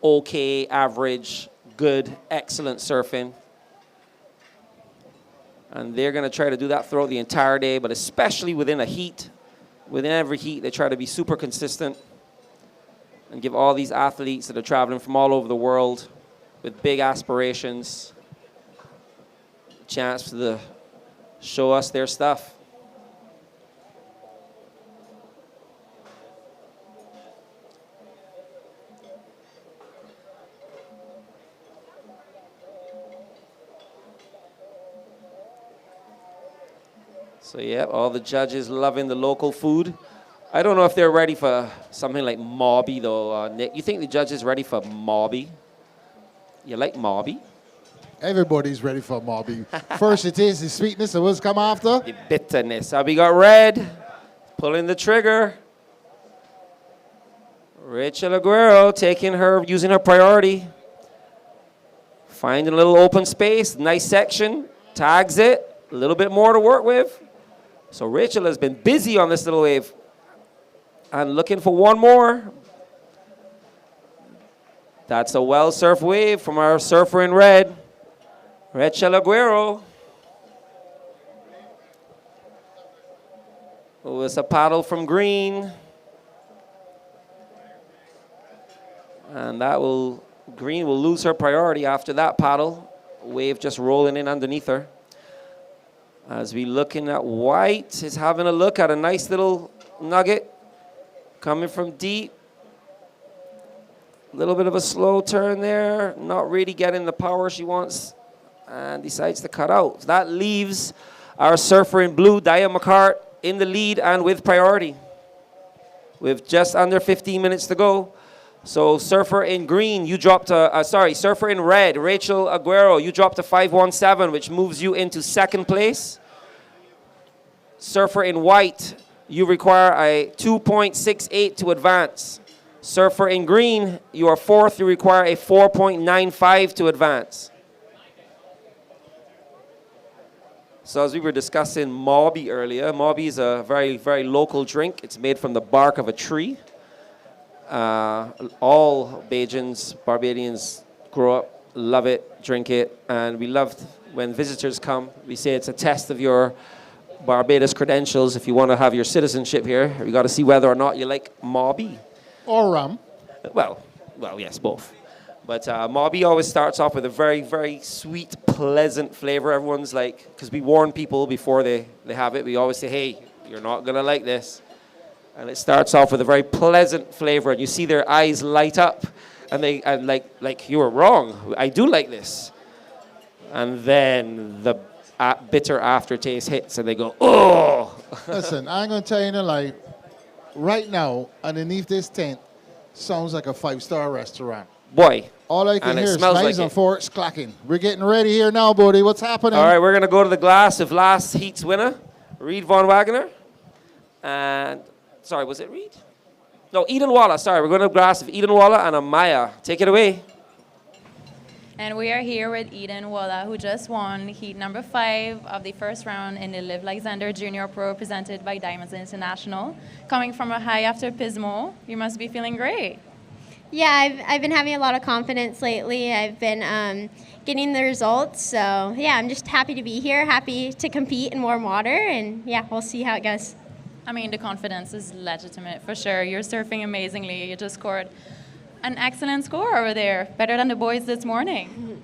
P: okay, average, good, excellent surfing. And they're going to try to do that throughout the entire day, but especially within a heat. Within every heat, they try to be super consistent and give all these athletes that are traveling from all over the world with big aspirations a chance to show us their stuff. So, yeah, all the judges loving the local food. I don't know if they're ready for something like Mobby, though, Nick. You think the judges ready for Mobby? You like Mobby?
B: Everybody's ready for Mobby. First it is the sweetness, and what's come after?
P: The bitterness. We got red, pulling the trigger. Rachel Aguero using her priority. Finding a little open space, nice section, tags it, a little bit more to work with. So Rachel has been busy on this little wave and looking for one more. That's a well-surfed wave from our surfer in red, Rachel Aguero. Oh, it's a paddle from green. And green will lose her priority after that paddle. Wave just rolling in underneath her. As we looking at white, is having a look at a nice little nugget coming from deep. A little bit of a slow turn there, not really getting the power she wants, and decides to cut out. So that leaves our surfer in blue, Dia McCart, in the lead and with priority. With just under 15 minutes to go. So surfer in green, you dropped surfer in red, Rachel Aguero, you dropped to 5.17, which moves you into second place. Surfer in white, you require a 2.68 to advance. Surfer in green, you are fourth, you require a 4.95 to advance. So as we were discussing Mobby earlier, Mobby is a very, very local drink. It's made from the bark of a tree. All Bajans, Barbadians grow up, love it, drink it, and we love when visitors come. We say it's a test of your Barbados credentials if you want to have your citizenship here. You got to see whether or not you like Mobby.
B: Or rum.
P: Well, yes, both. But Mobby always starts off with a very, very sweet, pleasant flavor. Everyone's like, because we warn people before they have it. We always say, hey, you're not going to like this. And it starts off with a very pleasant flavor. And you see their eyes light up. And like you were wrong. I do like this. And then the bitter aftertaste hits and they go, oh!
B: Listen, I'm going to tell you in a lie. Right now, underneath this tent, sounds like a 5-star restaurant.
P: Boy.
B: All I can
P: And it
B: hear is
P: smells
B: knives
P: like
B: and
P: it.
B: forks clacking. We're getting ready here now, buddy. What's happening?
P: All right, we're going to go to the glass of last heat's winner, Reed Von Wagner. And, sorry, was it Reed? No, Eden Walla. Sorry, we're going to the glass of Eden Walla and Amaya. Take it away.
E: And we are here with Eden Walla, who just won heat number 5 of the first round in the Live Like Zander Junior Pro presented by Diamonds International. Coming from a high after Pismo, you must be feeling great.
Q: Yeah, I've been having a lot of confidence lately. I've been getting the results. So, yeah, I'm just happy to be here, happy to compete in warm water. And, yeah, we'll see how it goes.
E: I mean, the confidence is legitimate for sure. You're surfing amazingly. You just scored an excellent score over there, better than the boys this morning.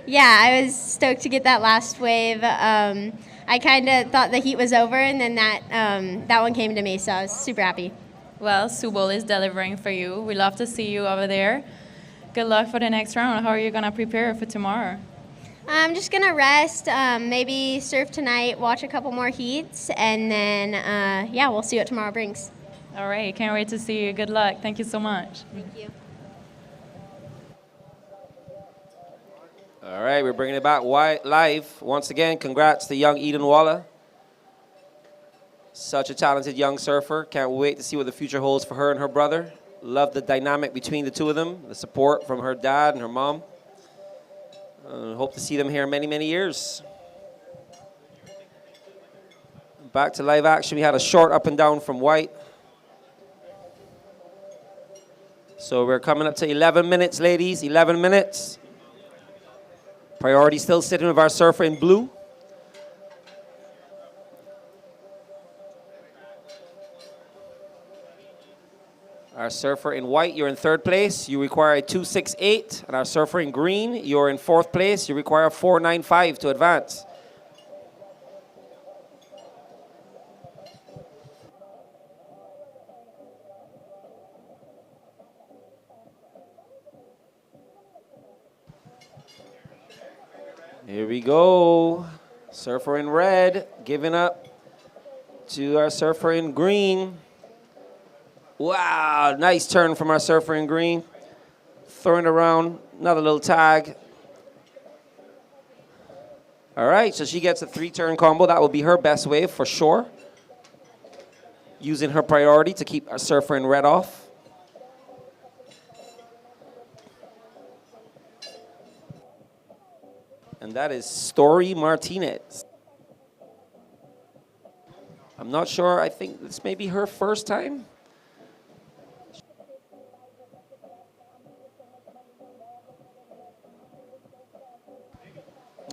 Q: Yeah, I was stoked to get that last wave. I kind of thought the heat was over, and then that one came to me, so I was super happy.
E: Well, Subol is delivering for you. We love to see you over there. Good luck for the next round. How are you going to prepare for tomorrow?
Q: I'm just going to rest, maybe surf tonight, watch a couple more heats, and then, yeah, we'll see what tomorrow brings.
E: All right, can't wait to see you. Good luck. Thank you so much.
Q: Thank you.
P: All right, we're bringing it back live. Once again, congrats to young Eden Walla. Such a talented young surfer. Can't wait to see what the future holds for her and her brother. Love the dynamic between the two of them, the support from her dad and her mom. Hope to see them here in many, many years. Back to live action. We had a short up and down from White. So we're coming up to 11 minutes, ladies. 11 minutes. Priority still sitting with our surfer in blue. Our surfer in white, you're in 3rd place. You require a 268. And our surfer in green, you're in 4th place. You require a 495 to advance. Here we go. Surfer in red, giving up to our surfer in green. Wow, nice turn from our surfer in green. Throwing around, another little tag. All right, so she gets a 3-turn combo. That will be her best wave for sure. Using her priority to keep our surfer in red off. And that is Story Martinez. I'm not sure. I think this may be her first time.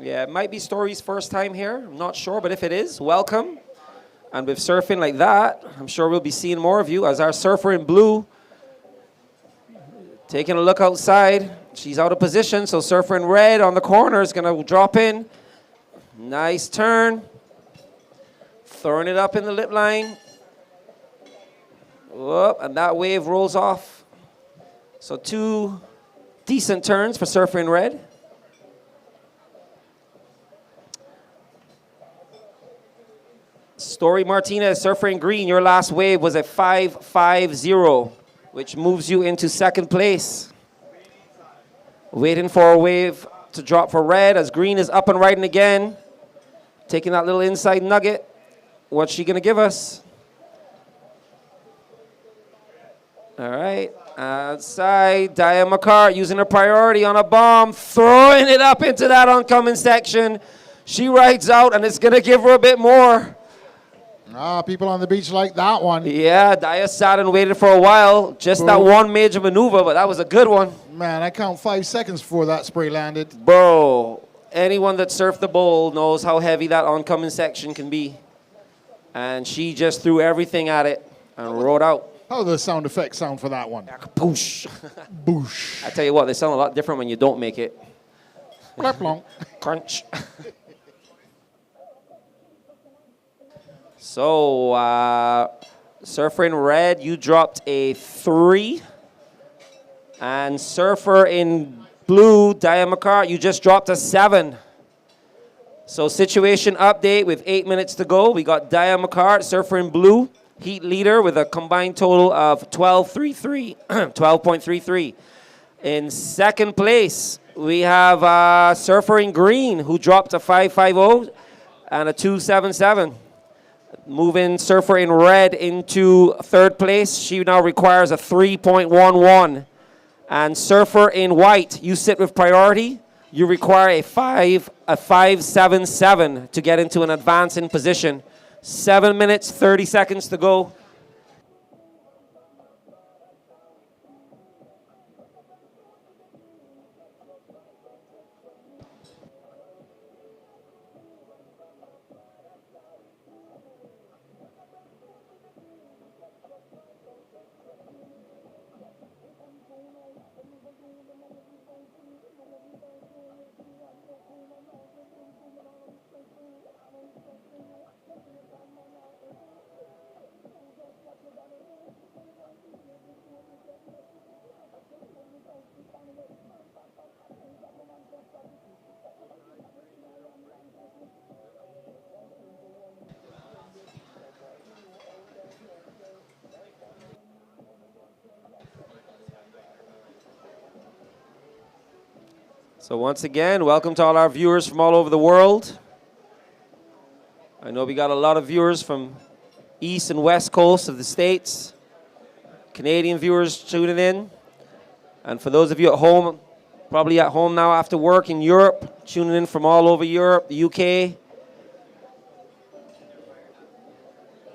P: Yeah, it might be Story's first time here. I'm not sure, but if it is, welcome. And with surfing like that, I'm sure we'll be seeing more of you as our surfer in blue taking a look outside. She's out of position, so surfer in red on the corner is going to drop in. Nice turn. Throwing it up in the lip line. Whoop, and that wave rolls off. So 2 decent turns for surfer in red. Story Martinez, surfer in green, your last wave was a 5.50, which moves you into 2nd place. Waiting for a wave to drop for red as green is up and riding again. Taking that little inside nugget. What's she going to give us? All right. Outside, Dia McCart using her priority on a bomb. Throwing it up into that oncoming section. She rides out, and it's going to give her a bit more.
B: People on the beach like that one.
P: Yeah, Dia sat and waited for a while. Just that one major maneuver, but that was a good one.
B: Man, I count 5 seconds before that spray landed.
P: Bro, anyone that surfed the bowl knows how heavy that oncoming section can be. And she just threw everything at it and rode out.
B: How does the sound effect sound for that one?
P: Boosh.
B: Boosh.
P: I tell you what, they sound a lot different when you don't make it. Crunch. So, Surfer in red, you dropped a 3. And Surfer in blue, Diamakar, you just dropped a 7. So situation update with 8 minutes to go. We got Diamakar, Surfer in blue, heat leader with a combined total of 12.33. In second place, we have Surfer in green, who dropped a 5.50 and a 2.77. Moving Surfer in red into third place. She now requires a 3.11. And Surfer in white, you sit with priority. You require a 5.77 to get into an advancing position. 7 minutes, 30 seconds to go. So once again, welcome to all our viewers from all over the world. I know we got a lot of viewers from east and west coast of the States. Canadian viewers tuning in. And for those of you at home, probably at home now after work in Europe, tuning in from all over Europe, the UK.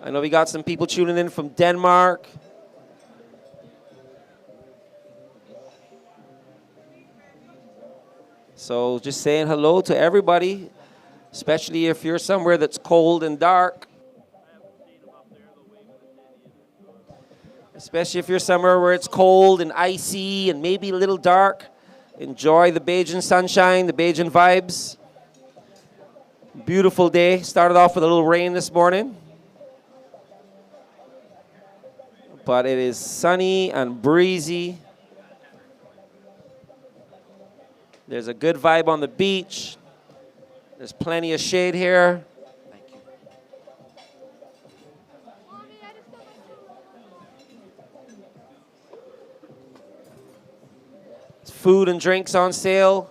P: I know we got some people tuning in from Denmark. So just saying hello to everybody, especially if you're somewhere that's cold and dark. Especially if you're somewhere where it's cold and icy and maybe a little dark. Enjoy the Bajan sunshine, the Bajan vibes. Beautiful day. Started off with a little rain this morning. But it is sunny and breezy. There's a good vibe on the beach. There's plenty of shade here. Thank you. Food and drinks on sale.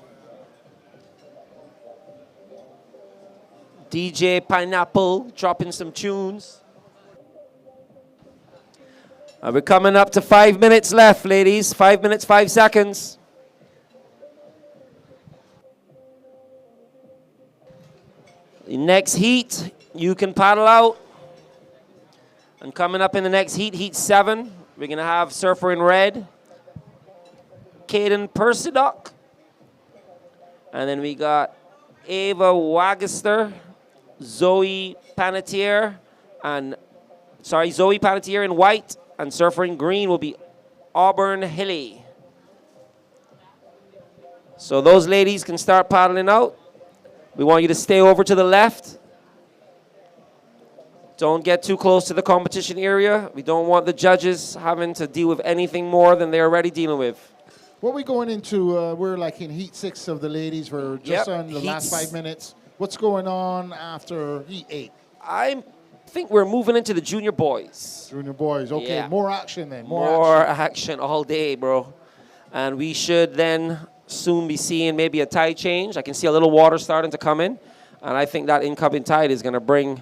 P: DJ Pineapple dropping some tunes. We're coming up to 5 minutes left, ladies. 5 minutes, 5 seconds. The next heat, you can paddle out. And coming up in the next heat, heat 7, we're going to have Surfer in red, Caden Persidoc. And then we got Ava Wagster, Zoe Panettiere in white, and Surfer in green will be Auburn Hilly. So those ladies can start paddling out. We want you to stay over to the left. Don't get too close to the competition area. We don't want the judges having to deal with anything more than they're already dealing with.
B: What are we going into? We're like in heat 6 of the ladies. We're just on the last 5 minutes. What's going on after heat 8?
P: I think we're moving into the junior boys.
B: Junior boys, okay.
P: Yeah.
B: More action then.
P: More action all day, bro. And we should then soon be seeing maybe a tide change. I can see a little water starting to come in. And I think that incoming tide is going to bring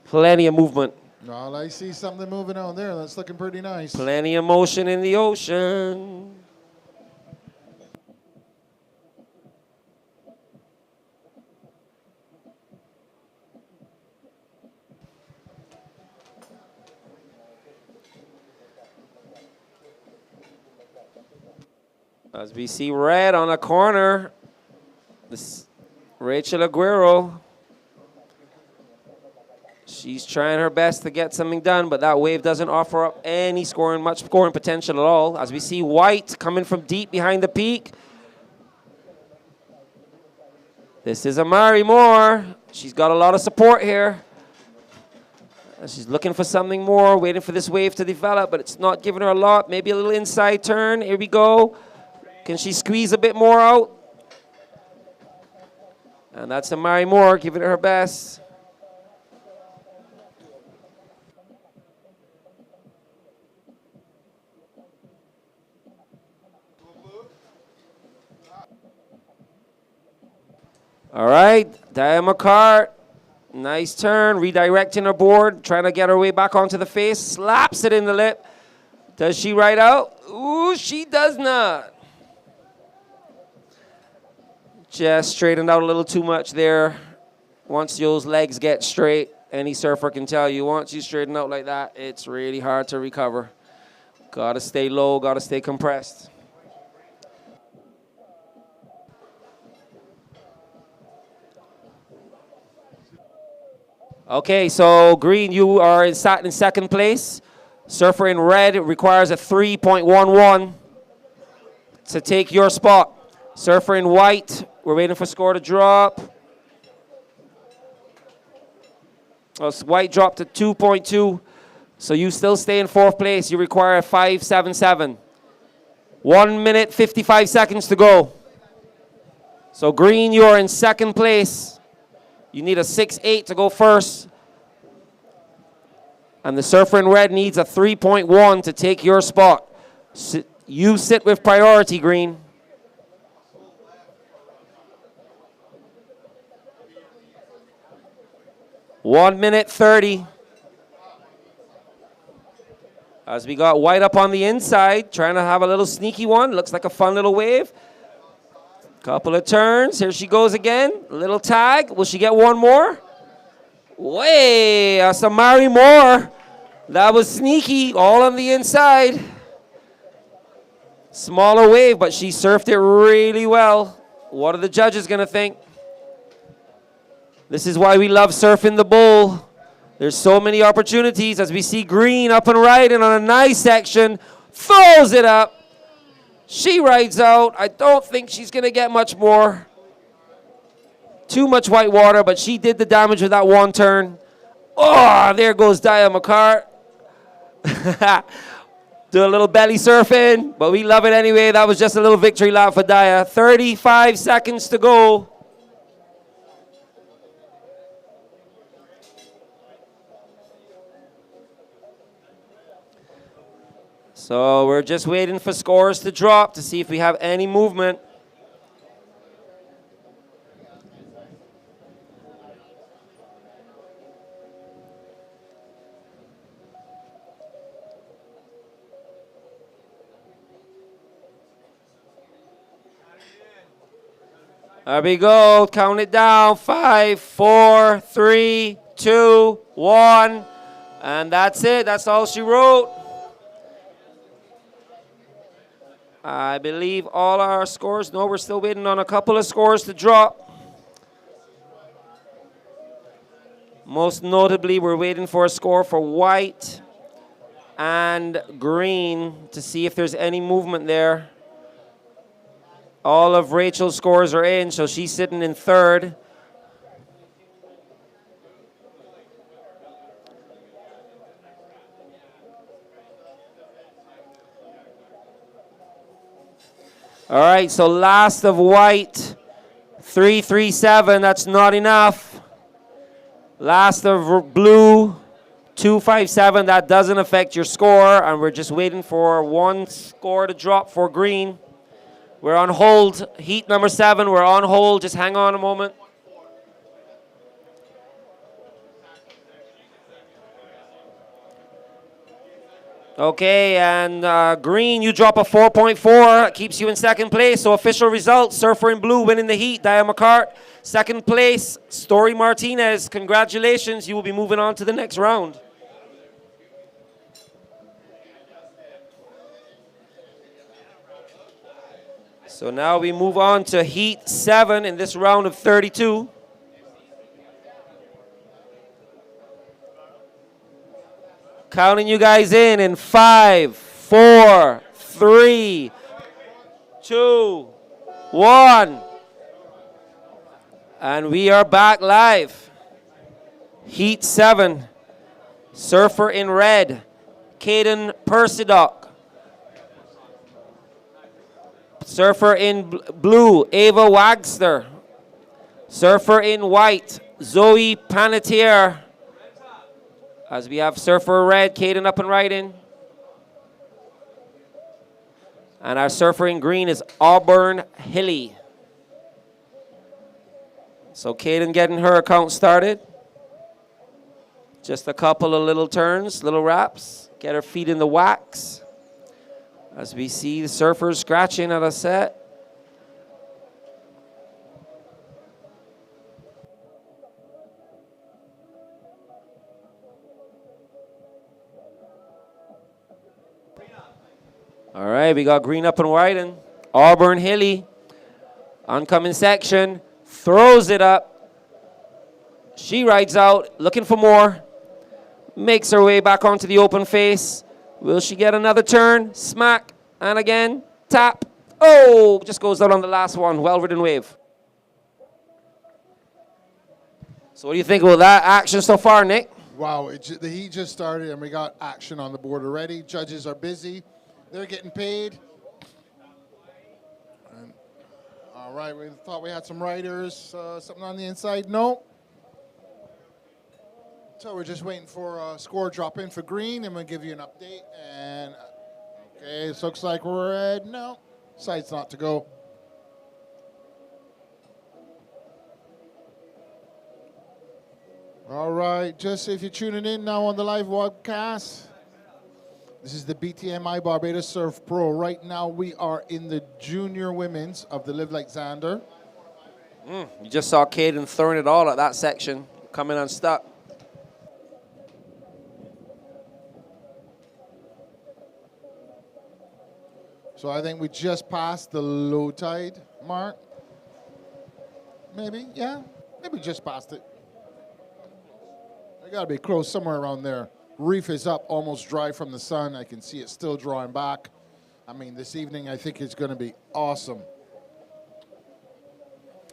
P: plenty of movement.
B: Well, I see something moving on there. That's looking pretty nice.
P: Plenty of motion in the ocean. As we see red on a corner, this Rachel Aguero. She's trying her best to get something done, but that wave doesn't offer up any much scoring potential at all. As we see White coming from deep behind the peak. This is Amari Moore. She's got a lot of support here. She's looking for something more, waiting for this wave to develop, but it's not giving her a lot. Maybe a little inside turn. Here we go. Can she squeeze a bit more out? And that's Amari Moore giving it her best. All right, Diana McCart, nice turn, redirecting her board, trying to get her way back onto the face, slaps it in the lip. Does she ride out? Ooh, she does not. Just straightened out a little too much there. Once those legs get straight, any surfer can tell you, once you straighten out like that, it's really hard to recover. Gotta stay low, gotta stay compressed. Okay, so green, you are sat in second place. Surfer in red requires a 3.11 to take your spot. Surfer in white, we're waiting for score to drop. Oh, white dropped to 2.2, so you still stay in fourth place. You require a 5.77. 1 minute, 55 seconds to go. So green, you're in second place. You need a 6.8 to go first. And the surfer in red needs a 3.1 to take your spot. You sit with priority, green. One minute 30. As we got white up on the inside, trying to have a little sneaky one. Looks like a fun little wave. Couple of turns. Here she goes again. A little tag. Will she get one more? Way, that's Amari Moore. That was sneaky, all on the inside. Smaller wave, but she surfed it really well. What are the judges going to think? This is why we love surfing the bowl. There's so many opportunities as we see green up and riding on a nice section. Throws it up. She rides out. I don't think she's going to get much more. Too much white water, but she did the damage with that one turn. Oh, there goes Dia McCart. Do a little belly surfing, but we love it anyway. That was just a little victory lap for Dia. 35 seconds to go. So we're just waiting for scores to drop to see if we have any movement. There we go. Count it down. 5, 4, 3, 2, 1. And that's it. That's all she wrote. I believe all our scores. No, we're still waiting on a couple of scores to drop. Most notably, we're waiting for a score for white and green to see if there's any movement there. All of Rachel's scores are in, so she's sitting in third. All right, so last of white, 337, that's not enough. Last of blue, 257, that doesn't affect your score, and we're just waiting for one score to drop for green. We're on hold, heat number 7, we're on hold, just hang on a moment. Okay, and green, you drop a 4.4, keeps you in second place. So official results, surfer in blue winning the heat, Dia McCart. Second place, Story Martinez. Congratulations, you will be moving on to the next round. So now we move on to heat 7 in this round of 32. Counting you guys in 5, 4, 3, 2, 1. And we are back live. Heat 7. Surfer in red, Caden Persidoc. Surfer in blue, Ava Wagster. Surfer in white, Zoe Panettiere. As we have surfer red, Caden up and riding. And our surfer in green is Auburn Hilly. So Caden getting her account started. Just a couple of little turns, little wraps. Get her feet in the wax. As we see the surfers scratching at a set. All right, we got green up and riding. Auburn Hilly, oncoming section, throws it up. She rides out, looking for more. Makes her way back onto the open face. Will she get another turn? Smack, and again, tap. Oh, just goes out on the last one. Well-ridden wave. So what do you think about that action so far, Nick?
B: Wow, the heat just started and we got action on the board already. Judges are busy. They're getting paid. And, all right, we thought we had some riders, something on the inside. No. So we're just waiting for a score drop in for green, and we'll give you an update. And okay, it looks like we're red. No, side's not to go. All right, just if you're tuning in now on the live webcast, this is the BTMI Barbados Surf Pro. Right now we are in the junior women's of the Live Like Zander.
P: You just saw Caden throwing it all at that section, coming unstuck.
B: So I think we just passed the low tide mark. Maybe, yeah, maybe just passed it. I gotta be close, somewhere around there. Reef is up, almost dry from the sun. I can see it still drawing back. I mean, this evening I think it's gonna be awesome.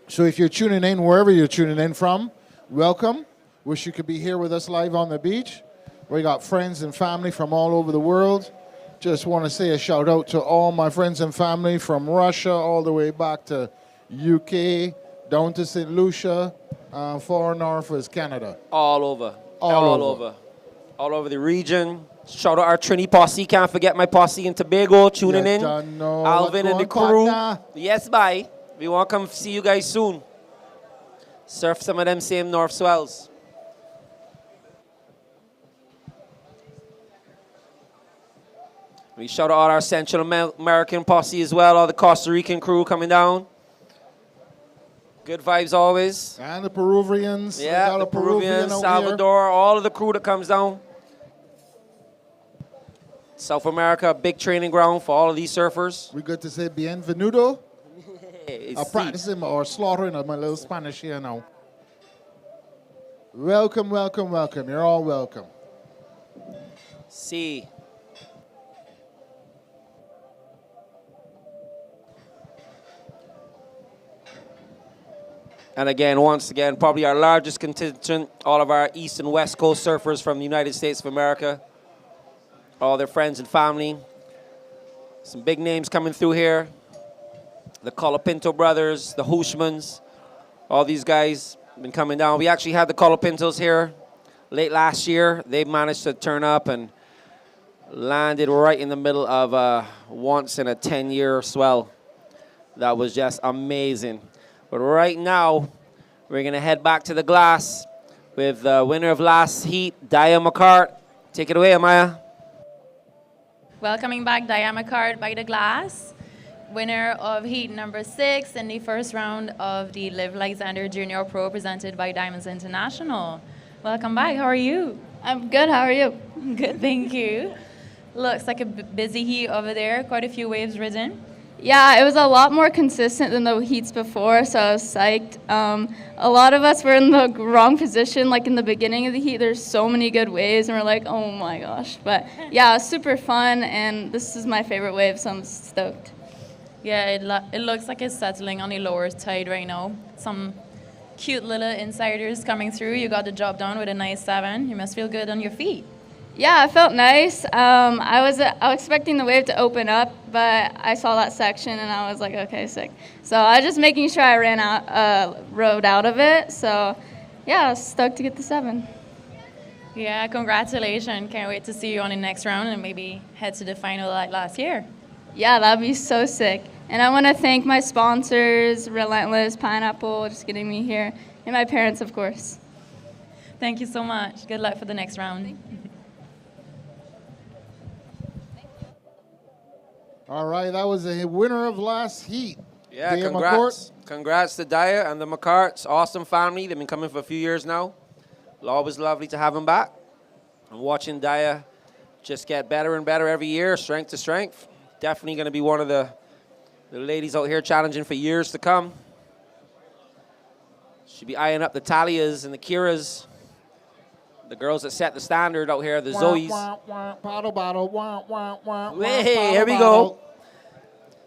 B: So if you're tuning in, wherever you're tuning in from, welcome. Wish you could be here with us live on the beach. We got friends and family from all over the world. Just want to say a shout out to all my friends and family from Russia all the way back to UK, down to St. Lucia, far north is Canada.
P: All over. All over the region. Shout out our Trini posse. Can't forget my posse in Tobago tuning in. Alvin and the crew. Yes, bye. We want to come see you guys soon. Surf some of them same North swells. We shout out all our Central American posse as well, all the Costa Rican crew coming down. Good vibes always.
B: And the Peruvians.
P: Yeah, the Peruvians, Salvador, all of the crew that comes down. South America, a big training ground for all of these surfers.
B: We good to say bienvenido. I'm practicing or slaughtering my little Spanish here now. Welcome, welcome, welcome. You're all welcome.
P: See. And again, once again, probably our largest contingent, all of our East and West Coast surfers from the United States of America, all their friends and family. Some big names coming through here. The Colapinto brothers, the Hushmans, all these guys have been coming down. We actually had the Colapintos here late last year. They managed to turn up and landed right in the middle of a once in a 10-year swell. That was just amazing. But right now, we're going to head back to the glass with the winner of last heat, Daya McCart. Take it away, Amaya.
E: Welcoming back Daya McCart by the glass, winner of heat number 6 in the first round of the Live Like Zander Junior Pro presented by Diamonds International. Welcome back. How are you?
N: I'm good. How are you?
E: Good, thank you. Looks like a busy heat over there. Quite a few waves ridden.
N: Yeah, it was a lot more consistent than the heats before, so I was psyched. A lot of us were in the wrong position, like in the beginning of the heat. There's so many good waves, and we're like, oh my gosh. But yeah, it was super fun, and this is my favorite wave, so I'm stoked.
E: Yeah, it looks like it's settling on the lower tide right now. Some cute little insiders coming through. You got the job done with a nice 7. You must feel good on your feet.
N: Yeah, it felt nice. I was expecting the wave to open up, but I saw that section and I was like, okay, sick. So I was just making sure I rode out of it. So yeah, I was stoked to get the 7.
E: Yeah, congratulations. Can't wait to see you on the next round and maybe head to the final like last year.
N: Yeah, that'd be so sick. And I want to thank my sponsors, Relentless, Pineapple, just getting me here, and my parents, of course.
E: Thank you so much. Good luck for the next round.
B: All right, that was a winner of last heat.
P: Yeah,
B: Daya
P: congrats. Congrats to Daya and the McCarts. Awesome family. They've been coming for a few years now. Always lovely to have them back. I'm watching Daya just get better and better every year, strength to strength. Definitely going to be one of the ladies out here challenging for years to come. Should be eyeing up the Talias and the Kiras. The girls that set the standard out here, the Zoes.
B: Paddle bottle.
P: Hey, here we go.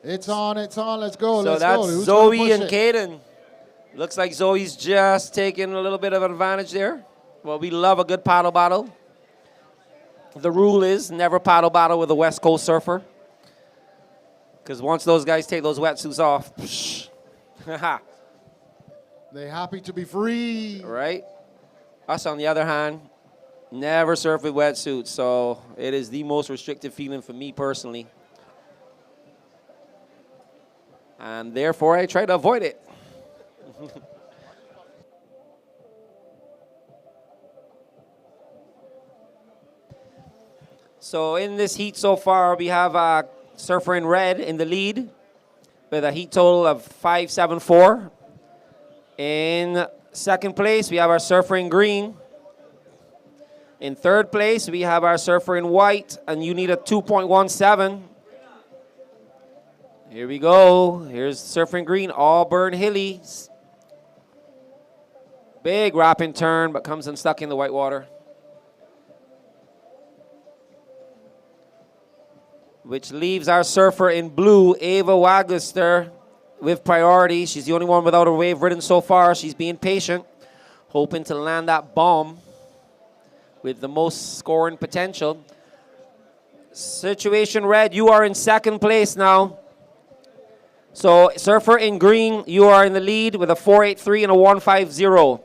B: It's on, let's go,
P: So
B: let's
P: that's
B: go. Who's
P: Zoe
B: gonna
P: and
B: push it?
P: Caden. Looks like Zoe's just taking a little bit of advantage there. Well, we love a good paddle battle. The rule is never paddle battle with a West Coast surfer. Because once those guys take those wetsuits off,
B: they're happy to be free.
P: Right? Us, on the other hand, never surf with wetsuits, so it is the most restrictive feeling for me personally. And therefore, I try to avoid it. So in this heat so far, we have a surfer in red in the lead with a heat total of 574. In second place, we have our surfer in green. In third place, we have our surfer in white, and you need a 2.17. Here we go. Here's surfer in green, Auburn Hilly. Big wrapping turn, but comes unstuck in the white water. Which leaves our surfer in blue, Ava Waglister, with priority. She's the only one without a wave ridden so far. She's being patient, hoping to land that bomb with the most scoring potential. Situation red, you are in second place now. So surfer in green, you are in the lead with a 483 and a 150.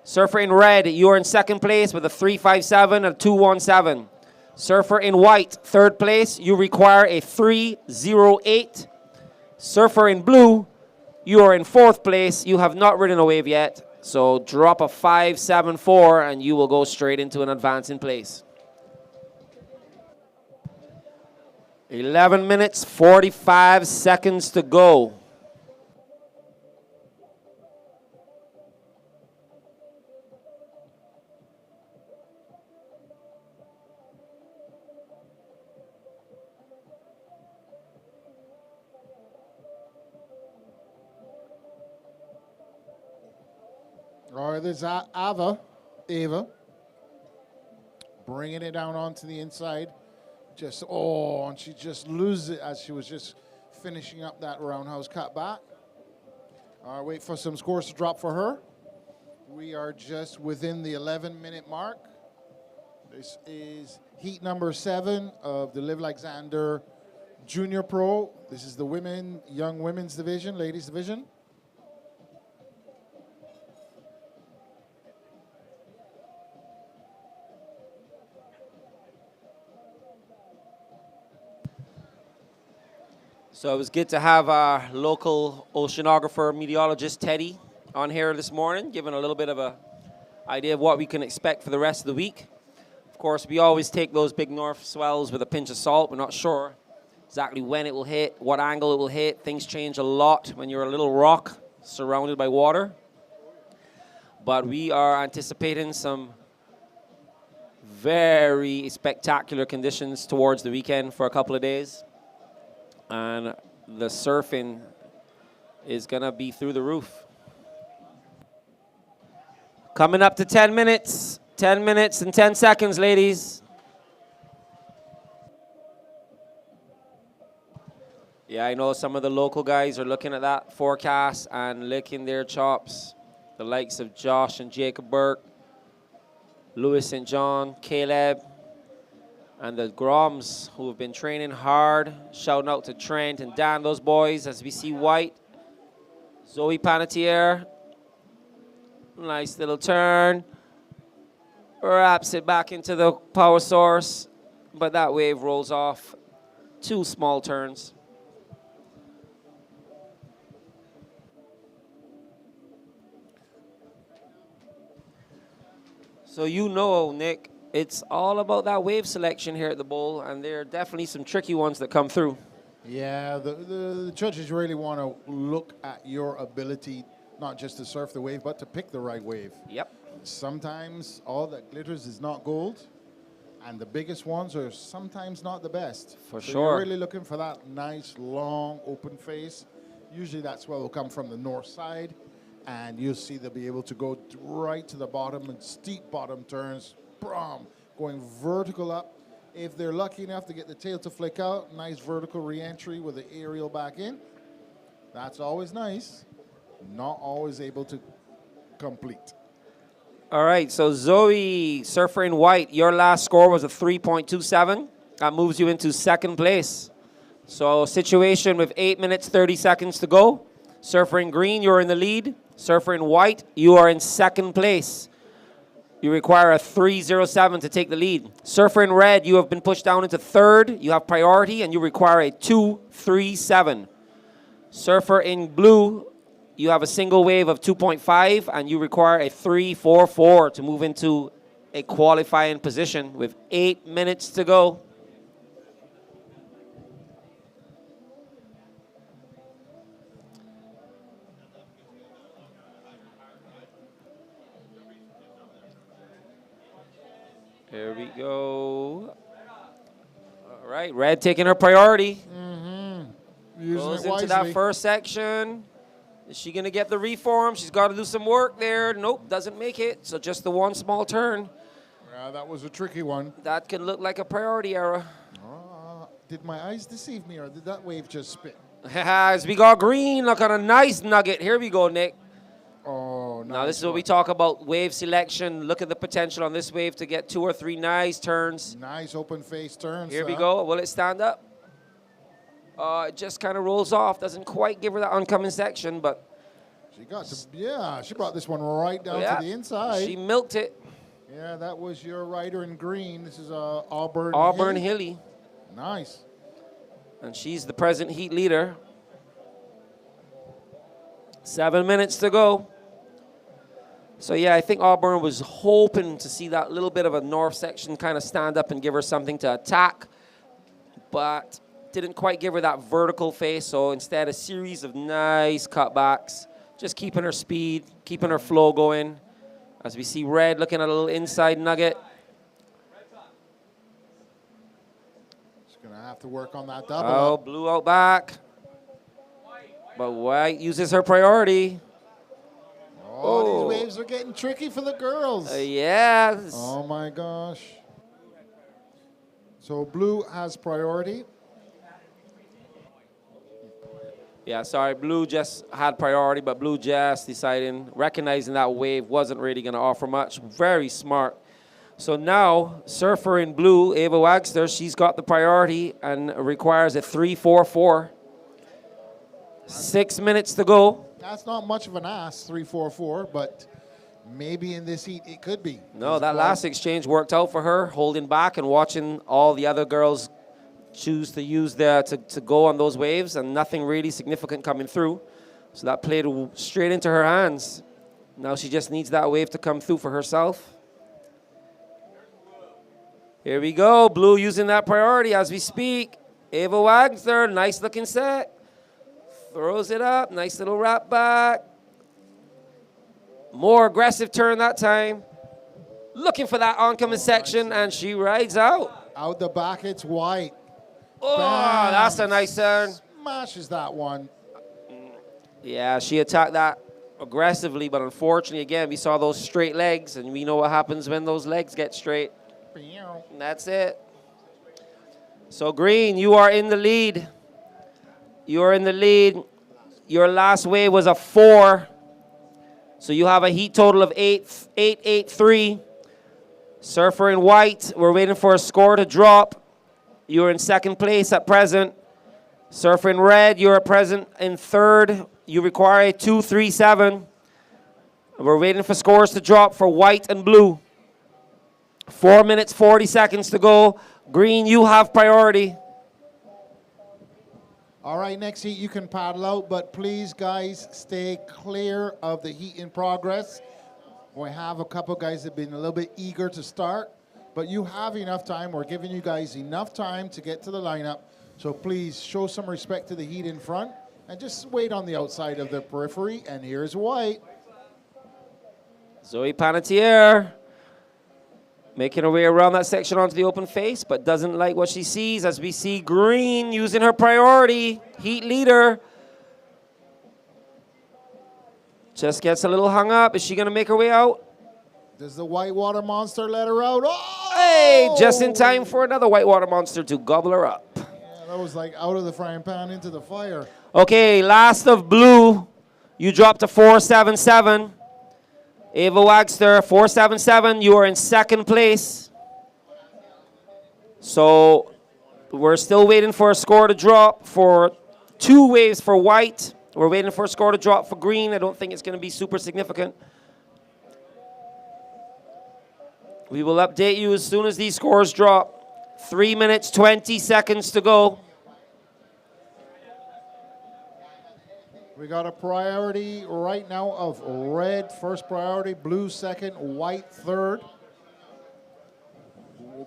P: Surfer in red, you are in second place with a 357 and a 217. Surfer in white, third place, you require a 308. Surfer in blue, you are in fourth place. You have not ridden a wave yet. So drop a 574 and you will go straight into an advancing place. 11 minutes, 45 seconds to go.
B: All right, there's Ava, bringing it down onto the inside. And she just loses it as she was just finishing up that roundhouse cut back. All right, wait for some scores to drop for her. We are just within the 11-minute mark. This is heat number 7 of the Live Like Zander Junior Pro. This is the young women's division, ladies division.
P: So it was good to have our local oceanographer, meteorologist Teddy on here this morning, giving a little bit of an idea of what we can expect for the rest of the week. Of course, we always take those big north swells with a pinch of salt. We're not sure exactly when it will hit, what angle it will hit. Things change a lot when you're a little rock surrounded by water. But we are anticipating some very spectacular conditions towards the weekend for a couple of days. And the surfing is going to be through the roof. Coming up to 10 minutes. 10 minutes and 10 seconds, ladies. Yeah, I know some of the local guys are looking at that forecast and licking their chops. The likes of Josh and Jacob Burke, Louis St. John, Caleb, and the Groms who have been training hard. Shouting out to Trent and Dan, those boys, as we see White. Zoe Panettiere. Nice little turn. Wraps it back into the power source, but that wave rolls off. 2 small turns. So you know, Nick, it's all about that wave selection here at the bowl, and there are definitely some tricky ones that come through.
B: Yeah, the judges really want to look at your ability, not just to surf the wave, but to pick the right wave.
P: Yep.
B: Sometimes all that glitters is not gold, and the biggest ones are sometimes not the best.
P: For
B: so
P: sure.
B: You're really looking for that nice, long, open face. Usually that's what will come from the north side, and you'll see they'll be able to go right to the bottom and steep bottom turns, going vertical up. If they're lucky enough to get the tail to flick out, nice vertical re-entry with the aerial back in. That's always nice. Not always able to complete.
P: All right, so Zoe, surfer in white, your last score was a 3.27. That moves you into second place. So situation with 8 minutes, 30 seconds to go. Surfer in green, you're in the lead. Surfer in white, you are in second place. You require a 3.07 to take the lead. Surfer in red, you have been pushed down into third. You have priority, and you require a 2.37. Surfer in blue, you have a single wave of 2.5, and you require a 3.44 to move into a qualifying position with 8 minutes to go. There we go. All right, red taking her priority. Goes into that first section. Is she going to get the reform? She's got to do some work there. Nope, doesn't make it. So just the one small turn.
B: Yeah, that was a tricky one.
P: That could look like a priority error.
B: Did my eyes deceive me, or did that wave just spit?
P: As we got green, look at a nice nugget. Here we go, Nick.
B: Oh, nice.
P: Now this is what we talk about, wave selection. Look at the potential on this wave to get 2 or 3 nice turns.
B: Nice open face turns.
P: Here we go. Will it stand up? It just kind of rolls off. Doesn't quite give her that oncoming section, but
B: she got to, yeah, she brought this one right down to the inside.
P: She milked it.
B: Yeah, that was your rider in green. This is Auburn
P: Hilly.
B: Nice.
P: And she's the present heat leader. 7 minutes to go. So yeah, I think Auburn was hoping to see that little bit of a north section kind of stand up and give her something to attack, but didn't quite give her that vertical face. So instead, a series of nice cutbacks, just keeping her speed, keeping her flow going. As we see red looking at a little inside nugget.
B: She's gonna have to work on that double.
P: Oh, blue out back. But white uses her priority.
B: Oh, these waves are getting tricky for the girls.
P: Yes.
B: Oh my gosh. So blue has priority.
P: Yeah, sorry, blue just had priority, but blue just deciding, recognizing that wave wasn't really going to offer much. Very smart. So now, surfer in blue, Ava Wagster, she's got the priority and requires a 3.44. 6 minutes to go.
B: That's not much of an ass, 3.44, but maybe in this heat it could be.
P: No, that last exchange worked out for her, holding back and watching all the other girls choose to use to go on those waves, and nothing really significant coming through. So that played straight into her hands. Now she just needs that wave to come through for herself. Here we go, blue using that priority as we speak. Ava Wagster, nice looking set. Throws it up, nice little wrap back. More aggressive turn that time. Looking for that oncoming section, and she rides out.
B: Out the back, it's white.
P: Oh, that's a nice turn.
B: smashes that one.
P: Yeah, she attacked that aggressively, but unfortunately, again, we saw those straight legs, and we know what happens when those legs get straight. And that's it. So, Green, you are in the lead. You are in the lead. Your last wave was a 4. So you have a heat total of 8.83. Surfer in white, we're waiting for a score to drop. You're in second place at present. Surfer in red, you're at present in third. You require a 2.37. We're waiting for scores to drop for white and blue. 4 minutes, 40 seconds to go. Green, you have priority.
B: All right, next heat you can paddle out, but please, guys, stay clear of the heat in progress. We have a couple guys that have been a little bit eager to start, but you have enough time. We're giving you guys enough time to get to the lineup, so please show some respect to the heat in front and just wait on the outside of the periphery. And here's white.
P: Zoe Panettiere making her way around that section onto the open face, but doesn't like what she sees, as we see Green using her priority, heat leader. Just gets a little hung up. Is she going to make her way out?
B: Does the whitewater monster let her out? Oh!
P: Hey, just in time for another whitewater monster to gobble her up.
B: Yeah, that was like out of the frying pan into the fire.
P: Okay, last of blue, you dropped to 4.77. Ava Wagster, 4.77. You are in second place. So we're still waiting for a score to drop for 2 waves for white. We're waiting for a score to drop for green. I don't think it's going to be super significant. We will update you as soon as these scores drop. 3 minutes, 20 seconds to go.
B: We got a priority right now of red first priority, blue second, white third.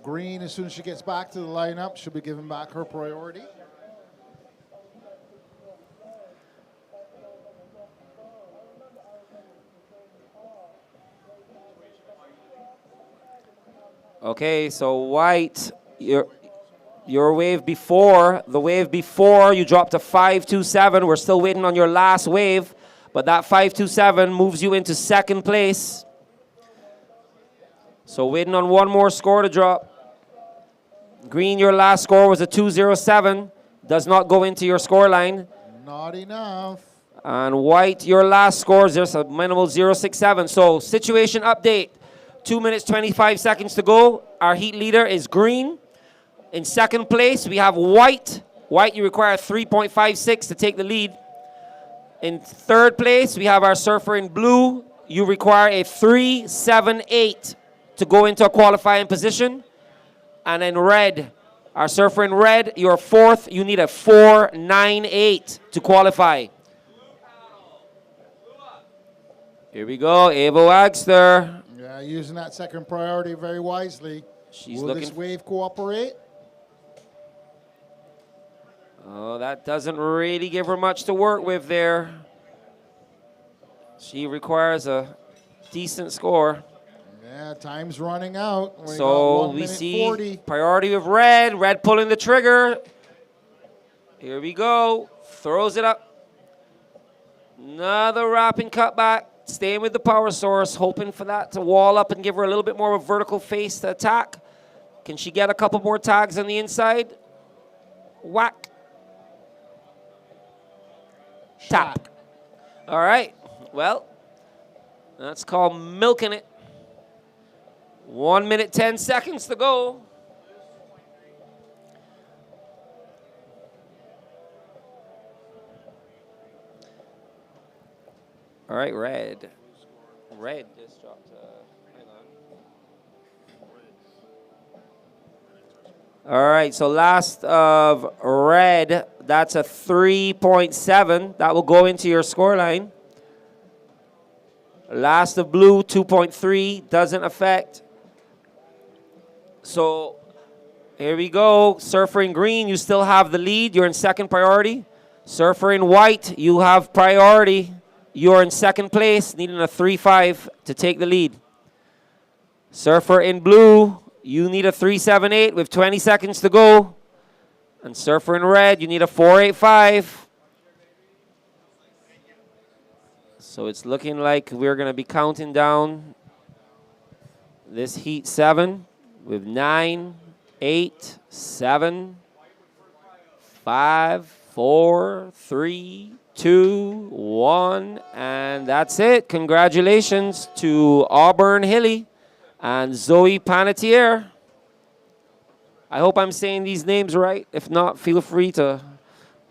B: Green, as soon as she gets back to the lineup, she'll be given back her priority.
P: Okay, so white, your wave before, you dropped to 5.27. We're still waiting on your last wave, but that 5.27 moves you into second place. So waiting on one more score to drop. Green, your last score was a 2.07. Does not go into your score line.
B: Not enough.
P: And white, your last score is just a minimal 0.67. So situation update. 2 minutes, 25 seconds to go. Our heat leader is green. In second place, we have white. White, you require 3.56 to take the lead. In third place, we have our surfer in blue. You require a 3.78 to go into a qualifying position. And in red, our surfer in red, you're fourth. You need a 4.98 to qualify. Here we go, Ava Wagster.
B: Yeah, using that second priority very wisely. Will this wave cooperate?
P: Oh, that doesn't really give her much to work with there. She requires a decent score.
B: Yeah, time's running out.
P: So we see 40. Priority of red. Red pulling the trigger. Here we go. Throws it up. Another wrapping cutback. Staying with the power source, hoping for that to wall up and give her a little bit more of a vertical face to attack. Can she get a couple more tags on the inside? Whack. Tap. All right. Well, that's called milking it. 1 minute, 10 seconds to go. All right, red. Red just dropped. Hang on. All right, so last of red, that's a 3.7. That will go into your score line. Last of blue, 2.3, doesn't affect. So here we go. Surfer in green, you still have the lead. You're in second priority. Surfer in white, you have priority. You're in second place, needing a 3.5 to take the lead. Surfer in blue, you need a 3.78 with 20 seconds to go. And surfer in red, you need a 4.85. So it's looking like we're going to be counting down this heat 7 with 9, 8, 7, 5, 4, 3, 2, 1, and that's it. Congratulations to Auburn Hilly and Zoe Panettiere. I hope I'm saying these names right. If not, feel free to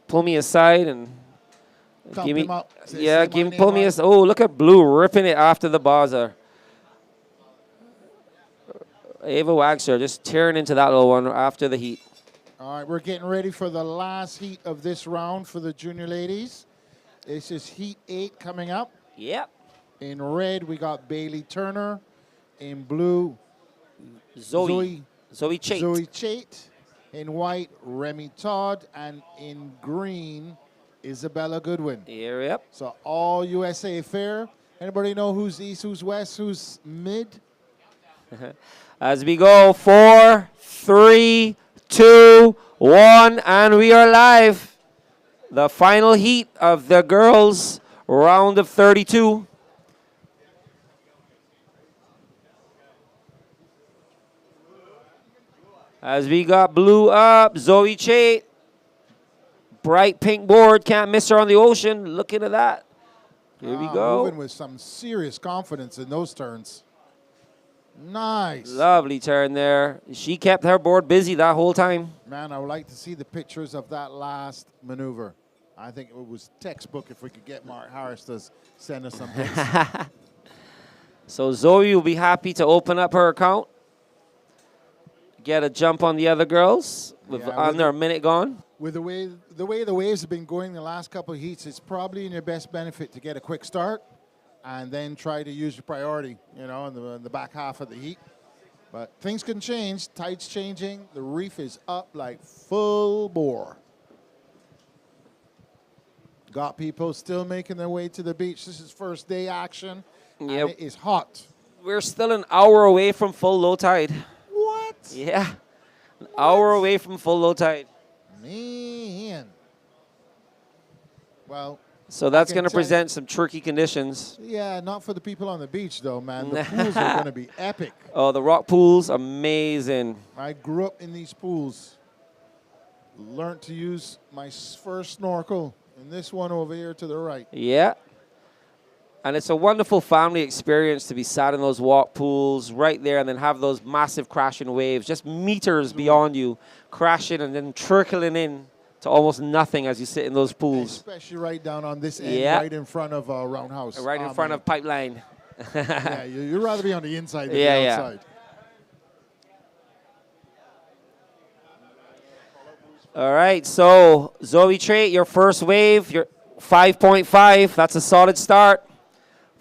P: pull me aside and give me. Yeah, pull me aside. Oh, look at Blue ripping it after the buzzer. Ava Wagster just tearing into that little one after the heat.
B: All right, we're getting ready for the last heat of this round for the junior ladies. This is heat 8 coming up.
P: Yep.
B: In red, we got Bailey Turner. In blue,
P: Zoe Chait.
B: Zoe Chait. In white, Remy Todd. And in green, Isabella Goodwin.
P: Yep.
B: So all USA fair. Anybody know who's east, who's west, who's mid?
P: As we go, 4, 3, 2, 1, and we are live. The final heat of the girls' round of 32. As we got Blue up, Zoe Chait. Bright pink board, can't miss her on the ocean. Look into that. Here we go.
B: Moving with some serious confidence in those turns. Nice.
P: Lovely turn there. She kept her board busy that whole time.
B: Man, I would like to see the pictures of that last maneuver. I think it was textbook if we could get Mark Harris to send us some pics.
P: So Zoe will be happy to open up her account. Get a jump on the other girls with under a minute gone.
B: With the way the waves have been going the last couple of heats, it's probably in your best benefit to get a quick start and then try to use your priority, you know, in the back half of the heat. But things can change. Tide's changing. The reef is up like full bore. Got people still making their way to the beach. This is first day action.
P: Yep.
B: And it is hot.
P: We're still an hour away from full low tide.
B: What?
P: Yeah. An hour away from full low tide.
B: Man. Well.
P: So that's going to present some tricky conditions.
B: Yeah, not for the people on the beach, though, man. The pools are going to be epic.
P: Oh, the rock pools, amazing.
B: I grew up in these pools. Learned to use my first snorkel in this one over here to the right.
P: Yeah. And it's a wonderful family experience to be sat in those walk pools right there and then have those massive crashing waves just meters beyond you, crashing and then trickling in to almost nothing as you sit in those pools.
B: Especially right down on this end, right in front of Roundhouse.
P: Right in front of Pipeline.
B: Yeah, you'd rather be on the inside than the outside.
P: All right, so Zoe Chait, your first wave, your 5.5. That's a solid start.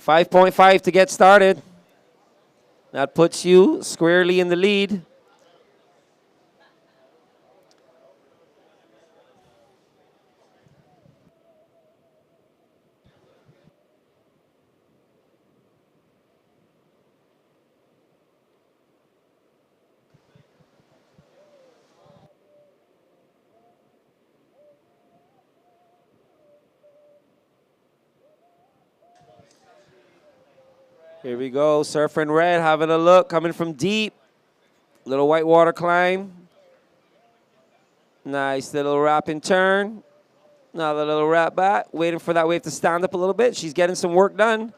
P: 5.5 to get started. That puts you squarely in the lead. Here we go, surfer in red, having a look, coming from deep. Little whitewater climb. Nice little wrap and turn. Another little wrap back, waiting for that wave to stand up a little bit. She's getting some work done.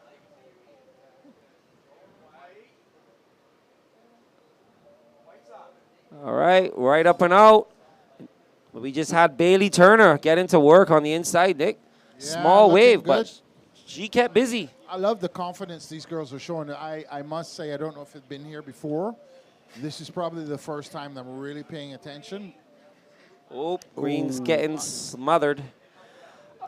P: All right, right up and out. We just had Bailey Turner get into work on the inside, Nick.
B: Yeah,
P: small wave,
B: good.
P: but she kept busy.
B: I love the confidence these girls are showing. I must say, I don't know if it's been here before. This is probably the first time I'm really paying attention.
P: Oh, Green's getting smothered.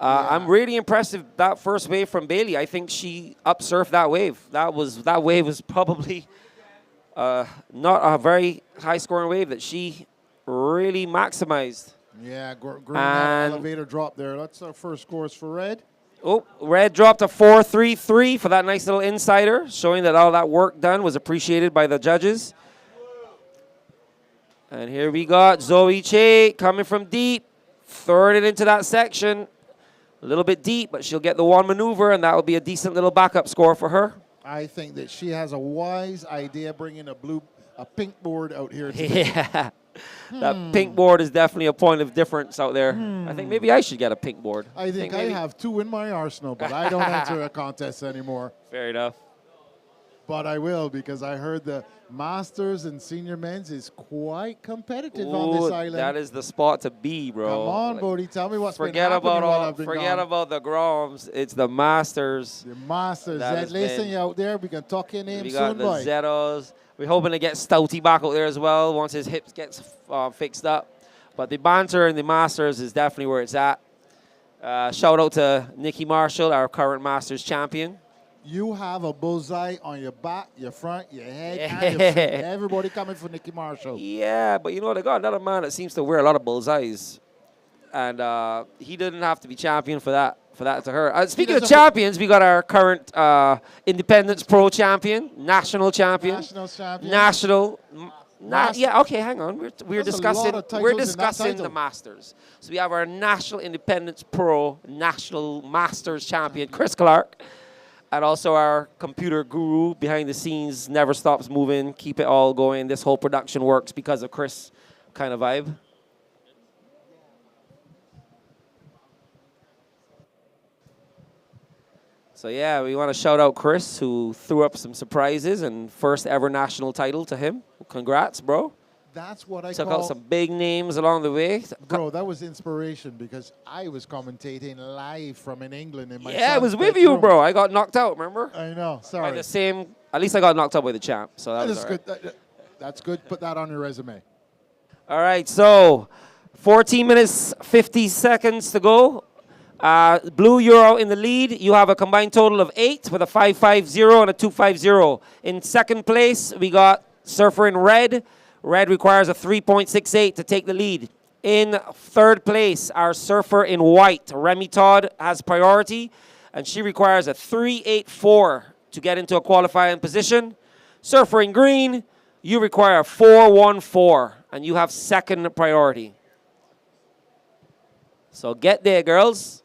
P: I'm really impressed with that first wave from Bailey. I think she upsurfed that wave. That wave was probably not a very high-scoring wave that she really maximized.
B: Yeah, Green had an elevator drop there. That's our first scores for Red.
P: Oh, Red dropped a 4.33 for that nice little insider, showing that all that work done was appreciated by the judges. And here we got Zoe Che coming from deep, throwing it into that section. A little bit deep, but she'll get the one maneuver, and that will be a decent little backup score for her.
B: I think that she has a wise idea bringing a pink board out here today.
P: Yeah. That pink board is definitely a point of difference out there. I think maybe I should get a pink board.
B: I think I have 2 in my arsenal, but I don't enter a contest anymore.
P: Fair enough.
B: But I will, because I heard the Masters and Senior Men's is quite competitive on
P: Ooh,
B: this island.
P: that is the spot to be, bro.
B: Come on, Bodie, tell me what's been
P: Forget
B: happening
P: about
B: while I've been
P: forget
B: gone.
P: about the Groms. It's the Masters.
B: The Masters.
P: That
B: Zed,
P: has
B: listen,
P: been-
B: you out there, we can talk your name
P: We
B: soon,
P: got the
B: boy.
P: Zetos. We're hoping to get Stouty back out there as well once his hips gets fixed up. But the banter and the Masters is definitely where it's at. Shout out to Nikki Marshall, our current Masters champion.
B: You have a bullseye on your back, your front, your head,
P: Yeah.
B: and your feet. Everybody coming for Nicky Marshall.
P: Yeah, but you know, they got another man that seems to wear a lot of bullseyes. And he didn't have to be champion for that to her. Speaking of champions, we got our current Independence Pro champion, national champion.
B: National champion.
P: National. Yeah, okay, hang on. We're
B: There's a lot
P: discussing
B: of titles
P: we're
B: in that
P: discussing the
B: title.
P: Masters. So we have our National Independence Pro National Masters champion, Chris Clark. And also our computer guru behind the scenes, never stops moving, keep it all going. This whole production works because of Chris kind of vibe. So yeah, we want to shout out Chris, who threw up some surprises and first ever national title to him. Congrats, bro.
B: That's what I
P: Took
B: call...
P: out some big names along the way.
B: Bro, that was inspiration because I was commentating live from in England in my
P: Yeah, I was
B: son's
P: with you,
B: bedroom.
P: bro. I got knocked out, remember?
B: I know,
P: By
B: sorry.
P: the same, at least I got knocked out by the champ, so that was
B: That's
P: all right.
B: good. That's good. Put that on your resume.
P: All right, so 14 minutes, 50 seconds to go. Blue, you're out in the lead. You have a combined total of 8 with a 5.50 and a 2.50. In second place, we got Surfer in red. Red requires a 3.68 to take the lead. In third place, our Surfer in white. Remy Todd has priority, and she requires a 3.84 to get into a qualifying position. Surfer in green, you require a 4.14, and you have second priority. So get there, girls.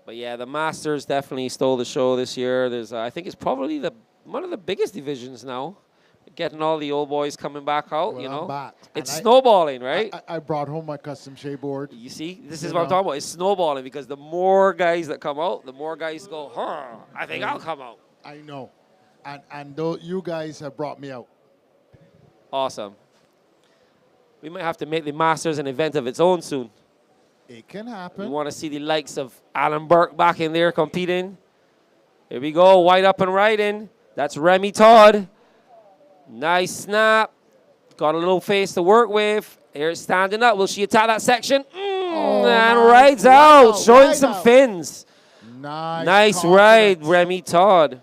P: But yeah, the Masters definitely stole the show this year. There's, I think it's probably one of the biggest divisions now. Getting all the old boys coming back out,
B: Well,
P: you
B: I'm
P: know.
B: back.
P: It's
B: And
P: snowballing, right?
B: I brought home my custom shea board.
P: You see, this
B: You
P: is what I'm
B: know.
P: talking about. It's snowballing because the more guys that come out, the more guys go, I think I'll come out.
B: I know. And though you guys have brought me out.
P: Awesome. We might have to make the Masters an event of its own soon.
B: It can
P: We
B: happen.
P: want to see the likes of Alan Burke back in there competing. Here we go, wide up and right in. That's Remy Todd. Nice snap. Got a little face to work with. Here's standing up. Will she attack that section? And rides out, showing some fins. Nice ride, Remy Todd.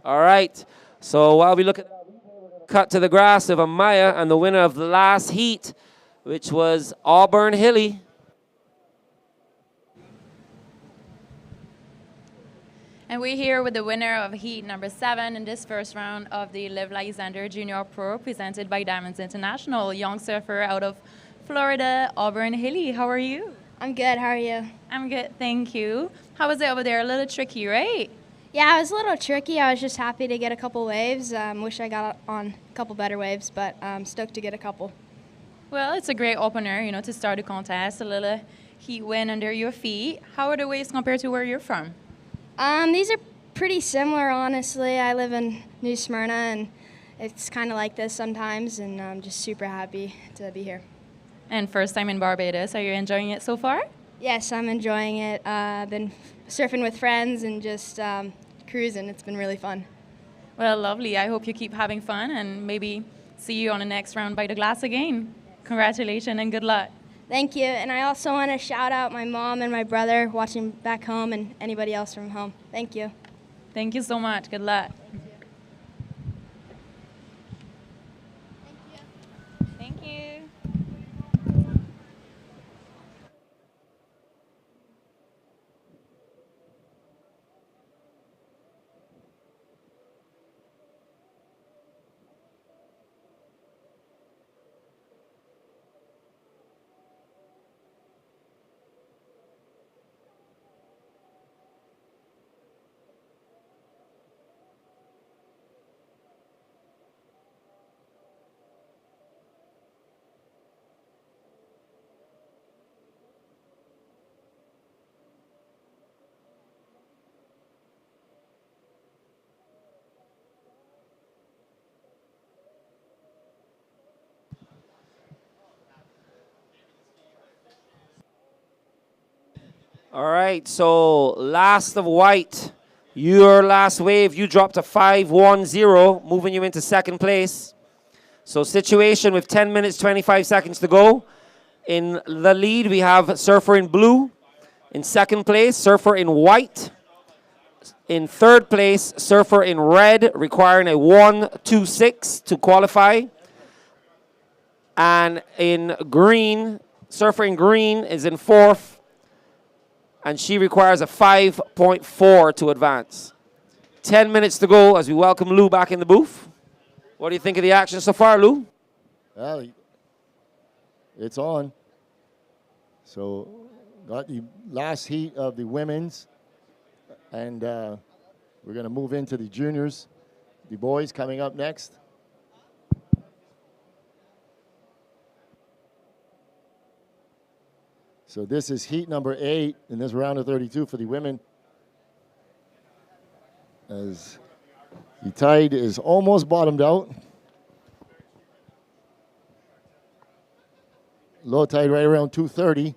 P: All right. So while we look at cut to the grass of Amaya and the winner of the last heat, which was Auburn Hilly.
E: And we're here with the winner of heat number 7 in this first round of the Live Like Zander Junior Pro presented by Diamonds International, young surfer out of Florida, Auburn Hilly. How are you?
Q: I'm good. How are you?
E: I'm good, thank you. How was it over there? A little tricky, right?
Q: Yeah, it was a little tricky. I was just happy to get a couple waves. Wish I got on a couple better waves, but I'm stoked to get a couple.
E: Well, it's a great opener, you know, to start a contest, a little heat wind under your feet. How are the waves compared to where you're from?
Q: These are pretty similar, honestly. I live in New Smyrna, and it's kind of like this sometimes, and I'm just super happy to be here.
E: And first time in Barbados, are you enjoying it so far?
Q: Yes, I'm enjoying it. Been surfing with friends and just cruising. It's been really fun.
E: Well, lovely. I hope you keep having fun and maybe see you on the next round by the glass again. Congratulations and good luck.
Q: Thank you. And I also want to shout out my mom and my brother watching back home and anybody else from home. Thank you.
E: Thank you so much. Good luck. Thank you.
P: All right, so last of white. Your last wave, you dropped a 5-1-0, moving you into second place. So situation with 10 minutes, 25 seconds to go. In the lead, we have surfer in blue. In second place, surfer in white. In third place, surfer in red, requiring a 1-2-6 to qualify. And in green, surfer in green is in fourth, and she requires a 5.4 to advance. 10 minutes to go as we welcome Lou back in the booth. What do you think of the action so far, Lou?
A: Well, it's on. So got the last heat of the women's, and we're going to move into the juniors. The boys coming up next. So this is heat number 8 in this round of 32 for the women. As the tide is almost bottomed out. Low tide right around 2:30.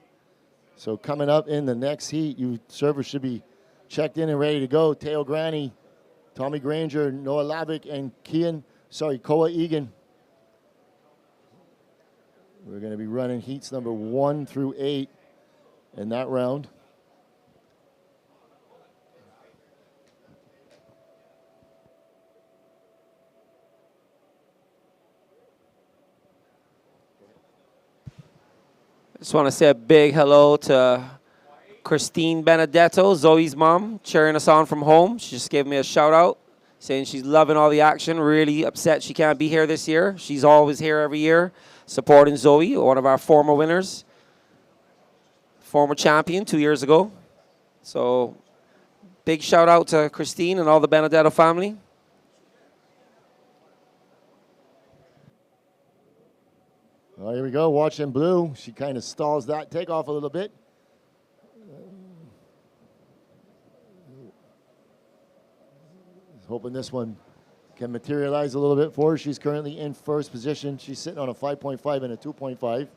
A: So coming up in the next heat, you servers should be checked in and ready to go. Teo Granny, Tommy Granger, Noah Lavick, and Koa Egan. We're going to be running heats number 1 through 8 in that round.
P: Just want to say a big hello to Christine Benedetto, Zoe's mom, cheering us on from home. She just gave me a shout out, saying she's loving all the action, really upset she can't be here this year. She's always here every year, supporting Zoe, one of our former winners, former champion 2 years ago. So big shout out to Christine and all the Benedetto family.
A: Well, here we go, watching blue. She kind of stalls that takeoff a little bit. Hoping this one can materialize a little bit for her. She's currently in first position. She's sitting on a 5.5 and a 2.5.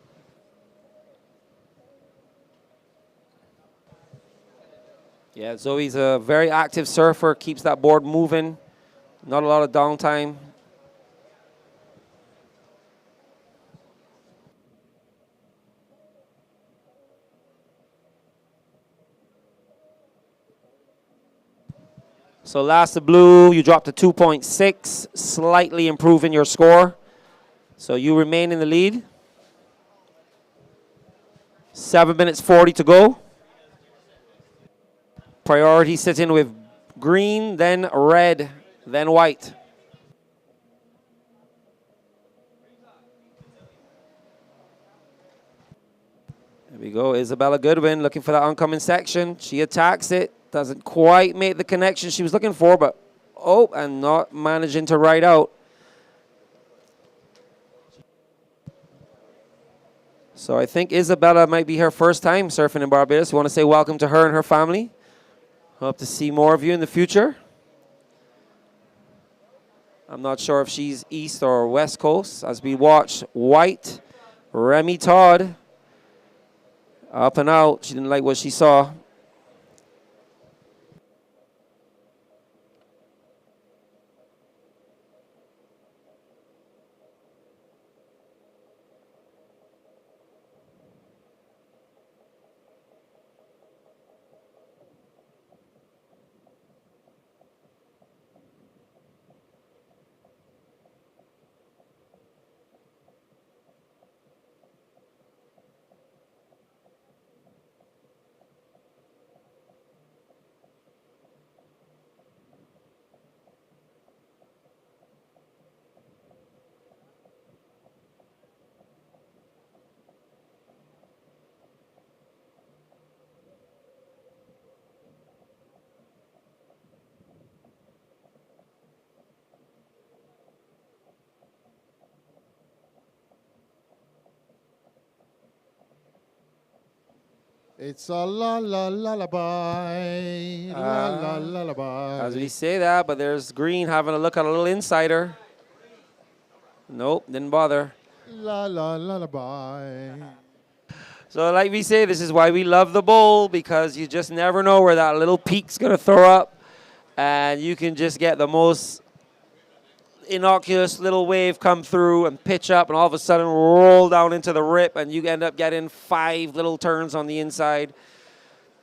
P: Yeah, Zoe's a very active surfer, keeps that board moving. Not a lot of downtime. So last of blue, you dropped a 2.6, slightly improving your score. So you remain in the lead. 7 minutes 40 to go. Priority sitting with green, then red, then white. There we go, Isabella Goodwin looking for that oncoming section. She attacks it. Doesn't quite make the connection she was looking for, but and not managing to ride out. So I think Isabella might be her first time surfing in Barbados. We want to say welcome to her and her family. Hope to see more of you in the future. I'm not sure if she's East or West Coast as we watch white. Remy Todd up and out. She didn't like what she saw.
B: It's a lullaby, lullaby.
P: As we say that, but there's Green having a look at a little insider. Nope, didn't bother.
B: Lullaby.
P: So like we say, this is why we love the bowl, because you just never know where that little peak's going to throw up. And you can just get the most innocuous little wave come through and pitch up and all of a sudden roll down into the rip, and you end up getting 5 little turns on the inside.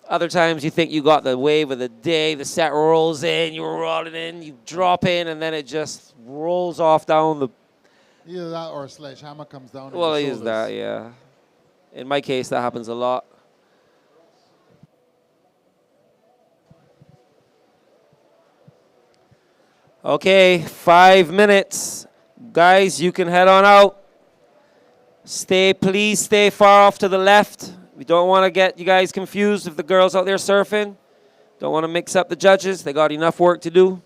P: Other times you think you got the wave of the day, the set rolls in, you roll it in, you drop in, and then it just rolls off down the...
B: Either that or a sledgehammer comes down.
P: Well, it is that, yeah. In my case, that happens a lot. Okay, 5 minutes. Guys, you can head on out. Please stay far off to the left. We don't want to get you guys confused if the girls out there surfing. Don't want to mix up the judges. They got enough work to do.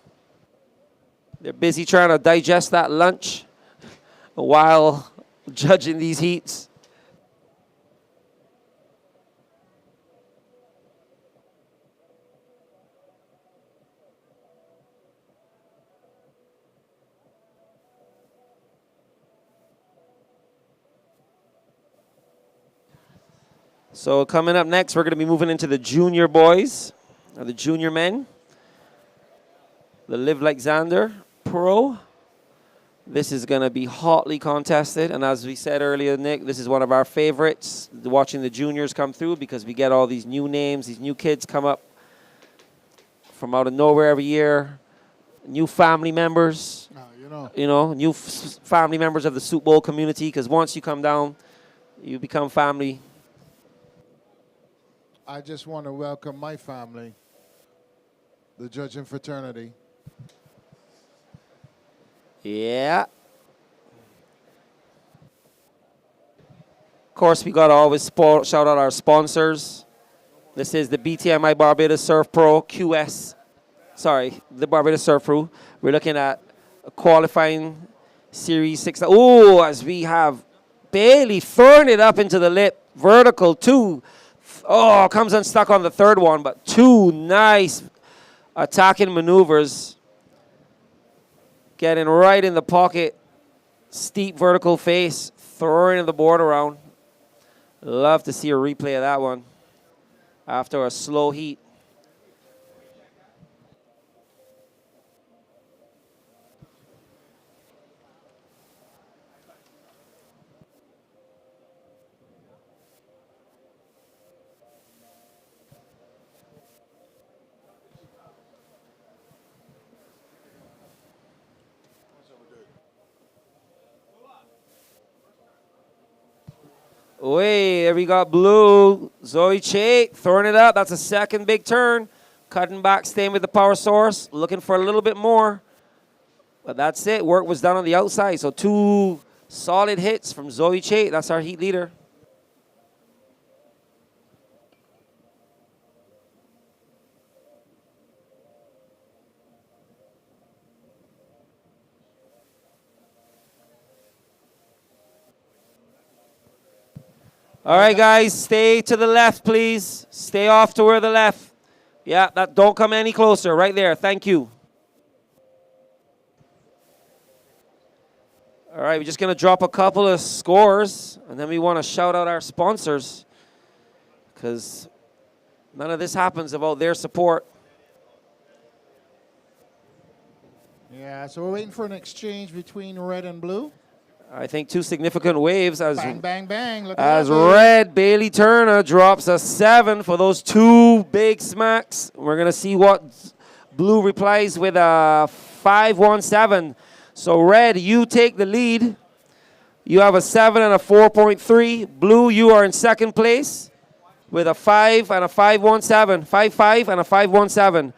P: They're busy trying to digest that lunch while judging these heats. So coming up next, we're going to be moving into the junior boys, or the junior men. The Live Like Zander Pro. This is going to be hotly contested. And as we said earlier, Nick, this is one of our favorites, watching the juniors come through, because we get all these new names, these new kids come up from out of nowhere every year. New family members, new family members of the Soup Bowl community, because once you come down, you become family.
B: I just want to welcome my family, the judging fraternity.
P: Yeah. Of course, we got to always shout out our sponsors. This is the BTMI Barbados Surf Pro QS. Sorry, the Barbados Surf Pro. We're looking at a qualifying Series 6. Oh, as we have Bailey throwing it up into the lip. Vertical 2. Oh, comes unstuck on the third one, but 2 nice attacking maneuvers. Getting right in the pocket. Steep vertical face. Throwing the board around. Love to see a replay of that one after a slow heat. Wait, there we got blue. Zoe Chait throwing it up. That's a second big turn. Cutting back, staying with the power source. Looking for a little bit more. But that's it. Work was done on the outside. So 2 solid hits from Zoe Chait. That's our heat leader. All right, guys, stay to the left, please. Stay off toward the left. Yeah, don't come any closer. Right there. Thank you. All right, we're just going to drop a couple of scores, and then we want to shout out our sponsors, because none of this happens without their support.
B: Yeah, so we're waiting for an exchange between red and blue.
P: I think 2 significant waves as
B: Bang, bang, bang. Look
P: as
B: at that,
P: red Bailey Turner drops a 7 for those 2 big smacks. We're going to see what blue replies with a 5-1-7. So red, you take the lead. You have a 7 and a 4.3. Blue, you are in second place with a 5 and a 5-1-7. 5-5 and a 5-1-7.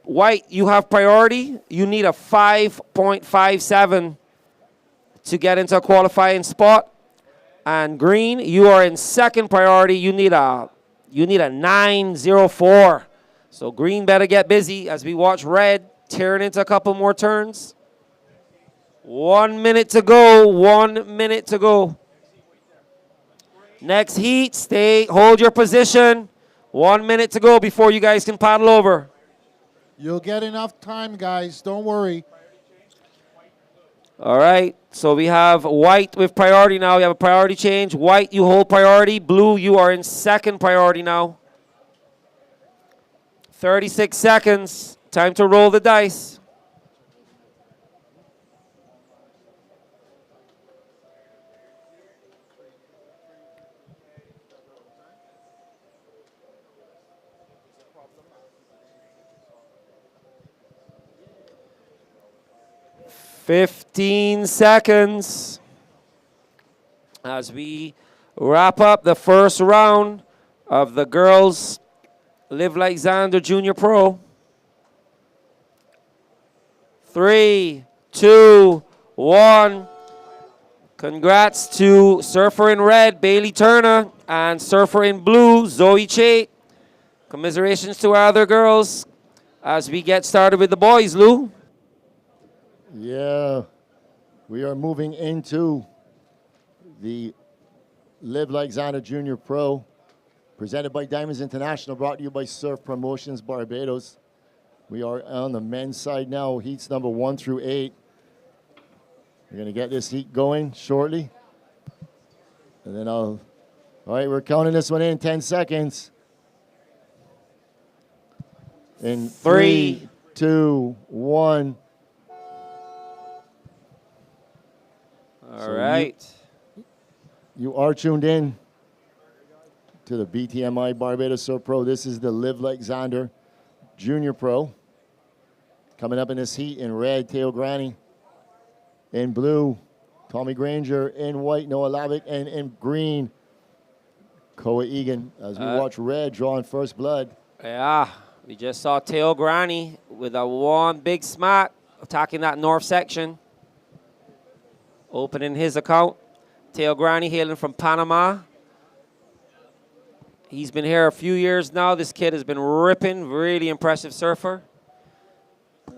P: White, you have priority. You need a 5.57 to get into a qualifying spot. And green, you are in second priority. You need a 9.04. So green better get busy as we watch red tearing into a couple more turns. 1 minute to go. 1 minute to go. Next heat, hold your position. 1 minute to go before you guys can paddle over.
B: You'll get enough time, guys. Don't worry.
P: All right, so we have white with priority now. We have a priority change. White, you hold priority. Blue, you are in second priority now. 36 seconds. Time to roll the dice. Fifteen seconds as we wrap up the first round of the girls Live Like Zander Junior Pro. 3, 2, 1. Congrats to surfer in red, Bailey Turner, and surfer in blue, Zoe Chait. Commiserations to our other girls as we get started with the boys, Lou.
A: Yeah, we are moving into the Live Like Zander Junior Pro, presented by Diamonds International, brought to you by Surf Promotions Barbados. We are on the men's side now, heats number 1 through 8. We're going to get this heat going shortly. And then all right, we're counting this one in 10 seconds. In 3, 2, 1.
P: All right.
A: You are tuned in to the BTMI Barbados Surf Pro. This is the Live Like Zander Junior Pro. Coming up in this heat in red, Teo Granny. In blue, Tommy Granger. In white, Noah Lavick. And in green, Koa Egan. As we watch red drawing first blood.
P: Yeah, we just saw Teo Granny with a one big smack attacking that north section. Opening his account. Teo Granny hailing from Panama. He's been here a few years now. This kid has been ripping, really impressive surfer.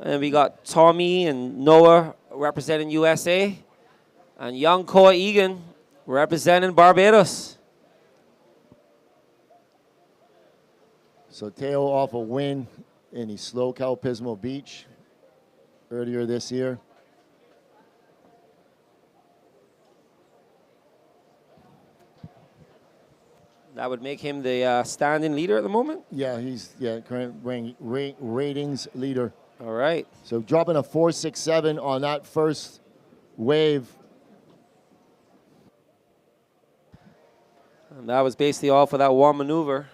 P: And we got Tommy and Noah representing USA. And young Koa Egan representing Barbados.
A: So Teo off a win in the Slow Cow Pismo Beach earlier this year.
P: That would make him the standing leader at the moment?
A: Yeah, he's current ratings leader.
P: All right.
A: So dropping a 4.67 on that first wave.
P: And that was basically all for that one maneuver.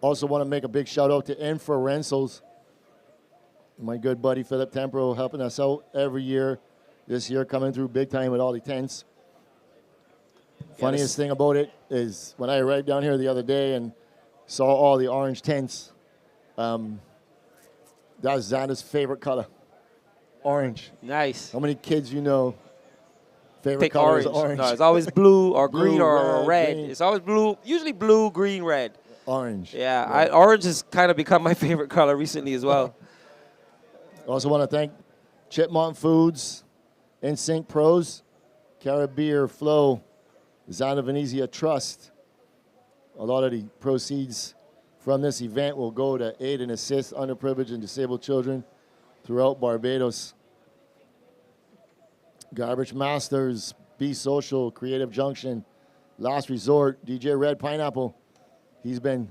A: Also want to make a big shout out to Infra Rentals. My good buddy Philip Tempero helping us out every year. This year coming through big time with all the tents. Funniest thing about it is when I arrived down here the other day and saw all the orange tents, that's Zander's favorite color, orange.
P: Nice.
A: How many kids you know favorite
P: Pick
A: color
P: orange.
A: is orange?
P: No, it's always blue or green
A: Blue,
P: or red.
A: green.
P: It's always blue, usually blue, green, red.
A: Orange.
P: Yeah, orange has kind of become my favorite color recently as well.
A: Also want to thank Chipmont Foods, Insync Pros, Caribbean Flow, Zander Venezia Trust. A lot of the proceeds from this event will go to aid and assist underprivileged and disabled children throughout Barbados. Garbage Masters, Be Social, Creative Junction, Last Resort, DJ Red Pineapple. He's been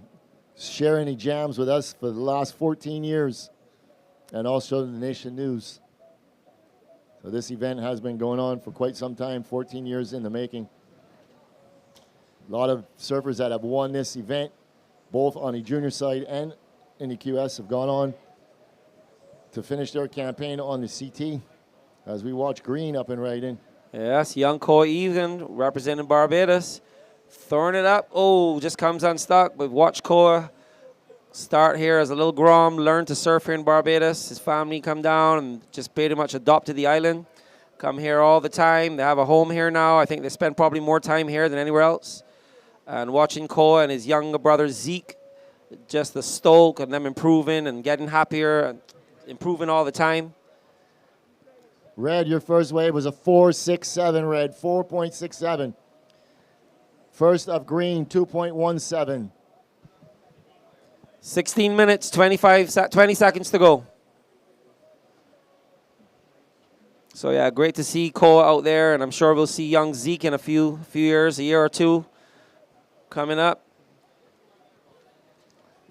A: sharing the jams with us for the last 14 years and also the Nation News. So this event has been going on for quite some time, 14 years in the making. A lot of surfers that have won this event, both on the junior side and in the QS, have gone on to finish their campaign on the CT as we watch green up and right in.
P: Yes, young Koa Egan representing Barbados. Throwing it up. Oh, just comes unstuck. But watch Koa start here as a little Grom, learn to surf here in Barbados. His family come down and just pretty much adopted the island. Come here all the time. They have a home here now. I think they spend probably more time here than anywhere else. And watching Koa and his younger brother Zeke, just the stoke and them improving and getting happier and improving all the time.
A: Red, your first wave was a 4.67, Red, 4.67. First of green, 2.17.
P: 16 minutes, 20 seconds to go. So yeah, great to see Koa out there, and I'm sure we'll see young Zeke in a few years, a year or two, coming up.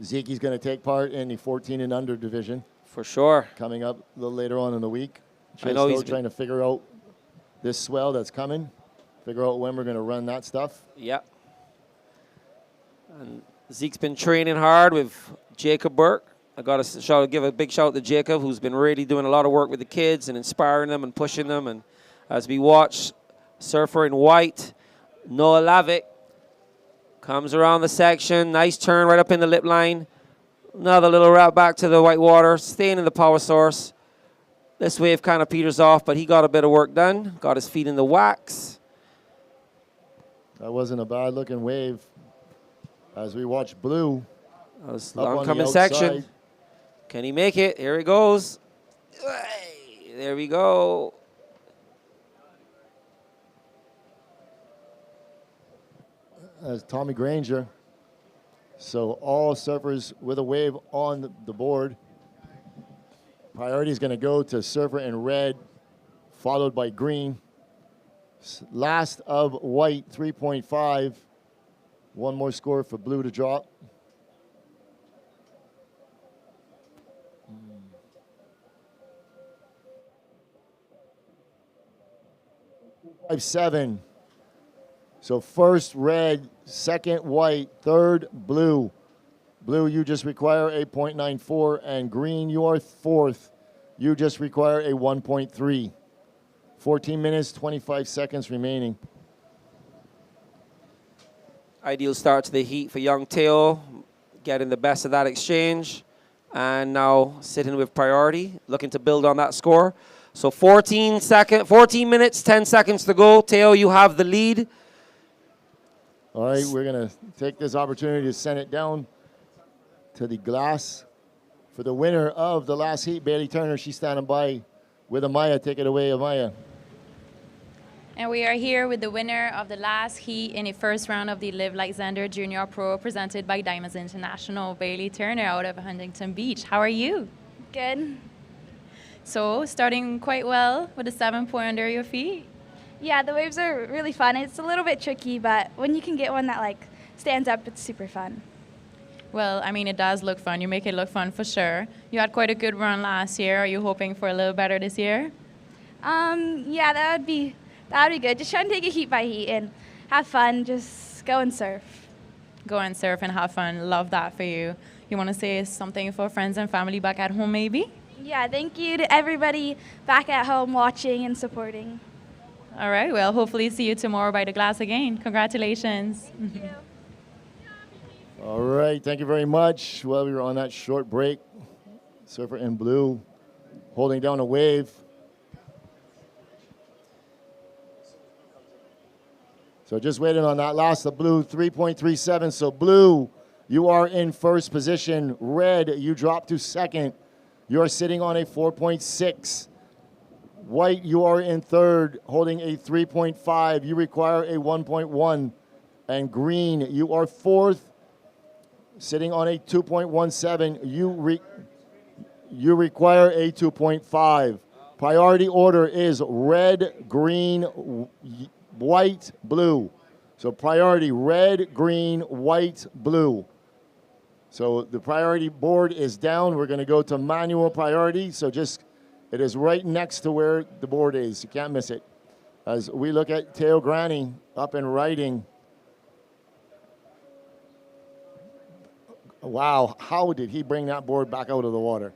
A: Zeke is going to take part in the 14 and under division.
P: For sure.
A: Coming up a little later on in the week.
P: I know he's
A: trying to figure out this swell that's coming, figure out when we're going to run that stuff.
P: Yep. And Zeke's been training hard with Jacob Burke. I got to give a big shout out to Jacob, who's been really doing a lot of work with the kids and inspiring them and pushing them. And as we watch surfer in white, Noah Lavick comes around the section. Nice turn right up in the lip line. Another little route back to the white water, staying in the power source. This wave kind of peters off, but he got a bit of work done. Got his feet in the wax.
A: That wasn't a bad-looking wave. As we watch Blue.
P: That was the oncoming section. Can he make it? Here he goes. There we go.
A: As Tommy Granger. So all surfers with a wave on the board. Priority is going to go to surfer in red, followed by green. Last of white, 3.5. One more score for blue to drop. 5.7. So first red, second white, third blue. Blue, you just require a 0.94, and green, you are fourth. You just require a 1.3. 14 minutes, 25 seconds remaining.
P: Ideal start to the heat for young Teo, getting the best of that exchange. And now sitting with priority, looking to build on that score. So 14 minutes, 10 seconds to go. Teo, you have the lead.
A: All right, we're going to take this opportunity to send it down to the glass for the winner of the last heat, Bailey Turner. She's standing by with Amaya. Take it away, Amaya.
E: And we are here with the winner of the last heat in the first round of the Live Like Zander Junior Pro presented by Diamonds International, Bailey Turner out of Huntington Beach. How are you?
R: Good.
E: So, starting quite well with a 7-point under your feet?
R: Yeah, the waves are really fun. It's a little bit tricky, but when you can get one that like stands up, it's super fun.
E: Well, I mean, it does look fun. You make it look fun for sure. You had quite a good run last year. Are you hoping for a little better this year?
R: Yeah, that would be good. Just try and take it heat by heat and have fun. Just go and surf.
E: Go and surf and have fun. Love that for you. You want to say something for friends and family back at home, maybe?
R: Yeah, thank you to everybody back at home watching and supporting.
E: All right, well, hopefully see you tomorrow by the glass again. Congratulations.
R: Thank you.
A: All right, thank you very much. Well, we were on that short break. Surfer in blue, holding down a wave. So just waiting on that last of blue, 3.37. So blue, you are in first position. Red, you drop to second. You're sitting on a 4.6. White, you are in third, holding a 3.5. You require a 1.1. And green, you are fourth, sitting on a 2.17. You require a 2.5. Priority order is red, green, white, blue. So priority, red, green, white, blue. So the priority board is down. We're going to go to manual priority. So it is right next to where the board is. You can't miss it. As we look at Teo Granny up and riding. Wow, how did he bring that board back out of the water?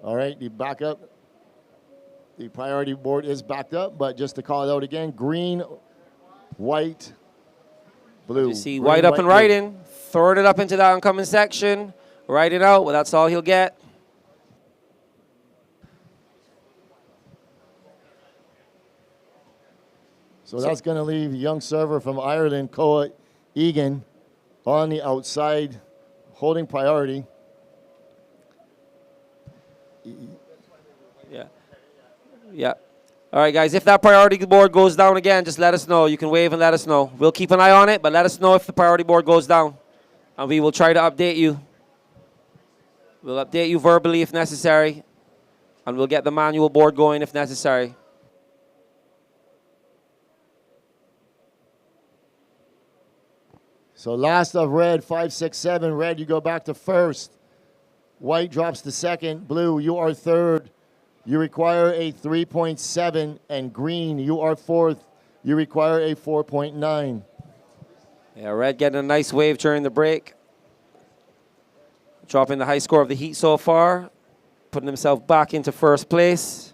A: All right, the backup. The priority board is backed up, but just to call it out again, green, white, blue.
P: You see
A: green,
P: white up
A: white,
P: and
A: blue.
P: riding, throwing it up into that oncoming section, ride it out, well, that's all he'll get.
A: So that's going to leave young server from Ireland, Koa Egan, on the outside, holding priority.
P: Yeah. Yeah. All right, guys, if that priority board goes down again, just let us know. You can wave and let us know. We'll keep an eye on it, but let us know if the priority board goes down, and we will try to update you. We'll update you verbally if necessary, and we'll get the manual board going if necessary.
A: So last of red, 5, 6, 7. Red, you go back to first. White drops to second. Blue, you are third. You require a 3.7. And green, you are fourth. You require a 4.9.
P: Yeah, red getting a nice wave during the break. Dropping the high score of the heat so far. Putting himself back into first place.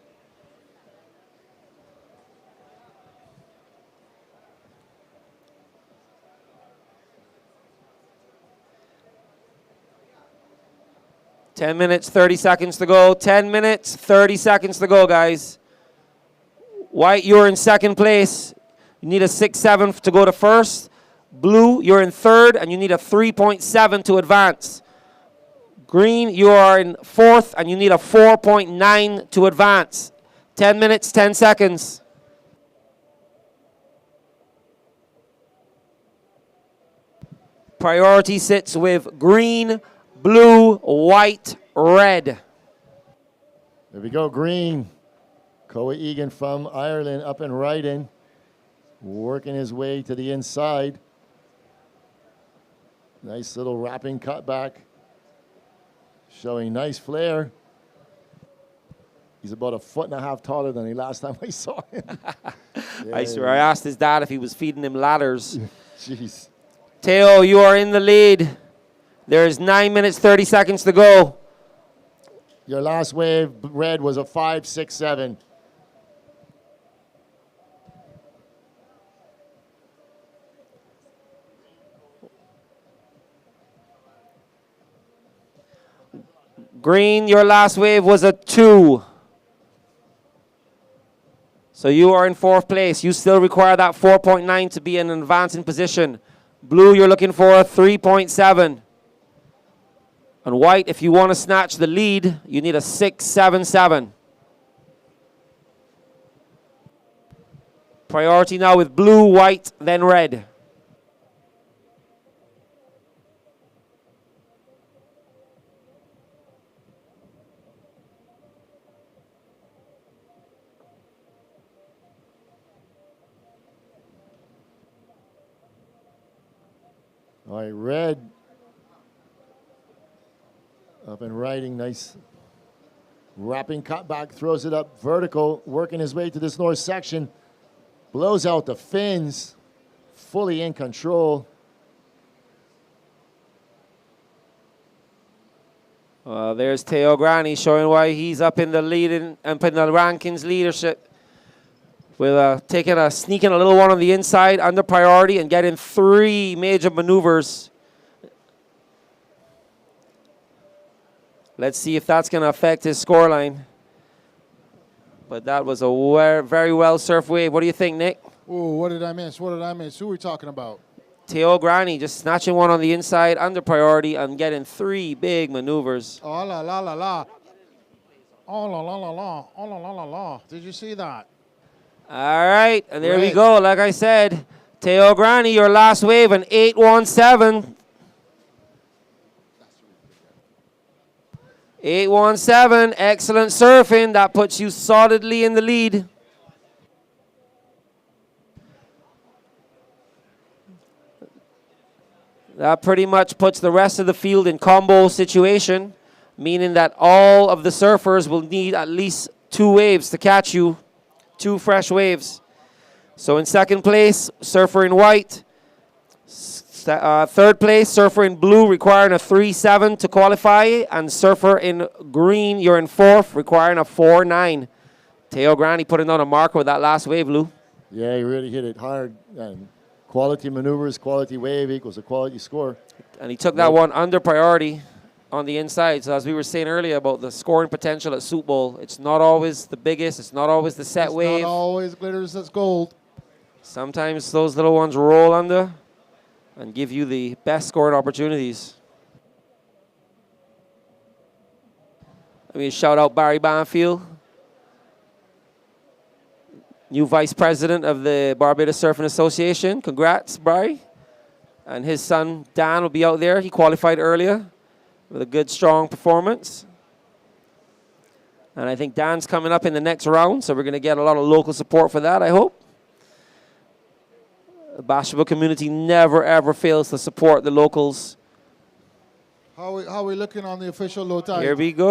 P: Ten minutes, 30 seconds to go. 10 minutes, 30 seconds to go, guys. White, you're in second place. You need a 6.7 to go to first. Blue, you're in third, and you need a 3.7 to advance. Green, you are in fourth, and you need a 4.9 to advance. 10 minutes, 10 seconds. Priority sits with green, blue, white, red.
A: There we go, green. Koa Egan from Ireland up and riding. Working his way to the inside. Nice little wrapping cutback. Showing nice flair. He's about 1.5 feet taller than the last time I saw him.
P: I swear, I asked his dad if he was feeding him ladders.
A: Jeez.
P: Teo, you are in the lead. There's 9 minutes, 30 seconds to go.
A: Your last wave, red, was a 5, 6, 7.
P: Green, your last wave was a 2. So you are in fourth place. You still require that 4.9 to be in an advancing position. Blue, you're looking for a 3.7. And white, if you want to snatch the lead, you need a 6.77. Priority now with blue, white, then red.
A: All right, red. Up and riding, nice wrapping cutback, throws it up vertical, working his way to this north section. Blows out the fins, fully in control.
P: There's Teo Grani showing why he's up in the lead up in the rankings leadership. With sneaking a little one on the inside under priority and getting 3 major maneuvers. Let's see if that's going to affect his scoreline. But that was a very well surfed wave. What do you think, Nick?
B: Ooh, what did I miss? What did I miss? Who are we talking about?
P: Teo Grani just snatching one on the inside under priority and getting 3 big maneuvers.
B: Oh, la, la, la, la. Oh, la, la, la, la. Oh, la, la, la, la. Did you see that?
P: All right, and there we go. Like I said, Teo Grani, your last wave, an 8.17. 8.17, excellent surfing. That puts you solidly in the lead. That pretty much puts the rest of the field in combo situation, meaning that all of the surfers will need at least 2 waves to catch you. 2 fresh waves. So in second place, surfer in white. Third place, surfer in blue, requiring a 3.7 to qualify. And surfer in green, you're in fourth, requiring a 4.9. Teo Grani putting on a marker with that last wave, Lou.
A: Yeah, he really hit it hard. And quality maneuvers, quality wave equals a quality score.
P: And he took that one under priority on the inside. So as we were saying earlier about the scoring potential at Soup Bowl, it's not always the biggest, it's not always the set wave.
B: It's not always glitters as gold.
P: Sometimes those little ones roll under and give you the best scoring opportunities. Let me shout out Barry Banfield, new vice president of the Barbados Surfing Association. Congrats, Barry. And his son, Dan, will be out there. He qualified earlier with a good, strong performance. And I think Dan's coming up in the next round, so we're going to get a lot of local support for that, I hope. The Bathsheba community never, ever fails to support the locals.
B: How are we looking on the official low tide?
P: Here we go.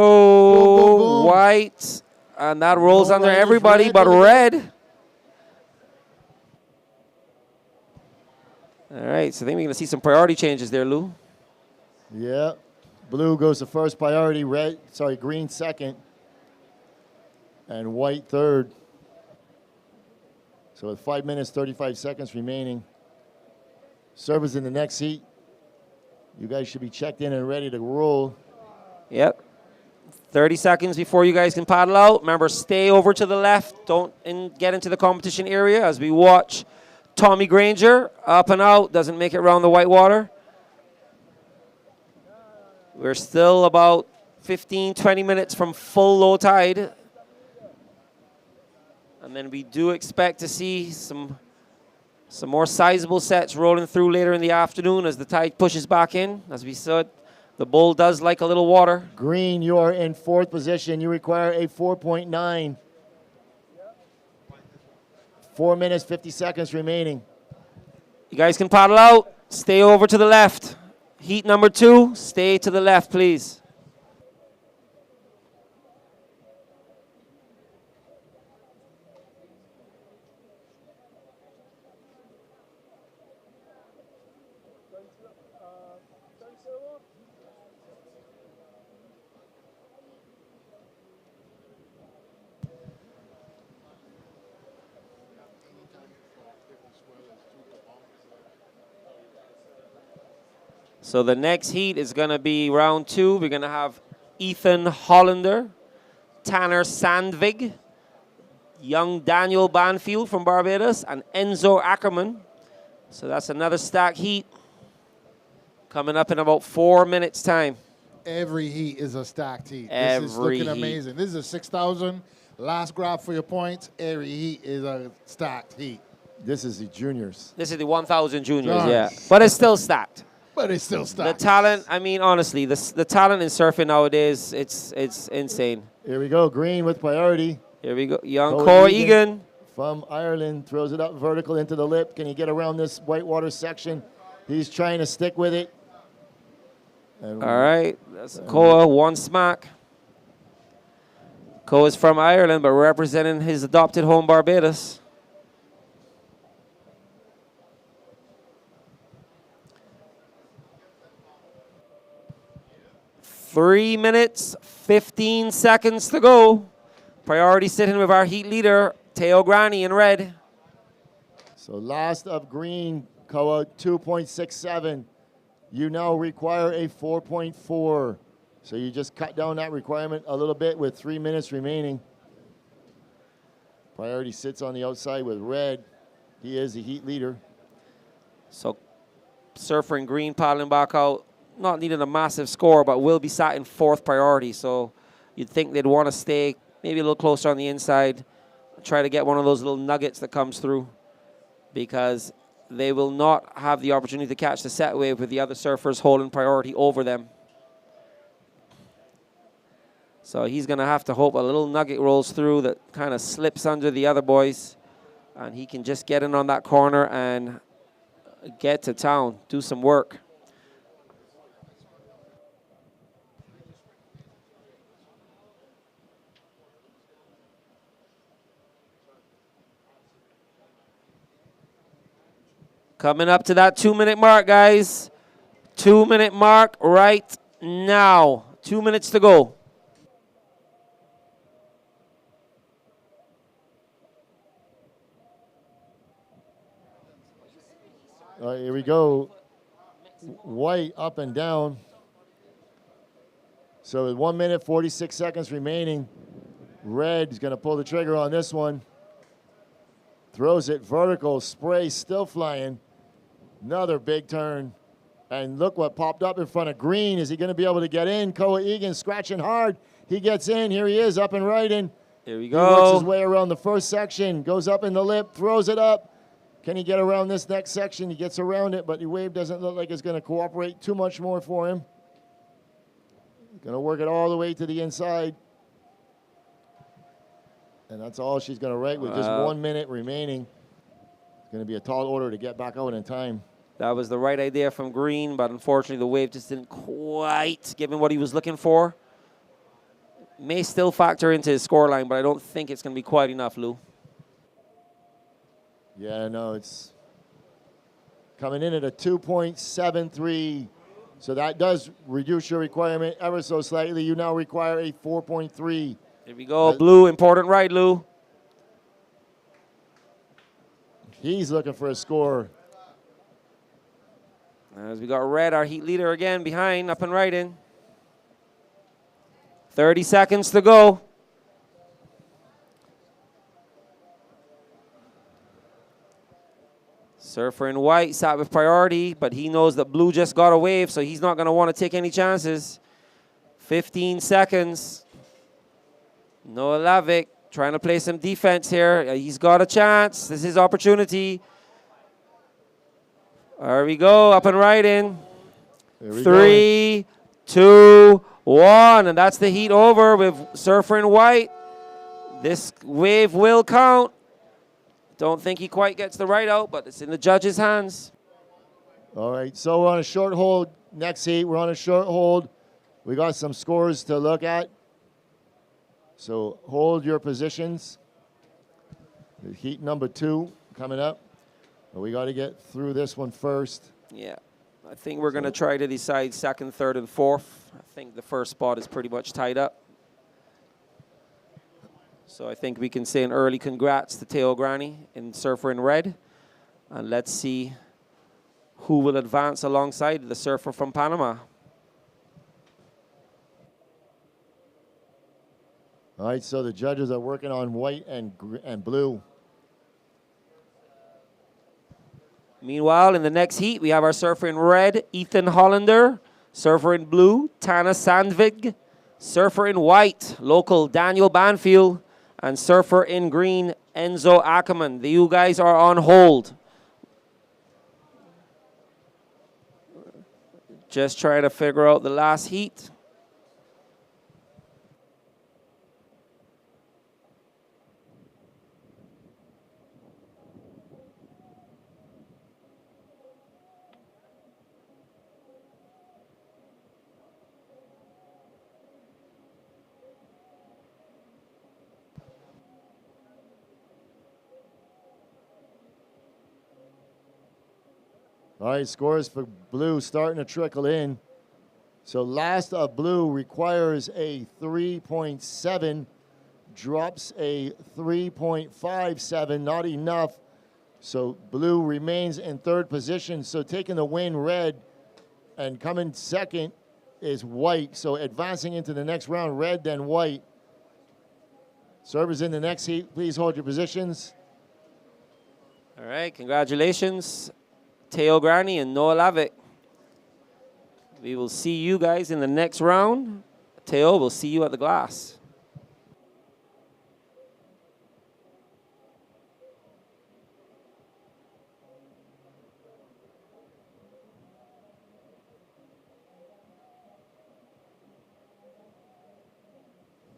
B: Boom, boom, boom.
P: White. And that rolls
B: No
P: under
B: riders,
P: everybody
B: red,
P: but
B: look at
P: red. All right, so I think we're going to see some priority changes there, Lou.
A: Yeah. Blue goes to first priority, green second, and white third. So with 5 minutes, 35 seconds remaining, servers in the next heat. You guys should be checked in and ready to roll.
P: Yep. 30 seconds before you guys can paddle out. Remember, stay over to the left. Don't get into the competition area as we watch Tommy Granger up and out. Doesn't make it around the white water. We're still about 15, 20 minutes from full low tide. And then we do expect to see some more sizable sets rolling through later in the afternoon as the tide pushes back in. As we said, the bull does like a little water.
A: Green, you are in fourth position. You require a 4.9. 4 minutes, 50 seconds remaining.
P: You guys can paddle out. Stay over to the left. Heat number 2, stay to the left, please. So the next heat is going to be round 2. We're going to have Ethan Hollander, Tanner Sandvig, young Daniel Banfield from Barbados, and Enzo Ackerman. So that's another stack heat coming up in about 4 minutes' time.
B: Every heat is a stacked heat.
P: Every
B: this is looking
P: heat.
B: amazing. This is a 6,000. Last grab for your points. Every heat is a stacked heat.
A: This is the juniors.
P: This is the 1,000 juniors,
B: Nice.
P: yeah. But it's still stacked.
B: But it's still
P: The
B: stacked.
P: talent, I mean, honestly, the talent in surfing nowadays, it's insane.
A: Here we go, green with priority.
P: Here we go, young
A: Cole
P: Cole Egan.
A: from Ireland throws it up vertical into the lip. Can he get around this whitewater section? He's trying to stick with it. And
P: All right, that's Koa, one smack. Koa is from Ireland, but representing his adopted home, Barbados. Three minutes, 15 seconds to go. Priority sitting with our heat leader, Teo Grani in red.
A: So last of green, Koa, 2.67. You now require a 4.4. So you just cut down that requirement a little bit with 3 minutes remaining. Priority sits on the outside with red. He is the heat leader.
P: So surfer in green paddling back out. Not needing a massive score, but will be sat in fourth priority. So you'd think they'd want to stay maybe a little closer on the inside, try to get one of those little nuggets that comes through, because they will not have the opportunity to catch the set wave with the other surfers holding priority over them. So he's going to have to hope a little nugget rolls through that kind of slips under the other boys, and he can just get in on that corner and get to town, do some work. Coming up to that 2 minute mark, guys. 2 minute mark right now. 2 minutes to go.
A: All right, here we go. White up and down. So with 1 minute, 46 seconds remaining, red is going to pull the trigger on this one. Throws it vertical, spray still flying. Another big turn. And look what popped up in front of green. Is he going to be able to get in? Koa Egan scratching hard. He gets in. Here he is, up and riding.
P: Here we
A: He works
P: go.
A: his way around the first section, goes up in the lip, throws it up. Can he get around this next section? He gets around it, but the wave doesn't look like it's going to cooperate too much more for him. Going to work it all the way to the inside. And that's all she's going to ride with just 1 minute remaining. It's going to be a tall order to get back out in time.
P: That was the right idea from Green, but unfortunately the wave just didn't quite give him what he was looking for. May still factor into his scoreline, but I don't think it's going to be quite enough, Lou.
A: Yeah, no, it's coming in at a 2.73. So that does reduce your requirement ever so slightly. You now require a 4.3.
P: Here we go, Blue, important right, Lou.
A: He's looking for a score.
P: As we got Red, our heat leader again, behind, up and right in. 30 seconds to go. Surfer in white sat with priority, but he knows that Blue just got a wave, so he's not going to want to take any chances. 15 seconds. Noah Lavick trying to play some defense here. He's got a chance. This is his opportunity. There we go, up and right in. 3, 2, 1, and that's the heat over with Surfer in white. This wave will count. Don't think he quite gets the right out, but it's in the judge's hands.
A: All right, so we're on a short hold. Next heat, we're on a short hold. We got some scores to look at. So hold your positions. Heat number 2 coming up. But we got to get through this one first.
P: Yeah, I think we're going to try to decide second, third, and fourth. I think the first spot is pretty much tied up. So I think we can say an early congrats to Teo Granny in Surfer in red. And let's see who will advance alongside the surfer from Panama.
A: All right, so the judges are working on white and blue.
P: Meanwhile, in the next heat, we have our surfer in red, Ethan Hollander. Surfer in blue, Tana Sandvig. Surfer in white, local Daniel Banfield. And surfer in green, Enzo Ackerman. You guys are on hold. Just trying to figure out the last heat.
A: All right, scores for blue starting to trickle in. So last of blue requires a 3.7, drops a 3.57, not enough. So blue remains in third position. So taking the win, red, and coming second is white. So advancing into the next round, red, then white. Servers in the next heat, please hold your positions.
P: All right, congratulations, Teo Granny and Noah Lavick. We will see you guys in the next round. Teo, we'll see you at the glass.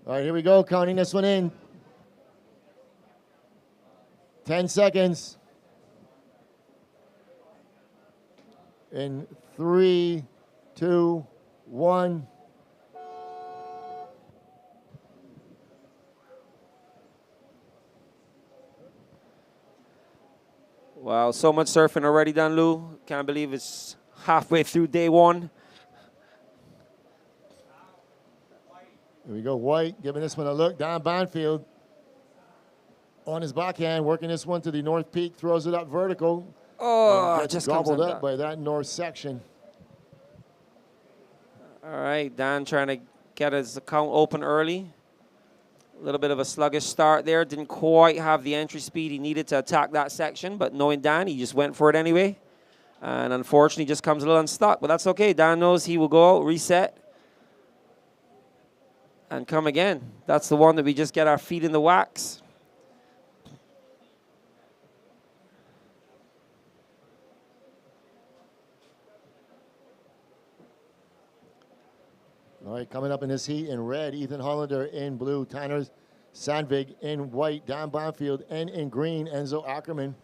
A: All right, here we go, counting this one in. 10 seconds. In 3, 2, 1.
P: Wow, so much surfing already done, Lou. Can't believe it's halfway through day one.
A: Here we go, white, giving this one a look. Don Banfield on his backhand, working this one to the north peak, throws it up vertical.
P: Oh,
A: gets
P: just
A: gobbled
P: comes
A: up by that north section.
P: All right, Dan trying to get his account open early. A little bit of a sluggish start there. Didn't quite have the entry speed he needed to attack that section, but knowing Dan, he just went for it anyway. And unfortunately, just comes a little unstuck, but that's okay. Dan knows he will go out, reset. and come again. That's the one that we just get our feet in the wax.
A: All right, coming up in this heat in red, Ethan Hollander in blue, Tanner Sandvig in white, Dan Bonfield, and in green, Enzo Ackerman.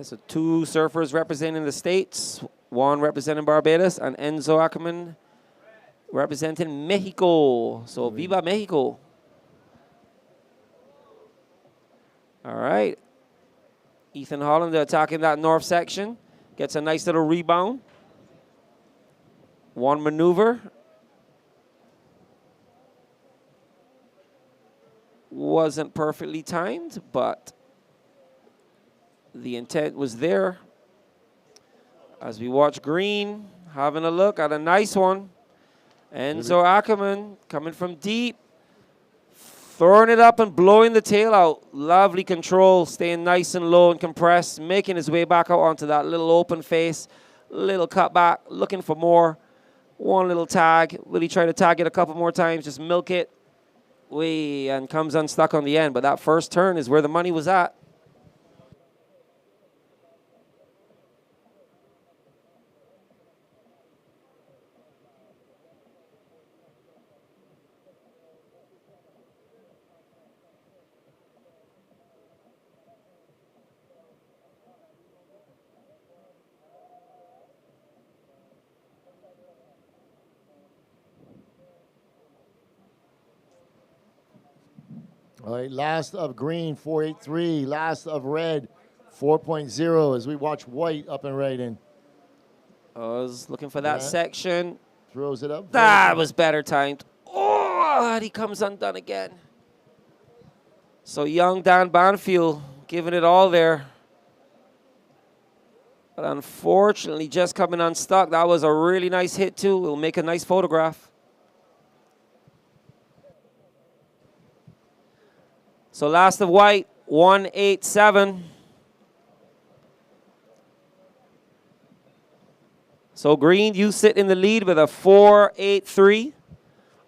P: So 2 surfers representing the States, 1 representing Barbados, and Enzo Ackerman representing Mexico. So Viva Mexico. All right. Ethan Hollander attacking that north section. Gets a nice little rebound. 1 maneuver. Wasn't perfectly timed, but the intent was there. As we watch green, having a look at a nice one. Enzo Ackerman coming from deep, throwing it up and blowing the tail out. Lovely control, staying nice and low and compressed, making his way back out onto that little open face, little cut back, looking for more. 1 little tag. Will he try to tag it a couple more times, just milk it? And comes unstuck on the end. But that first turn is where the money was at.
A: All right, last of green, 483. Last of red, 4.0 as we watch white up and right in.
P: I was looking for that section.
A: Throws it up.
P: That was better timed. Oh, and he comes undone again. So young Dan Banfield giving it all there. But unfortunately, just coming unstuck. That was a really nice hit, too. It'll make a nice photograph. So last of white, 187. So green, you sit in the lead with a 483.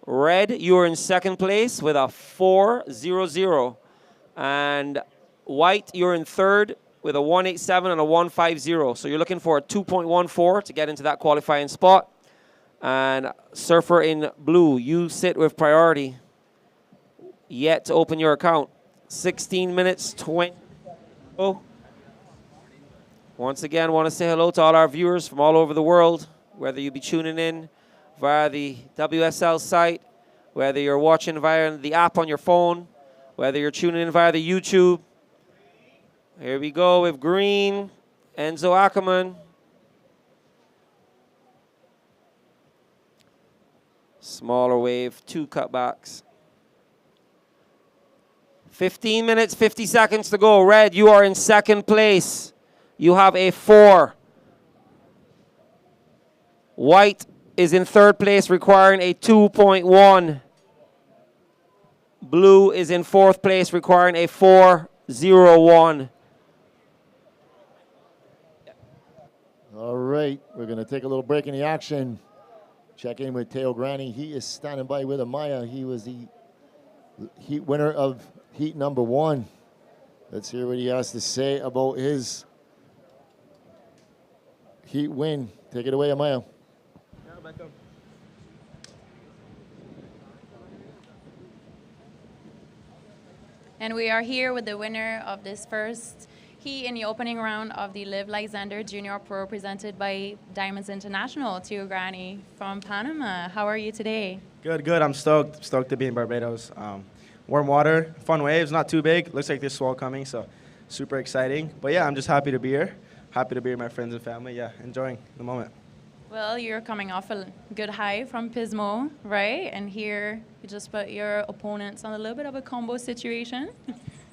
P: Red, you're in second place with a 400. And white, you're in third with a 187 and a 150. So you're looking for a 2.14 to get into that qualifying spot. And surfer in blue, you sit with priority. Yet to open your account. 16 minutes, 20. Once again, want to say hello to all our viewers from all over the world, whether you be tuning in via the WSL site, whether you're watching via the app on your phone, whether you're tuning in via the YouTube. Here we go with green, Enzo Ackerman. Smaller wave, 2 cutbacks. 15 minutes, 50 seconds to go. Red, you are in second place. You have a 4. White is in third place, requiring a 2.1. Blue is in fourth place, requiring a 4.01.
A: All right, we're going to take a little break in the action. Check in with Teo Granny. He is standing by with Amaya. He was the heat winner of heat number 1. Let's hear what he has to say about his heat win. Take it away, Amaya.
E: And we are here with the winner of this first heat in the opening round of the Live Like Zander Junior Pro presented by Diamonds International, Teo Granny from Panama. How are you today?
S: Good, good. I'm stoked to be in Barbados. Warm water, fun waves, not too big. Looks like there's swell coming, so super exciting. But yeah, I'm just happy to be here. Happy to be with my friends and family. Yeah, enjoying the moment.
E: Well, you're coming off a good high from Pismo, right? And here you just put your opponents on a little bit of a combo situation.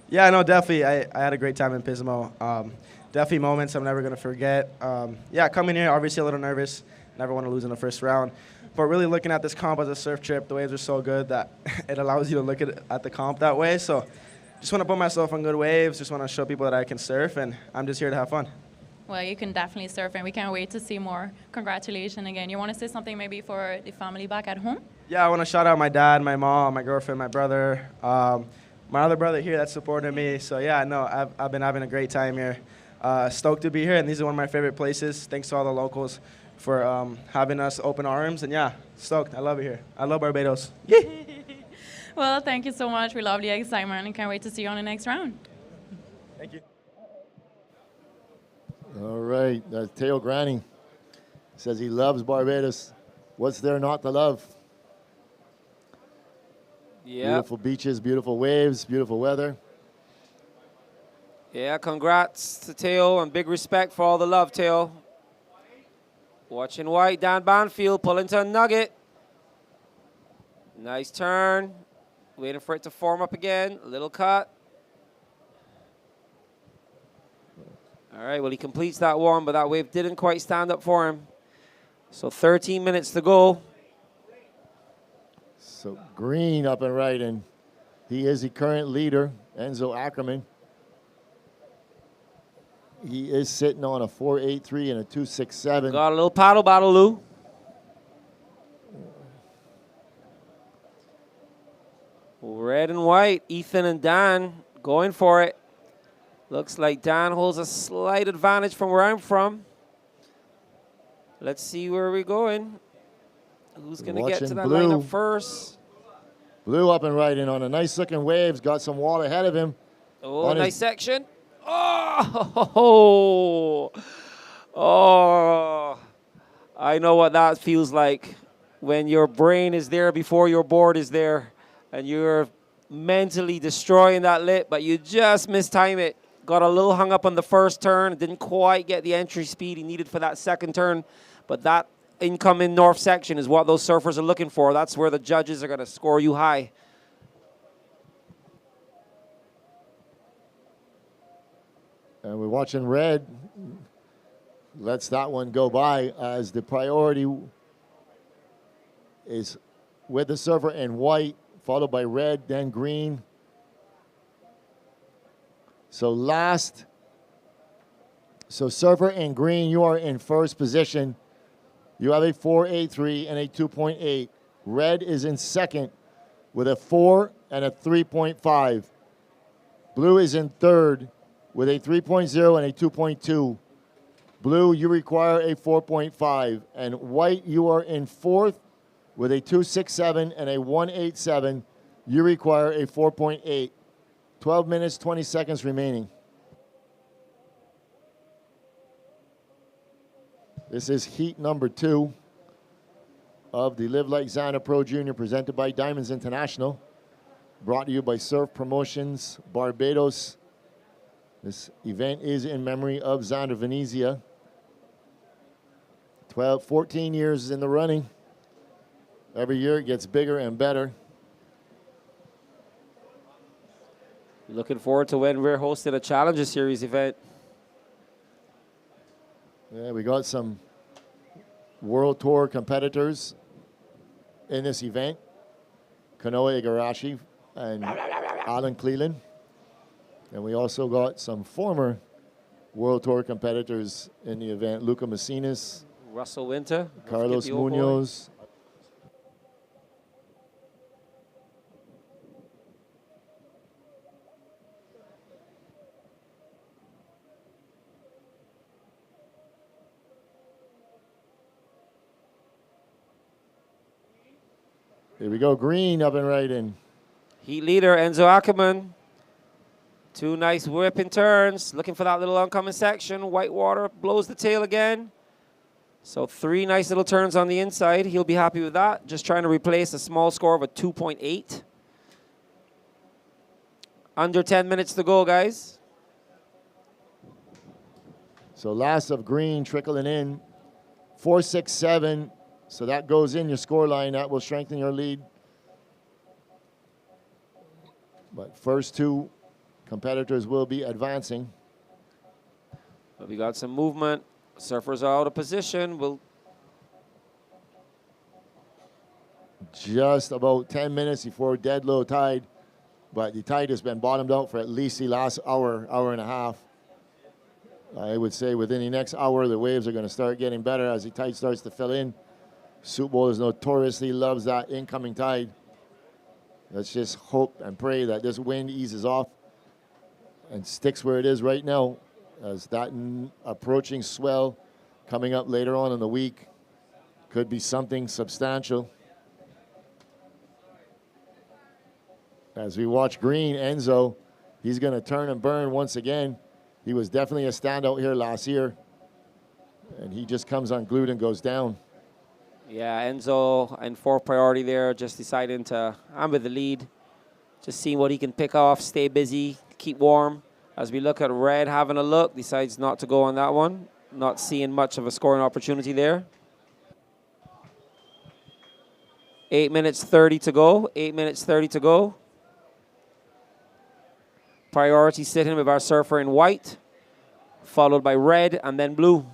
S: Yeah, no, definitely. I had a great time in Pismo. Definitely moments I'm never going to forget. Yeah, coming here, obviously a little nervous. Never want to lose in the first round. But really looking at this comp as a surf trip, the waves are so good that it allows you to look at the comp that way. So just want to put myself on good waves. Just want to show people that I can surf, and I'm just here to have fun.
E: Well, you can definitely surf, and we can't wait to see more. Congratulations again. You want to say something maybe for the family back at home?
S: Yeah, I want to shout out my dad, my mom, my girlfriend, my brother, my other brother here that supported me. So yeah, no, I've been having a great time here. Stoked to be here, and these are one of my favorite places. Thanks to all the locals for having us open arms, and yeah, stoked. I love it here. I love Barbados. Yeah.
E: Well, thank you so much. We love the excitement and can't wait to see you on the next round.
S: Thank you.
A: All right, Teo Granny says he loves Barbados. What's there not to love?
P: Yeah.
A: Beautiful beaches, beautiful waves, beautiful weather.
P: Yeah, congrats to Teo and big respect for all the love, Teo. Watching white, Dan Banfield pull into a nugget. Nice turn. Waiting for it to form up again. A little cut. All right, well, he completes that one, but that wave didn't quite stand up for him. So 13 minutes to go.
A: So Green up and right, and he is the current leader, Enzo Ackerman. He is sitting on a 4.83 and a 2.67.
P: Got a little paddle battle, Lou. Red and white, Ethan and Dan going for it. Looks like Dan holds a slight advantage from where I'm from. Let's see where we're going. Who's going to get to that lineup first?
A: Blue up and right in on a nice looking waves. Got some wall ahead of him.
P: Oh, nice section. Oh, I know what that feels like when your brain is there before your board is there and you're mentally destroying that lit, but you just mistime it. Got a little hung up on the first turn. Didn't quite get the entry speed he needed for that second turn, but that incoming north section is what those surfers are looking for. That's where the judges are going to score you high.
A: And we're watching red. Lets that one go by as the priority is with the surfer in white, followed by red, then green. So surfer in green, you are in first position. You have a 4.83 and a 2.8. Red is in second with a 4 and a 3.5. Blue is in third with a 3.0 and a 2.2. Blue, you require a 4.5. And white, you are in fourth with a 2.67 and a 1.87. You require a 4.8. 12 minutes, 20 seconds remaining. This is heat number 2 of the Live Like Zander Pro Junior presented by Diamonds International. Brought to you by Surf Promotions Barbados. This event is in memory of Zander Venezia. 14 years in the running. Every year it gets bigger and better.
P: Looking forward to when we're hosting a Challenger Series event.
A: Yeah, we got some World Tour competitors in this event. Kanoa Igarashi and Alan Cleland. And we also got some former World Tour competitors in the event. Luca Macinas,
P: Russell Winter,
A: Carlos Munoz. Here we go, green up and right in.
P: Heat leader, Enzo Ackerman. 2 nice whipping turns. Looking for that little oncoming section. Whitewater blows the tail again. So 3 nice little turns on the inside. He'll be happy with that. Just trying to replace a small score of a 2.8. Under 10 minutes to go, guys.
A: So last of green trickling in. 4.67. So that goes in your score line. That will strengthen your lead. But first 2 competitors will be advancing.
P: But we got some movement. Surfers are out of position. We'll
A: just about 10 minutes before dead low tide. But the tide has been bottomed out for at least the last hour, hour and a half. I would say within the next hour, the waves are going to start getting better as the tide starts to fill in. Soup Bowlers notoriously loves that incoming tide. Let's just hope and pray that this wind eases off and sticks where it is right now, as that approaching swell coming up later on in the week could be something substantial. As we watch Green, Enzo, he's going to turn and burn once again. He was definitely a standout here last year, and he just comes unglued and goes down.
P: Yeah, Enzo in fourth priority there, just deciding to, I'm with the lead. Just seeing what he can pick off, stay busy, keep warm. As we look at Red having a look, decides not to go on that one. Not seeing much of a scoring opportunity there. 8 minutes 30 to go, 8 minutes 30 to go. Priority sitting with our surfer in white, followed by red and then blue.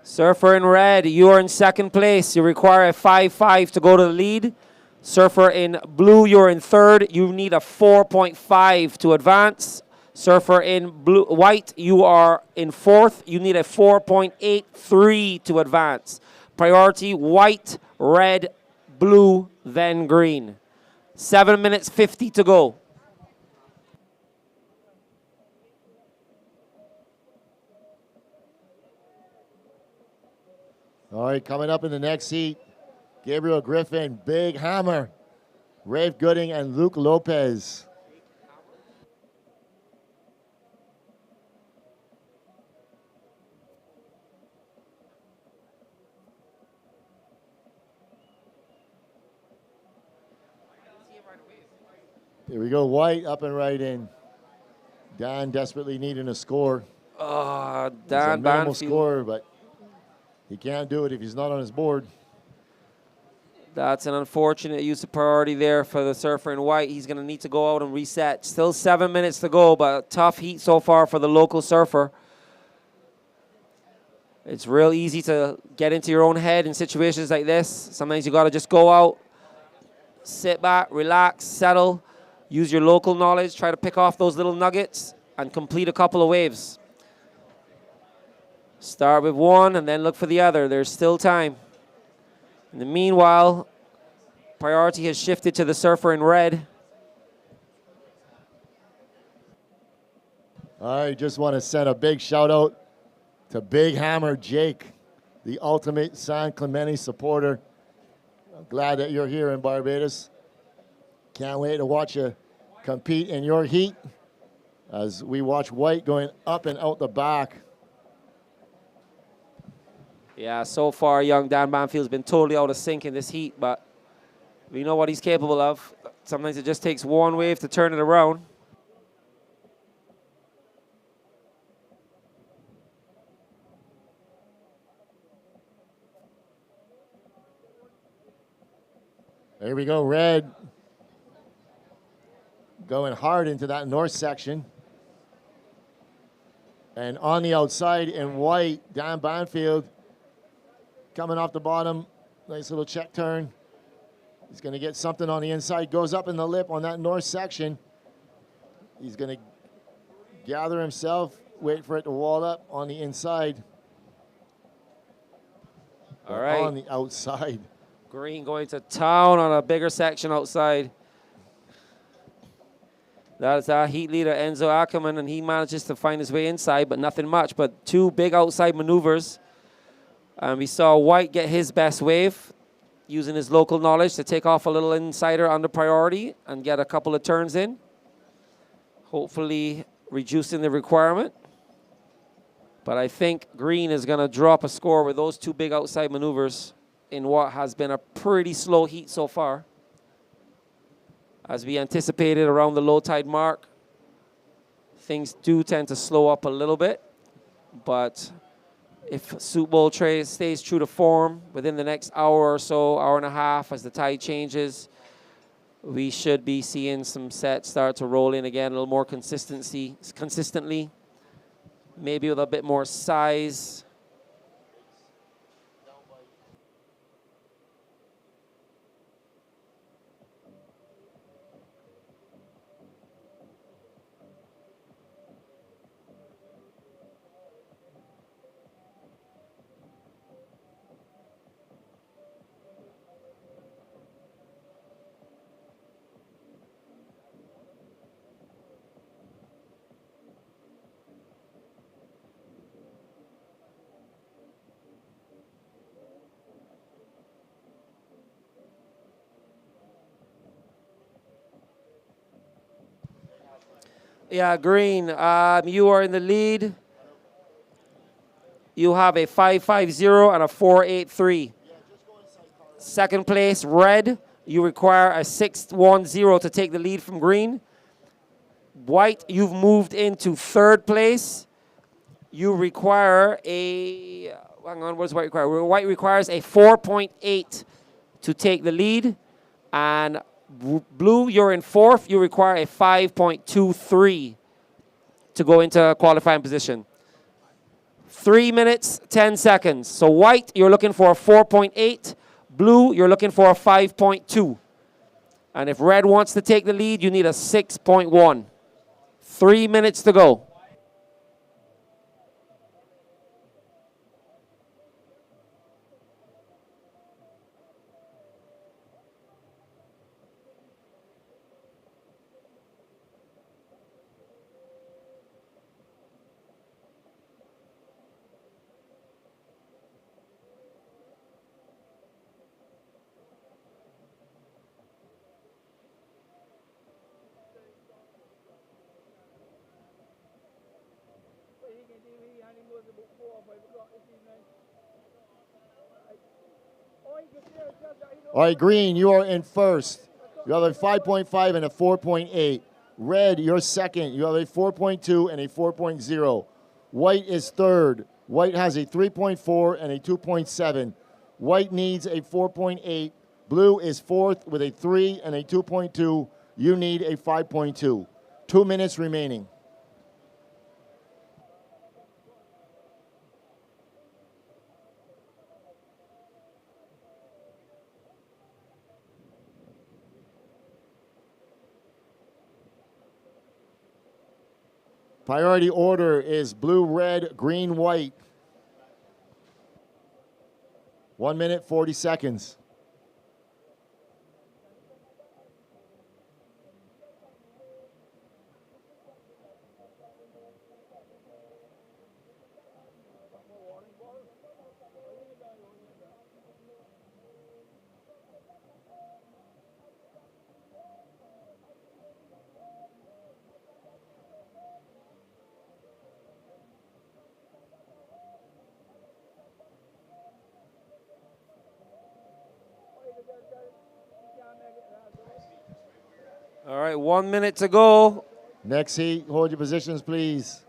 P: Surfer in red, you are in second place. You require a 5.5 to go to the lead. Surfer in blue, you're in third. You need a 4.5 to advance. Surfer in blue, white, you are in fourth. You need a 4.83 to advance. Priority, white, red, blue, then green. 7 minutes 50 to go.
A: All right, coming up in the next heat, Gabriel Griffin, Big Hammer, Rafe Gooding, and Luke Lopez. Here we go, White up and right in. Dan desperately needing a score.
P: Dan
A: It's a minimal
P: Banfield.
A: score, but he can't do it if he's not on his board.
P: That's an unfortunate use of priority there for the surfer in white. He's going to need to go out and reset. Still 7 minutes to go, but a tough heat so far for the local surfer. It's real easy to get into your own head in situations like this. Sometimes you got to just go out, sit back, relax, settle, use your local knowledge, try to pick off those little nuggets, and complete a couple of waves. Start with one and then look for the other. There's still time. In the meanwhile, priority has shifted to the surfer in red.
A: I just want to send a big shout out to Big Hammer Jake, the ultimate San Clemente supporter. I'm glad that you're here in Barbados. Can't wait to watch you compete in your heat as we watch White going up and out the back.
P: Yeah, so far, young Dan Banfield's been totally out of sync in this heat, but we know what he's capable of. Sometimes it just takes one wave to turn it around.
A: There we go, Red going hard into that north section. And on the outside in white, Dan Banfield coming off the bottom. Nice little check turn. He's going to get something on the inside. Goes up in the lip on that north section. He's going to gather himself, wait for it to wall up on the inside.
P: All right.
A: On the outside.
P: Green going to town on a bigger section outside. That's our heat leader, Enzo Ackerman, and he manages to find his way inside, but nothing much. But two big outside maneuvers. And we saw White get his best wave, using his local knowledge to take off a little insider under priority and get a couple of turns in. Hopefully reducing the requirement. But I think Green is going to drop a score with those two big outside maneuvers in what has been a pretty slow heat so far. As we anticipated around the low tide mark, things do tend to slow up a little bit. But if Soup Bowl stays true to form within the next hour or so, hour and a half, as the tide changes, we should be seeing some sets start to roll in again, a little more consistently, maybe with a bit more size. Yeah, green. You are in the lead. You have a 5.50 and a 4.83. Second place, red. You require a 6.10 to take the lead from green. White, you've moved into third place. You require a, hang on, what does white require? White requires a 4.8 to take the lead. And blue, you're in fourth. You require a 5.23 to go into qualifying position. 3 minutes, 10 seconds. So white, you're looking for a 4.8. Blue, you're looking for a 5.2. And if red wants to take the lead, you need a 6.1. 3 minutes to go.
A: All right, green, you are in first. You have a 5.5 and a 4.8. Red, you're second. You have a 4.2 and a 4.0. White is third. White has a 3.4 and a 2.7. White needs a 4.8. Blue is fourth with a 3 and a 2.2. You need a 5.2. 2 minutes remaining. Priority order is blue, red, green, white. 1 minute, 40 seconds.
P: All right, 1 minute to go.
A: Next heat, hold your positions, please.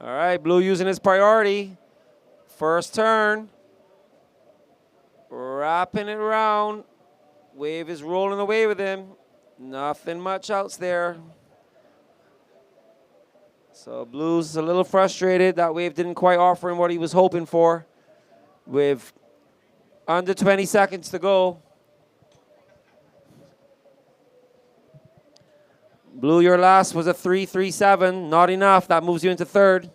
P: All right, blue using his priority. First turn. Wrapping it around. Wave is rolling away with him. Nothing much else there. So blue's a little frustrated. That wave didn't quite offer him what he was hoping for. With under 20 seconds to go. Blue, your last was a 3.37. Not enough. That moves you into third.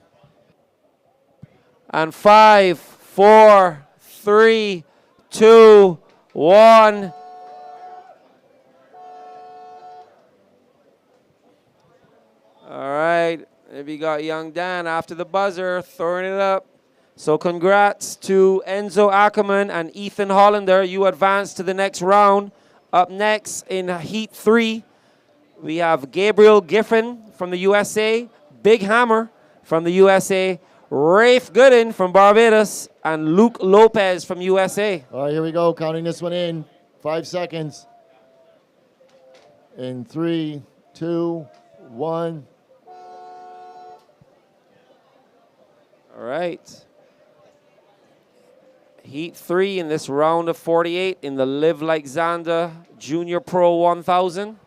P: And 5, 4, 3, 2, 1. All right. We got young Dan after the buzzer, throwing it up. So congrats to Enzo Ackerman and Ethan Hollander. You advance to the next round. Up next in Heat 3, we have Gabriel Giffen from the USA, Big Hammer from the USA, Rafe Gooden from Barbados, and Luke Lopez from USA.
A: All right, here we go. Counting this one in. 5 seconds. In 3, 2, 1.
P: All right. Heat 3 in this round of 48 in the Live Like Zander Junior Pro 1000.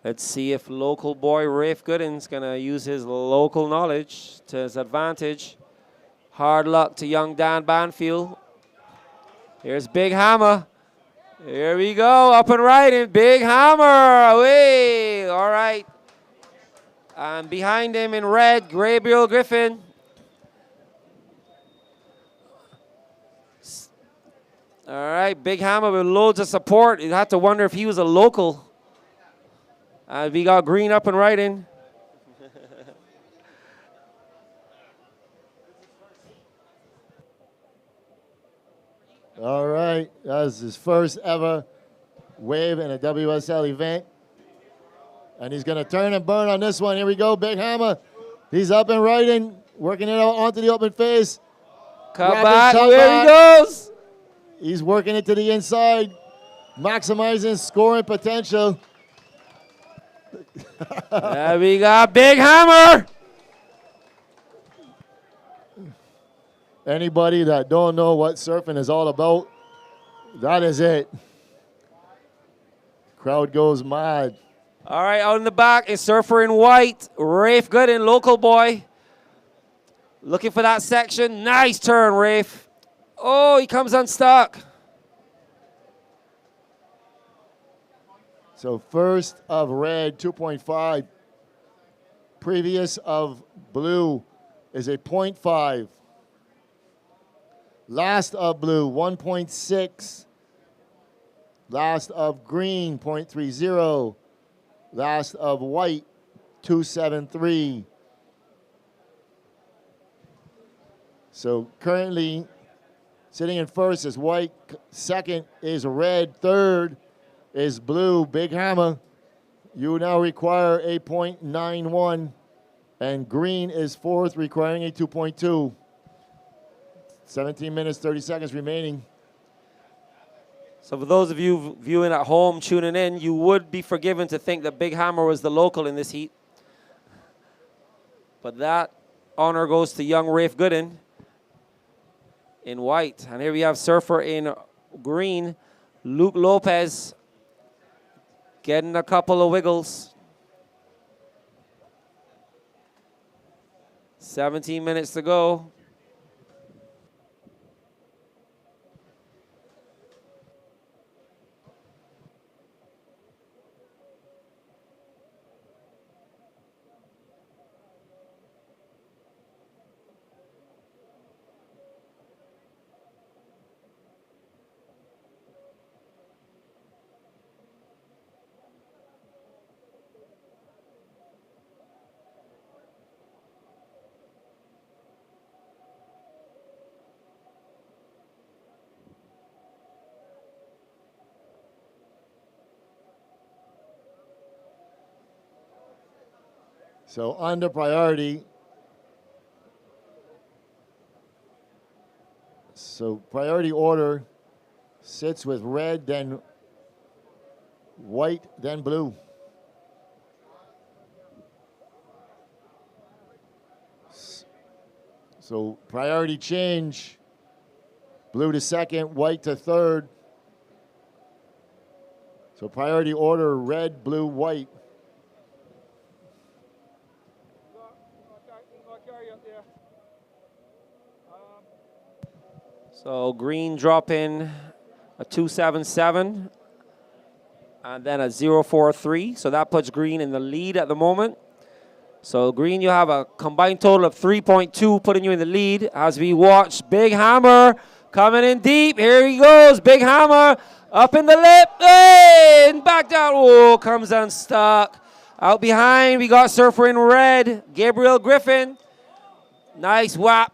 P: Let's see if local boy Rafe Gooden's going to use his local knowledge to his advantage. Hard luck to young Dan Banfield. Here's Big Hammer. Here we go, up and right in big hammer, away, all right. And behind him in red, Gabriel Griffin. All right, big hammer with loads of support. You have to wonder if he was a local. We got green up and right in.
A: All right, that's his first ever wave in a WSL event. And he's going to turn and burn on this one. Here we go, big hammer. He's up and right in, working it out onto the open face.
P: Cut back, there he goes.
A: He's working it to the inside, maximizing scoring potential.
P: There we got big hammer.
A: Anybody that don't know what surfing is all about, that is it. Crowd goes mad.
P: All right, out in the back is surfer in white, Rafe Gooden, local boy. Looking for that section. Nice turn, Rafe. Oh, he comes unstuck.
A: So first of red, 2.5. Previous of blue is a 0.5. Last of blue, 1.6. Last of green, 0.30. Last of white, 273. So currently sitting in first is white, second is red, third is blue, big hammer. You now require a 0.91, and green is fourth, requiring a 2.2. 17 minutes, 30 seconds remaining.
P: So for those of you viewing at home, tuning in, you would be forgiven to think that Big Hammer was the local in this heat. But that honor goes to young Rafe Gooden in white. And here we have surfer in green, Luke Lopez, getting a couple of wiggles. 17 minutes to go.
A: So under priority, so priority order sits with red, then white, then blue. So priority change, blue to second, white to third. So priority order, red, blue, white.
P: So green drop in a 277 and then a 043. So that puts green in the lead at the moment. So green, you have a combined total of 3.2, putting you in the lead as we watch Big Hammer coming in deep. Here he goes, Big Hammer up in the lip, and back down. Oh, comes unstuck. Out behind, we got surfer in red, Gabriel Griffin. Nice whap.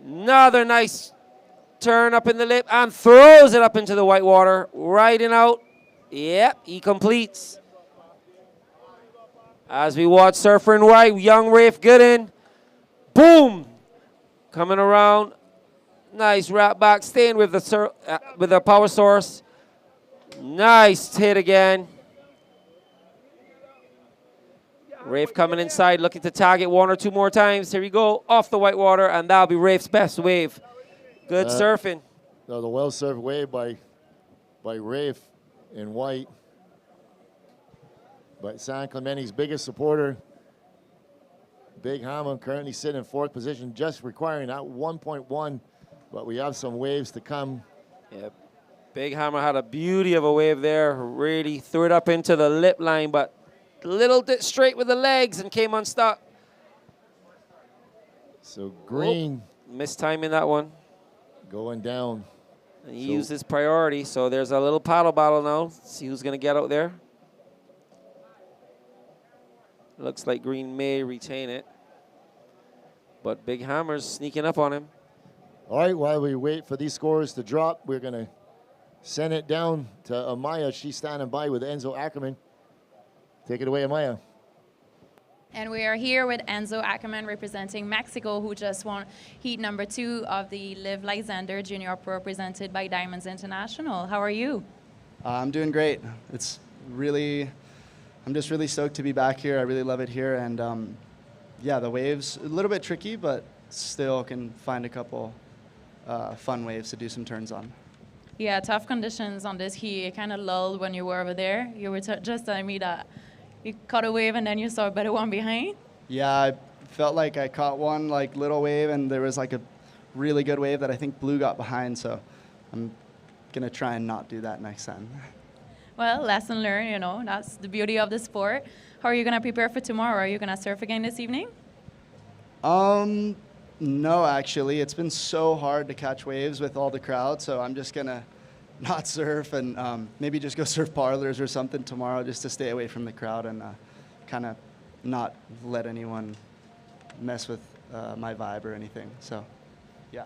P: Another nice turn up in the lip and throws it up into the white water, right and out. Yep, he completes. As we watch surfer in white, young Rafe Gooden. Boom! Coming around. Nice wrap back, staying with the power source. Nice hit again. Rafe coming inside, looking to tag it one or two more times. Here we go, off the white water, and that'll be Rafe's best wave. Good surfing.
A: The well-served wave by Rafe in white. But San Clementi's biggest supporter, Big Hammer, currently sitting in fourth position, just requiring that 1.1. But we have some waves to come.
P: Yep. Big Hammer had a beauty of a wave there. Really threw it up into the lip line, but a little bit straight with the legs and came unstuck.
A: So Green.
P: Mistiming that one.
A: Going down.
P: And he used his priority, so there's a little paddle battle now. See who's going to get out there. Looks like Green may retain it. But Big Hammer's sneaking up on him.
A: All right, while we wait for these scores to drop, we're going to send it down to Amaya. She's standing by with Enzo Ackerman. Take it away, Amaya.
E: And we are here with Enzo Ackerman representing Mexico, who just won heat number 2 of the Live Like Zander Junior Pro presented by Diamonds International. How are you?
T: I'm doing great. I'm just really stoked to be back here. I really love it here. And yeah, the waves, a little bit tricky, but still can find a couple fun waves to do some turns on.
E: Yeah, tough conditions on this heat. It kind of lulled when you were over there. You were just telling me that you caught a wave and then you saw a better one behind.
T: Yeah, I felt like I caught one like little wave, and there was like a really good wave that I think Blue got behind. So I'm gonna try and not do that next time.
E: Well, lesson learned, you know, that's the beauty of the sport. How are you gonna prepare for tomorrow? Are you gonna surf again this evening?
T: No, actually, it's been so hard to catch waves with all the crowd, so I'm just gonna not surf and maybe just go surf parlors or something tomorrow just to stay away from the crowd and kind of not let anyone mess with my vibe or anything. So, yeah.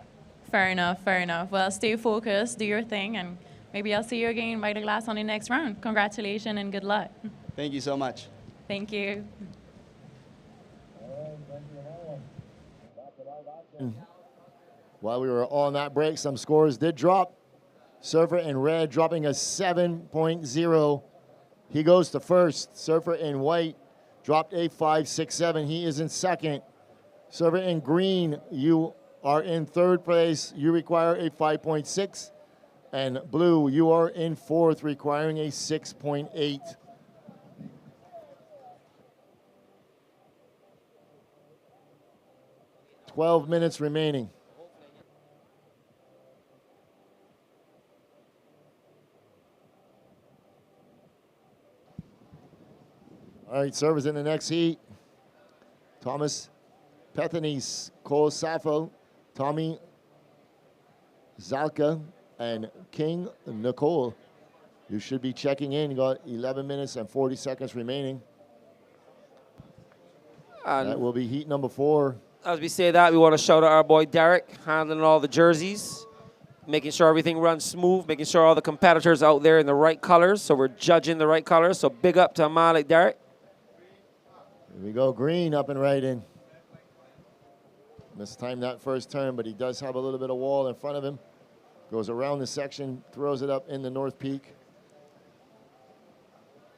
E: Fair enough, fair enough. Well, stay focused, do your thing, and maybe I'll see you again by the glass on the next round. Congratulations and good luck.
T: Thank you so much.
E: Thank you.
A: While we were on that break, some scores did drop. Surfer in red dropping a 7.0. He goes to first. Surfer in white dropped a 5.67. He is in second. Surfer in green, you are in third place. You require a 5.6. And blue, you are in fourth, requiring a 6.8. $12 minutes remaining. All right, servers in the next heat. Thomas Pethanis, Cole Sappho, Tommy Zalka, and King Nicole. You should be checking in. You got 11 minutes and 40 seconds remaining. That will be heat number 4.
P: As we say that, we want to shout out our boy Derek, handling all the jerseys, making sure everything runs smooth, making sure all the competitors out there in the right colors, so we're judging the right colors. So big up to Malik Derek.
A: Here we go, green up and right in. Mistimed that first turn, but he does have a little bit of wall in front of him. Goes around the section, throws it up in the North Peak.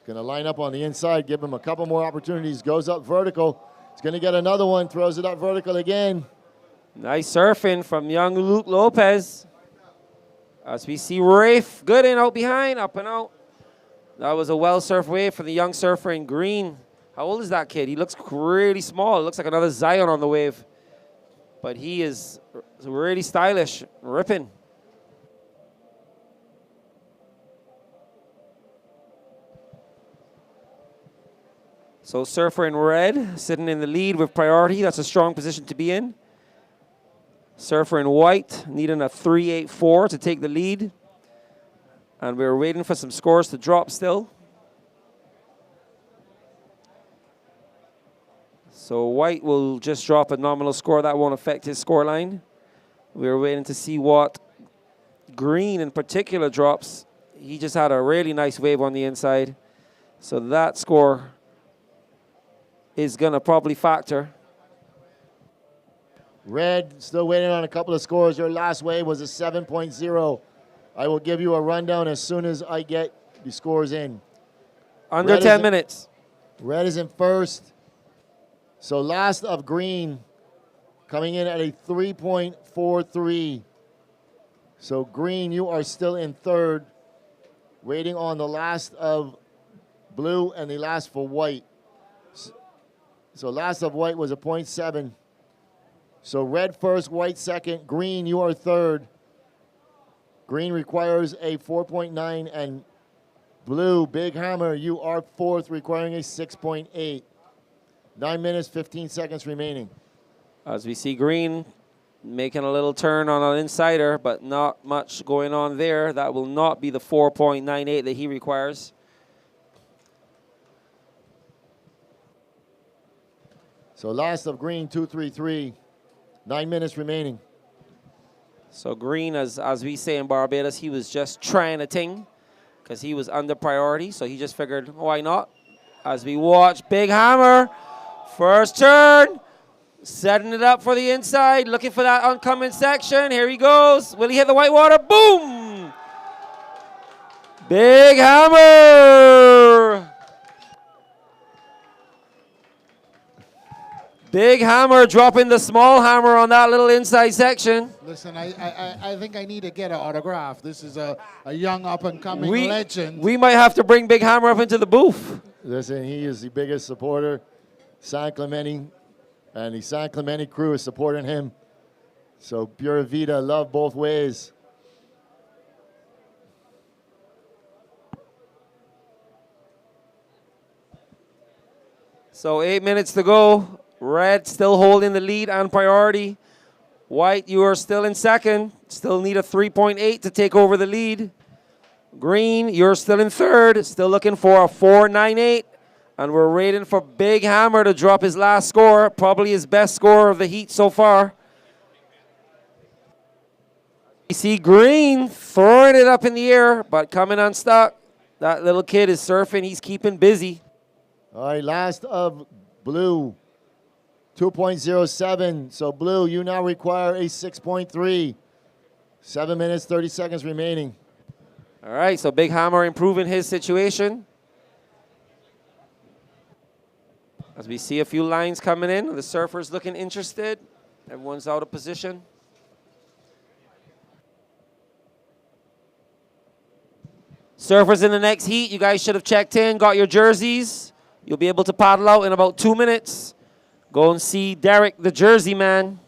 A: Gonna line up on the inside, give him a couple more opportunities, goes up vertical. He's gonna get another one, throws it up vertical again.
P: Nice surfing from young Luke Lopez. As we see Rafe Gooden out behind, up and out. That was a well-surfed wave for the young surfer in green. How old is that kid? He looks really small. It looks like another Zion on the wave. But he is really stylish, ripping. So surfer in red, sitting in the lead with priority. That's a strong position to be in. Surfer in white, needing a 3.84 to take the lead. And we're waiting for some scores to drop still. So white will just drop a nominal score. That won't affect his score line. We're waiting to see what green in particular drops. He just had a really nice wave on the inside. So that score is going to probably factor.
A: Red, still waiting on a couple of scores. Your last wave was a 7.0. I will give you a rundown as soon as I get the scores in.
P: Under 10 minutes.
A: Red is in first. So last of green, coming in at a 3.43. So green, you are still in third, waiting on the last of blue and the last for white. So last of white was a 0.7. So red first, white second. Green, you are third. Green requires a 4.9, and blue, Big Hammer, you are fourth, requiring a 6.8. 9 minutes, 15 seconds remaining.
P: As we see green making a little turn on an insider, but not much going on there. That will not be the 4.98 that he requires.
A: So last of green, 2-3-3. 9 minutes remaining.
P: So green, as we say in Barbados, he was just trying a thing because he was under priority. So he just figured, why not? As we watch Big Hammer, first turn, setting it up for the inside, looking for that oncoming section. Here he goes. Will he hit the white water? Boom! Big Hammer! Big Hammer dropping the small hammer on that little inside section.
B: Listen, I think I need to get an autograph. This is a young up-and-coming legend.
P: We might have to bring Big Hammer up into the booth.
A: Listen, he is the biggest supporter. San Clemente and the San Clemente crew is supporting him. So Pura Vida, love both ways.
P: So 8 minutes to go. Red still holding the lead on priority. White, you are still in second. Still need a 3.8 to take over the lead. Green, you're still in third. Still looking for a 4.98. And we're waiting for Big Hammer to drop his last score. Probably his best score of the heat so far. You see Green throwing it up in the air, but coming unstuck. That little kid is surfing. He's keeping busy.
A: All right, last of blue. 2.07. So blue, you now require a 6.3. 7 minutes, 30 seconds remaining.
P: All right, so Big Hammer improving his situation. As we see a few lines coming in, the surfers looking interested. Everyone's out of position. Surfers in the next heat, you guys should have checked in, got your jerseys. You'll be able to paddle out in about 2 minutes. Go and see Derek, the Jersey man.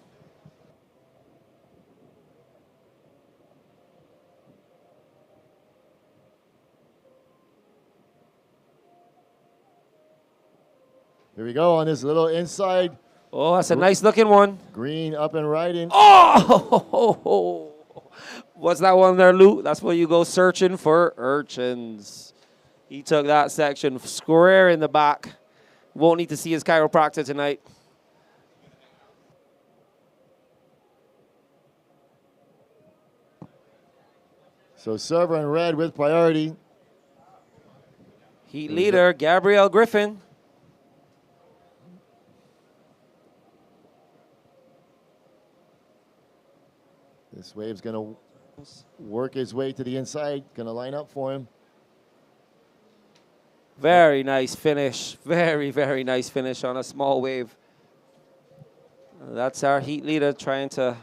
A: Here we go on this little inside.
P: Oh, that's a nice looking one.
A: Green up and riding.
P: Oh! What's that one there, Lou? That's where you go searching for urchins. He took that section square in the back. Won't need to see his chiropractor tonight.
A: So server in red with priority.
P: Heat leader, Gabrielle Griffin.
A: This wave's going to work his way to the inside. Going to line up for him.
P: Very nice finish. Very, very nice finish on a small wave. That's our heat leader trying to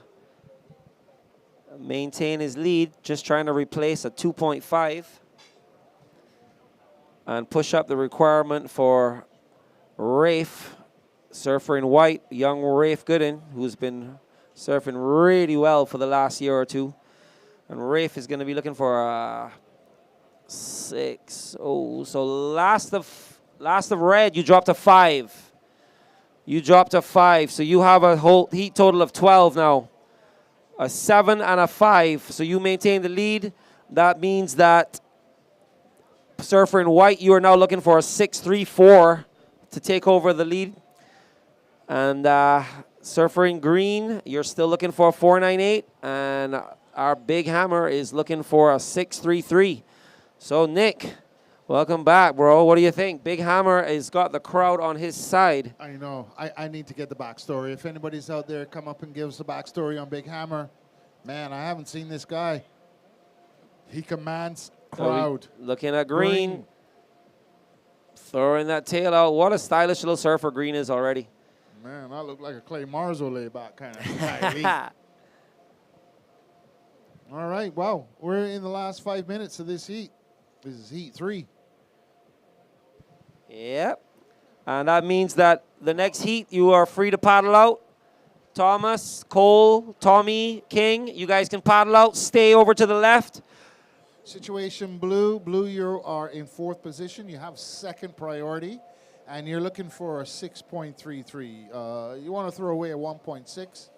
P: maintain his lead, just trying to replace a 2.5 and push up the requirement for Rafe, surfer in white, young Rafe Gooden, who's been surfing really well for the last year or two. And Rafe is going to be looking for a 6. Oh, so last of red, you dropped a 5. You dropped a 5, so you have a whole heat total of 12 now. A 7 and a 5, so you maintain the lead. That means that surfer in white, you are now looking for a 6.34 to take over the lead. And surfer in green, you're still looking for a 4.98, and our Big Hammer is looking for a 6.33. So Nick, welcome back, bro. What do you think? Big Hammer has got the crowd on his side.
B: I know. I need to get the backstory. If anybody's out there, come up and give us the backstory on Big Hammer. Man, I haven't seen this guy. He commands crowd.
P: Looking at green. Throwing that tail out. What a stylish little surfer green is already.
B: Man, I look like a Clay Marzo layback kind of guy. All right, wow. We're in the last 5 minutes of this heat. This is heat 3.
P: Yep. And that means that the next heat, you are free to paddle out. Thomas, Cole, Tommy, King, you guys can paddle out. Stay over to the left.
B: Situation blue. Blue, you are in 4th position. You have 2nd priority, and you're looking for a 6.33. You want to throw away a 1.6.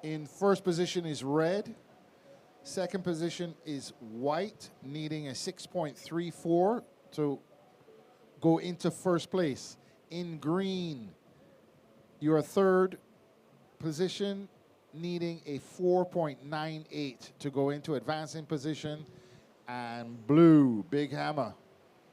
B: In 1st position is red. 2nd position is white, needing a 6.34 to go into 1st place. In green, your 3rd position, needing a 4.98 to go into advancing position. And blue, Big Hammer,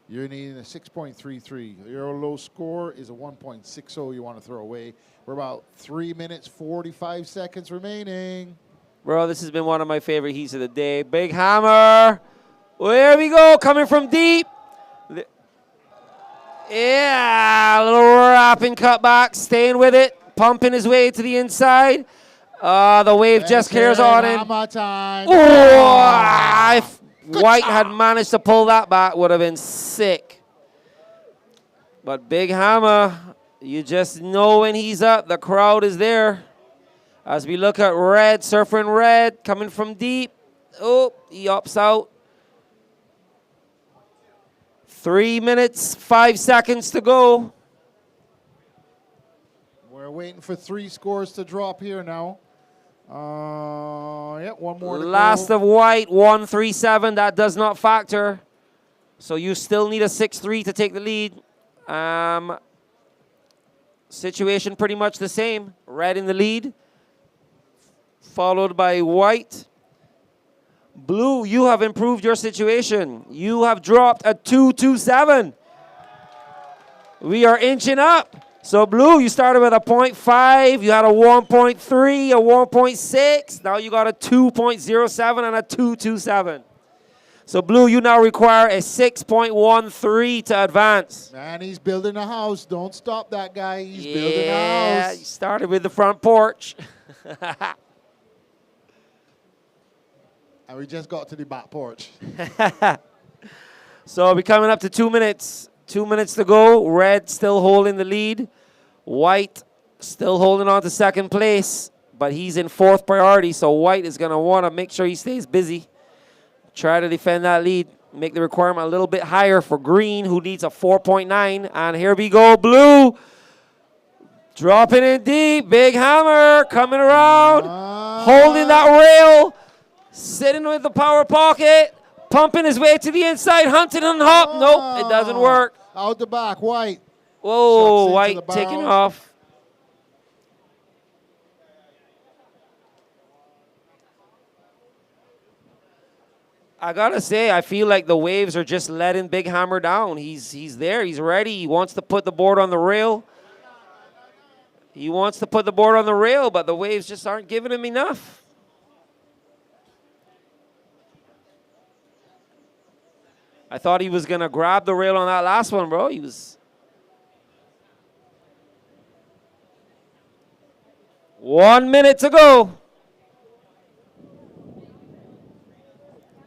B: you're needing a 6.33. Your low score is a 1.60 you want to throw away. We're about 3 minutes, 45 seconds remaining.
P: Bro, this has been one of my favorite heats of the day. Big Hammer. There we go, coming from deep. Yeah, a little wrapping cutback, staying with it, pumping his way to the inside. The wave just carries on in.
B: Hammer time.
P: Oh, if White had managed to pull that back, would have been sick. But Big Hammer, you just know when he's up, the crowd is there. As we look at red, surfer in red, coming from deep. Oh, he opts out. 3 minutes, 5 seconds to go.
B: We're waiting for 3 scores to drop here now. Yeah, one more to
P: Last
B: go.
P: of White, 137. That does not factor. So you still need a 6-3 to take the lead. Situation pretty much the same. Red in the lead, followed by White. Blue, you have improved your situation. You have dropped a 2.27. We are inching up. So Blue, you started with a 0.5. You had a 1.3, a 1.6. Now you got a 2.07 and a 2.27. So Blue, you now require a 6.13 to advance.
B: Man, he's building a house. Don't stop that guy. He's building a
P: Yeah,
B: house.
P: you started with the front porch.
B: And we just got to the back porch.
P: So we're coming up to 2 minutes. 2 minutes to go. Red still holding the lead. White still holding on to 2nd place, but he's in 4th priority, so White is going to want to make sure he stays busy. Try to defend that lead. Make the requirement a little bit higher for Green, who needs a 4.9. And here we go, Blue. Dropping in deep. Big Hammer coming around. Holding that rail. Sitting with the power pocket. Pumping his way to the inside. Hunting and hop. Nope, it doesn't work.
B: Out the back, White.
P: Whoa,
B: Shucks into
P: White
B: the barrel.
P: taking off. I gotta say, I feel like the waves are just letting Big Hammer down. He's there, he's ready. He wants to put the board on the rail. He wants to put the board on the rail, but the waves just aren't giving him enough. I thought he was gonna grab the rail on that last one, bro. He was. 1 minute to go.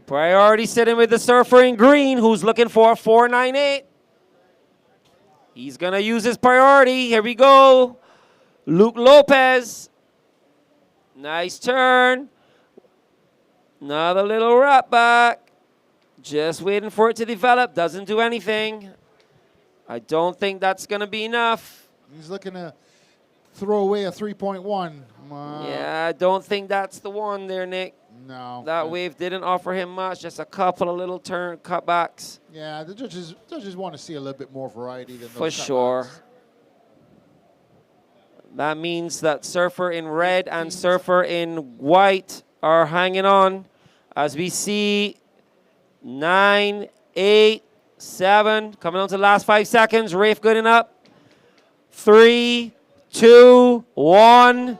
P: Priority sitting with the surfer in green, who's looking for a 4.98. He's going to use his priority. Here we go. Luke Lopez. Nice turn. Another little wrap back. Just waiting for it to develop. Doesn't do anything. I don't think that's going to be enough.
B: He's looking to throw away a 3.1.
P: Yeah, I don't think that's the one there, Nick.
B: No.
P: That wave didn't offer him much, just a couple of little turn cutbacks.
B: Yeah, the judges want to see a little bit more variety than those
P: For sure. That means that surfer in red and surfer in white are hanging on as we see 9, 8, 7, coming on to the last 5 seconds. Rafe good enough. 3, 2, 1.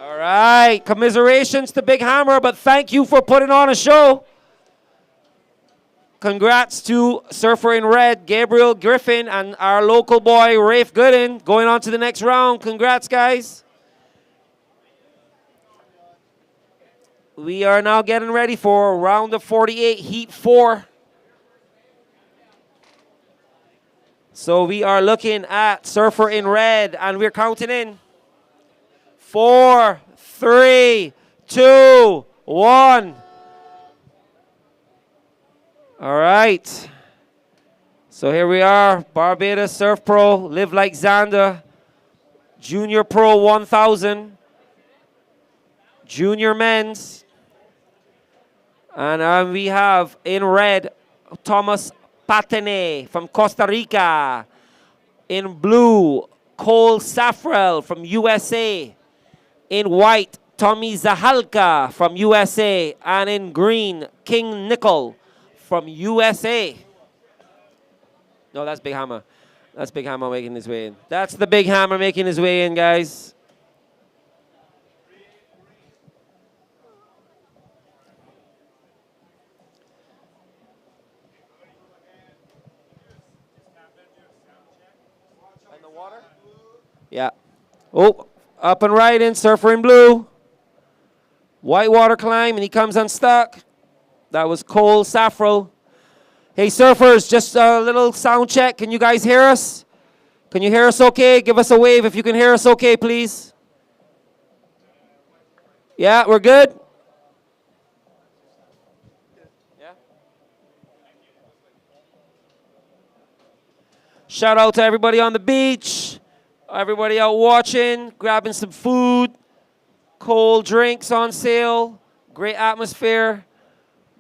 P: All right, commiserations to Big Hammer, but thank you for putting on a show. Congrats to Surfer in Red, Gabriel Griffin, and our local boy, Rafe Gooden, going on to the next round. Congrats, guys. We are now getting ready for round of 48, heat 4. So we are looking at surfer in red, and we're counting in. 4, 3, 2, 1. All right. So here we are, Barbados Surf Pro, Live Like Zander, Junior Pro 1000, Junior Men's, and we have in red Thomas Patene from Costa Rica, in blue Cole Safrel from USA, in white Tommy Zahalka from USA, and in green King Nickel from USA. No, that's Big Hammer. That's Big Hammer making his way in. That's the Big Hammer making his way in, guys. In the water? Yeah. Oh, up and right in, surfer in blue. White water climb, and he comes unstuck. That was Cole Safrel. Hey, surfers, just a little sound check. Can you guys hear us? Can you hear us okay? Give us a wave if you can hear us okay, please. Yeah, we're good? Yeah. Shout out to everybody on the beach, everybody out watching, grabbing some food, cold drinks on sale, great atmosphere.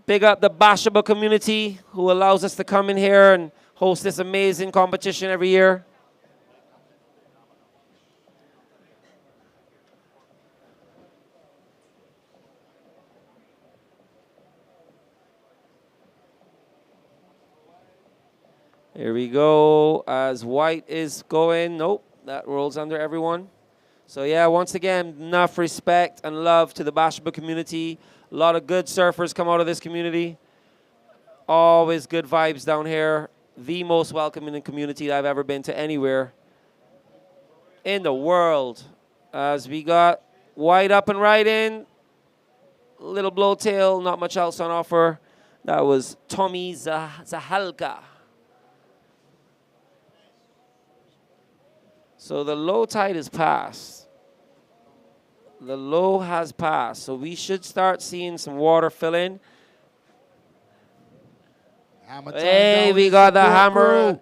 P: Big up the Bathsheba community who allows us to come in here and host this amazing competition every year. Here we go, as white is going. Nope, that rolls under everyone. So yeah, once again, enough respect and love to the Bathsheba community. A lot of good surfers come out of this community. Always good vibes down here. The most welcoming community I've ever been to anywhere in the world. As we got white up and right in. Little blowtail, not much else on offer. That was Tommy Zahalka. So the low tide is past. The low has passed, so we should start seeing some water fill in. Hey, we got the hammer.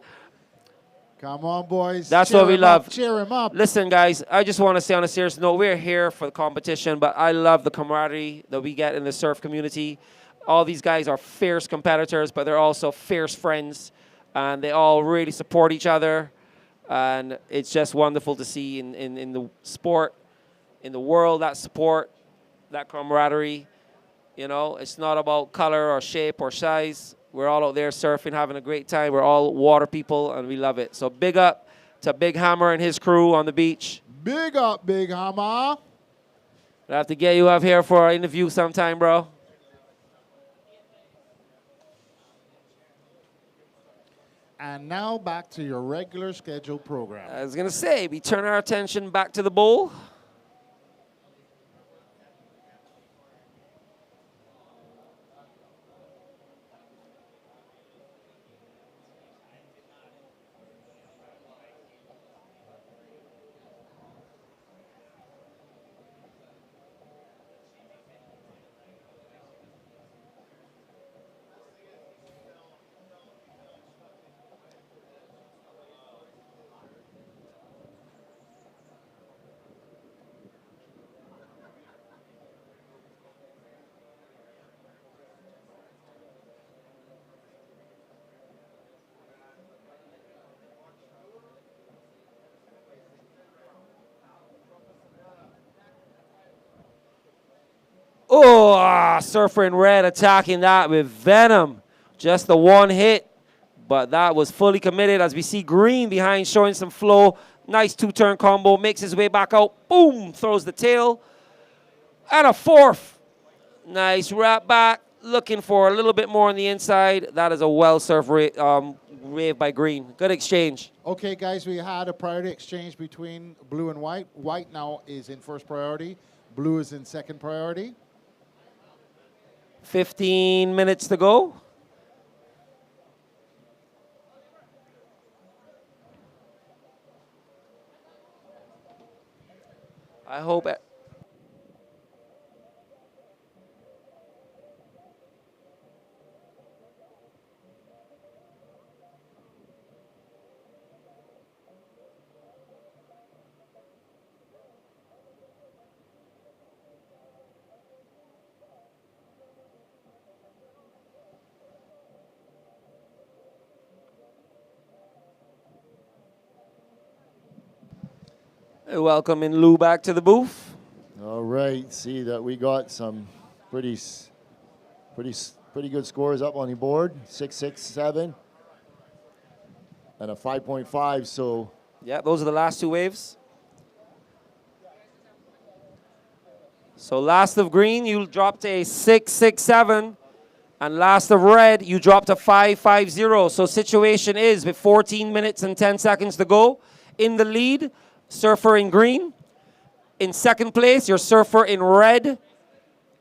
B: Come on, boys.
P: That's
B: Cheer
P: what we
B: him
P: love.
B: Up, cheer him up.
P: Listen, guys, I just want to say on a serious note, we're here for the competition, but I love the camaraderie that we get in the surf community. All these guys are fierce competitors, but they're also fierce friends, and they all really support each other. And it's just wonderful to see in the sport, in the world, that support, that camaraderie. You know, it's not about color or shape or size. We're all out there surfing, having a great time. We're all water people, and we love it. So big up to Big Hammer and his crew on the beach.
B: Big up, Big Hammer.
P: I'll have to get you up here for an interview sometime, bro.
B: And now back to your regular scheduled program.
P: I was going to say, we turn our attention back to the bowl. Oh, Surfer in red attacking that with venom. Just the one hit, but that was fully committed as we see green behind showing some flow. Nice two-turn combo, makes his way back out. Boom, throws the tail. And a fourth. Nice wrap back, looking for a little bit more on the inside. That is a well-served wave by green. Good exchange.
B: Okay, guys, we had a priority exchange between blue and white. White now is in first priority. Blue is in second priority.
P: 15 minutes to go. hope. Welcoming Lou back to the booth.
A: All right, see that we got some pretty good scores up on the board. 6.67 and a 5.5. So
P: yeah, those are the last two waves. So last of green, you dropped a 6.67, and last of red, you dropped a 5.50. So situation is with 14 minutes and 10 seconds to go, in the lead, surfer in green. In second place, your surfer in red.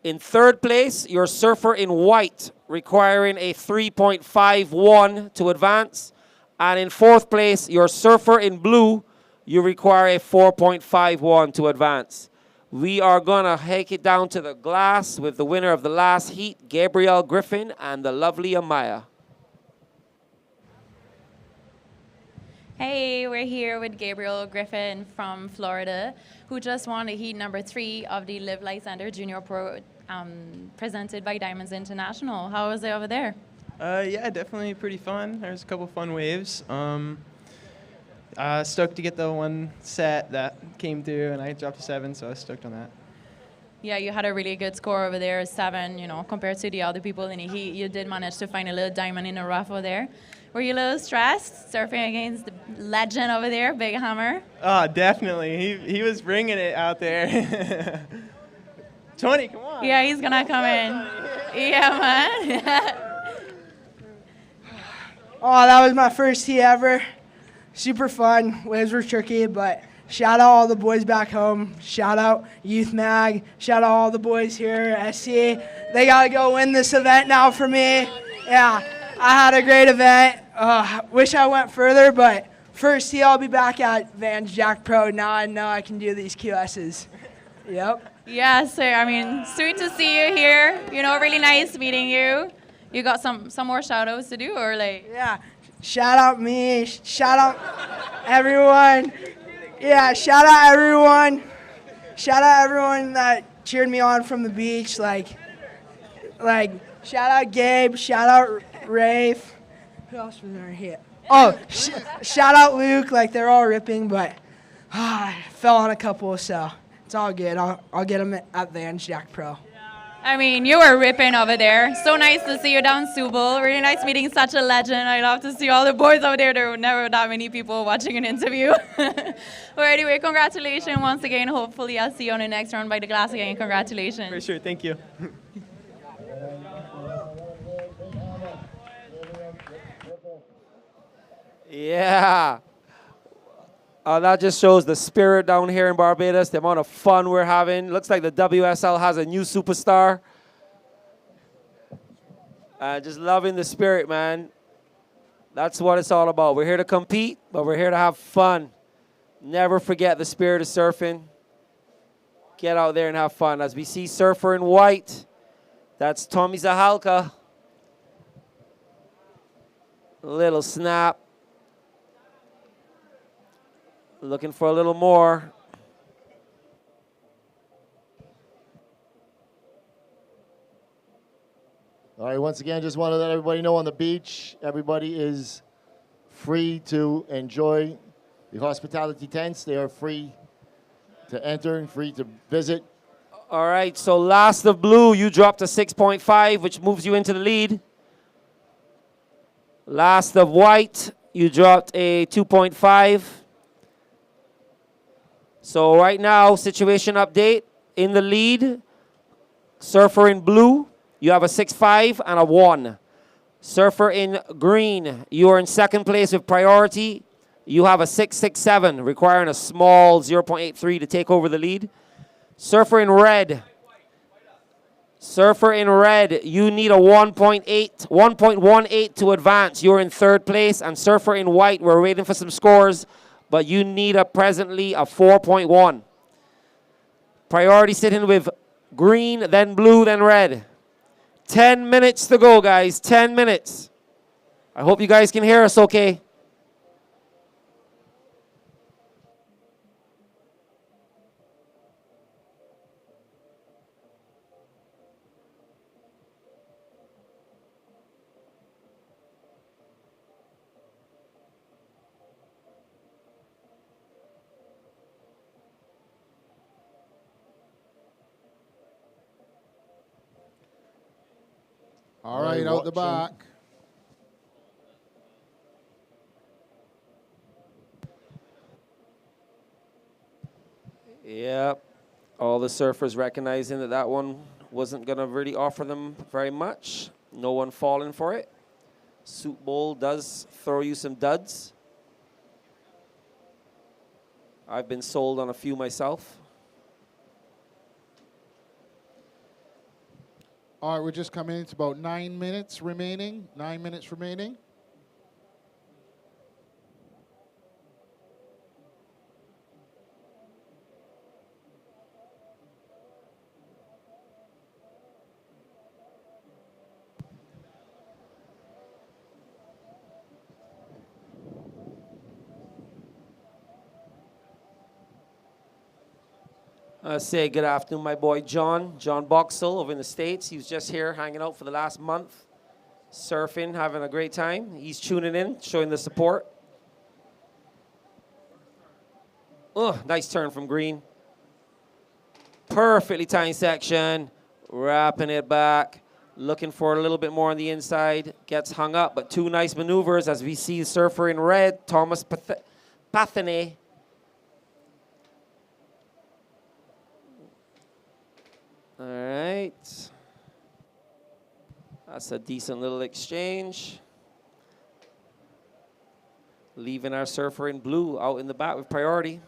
P: In third place, your surfer in white, requiring a 3.51 to advance. And in fourth place, your surfer in blue, you require a 4.51 to advance. We are gonna take it down to the glass with the winner of the last heat, Gabrielle Griffin, and the lovely Amaya.
E: Hey, we're here with Gabriel Griffin from Florida, who just won the heat number 3 of the Live Like Zander Junior Pro presented by Diamonds International. How was it over there?
U: Yeah, definitely pretty fun. There's a couple fun waves. Stoked to get the one set that came through, and I dropped a 7, so I was stoked on that.
E: Yeah, you had a really good score over there, 7, compared to the other people in the heat. You did manage to find a little diamond in the rough over there. Were you a little stressed surfing against the legend over there, Big Hammer?
U: Oh, definitely. He was bringing it out there. 20, come on.
E: Yeah, he's gonna come in. Yeah, man.
V: Oh, that was my first heat ever. Super fun. Waves were tricky, but shout out all the boys back home. Shout out Youth Mag. Shout out all the boys here at SC. They got to go win this event now for me. Yeah, I had a great event. Wish I went further, but first heat I'll be back at Vans Jack Pro. Now I know I can do these QSs. Yep.
E: Yeah, so I mean, sweet to see you here. Really nice meeting you. You got some more shout outs to do, or like?
V: Yeah. Shout out me. Shout out everyone. Yeah, shout out everyone. Shout out everyone that cheered me on from the beach. Like shout out Gabe. Shout out Rafe. Who else was there here? Oh, shout out Luke. Like, they're all ripping, but I fell on a couple, so it's all good. I'll get them at Vans Jack Pro.
E: I mean, you were ripping over there. So nice to see you down Subel. Really nice meeting such a legend. I love to see all the boys over there. There were never that many people watching an interview. Well, anyway, congratulations once again. Hopefully, I'll see you on the next round by the glass again. Congratulations.
U: For sure, thank you.
P: Yeah. That just shows the spirit down here in Barbados, the amount of fun we're having. Looks like the WSL has a new superstar. Just loving the spirit, man. That's what it's all about. We're here to compete, but we're here to have fun. Never forget the spirit of surfing. Get out there and have fun. As we see surfer in white, that's Tommy Zahalka. Little snap. Looking for a little more.
A: All right, once again, just want to let everybody know on the beach, everybody is free to enjoy the hospitality tents. They are free to enter and free to visit.
P: All right, so last of blue, you dropped a 6.5, which moves you into the lead. Last of white, you dropped a 2.5. So right now, situation update. In the lead, surfer in blue, you have a 6.5 and a 1. Surfer in green, you are in second place with priority. You have a 6.67, requiring a small 0.83 to take over the lead. Surfer in red. Surfer in red, you need a 1.18 to advance. You're in third place. And surfer in white, we're waiting for some scores, but you need presently a 4.1. Priority sitting with green, then blue, then red. 10 minutes to go, guys. 10 minutes. I hope you guys can hear us okay.
B: All right, out the back.
P: Yep. All the surfers recognizing that that one wasn't going to really offer them very much. No one falling for it. Soup bowl does throw you some duds. I've been sold on a few myself.
B: All right, we're just coming. It's about 9 minutes remaining. 9 minutes remaining.
P: Say good afternoon, my boy John Boxall over in the States. He was just here hanging out for the last month, surfing, having a great time. He's tuning in, showing the support. Oh, nice turn from green. Perfectly timed section, wrapping it back, looking for a little bit more on the inside. Gets hung up, but two nice maneuvers as we see the surfer in red, Thomas Pathenay. All right. That's a decent little exchange. Leaving our surfer in blue out in the back with priority.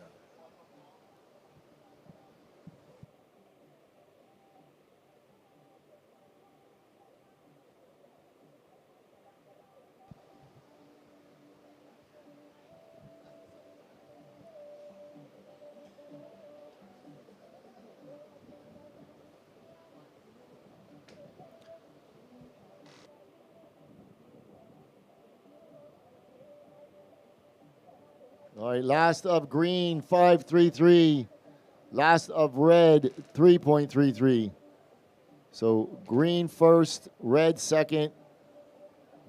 A: All right, last of green, 5.33. Last of red, 3.33. So green first, red second.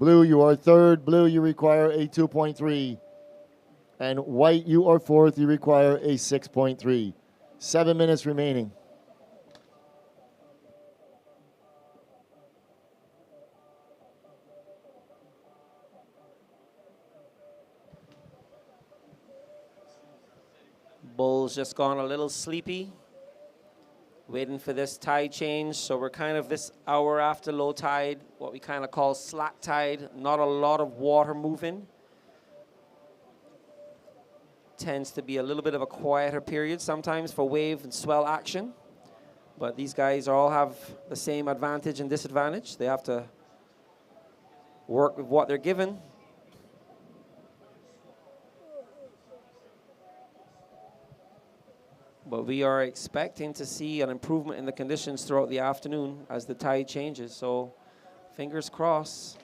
A: Blue, you are third. Blue, you require a 2.3. And white, you are fourth. You require a 6.3. 7 minutes remaining.
P: Bull's just gone a little sleepy, waiting for this tide change. So we're kind of this hour after low tide, what we kind of call slack tide. Not a lot of water moving. Tends to be a little bit of a quieter period sometimes for wave and swell action. But these guys all have the same advantage and disadvantage. They have to work with what they're given. But we are expecting to see an improvement in the conditions throughout the afternoon as the tide changes. So fingers crossed.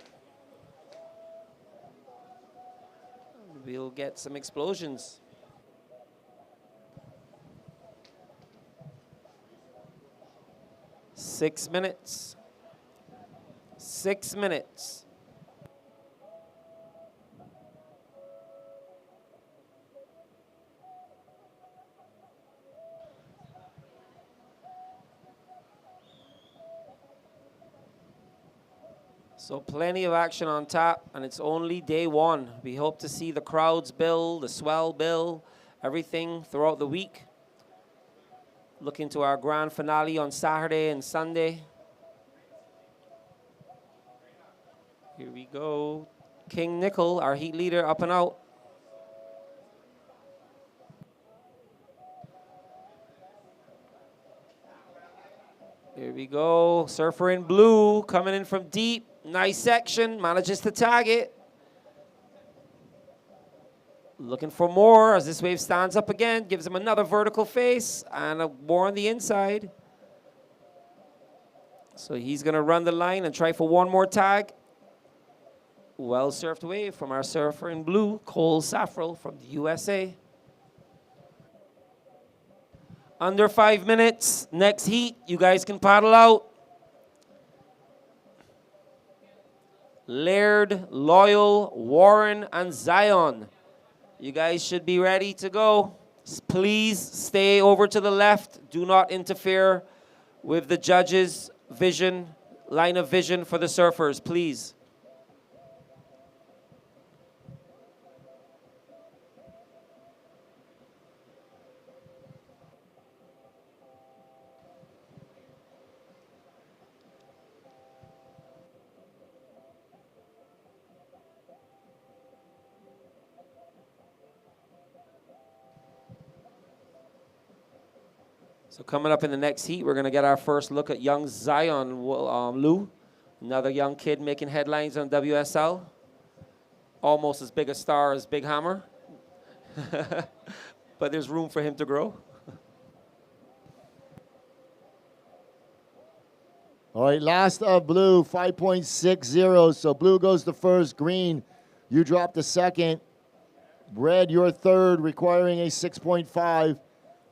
P: We'll get some explosions. Six minutes. 6 minutes. So plenty of action on tap, and it's only day one. We hope to see the crowds build, the swell build, everything throughout the week. Looking to our grand finale on Saturday and Sunday. Here we go. King Nickel, our heat leader, up and out. Here we go. Surfer in blue, coming in from deep. Nice section, manages to tag it. Looking for more as this wave stands up again, gives him another vertical face and more on the inside. So he's going to run the line and try for one more tag. Well surfed wave from our surfer in blue, Cole Safrell from the USA. Under 5 minutes, next heat, you guys can paddle out. Laird, Loyal, Warren, and Zion. You guys should be ready to go. Please stay over to the left. Do not interfere with the judges' vision, line of vision for the surfers, please. So coming up in the next heat, we're going to get our first look at young Zion Lou, another young kid making headlines on WSL. Almost as big a star as Big Hammer, but there's room for him to grow.
A: All right, last of blue, 5.60. So blue goes to first, green, you drop to second. Red, you're third, requiring a 6.5.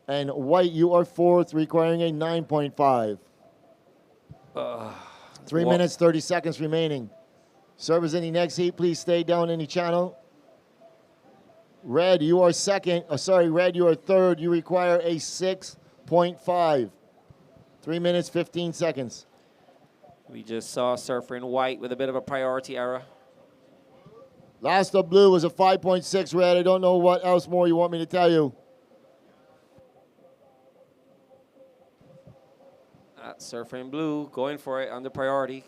A: And white, you are fourth, requiring a 9.5. 3 minutes, 30 seconds remaining. Servers in the next heat, please stay down in the channel. Red, you are second. Red, you are third. You require a 6.5. 3 minutes, 15 seconds.
P: We just saw a surfer in white with a bit of a priority error.
A: Last of blue was a 5.6 red. I don't know what else more you want me to tell you.
P: Surfer in blue, going for it under priority.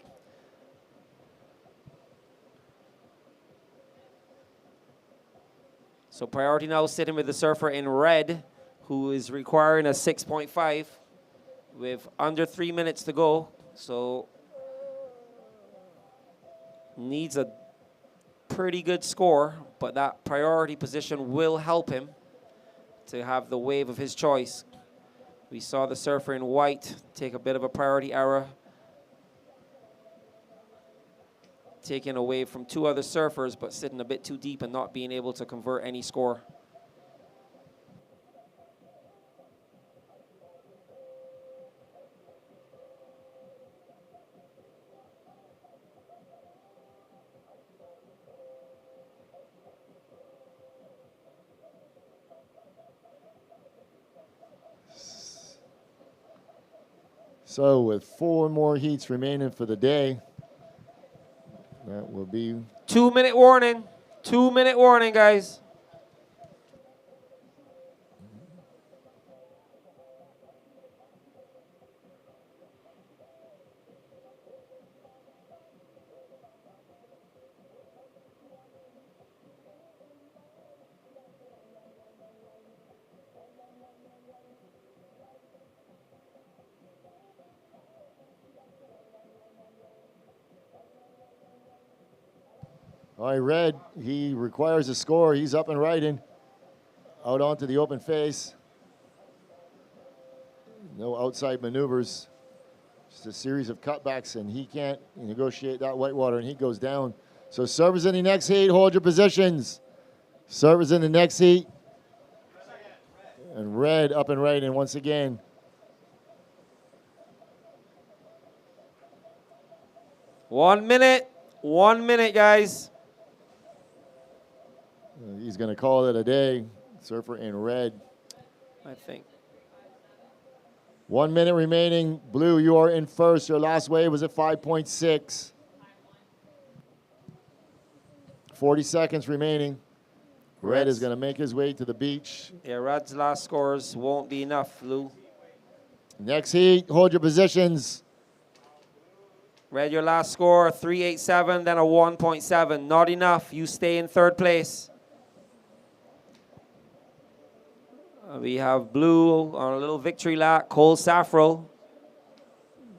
P: So priority now sitting with the surfer in red, who is requiring a 6.5 with under 3 minutes to go. So needs a pretty good score, but that priority position will help him to have the wave of his choice. We saw the surfer in white take a bit of a priority error, taking away from two other surfers, but sitting a bit too deep and not being able to convert any score.
A: So with 4 more heats remaining for the day, that will be
P: 2 minute warning. 2 minute warning, guys.
A: All right, Red, he requires a score. He's up and riding. Out onto the open face. No outside maneuvers. Just a series of cutbacks, and he can't negotiate that whitewater, and he goes down. So servers in the next heat, hold your positions. Servers in the next heat. And Red up and riding once again.
P: 1 minute. 1 minute, guys.
A: He's going to call it a day. Surfer in red.
P: I think.
A: 1 minute remaining. Blue, you are in first. Your last wave was at 5.6. 40 seconds remaining. Red is going to make his way to the beach.
P: Yeah, Red's last scores won't be enough, Lou.
A: Next heat, hold your positions.
P: Red, your last score, 3.87, then a 1.7. Not enough. You stay in third place. We have Blue on a little victory lap. Cole Safrell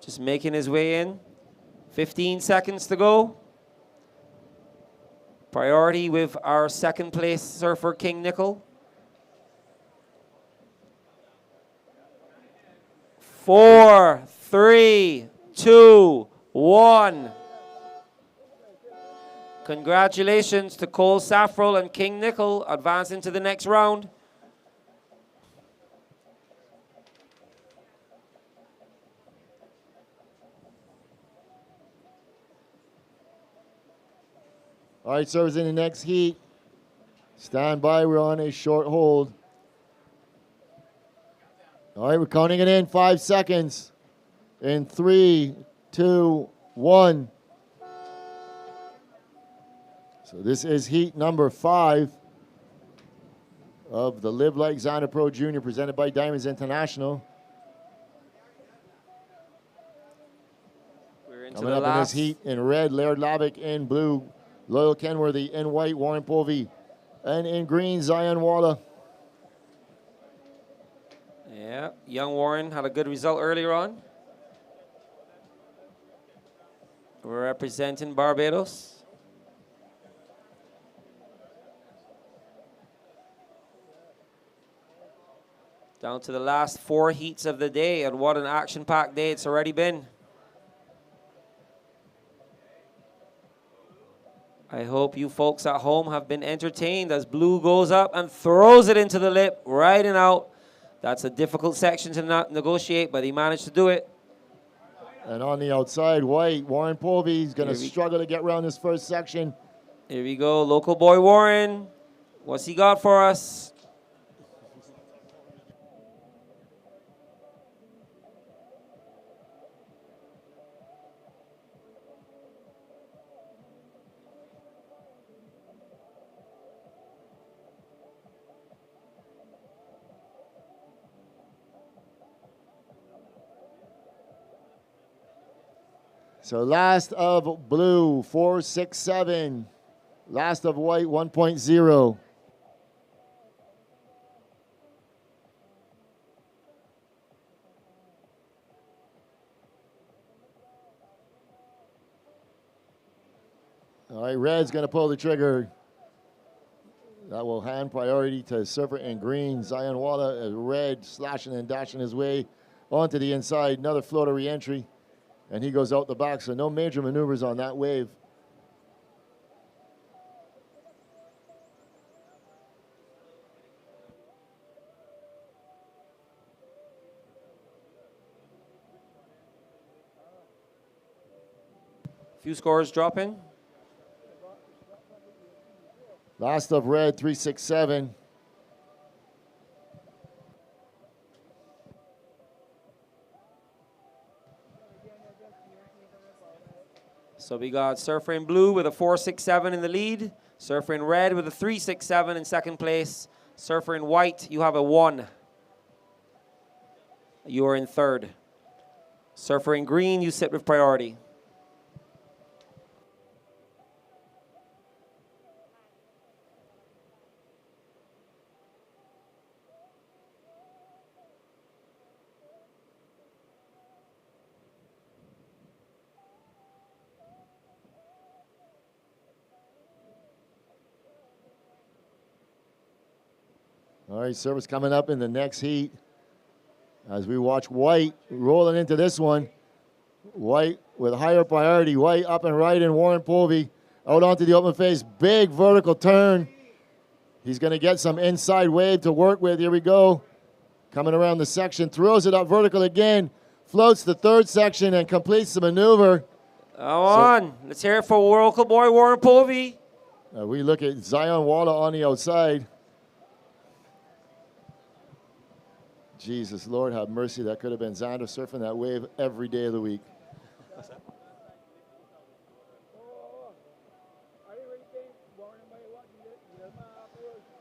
P: just making his way in. 15 seconds to go. Priority with our second place surfer, King Nickel. 4, 3, 2, 1. Congratulations to Cole Safrell and King Nickel advancing to the next round.
A: All right, servers in the next heat. Stand by, we're on a short hold. All right, we're counting it in, 5 seconds. In 3, 2, 1. So this is heat number 5 of the Live Like Zander Pro Junior presented by Diamonds International.
P: We're into
A: Coming
P: the
A: up in
P: last
A: this heat in red, Laird Lavick in blue, Loyal Kenworthy in white, Warren Povey, and in green, Zion Walla.
P: Yeah, young Warren had a good result earlier on. We're representing Barbados. Down to the last 4 heats of the day, and what an action-packed day it's already been. I hope you folks at home have been entertained as blue goes up and throws it into the lip, right and out. That's a difficult section to not negotiate, but he managed to do it.
A: And on the outside, white, Warren Povey is going to struggle to get around this first section.
P: Here we go, local boy Warren. What's he got for us?
A: So last of blue, 4.67. Last of white, 1.0. All right, red's going to pull the trigger. That will hand priority to surfer in green. Zion Walla as red, slashing and dashing his way onto the inside. Another floater re-entry. And he goes out the back, so no major maneuvers on that wave.
P: Few scores dropping.
A: Last of red, 3.67.
P: So we got Surfer in blue with a 4.67 in the lead. Surfer in red with a 3.67 in second place. Surfer in white, you have a 1. You are in third. Surfer in green, you sit with priority.
A: All right, service coming up in the next heat. As we watch white rolling into this one. White with higher priority. White up and right in Warren Povey. Out onto the open face. Big vertical turn. He's going to get some inside wave to work with. Here we go. Coming around the section. Throws it up vertical again. Floats the third section and completes the maneuver.
P: Let's hear it for local boy Warren Povey.
A: We look at Zion Walla on the outside. Jesus, Lord have mercy. That could have been Zander surfing that wave every day of the week.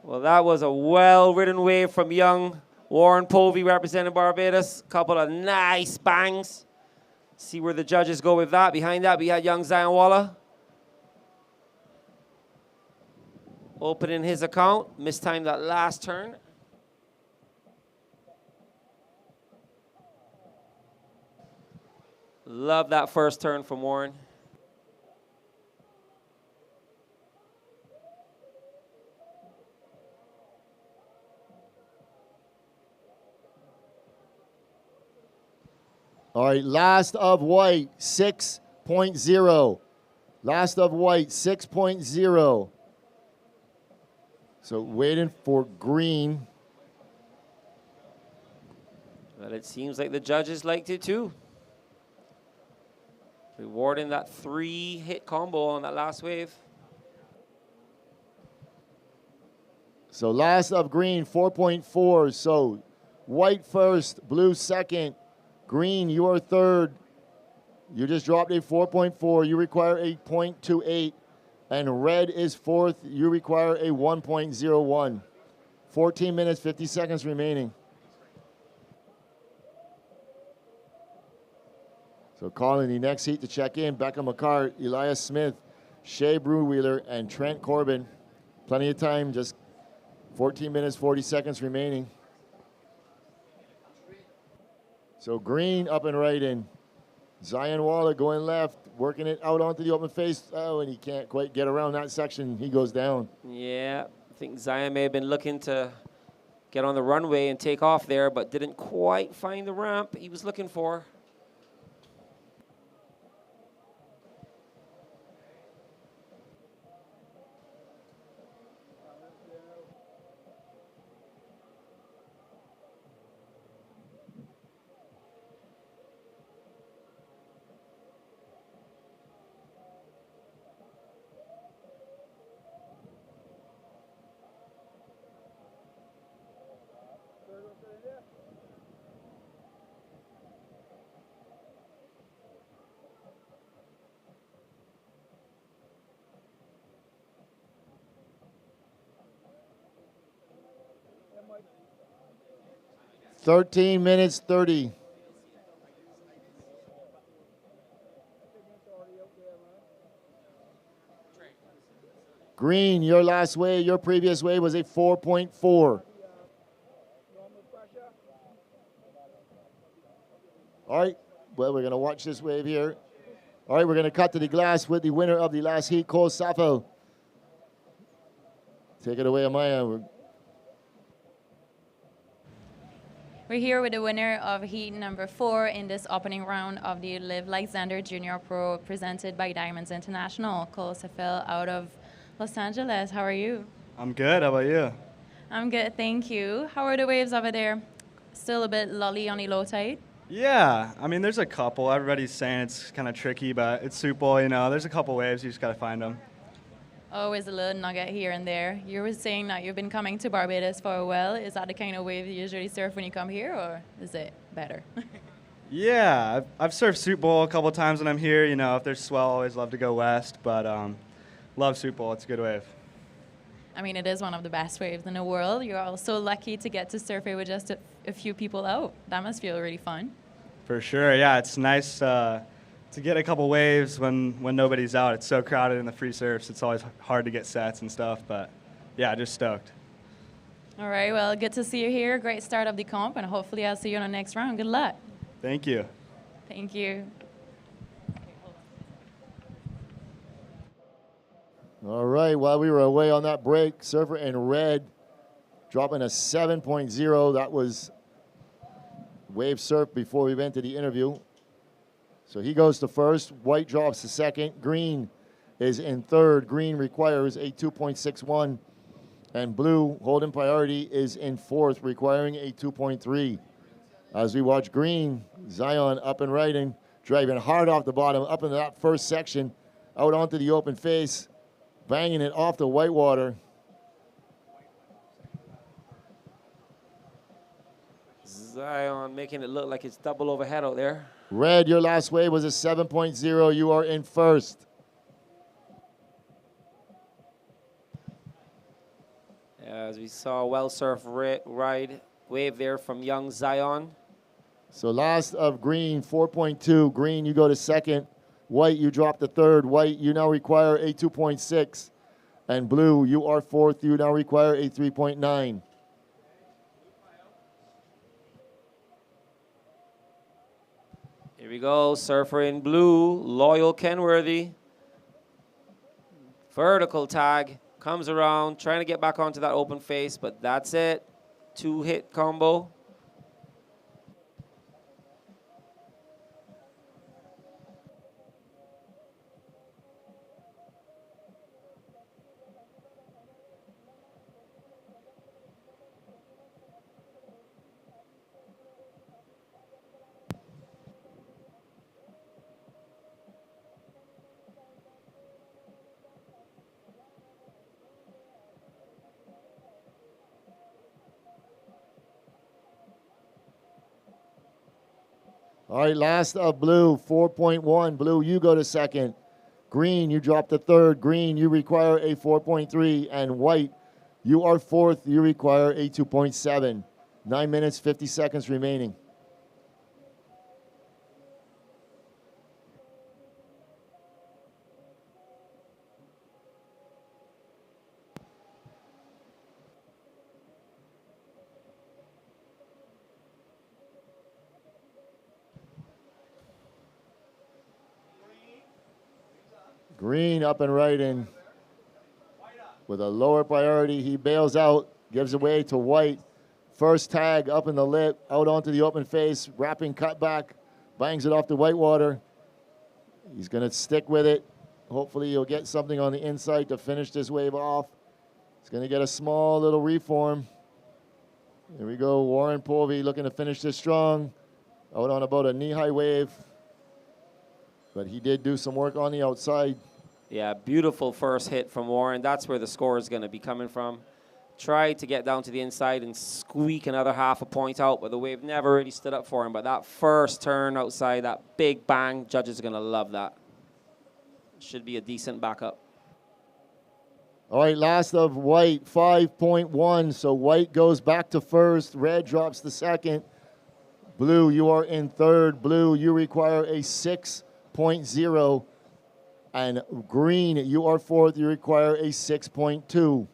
P: Well, that was a well-ridden wave from young Warren Povey representing Barbados. Couple of nice bangs. See where the judges go with that. Behind that, we had young Zion Walla. Opening his account. Mistimed that last turn. Love that first turn from Warren.
A: All right, last of white, 6.0. Last of white, 6.0. So waiting for green.
P: Well, it seems like the judges liked it too. Rewarding that 3-hit combo on that last wave.
A: So last of green, 4.4. So white first, blue second. Green, you are third. You just dropped a 4.4. You require a 0.28. And red is fourth. You require a 1.01. 14 minutes, 50 seconds remaining. So calling the next heat to check in, Becca McCart, Elias Smith, Shea Brewwheeler, and Trent Corbin. Plenty of time, just 14 minutes, 40 seconds remaining. So green up and right in. Zion Waller going left, working it out onto the open face. Oh, and he can't quite get around that section. He goes down.
P: Yeah, I think Zion may have been looking to get on the runway and take off there, but didn't quite find the ramp he was looking for.
A: Thirteen minutes, 30. Green, your last wave, your previous wave was a 4.4. All right, well, we're going to watch this wave here. All right, we're going to cut to the glass with the winner of the last heat, Cole Saffel. Take it away, Amaya.
E: We're here with the winner of heat number 4 in this opening round of the Live Like Zander Junior Pro presented by Diamonds International. Cole Saffel out of Los Angeles. How are you?
D: I'm good. How about you?
E: I'm good, thank you. How are the waves over there? Still a bit lully on the low tide?
D: Yeah. I mean, there's a couple. Everybody's saying it's kind of tricky, but it's super, you know. There's a couple waves. You just got to find them.
E: Always a little nugget here and there. You were saying that you've been coming to Barbados for a while. Is that the kind of wave you usually surf when you come here, or is it better?
D: Yeah. I've surfed Soup Bowl a couple times when I'm here. You know, if there's swell, I always love to go west, but love Soup Bowl. It's a good wave.
E: I mean, it is one of the best waves in the world. You're also lucky to get to surf it with just a few people out. That must feel really fun.
D: For sure. Yeah, it's nice to get a couple waves when nobody's out. It's so crowded in the free surfs. It's always hard to get sets and stuff, but yeah, just stoked.
E: All right, well, good to see you here. Great start of the comp, and hopefully I'll see you on the next round. Good luck.
D: Thank you.
E: Thank you.
A: All right, while we were away on that break, surfer in red dropping a 7.0. That was wave surf before we went to the interview. So he goes to first. White drops to second. Green is in third. Green requires a 2.61. And blue, holding priority, is in fourth, requiring a 2.3. As we watch green, Zion up and riding, driving hard off the bottom, up into that first section, out onto the open face, banging it off the whitewater.
P: Zion making it look like it's double overhead out there.
A: Red, your last wave was a 7.0. You are in first.
P: As we saw a well-surfed ride wave there from young Zion.
A: So last of green, 4.2. Green, you go to second. White, you drop to third. White, you now require a 2.6. And blue, you are fourth. You now require a 3.9.
P: Here we go, surfer in blue, Loyal Kenworthy. Vertical tag, comes around, trying to get back onto that open face, but that's it. 2-hit combo.
A: All right, last of blue, 4.1. Blue, you go to second. Green, you drop to third. Green, you require a 4.3. And white, you are fourth. You require a 2.7. 9 minutes, 50 seconds remaining. Green up and right in. With a lower priority, he bails out, gives away to white. First tag up in the lip, out onto the open face, wrapping cutback, bangs it off the whitewater. He's going to stick with it. Hopefully he'll get something on the inside to finish this wave off. He's going to get a small little reform. Here we go, Warren Povey looking to finish this strong. Out on about a knee-high wave. But he did do some work on the outside.
P: Yeah, beautiful first hit from Warren. That's where the score is going to be coming from. Tried to get down to the inside and squeak another half a point out, but the wave never really stood up for him. But that first turn outside, that big bang, judges are going to love that. Should be a decent backup.
A: All right, last of white, 5.1. So white goes back to first. Red drops to second. Blue, you are in third. Blue, you require a 6.0. And green, you are fourth. You require a 6.2.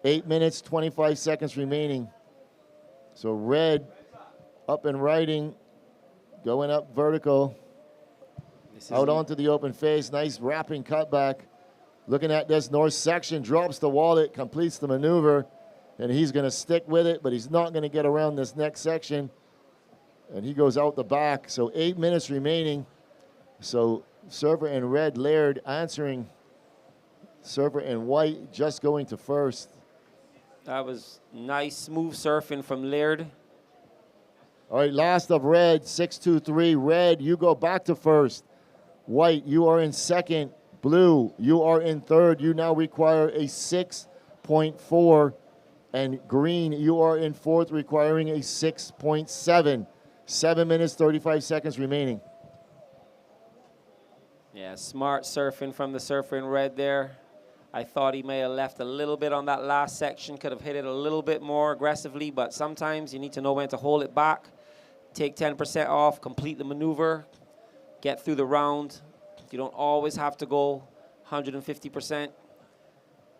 A: 8 minutes, 25 seconds remaining. So red up and riding, going up vertical. Out onto the open face. Nice wrapping cutback. Looking at this north section, drops the wallet, completes the maneuver, and he's going to stick with it, but he's not going to get around this next section. And he goes out the back. So 8 minutes remaining. So surfer in red, Laird answering. Surfer in white just going to first.
P: That was nice, smooth surfing from Laird.
A: All right, last of red, 6-2-3. Red, you go back to first. White, you are in second. Blue, you are in third. You now require a 6.4. And green, you are in fourth, requiring a 6.7. 7 minutes, 35 seconds remaining.
P: Yeah, smart surfing from the surfer in red there. I thought he may have left a little bit on that last section, could have hit it a little bit more aggressively, but sometimes you need to know when to hold it back, take 10% off, complete the maneuver, get through the round. You don't always have to go 150%.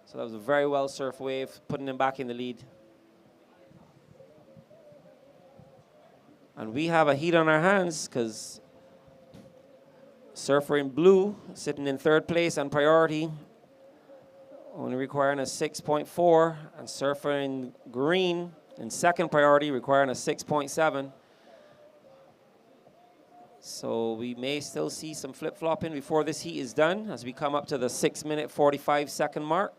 P: So that was a very well surf wave, putting him back in the lead. And we have a heat on our hands because surfer in blue, sitting in third place on priority, only requiring a 6.4, and surfer in green in second priority, requiring a 6.7. So we may still see some flip-flopping before this heat is done as we come up to the 6 minute, 45 second mark.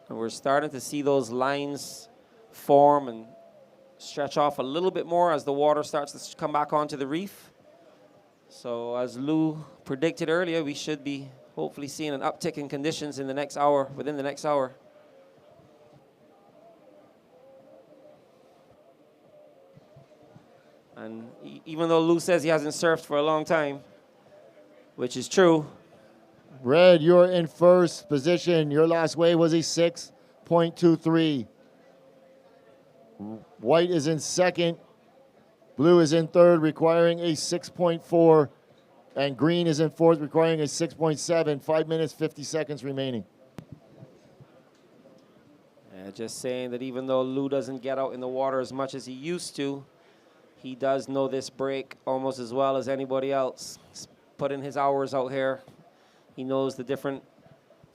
P: And we're starting to see those lines form and stretch off a little bit more as the water starts to come back onto the reef. So as Lou predicted earlier, we should be hopefully seeing an uptick in conditions in the next hour, within the next hour. And even though Lou says he hasn't surfed for a long time, which is true.
A: Red, you're in first position. Your last wave was a 6.23. White is in second. Blue is in third, requiring a 6.4. And green is in fourth, requiring a 6.7. 5 minutes, 50 seconds remaining.
P: Just saying that even though Lou doesn't get out in the water as much as he used to, he does know this break almost as well as anybody else. He's put in his hours out here. He knows the different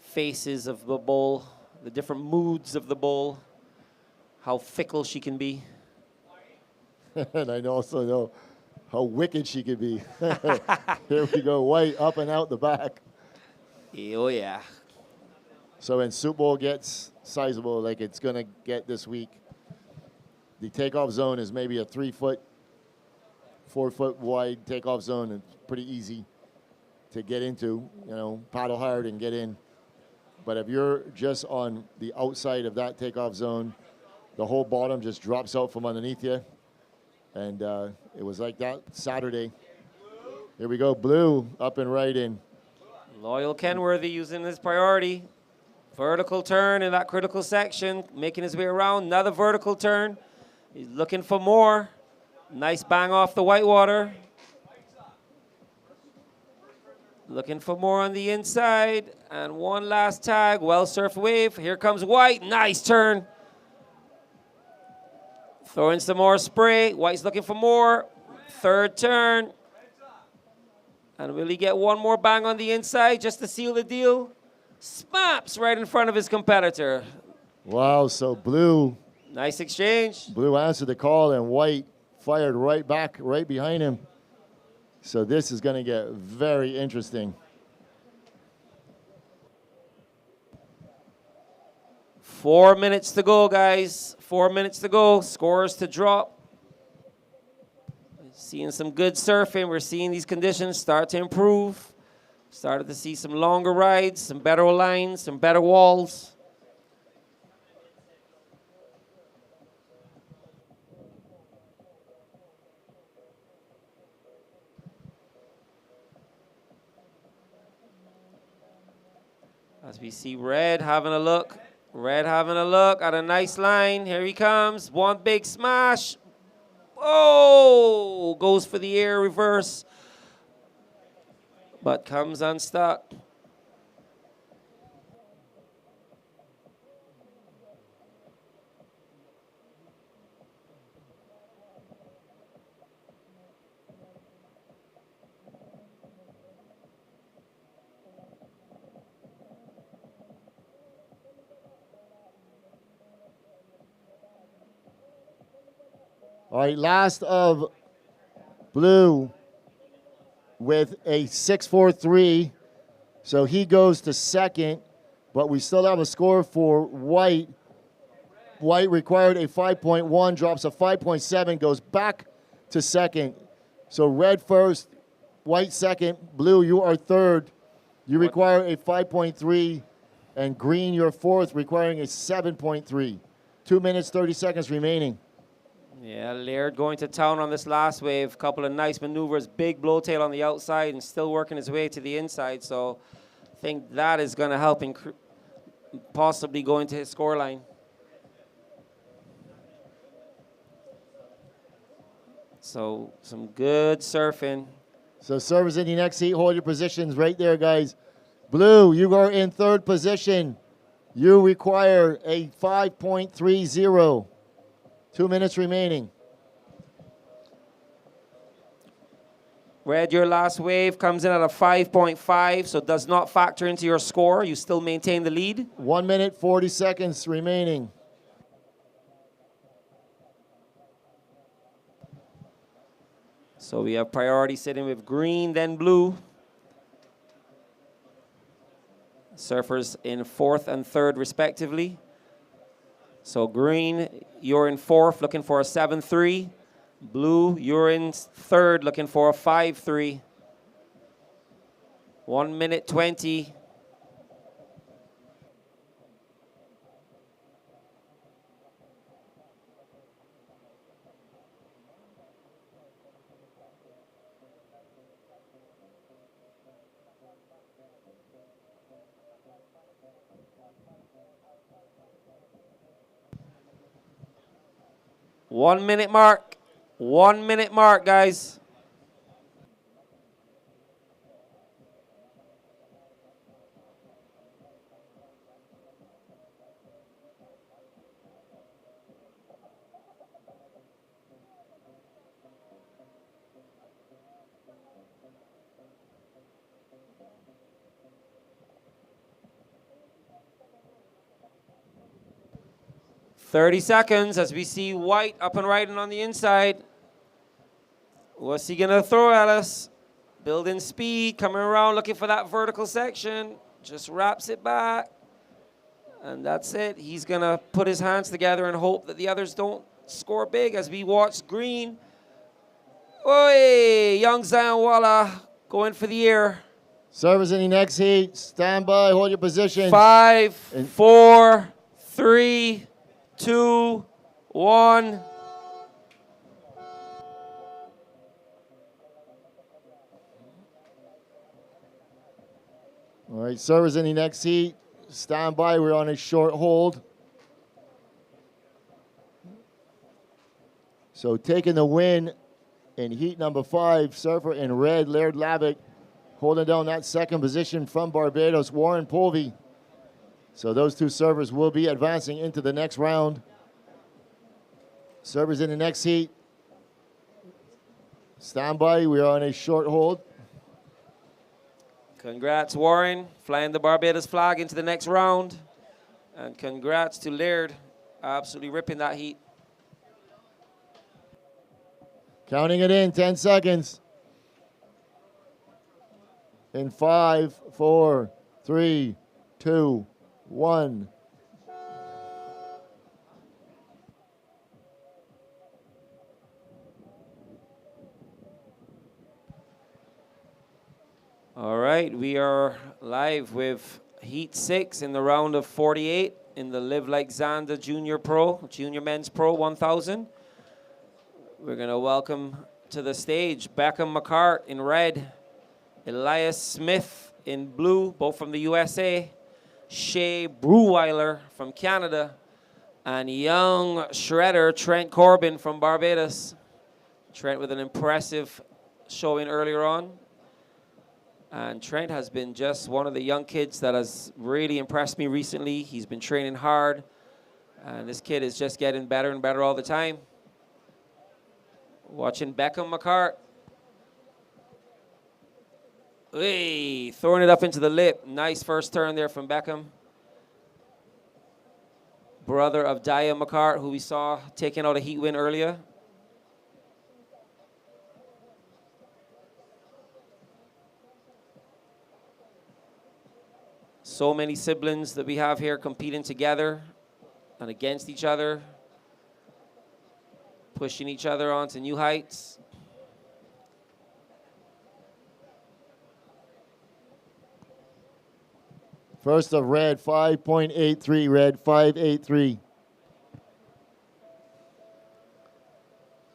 P: faces of the bull, the different moods of the bull, how fickle she can be.
A: And I also know how wicked she can be. Here we go, white up and out the back.
P: Oh, yeah.
A: So when Soup Bowl gets sizable, like it's going to get this week, the takeoff zone is maybe a 3 foot, 4 foot wide takeoff zone. It's pretty easy to get into, you know, paddle hard and get in. But if you're just on the outside of that takeoff zone, the whole bottom just drops out from underneath you. And it was like that Saturday. Here we go, Blue up and right in.
P: Loyal Kenworthy using his priority. Vertical turn in that critical section, making his way around. Another vertical turn. He's looking for more. Nice bang off the whitewater. Looking for more on the inside. And one last tag. Well surfed wave. Here comes White. Nice turn. Throwing some more spray. White's looking for more. Third turn. And will he get one more bang on the inside just to seal the deal? Smaps right in front of his competitor.
A: Wow, so Blue.
P: Nice exchange.
A: Blue answered the call, and White fired right back, right behind him. So this is going to get very interesting.
P: 4 minutes to go, guys. 4 minutes to go. Scores to drop. Seeing some good surfing. We're seeing these conditions start to improve. Started to see some longer rides, some better lines, some better walls. As we see Red having a look. Red having a look at a nice line. Here he comes. One big smash. Oh! Goes for the air reverse. But comes unstuck.
A: All right, last of Blue with a 6.43. So he goes to second, but we still have a score for White. White required a 5.1, drops a 5.7, goes back to second. So Red first, White second, Blue, you are third. You require a 5.3, and Green, you're fourth, requiring a 7.3. 2 minutes, 30 seconds remaining.
P: Yeah, Laird going to town on this last wave. Couple of nice maneuvers. Big blowtail on the outside and still working his way to the inside. So I think that is going to help possibly go into his scoreline. So some good surfing.
A: So servers in the next heat, hold your positions right there, guys. Blue, you are in third position. You require a 5.30. 2 minutes remaining.
P: Red, your last wave comes in at a 5.5, so does not factor into your score. You still maintain the lead.
A: 1 minute, 40 seconds remaining.
P: So we have priority sitting with Green, then Blue. Surfers in fourth and third, respectively. So Green, you're in fourth, looking for a 7.3. Blue, you're in third, looking for a 5.3. 1 minute 20. One minute mark. 1 minute mark, guys. .30 seconds as we see White up and riding on the inside. What's he gonna throw at us? Building speed, coming around looking for that vertical section. Just wraps it back. And that's it. He's gonna put his hands together and hope that the others don't score big as we watch Green. Oi, young Zion Walla going for the air.
A: Servers in the next heat. Stand by. Hold your position.
P: 5, 4, 3, 2, 1.
A: All right, servers in the next heat. Stand by. We're on a short hold. So taking the win in heat number 5, surfer in red, Laird Lavick, holding down that second position from Barbados, Warren Povey. So those two servers will be advancing into the next round. Servers in the next heat. Stand by. We are on a short hold.
P: Congrats, Warren, flying the Barbados flag into the next round. And congrats to Laird, absolutely ripping that heat.
A: Counting it in, 10 seconds. In 5, 4, 3, 2, 1.
P: All right, we are live with Heat 6 in the round of 48 in the Live Like Zander Junior Men's Pro 1000. We're going to welcome to the stage Beckham McCart in red, Elias Smith in blue, both from the USA, Shea Breweiler from Canada, and young shredder Trent Corbin from Barbados. Trent with an impressive showing earlier on. And Trent has been just one of the young kids that has really impressed me recently. He's been training hard, and this kid is just getting better and better all the time. Watching Beckham McCart. Hey, throwing it up into the lip. Nice first turn there from Beckham. Brother of Dia McCart, who we saw taking out a heat win earlier. So many siblings that we have here competing together and against each other, pushing each other onto new heights.
A: First of red, 5.83, red, 5.83.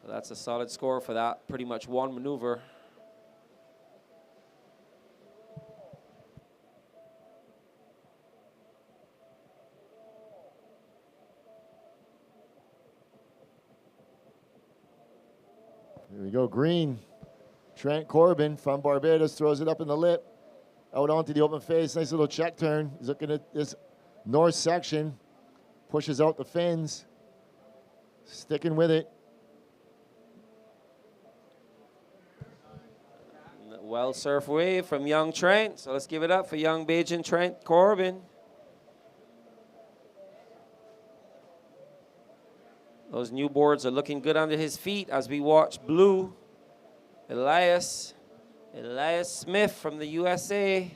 P: So that's a solid score for that, pretty much one maneuver.
A: Here we go, green. Trent Corbin from Barbados throws it up in the lip, out onto the open face. Nice little check turn. He's looking at this north section, pushes out the fins, sticking with it.
P: Well surf wave from young Trent. So let's give it up for young Bajan Trent Corbin. Those new boards are looking good under his feet as we watch blue. Elias Smith from the USA.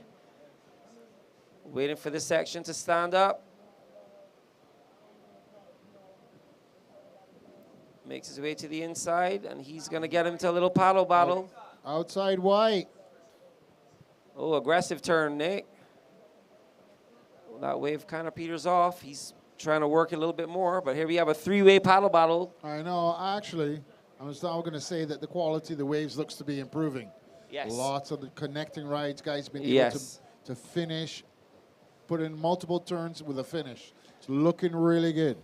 P: Waiting for this section to stand up. Makes his way to the inside, and he's going to get him to a little paddle battle.
B: Outside white.
P: Oh, aggressive turn, Nick. Well, that wave kind of peters off. He's trying to work a little bit more, but here we have a three-way paddle battle.
B: I know, actually, I was now going to say that the quality of the waves looks to be improving.
P: Yes.
B: Lots of the connecting rides, guys been able to finish, put in multiple turns with a finish. It's looking really good.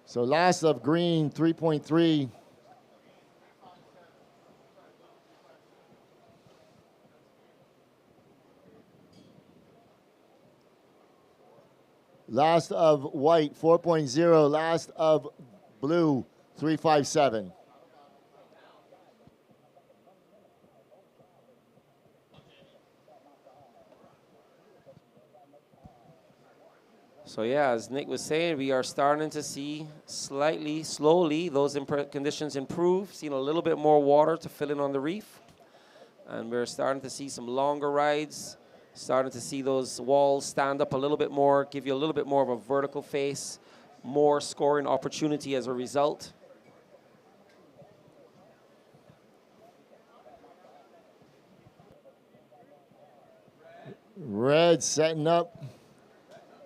A: So last of green, 3.3. Last of white, 4.0. Last of blue, 3.57.
P: So yeah, as Nick was saying, we are starting to see slowly, those conditions improve, seeing a little bit more water to fill in on the reef. And we're starting to see some longer rides, starting to see those walls stand up a little bit more, give you a little bit more of a vertical face, more scoring opportunity as a result.
A: Red setting up.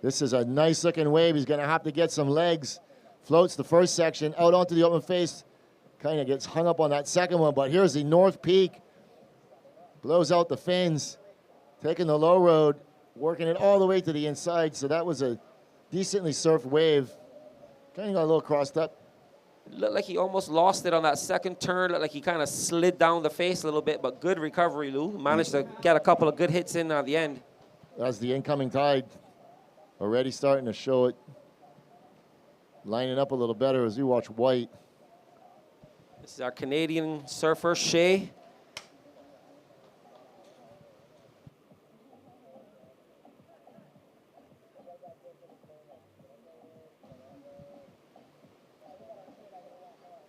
A: This is a nice looking wave. He's going to have to get some legs. Floats the first section out onto the open face. Kind of gets hung up on that second one, but here's the North Peak. Blows out the fins. Taking the low road, working it all the way to the inside. So that was a decently surfed wave. Kind of got a little crossed up.
P: Looked like he almost lost it on that second turn. Looked like he kind of slid down the face a little bit, but good recovery, Lou. Managed to get a couple of good hits in at the end.
A: That's the incoming tide. Already starting to show it. Lining up a little better as you watch White.
P: This is our Canadian surfer, Shea.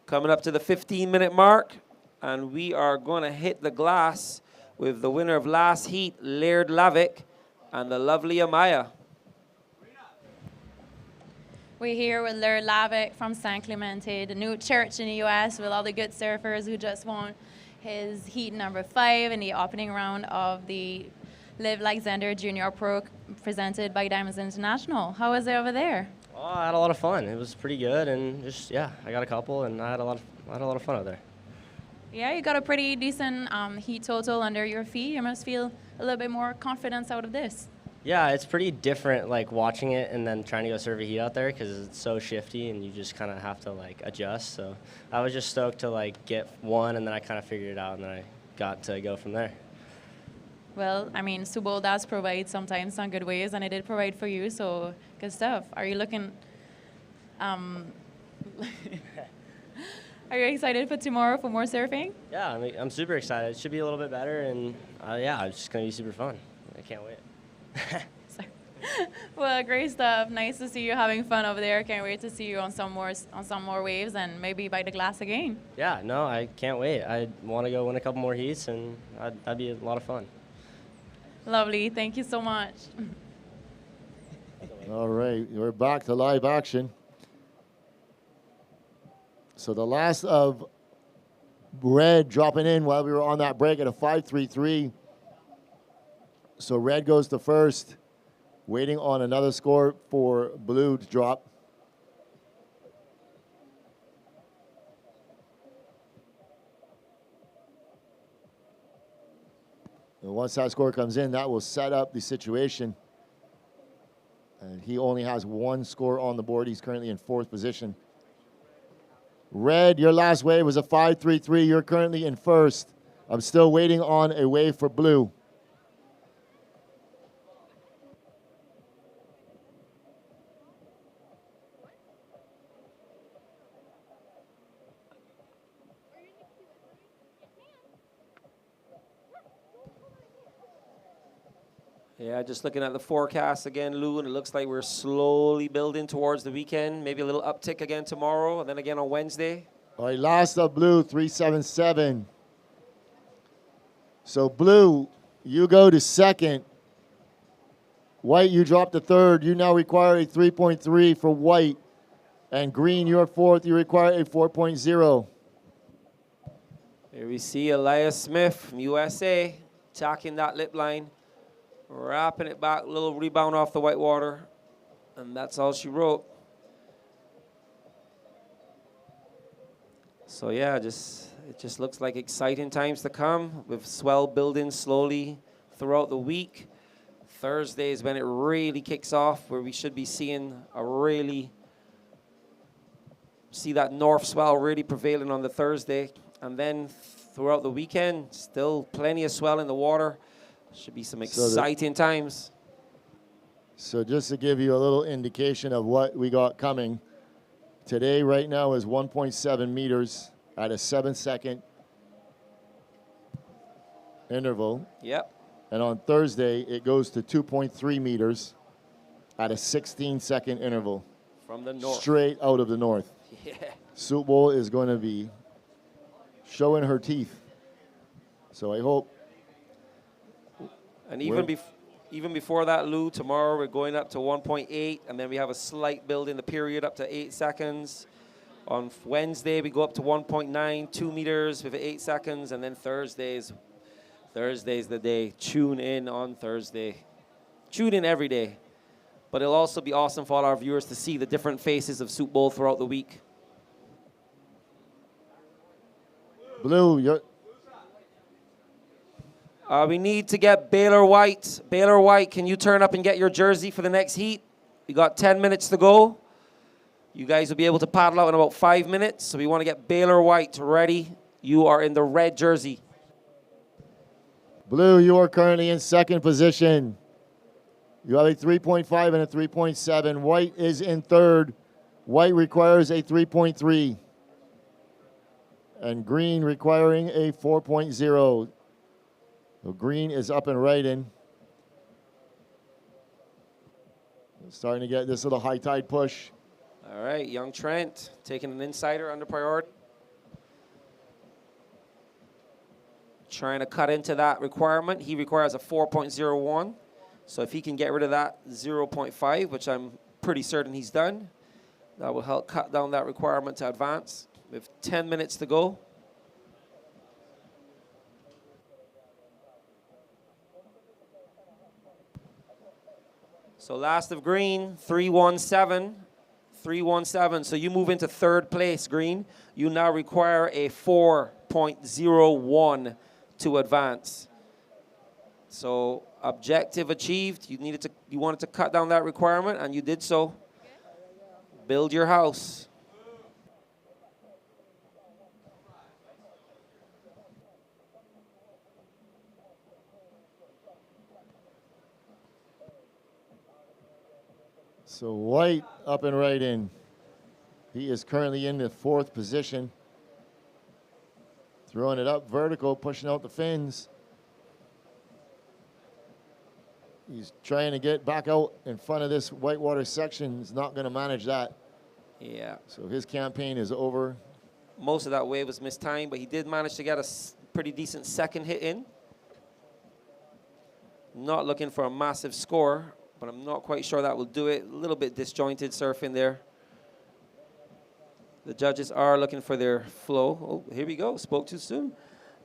P: Coming up to the 15-minute mark, and we are going to hit the glass with the winner of last heat, Laird Lavick, and the lovely Amaya.
E: We're here with Laird Lavick from San Clemente, the new church in the U.S. with all the good surfers who just won his heat number 5 in the opening round of the Live Like Zander Junior Pro presented by Diamonds International. How was it over there?
F: Oh, I had a lot of fun. It was pretty good, and just I got a couple, and I had a lot of fun out there.
E: Yeah, you got a pretty decent heat total under your feet. You must feel a little bit more confidence out of this.
F: Yeah, it's pretty different, like watching it and then trying to go serve a heat out there because it's so shifty and you just kind of have to like adjust. So I was just stoked to like get one, and then I kind of figured it out, and then I got to go from there.
E: Well, I mean, Subo does provide sometimes some good ways, and it did provide for you, so good stuff. Are you looking, are you excited for tomorrow for more surfing?
F: Yeah, I'm super excited. It should be a little bit better, and yeah, it's just going to be super fun. I can't wait.
E: Well, great stuff. Nice to see you having fun over there. Can't wait to see you on some more waves and maybe by the glass again.
F: Yeah, no, I can't wait. I want to go win a couple more heats, and that'd be a lot of fun.
E: Lovely. Thank you so much.
A: All right, we're back to live action. So the last of Red dropping in while we were on that break at a 5.33. So Red goes to first, waiting on another score for Blue to drop. And once that score comes in, that will set up the situation. And he only has one score on the board. He's currently in 4th position. Red, your last wave was a 5.33. You're currently in 1st. I'm still waiting on a wave for Blue.
P: Yeah, just looking at the forecast again, Lou, and it looks like we're slowly building towards the weekend. Maybe a little uptick again tomorrow, and then again on Wednesday.
A: All right, last up, Blue, 3.77. So, Blue, you go to 2nd. White, you drop to 3rd. You now require a 3.3 for White. And Green, you're 4th. You require a 4.0.
P: Here we see Elias Smith from USA attacking that lip line. Wrapping it back, a little rebound off the white water, and that's all she wrote. So yeah, it just looks like exciting times to come with swell building slowly throughout the week. Thursday is when it really kicks off, where we should be seeing see that north swell really prevailing on the Thursday, and then throughout the weekend, still plenty of swell in the water. Should be some exciting times.
A: So just to give you a little indication of what we got coming, today right now is 1.7 meters at a 7-second interval.
P: Yep.
A: And on Thursday, it goes to 2.3 meters at a 16-second interval.
P: From the north.
A: Straight out of the north.
P: Yeah.
A: Soup Bowl is going to be showing her teeth. So I hope.
P: And even before that, Lou, tomorrow we're going up to 1.8, and then we have a slight build in the period up to 8 seconds. On Wednesday, we go up to 1.9, 2 meters with 8 seconds, and then Thursday's the day. Tune in on Thursday. tune in every day. But it'll also be awesome for all our viewers to see the different faces of Soup Bowl throughout the week.
A: Blue, you're...
P: We need to get Baylor White. Baylor White, can you turn up and get your jersey for the next heat? We got 10 minutes to go. You guys will be able to paddle out in about 5 minutes. So we want to get Baylor White ready. You are in the red jersey.
A: Blue, you are currently in second position. You have a 3.5 and a 3.7. White is in third. White requires a 3.3. And green requiring a 4.0. So green is up and right in. Starting to get this little high tide push.
P: All right, young Trent taking an insider under priority. Trying to cut into that requirement. He requires a 4.01. So if he can get rid of that 0.5, which I'm pretty certain he's done, that will help cut down that requirement to advance. We have 10 minutes to go. So last of green, 317. 317. So you move into third place, green. You now require a 4.01 to advance. So objective achieved. You wanted to cut down that requirement, and you did so. Build your house.
A: So White up and right in. He is currently in the fourth position. Throwing it up vertical, pushing out the fins. He's trying to get back out in front of this whitewater section. He's not going to manage that.
P: Yeah.
A: So his campaign is over.
P: Most of that wave was mistimed, but he did manage to get a pretty decent second hit in. Not looking for a massive score, but I'm not quite sure that will do it. A little bit disjointed surfing there. The judges are looking for their flow. Oh, here we go. Spoke too soon.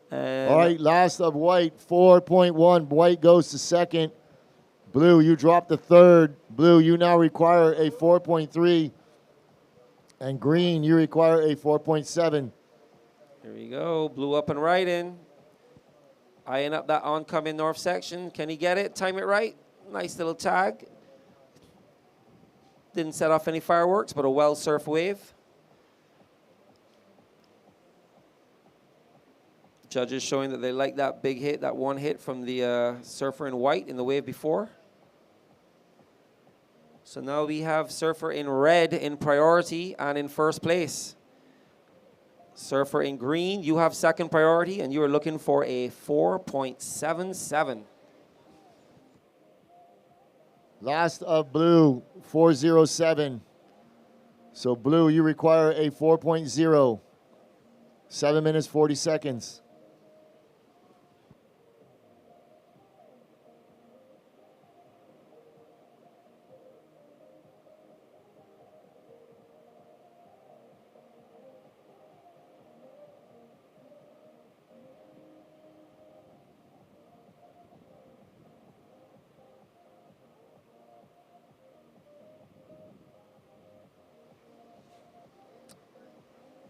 P: And
A: all right, last of White, 4.1. White goes to second. Blue, you drop to third. Blue, you now require a 4.3. And green, you require a 4.7.
P: Here we go. Blue up and right in. Eyeing up that oncoming north section. Can he get it? Time it right. Nice little tag. Didn't set off any fireworks, but a well-surfed wave. Judges showing that they like that big hit, that one hit from the surfer in white in the wave before. So now we have surfer in red in priority and in first place. Surfer in green, you have second priority, and you are looking for a 4.77.
A: Last of blue, 407. So blue, you require a 4.0. 7 minutes, 40 seconds.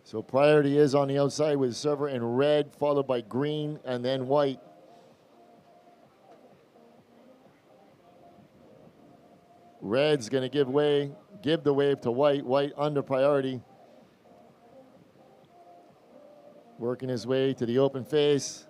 A: So priority is on the outside with server in red, followed by green, and then white. Red's going to give the wave to white. White under priority. Working his way to the open face.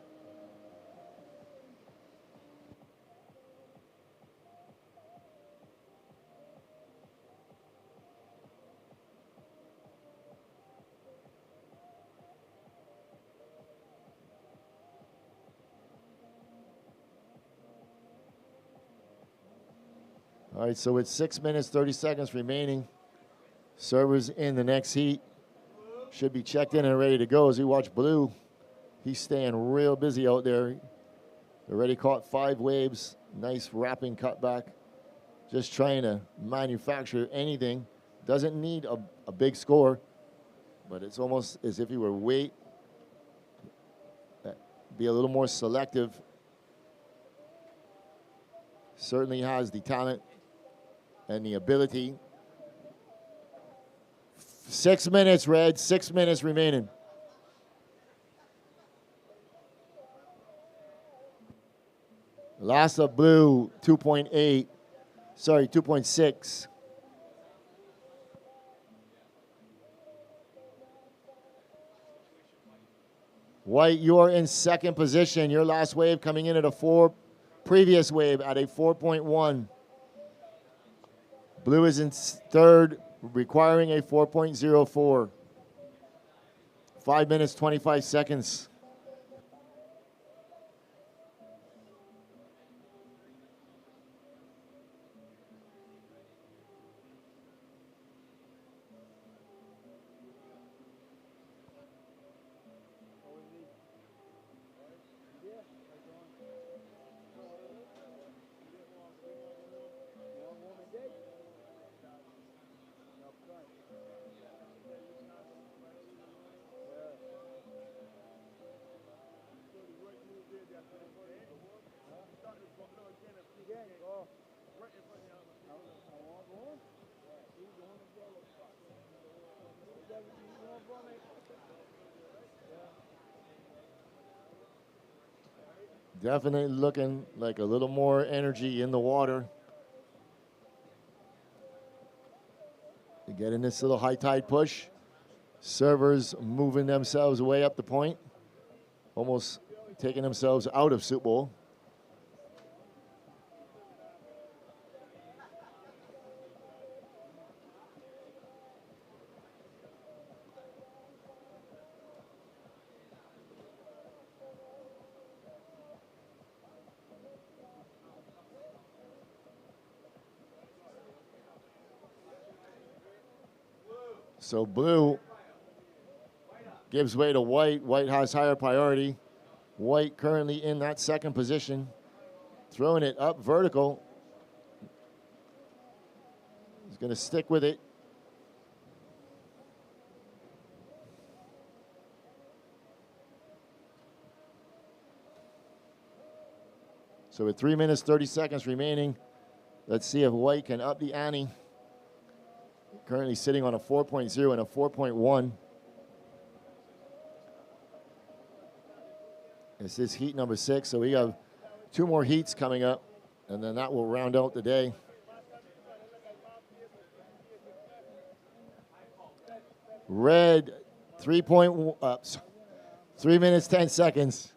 A: All right, so it's 6 minutes, 30 seconds remaining. Servers in the next heat. Should be checked in and ready to go as we watch blue. He's staying real busy out there. Already caught 5 waves. Nice wrapping cutback. Just trying to manufacture anything. Doesn't need a big score, but it's almost as if he were be a little more selective. certainly has the talent and the ability. 6 minutes, Red. 6 minutes remaining. Last of Blue, 2.8. Sorry, 2.6. White, you are in second position. Your last wave coming in at a 4. Previous wave at a 4.1. Blue is in third, requiring a 4.04. 5 minutes, 25 seconds. Definitely looking like a little more energy in the water. You get in this little high tide push. Servers moving themselves way up the point, almost taking themselves out of Soup Bowl. So Blue gives way to White. White has higher priority. White currently in that second position, throwing it up vertical. He's going to stick with it. So with 3 minutes, 30 seconds remaining, let's see if White can up the ante. Currently sitting on a 4.0 and a 4.1. This is heat number 6, so we have 2 more heats coming up, and then that will round out the day. Red, 3 minutes, 10 seconds.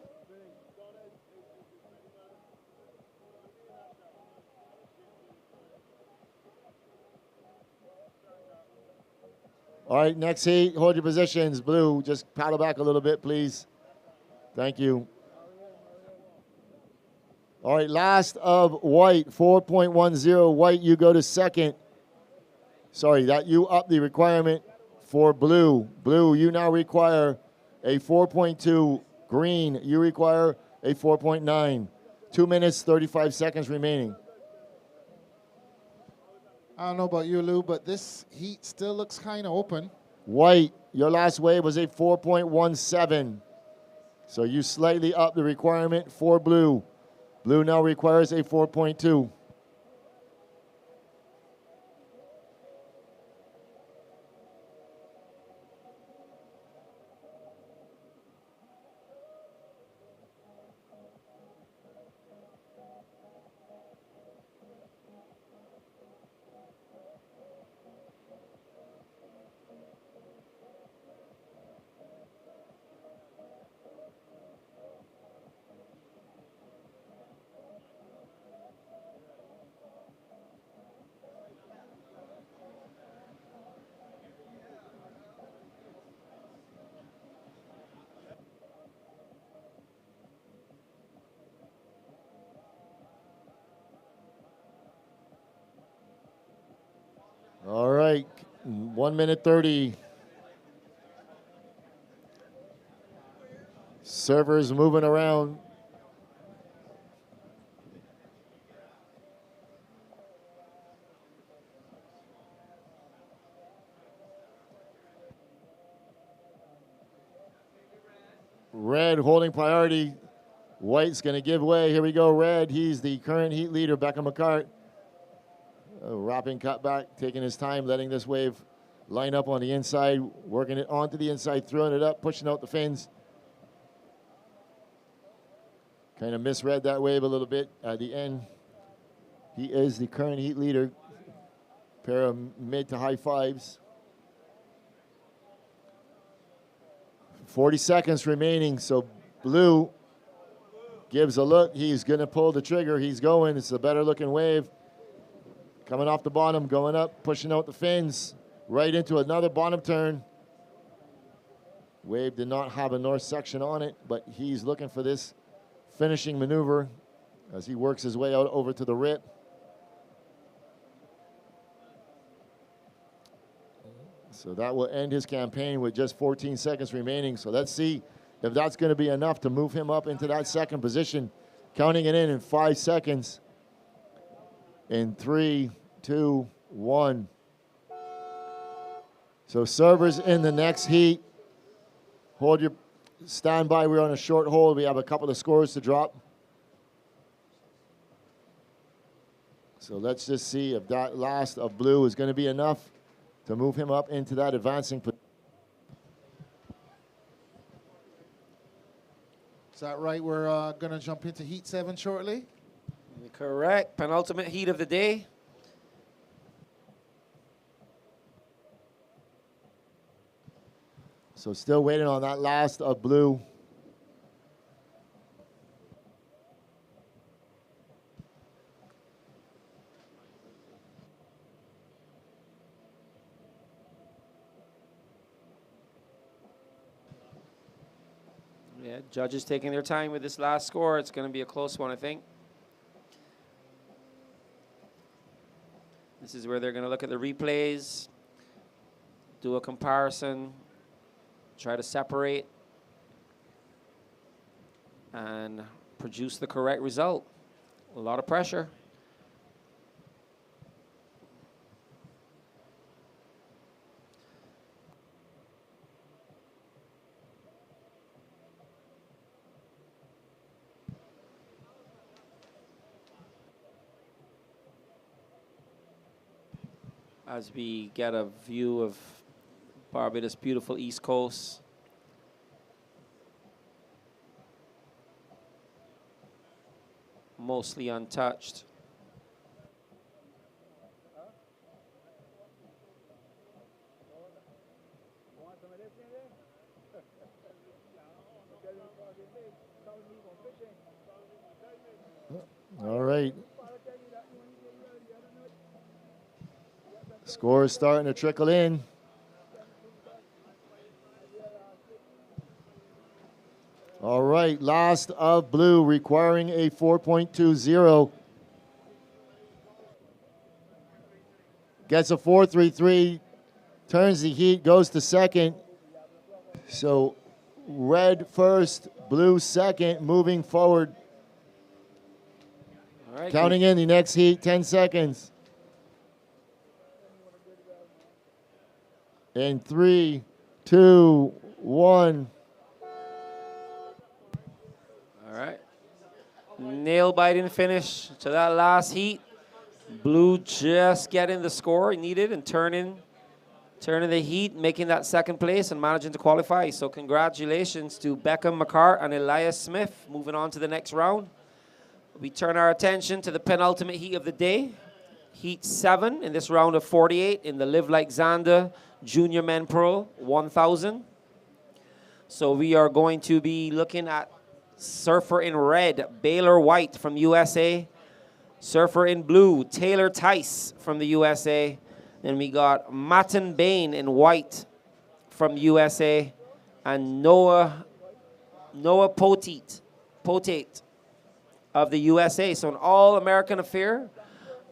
A: All right, next heat, hold your positions. Blue, just paddle back a little bit, please. Thank you. All right, last of White, 4.10. White, you go to second. Sorry, that you up the requirement for Blue. Blue, you now require a 4.2. Green, you require a 4.9. 2 minutes, 35 seconds remaining.
B: I don't know about you, Lou, but this heat still looks kind of open.
A: White, your last wave was a 4.17. So you slightly up the requirement for Blue. Blue now requires a 4.2. All right, 1 minute 30. Servers moving around. Red holding priority. White's going to give way. Here we go, red. He's the current heat leader, Beckham McCart. Wrapping cutback, taking his time, letting this wave line up on the inside, working it onto the inside, throwing it up, pushing out the fins. Kind of misread that wave a little bit at the end. He is the current heat leader. Pair of mid to high fives. 40 seconds remaining, so blue gives a look. He's going to pull the trigger. He's going. It's a better looking wave. Coming off the bottom, going up, pushing out the fins, right into another bottom turn. Wave did not have a north section on it, but he's looking for this finishing maneuver as he works his way out over to the rip. So that will end his campaign with just 14 seconds remaining. So let's see if that's going to be enough to move him up into that second position. Counting it in 5 seconds. In 3, 2, 1. So servers in the next heat. Hold your standby. We're on a short hold. We have a couple of scores to drop. So let's just see if that last of blue is going to be enough to move him up into that advancing position.
B: Is that right? We're going to jump into Heat 7 shortly?
P: Correct. Penultimate heat of the day.
A: So still waiting on that last of blue.
P: Yeah, judges taking their time with this last score. It's going to be a close one, I think. This is where they're going to look at the replays, do a comparison, try to separate, and produce the correct result. A lot of pressure. As we get a view of Barbados' beautiful East Coast. Mostly untouched.
A: All right. Score is starting to trickle in. All right, last of blue requiring a 4.20. Gets a 4.33, turns the heat, goes to second. So red first, blue second, moving forward.
P: All right,
A: counting in the next heat, 10 seconds. In 3, 2, 1.
P: All right. Nail-biting finish to that last heat. Blue just getting the score he needed and turning the heat, making that second place and managing to qualify. So congratulations to Beckham McCart and Elias Smith moving on to the next round. We turn our attention to the penultimate heat of the day. Heat 7 in this round of 48 in the Live Like Zander Junior Men Pro 1000. So we are going to be looking at surfer in red, Baylor White from USA. Surfer in blue, Taylor Tice from the USA. Then we got Matten Bain in white from USA. And Noah Potate of the USA. So an all-American affair.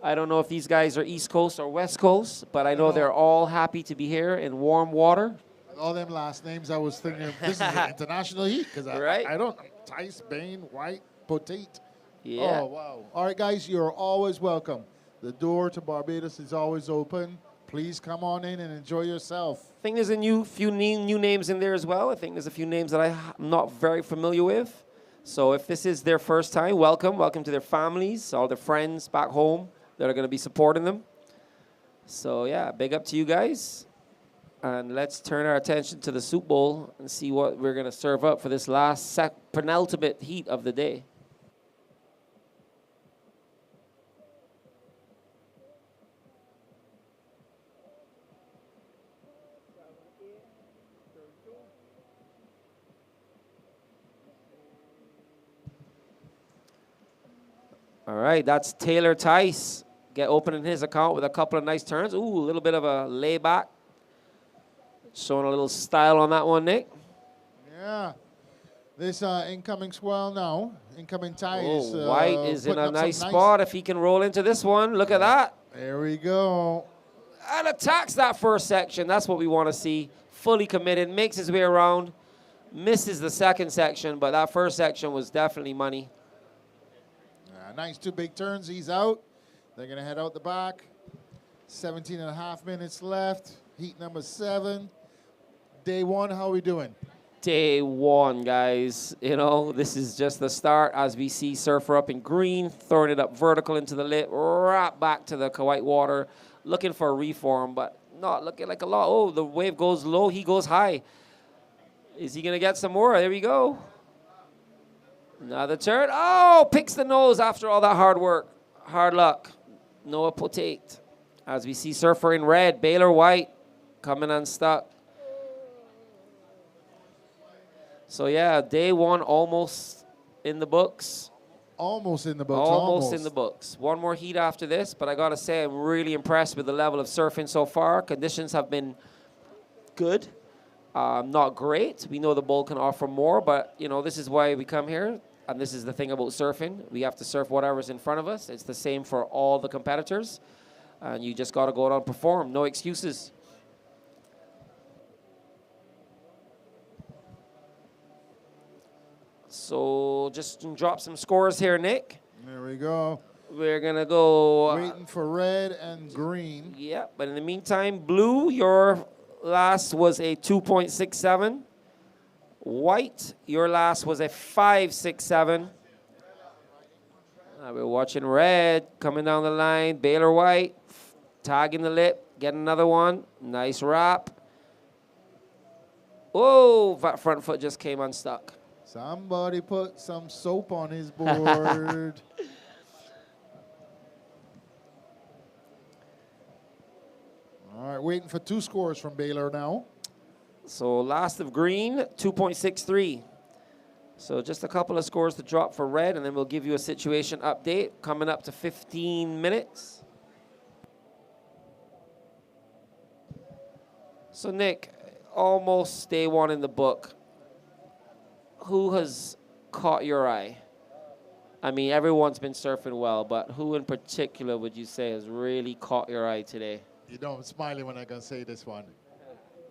P: I don't know if these guys are East Coast or West Coast, but I know they're all happy to be here in warm water.
B: All them last names, I was thinking this is an international heat because I don't Tice, Bain, White, Potate.
P: Yeah.
B: Oh, wow. All right, guys, you're always welcome. The door to Barbados is always open. Please come on in and enjoy yourself.
P: I think there's a few new names in there as well. I think there's a few names that I'm not very familiar with. So if this is their first time, welcome. Welcome to their families, all their friends back home that are going to be supporting them. So yeah, big up to you guys. And let's turn our attention to the soup bowl and see what we're going to serve up for this last penultimate heat of the day. All right, that's Taylor Tice. Opening his account with a couple of nice turns. Ooh, a little bit of a layback. Showing a little style on that one, Nick.
B: Yeah. This incoming swell now, incoming tide is
P: White is in a nice spot if he can roll into this one. Look at that.
B: There we go.
P: And attacks that first section. That's what we want to see. Fully committed, makes his way around. Misses the second section, but that first section was definitely money.
B: Nice 2 big turns. He's out. They're going to head out the back. 17 and a half minutes left. Heat number 7. Day 1, how are we doing?
P: Day 1, guys. You know, this is just the start as we see Surfer up in green, throwing it up vertical into the lip, right back to the white water, looking for a reform, but not looking like a lot. Oh, the wave goes low, he goes high. Is he going to get some more? There we go. Another turn. Oh, picks the nose after all that hard work. Hard luck. Noah Potate. As we see Surfer in red, Baylor white coming unstuck. So yeah, day 1 almost in the books.
B: Almost in the books.
P: Almost in the books. One more heat after this, but I got to say I'm really impressed with the level of surfing so far. Conditions have been good. Not great. We know the bowl can offer more, but you know, this is why we come here. And this is the thing about surfing. We have to surf whatever's in front of us. It's the same for all the competitors. And you just got to go out and perform. No excuses. So just drop some scores here, Nick.
B: There we go.
P: We're going to go...
B: waiting for red and green.
P: Yeah, but in the meantime, blue, your last was a 2.67. White, your last was a 5.67. We're watching red coming down the line. Baylor white, tagging the lip, get another one. Nice wrap. Oh, that front foot just came unstuck.
B: Somebody put some soap on his board. All right, waiting for 2 scores from Baylor now.
P: So last of green, 2.63. So just a couple of scores to drop for red, and then we'll give you a situation update coming up to 15 minutes. So Nick, almost day 1 in the book. Who has caught your eye? I mean, everyone's been surfing well, but who in particular would you say has really caught your eye today?
B: You know, I'm smiling when I can say this one.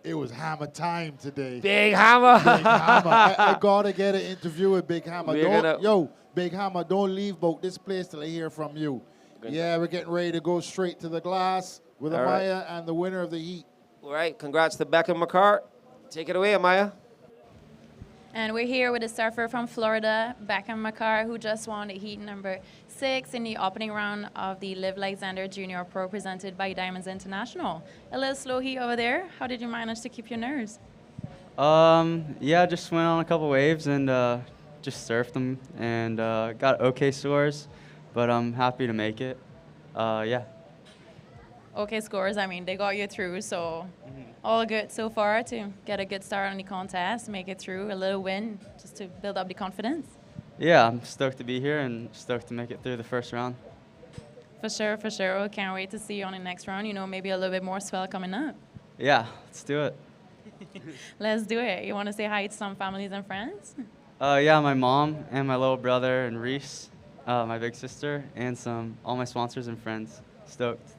B: It was Hammer time today.
P: Big Hammer.
B: Big Hammer. I gotta get an interview with Big Hammer. Yo, Big Hammer, don't leave about this place till I hear from you. Yeah, we're getting ready to go straight to the glass with Amaya and the winner of the heat.
P: All right, congrats to Beckham McCart. Take it away, Amaya.
E: And we're here with a surfer from Florida, Beckham McCart, who just won the heat number 6 in the opening round of the Live Like Zander Junior Pro presented by Diamonds International. A little slow heat over there. How did you manage to keep your nerves?
G: Yeah, just went on a couple waves and just surfed them and got okay scores, but I'm happy to make it. Yeah.
E: Okay scores, I mean, they got you through, so all good so far to get a good start on the contest, make it through, a little win, just to build up the confidence.
G: Yeah, I'm stoked to be here and stoked to make it through the first round.
E: For sure, for sure. We can't wait to see you on the next round. You know, maybe a little bit more swell coming up.
G: Yeah, let's do it.
E: Let's do it. You want to say hi to some families and friends?
G: Yeah, my mom and my little brother and Reese, my big sister, and all my sponsors and friends. Stoked.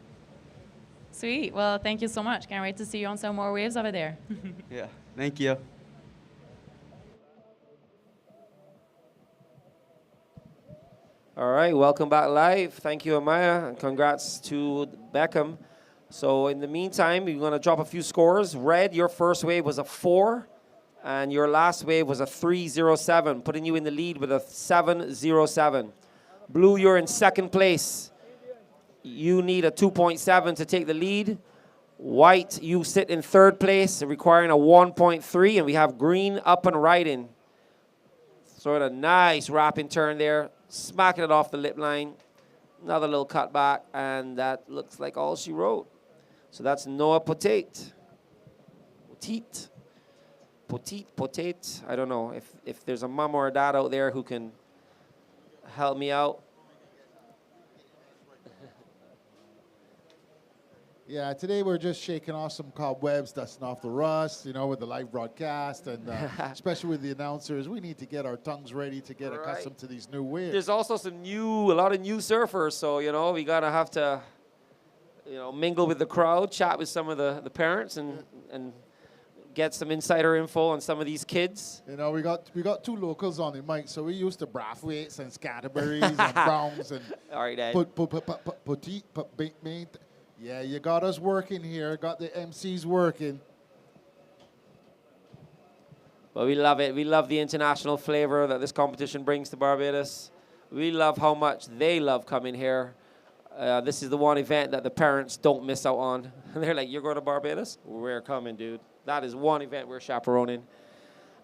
E: Sweet. Well, thank you so much. Can't wait to see you on some more waves over there.
G: Yeah, thank you.
P: All right, welcome back live. Thank you, Amaya, and congrats to Beckham. So in the meantime, we're going to drop a few scores. Red, your first wave was a 4, And your last wave was a 307, putting you in the lead with a 707. Blue, you're in second place. You need a 2.7 to take the lead. White, you sit in third place, requiring a 1.3, and we have green up and riding. Sort of nice wrapping turn there, smacking it off the lip line. Another little cut back, and that looks like all she wrote. So that's Noah Potate. Potate. Potate. I don't know if there's a mom or a dad out there who can help me out.
B: Yeah, today we're just shaking off some cobwebs, dusting off the rust, you know, with the live broadcast, and especially with the announcers, we need to get our tongues ready to get accustomed to these new waves.
P: There's also a lot of new surfers, so, you know, we gotta have to, you know, mingle with the crowd, chat with some of the parents, and get some insider info on some of these kids.
B: You know, we got two locals on the mic, so we used to Brathwaites and Scatterberries and Browns and
P: all right, Dad.
B: Petite. Yeah, you got us working here. Got the MCs working.
P: But we love it. We love the international flavor that this competition brings to Barbados. We love how much they love coming here. This is the one event that the parents don't miss out on. They're like, you're going to Barbados? We're coming, dude. That is one event we're chaperoning.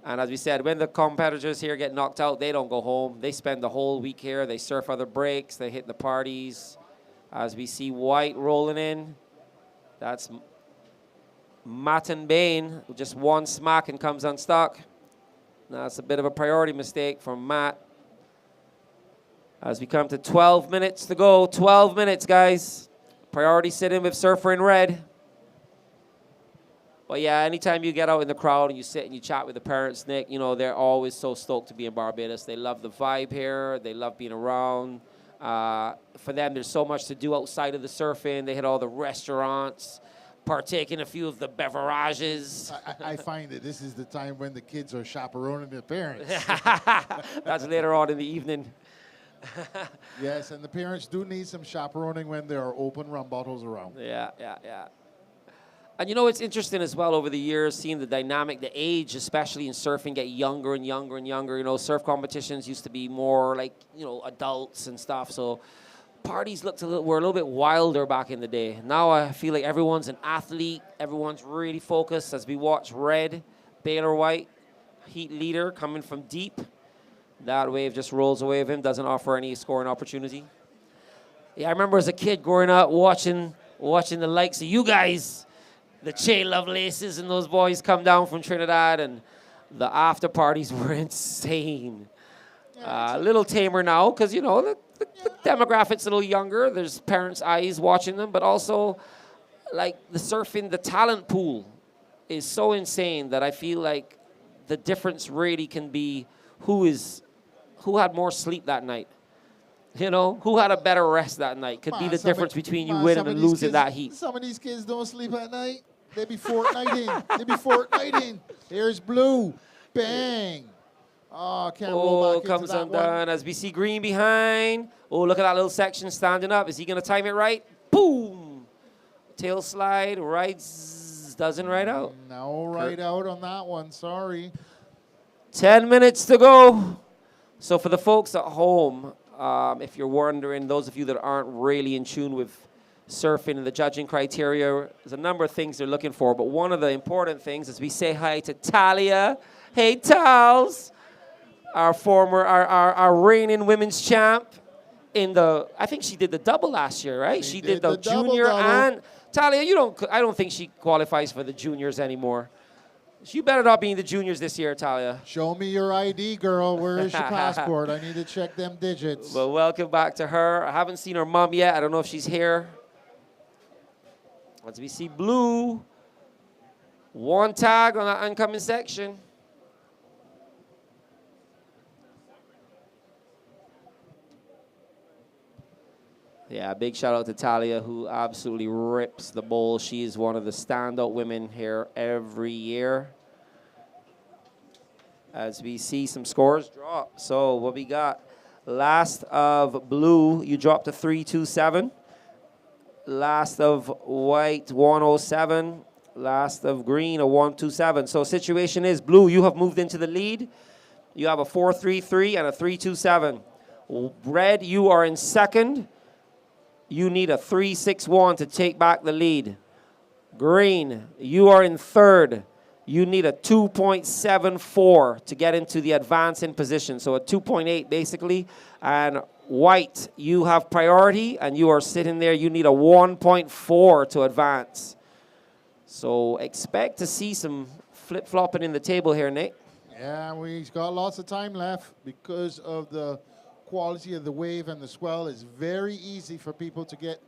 P: And as we said, when the competitors here get knocked out, they don't go home. They spend the whole week here. They surf other breaks. They hit the parties. As we see White rolling in, that's Matt and Bain, just one smack and comes unstuck. That's a bit of a priority mistake from Matt. As we come to 12 minutes to go, 12 minutes, guys. Priority sit-in with Surfer in red. But yeah, anytime you get out in the crowd and you sit and you chat with the parents, Nick, you know, they're always so stoked to be in Barbados. They love the vibe here. They love being around. For them, there's so much to do outside of the surfing. They hit all the restaurants, partake in a few of the beverages.
B: I find that this is the time when the kids are chaperoning their parents.
P: That's later on in the evening.
B: Yes, and the parents do need some chaperoning when there are open rum bottles around.
P: Yeah. And you know, it's interesting as well over the years, seeing the dynamic, the age, especially in surfing, get younger and younger and younger. You know, surf competitions used to be more like, you know, adults and stuff. So parties were a little bit wilder back in the day. Now I feel like everyone's an athlete. Everyone's really focused as we watch Red, Baylor White, heat leader coming from deep. That wave just rolls away of him, doesn't offer any scoring opportunity. Yeah, I remember as a kid growing up watching the likes of you guys, the Che Lovelaces and those boys come down from Trinidad, and the after parties were insane. A little tamer now because, you know, the demographic's a little younger. There's parents' eyes watching them, but also, like, the surfing, the talent pool is so insane that I feel like the difference really can be who had more sleep that night. You know, who had a better rest that night could be the difference between you winning and losing that heat.
B: Some of these kids don't sleep at night. They be fortnighting. Here's Blue. Bang. Oh, can't roll back
P: comes
B: into that
P: undone as we see Green behind. Oh, look at that little section standing up. Is he going to time it right? Boom. Tail slide, rides, doesn't ride out.
B: No ride out on that one, sorry.
P: 10 minutes to go. So for the folks at home, if you're wondering, those of you that aren't really in tune with surfing and the judging criteria, there's a number of things they're looking for, but one of the important things is we say hi to Talia. Hey, Tals, our reigning women's champ I think she did the double last year, right? She did the junior double. And Talia, I don't think she qualifies for the juniors anymore. You better not be in the juniors this year, Talia.
B: Show me your ID, girl. Where is your passport? I need to check them digits.
P: Well, welcome back to her. I haven't seen her mom yet. I don't know if she's here. As we see Blue, one tag on that oncoming section. Yeah, big shout out to Talia, who absolutely rips the bowl. She is one of the standout women here every year. As we see some scores drop. So what we got, last of Blue, you dropped to 327. Last of White, 107. Last of green, a 1-2-7. So situation is, blue, you have moved into the lead. You have a 4-3-3 and a 3-2-7. Red, you are in second. You need a 3-6-1 to take back the lead. Green, you are in third. You need a 2.74 to get into the advancing position. So a 2.8 basically. And white, you have priority and you are sitting there. You need a 1.4 to advance. So expect to see some flip-flopping in the table here, Nick.
B: Yeah, we've got lots of time left because of the quality of the wave and the swell. It's very easy for people to get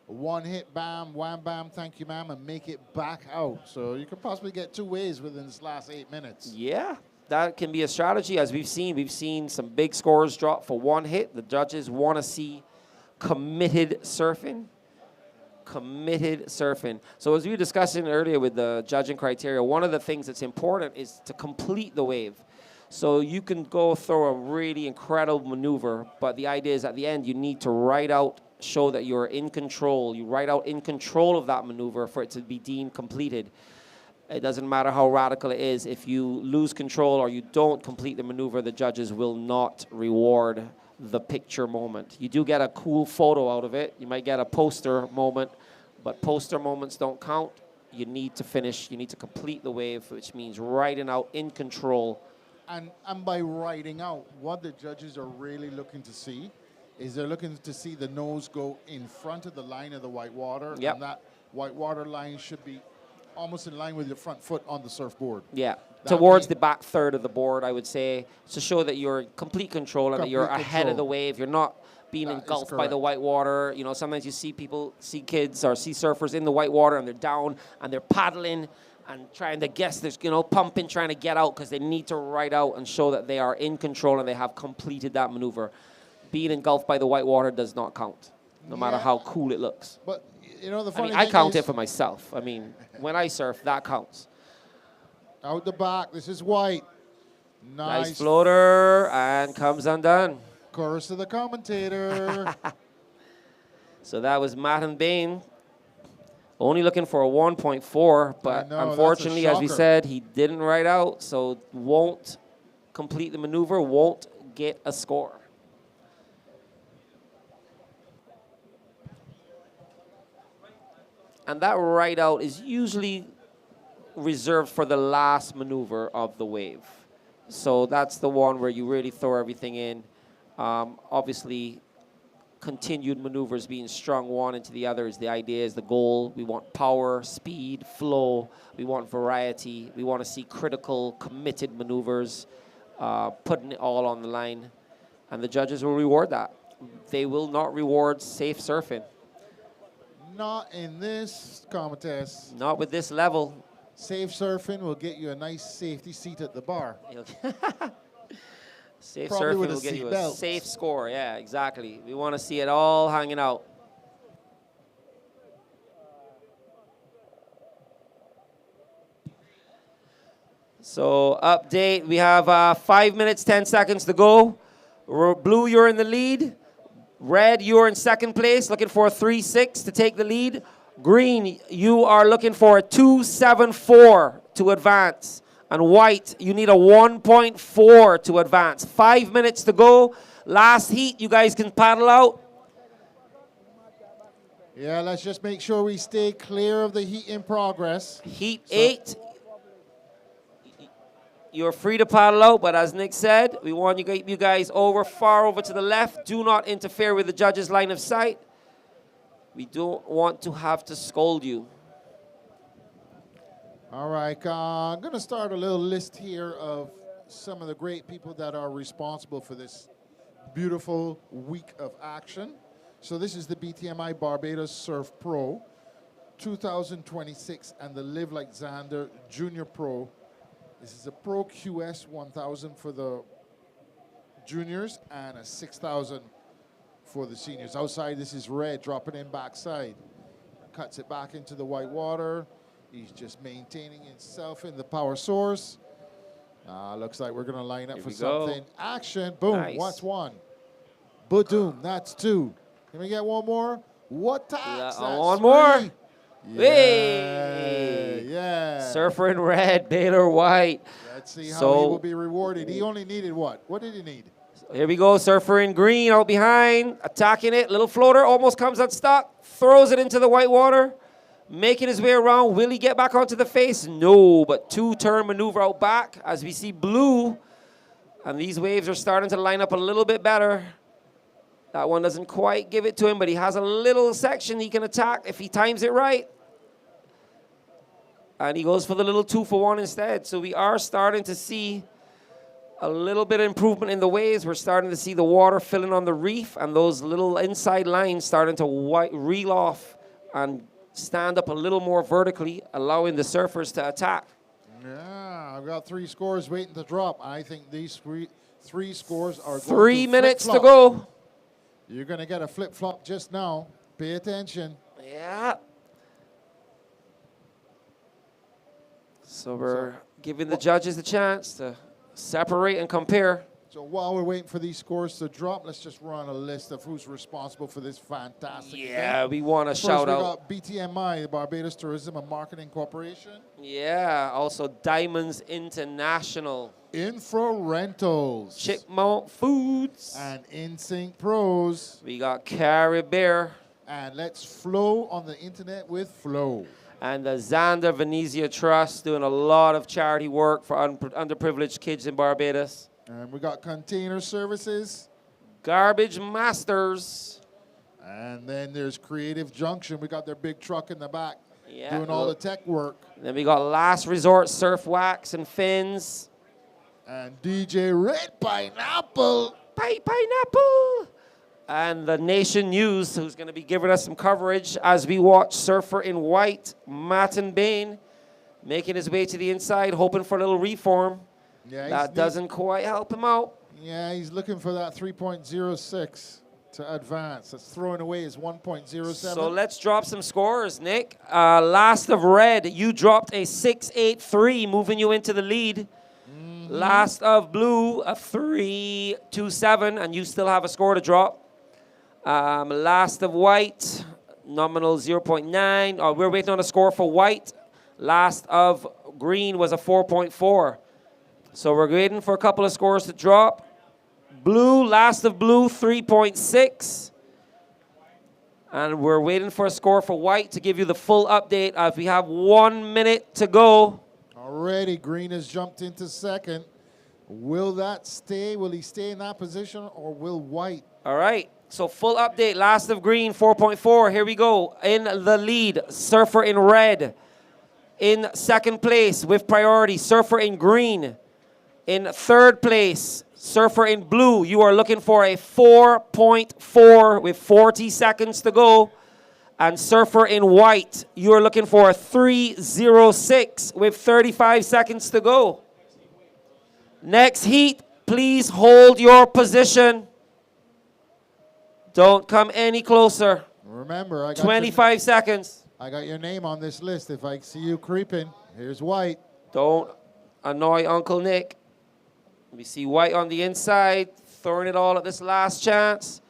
B: one hit, bam, wham, bam, thank you, ma'am, and make it back out. So you could possibly get 2 waves within this last 8 minutes.
P: Yeah, that can be a strategy. As we've seen some big scores drop for one hit. The judges want to see committed surfing. Committed surfing. So as we were discussing earlier with the judging criteria, one of the things that's important is to complete the wave. So you can go throw a really incredible maneuver, but the idea is at the end you need to ride out, show that you're in control. You ride out in control of that maneuver for it to be deemed completed. It doesn't matter how radical it is. If you lose control or you don't complete the maneuver, the judges will not reward the picture moment. You do get a cool photo out of it. You might get a poster moment, but poster moments don't count. You need to finish. You need to complete the wave, which means riding out in control.
B: And by riding out, what the judges are really looking to see is they're looking to see the nose go in front of the line of the white water.
P: Yep.
B: And that white water line should be almost in line with your front foot on the surfboard.
P: Yeah, towards the back third of the board, I would say, to show that you're in complete control and that you're ahead of the wave. You're not being engulfed by the white water. You know, sometimes you see people, see kids or see surfers in the white water and they're down and they're paddling and trying to guess, there's, you know, pumping, trying to get out because they need to ride out and show that they are in control and they have completed that maneuver. Being engulfed by the white water does not count, no matter how cool it looks.
B: But, you know, the funny
P: I
B: thing
P: count
B: is,
P: it for myself. I mean, when I surf, that counts.
B: out the back, this is white.
P: Nice floater, and comes undone.
B: Chorus to the commentator.
P: So that was Matt and Bain. Only looking for a 1.4, but unfortunately, as we said, he didn't ride out, so won't complete the maneuver, won't get a score. And that ride out is usually reserved for the last maneuver of the wave. So that's the one where you really throw everything in. Obviously, continued maneuvers being strung one into the other is the idea, is the goal. We want power, speed, flow. We want variety. We want to see critical, committed maneuvers, putting it all on the line. And the judges will reward that. They will not reward safe surfing.
B: Not in this contest.
P: Not with this level.
B: Safe surfing will get you a nice safety seat at the bar.
P: Safe
B: Probably
P: surfing
B: with a
P: will get you a
B: seatbelt.
P: safe score. Yeah, exactly. We want to see it all hanging out. So update, we have 5 minutes, 10 seconds to go. Blue, you're in the lead. Red, you're in second place, looking for a 3-6 to take the lead. Green, you are looking for a 2-7-4 to advance. And white, you need a 1.4 to advance. 5 minutes to go. Last heat, you guys can paddle out.
B: Yeah, let's just make sure we stay clear of the heat in progress.
P: Heat 8. You're free to paddle out, but as Nick said, we want you guys far over to the left. Do not interfere with the judge's line of sight. We don't want to have to scold you.
B: All right, I'm going to start a little list here of some of the great people that are responsible for this beautiful week of action. So this is the BTMI Barbados Surf Pro 2026 and the Live Like Zander Junior Pro. This is a Pro QS 1000 for the juniors and a 6000 for the seniors. Outside, this is Red dropping in backside. Cuts it back into the white water. He's just maintaining himself in the power source. Looks like we're going to line up for something. Action. Boom.
P: Nice.
B: What's one? Boom. That's two. Can we get one more? What tax?
P: One more.
B: Yeah. Yeah.
P: Surfer in red, Baylor white.
B: Let's see how he will be rewarded. He only needed what? What did he need?
P: Here we go, Surfer in green out behind, attacking it. Little floater, almost comes unstuck, throws it into the white water, making his way around. Will he get back onto the face? No, but two-turn maneuver out back as we see blue. And these waves are starting to line up a little bit better. That one doesn't quite give it to him, but he has a little section he can attack if he times it right. And he goes for the little 2-for-1 instead. So we are starting to see a little bit of improvement in the waves. We're starting to see the water filling on the reef and those little inside lines starting to reel off and stand up a little more vertically, allowing the surfers to attack.
B: Yeah, I've got 3 scores waiting to drop. I think these three scores are going
P: 3
B: to
P: minutes to
B: flip-flop.
P: go.
B: You're going to get a flip-flop just now. Pay attention.
P: Yeah. So we're giving the judges the chance to separate and compare.
B: So while we're waiting for these scores to drop, let's just run a list of who's responsible for this fantastic event.
P: We want to
B: First,
P: shout
B: we
P: out.
B: got BTMI, the Barbados Tourism and Marketing Corporation.
P: Yeah, also Diamonds International.
B: Infra Rentals.
P: Chickmount Foods.
B: And InSync Pros.
P: We got Caribbear.
B: And let's flow on the internet with Flow.
P: And the Zander Venezia Trust doing a lot of charity work for underprivileged kids in Barbados.
B: And we got Container Services.
P: Garbage Masters.
B: And then there's Creative Junction. We got their big truck in the back
P: Yeah.
B: doing all the tech work.
P: Then we got Last Resort Surf Wax and Fins.
B: And DJ Red Pineapple.
P: Pineapple. And the Nation News, who's going to be giving us some coverage as we watch Surfer in White, Martin Bain, making his way to the inside, hoping for a little reform.
B: Yeah,
P: that doesn't quite help him out.
B: Yeah, he's looking for that 3.06 to advance. That's throwing away his 1.07.
P: So let's drop some scores, Nick. Last of red, you dropped a 6.83, moving you into the lead. Last of blue, a 3.27, and you still have a score to drop. Last of white, nominal 0.9. We're waiting on a score for white. Last of green was a 4.4. So we're waiting for a couple of scores to drop. Blue, last of blue, 3.6. And we're waiting for a score for white to give you the full update as we have 1 minute to go.
B: Already, green has jumped into second. Will that stay? Will he stay in that position, or will white?
P: All right. So full update, last of green, 4.4. Here we go. In the lead, Surfer in red. In second place with priority, Surfer in green. In third place, Surfer in blue. You are looking for a 4.4 with 40 seconds to go. And Surfer in white, you are looking for a 3.06 with 35 seconds to go. Next heat, please hold your position. Don't come any closer.
B: Remember, I got
P: 25 seconds.
B: I got your name on this list. If I see you creeping, here's white.
P: Don't annoy Uncle Nick. We see white on the inside, throwing it all at this last chance.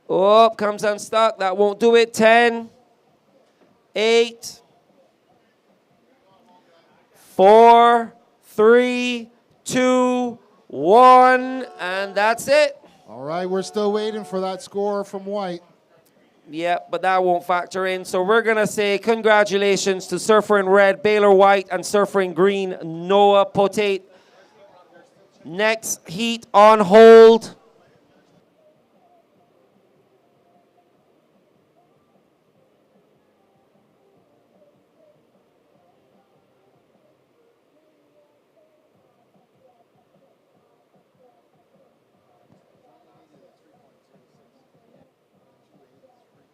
P: Oh, comes unstuck. That won't do it. 10, 8, 4, 3, 2, 1, and that's it.
B: All right, we're still waiting for that score from white.
P: Yeah, but that won't factor in. So we're going to say congratulations to Surfer in red, Baylor white, and Surfer in green, Noah Potate. Next heat on hold.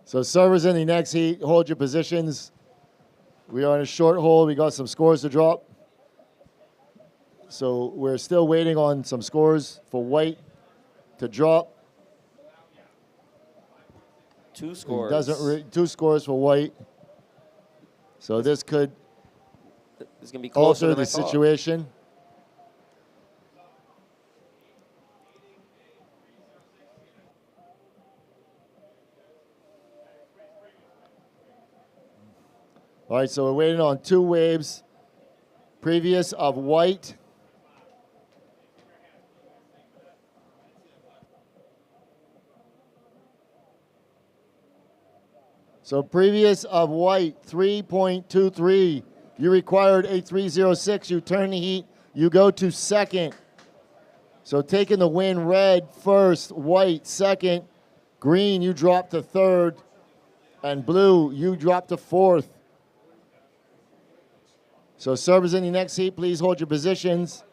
A: So servers in the next heat, hold your positions. We are in a short hold. We got some scores to drop. So we're still waiting on some scores for white to drop.
P: 2 scores.
A: Two scores for white. So this could
P: It's gonna be closer
A: alter
P: than
A: the
P: I thought.
A: situation. All right, so we're waiting on 2 waves. Previous of white. So previous of white, 3.23. You required a 306. You turn the heat. You go to second. So taking the win, red first, white second, green you drop to third, and blue you drop to fourth. So servers in the next heat, please hold your positions.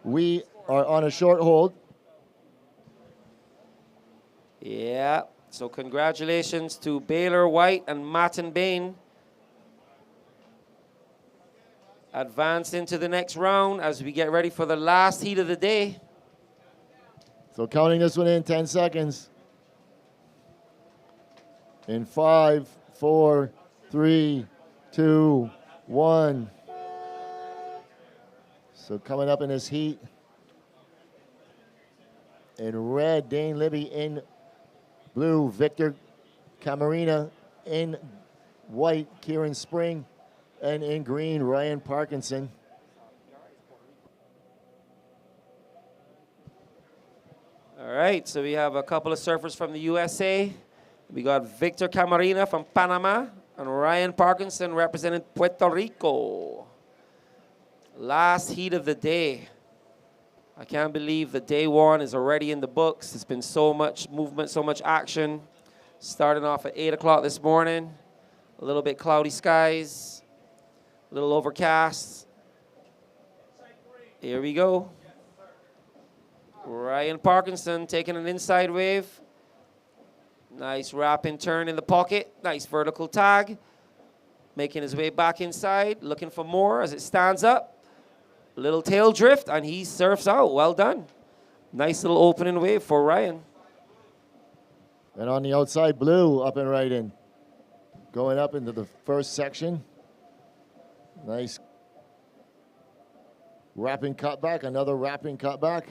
A: We are on a short hold.
P: Yeah, so congratulations to Baylor White and Martin Bain. Advance into the next round as we get ready for the last heat of the day.
A: So counting this one in 10 seconds. In 5, 4, 3, 2, 1. So coming up in this heat. In red, Dane Libby. In blue, Victor Camarena. In white, Kieran Spring. And in green, Ryan Parkinson.
P: All right, so we have a couple of surfers from the USA. We got Victor Camarena from Panama and Ryan Parkinson representing Puerto Rico. Last heat of the day. I can't believe that day one is already in the books. There's been so much movement, so much action. Starting off at 8 o'clock this morning. A little bit cloudy skies, a little overcast. Here we go. Ryan Parkinson taking an inside wave. Nice wrap and turn in the pocket. Nice vertical tag. Making his way back inside, looking for more as it stands up. Little tail drift, and he surfs out. Well done. Nice little opening wave for Ryan.
A: And on the outside, blue up and right in. Going up into the first section. Nice wrapping cutback, another wrapping cutback.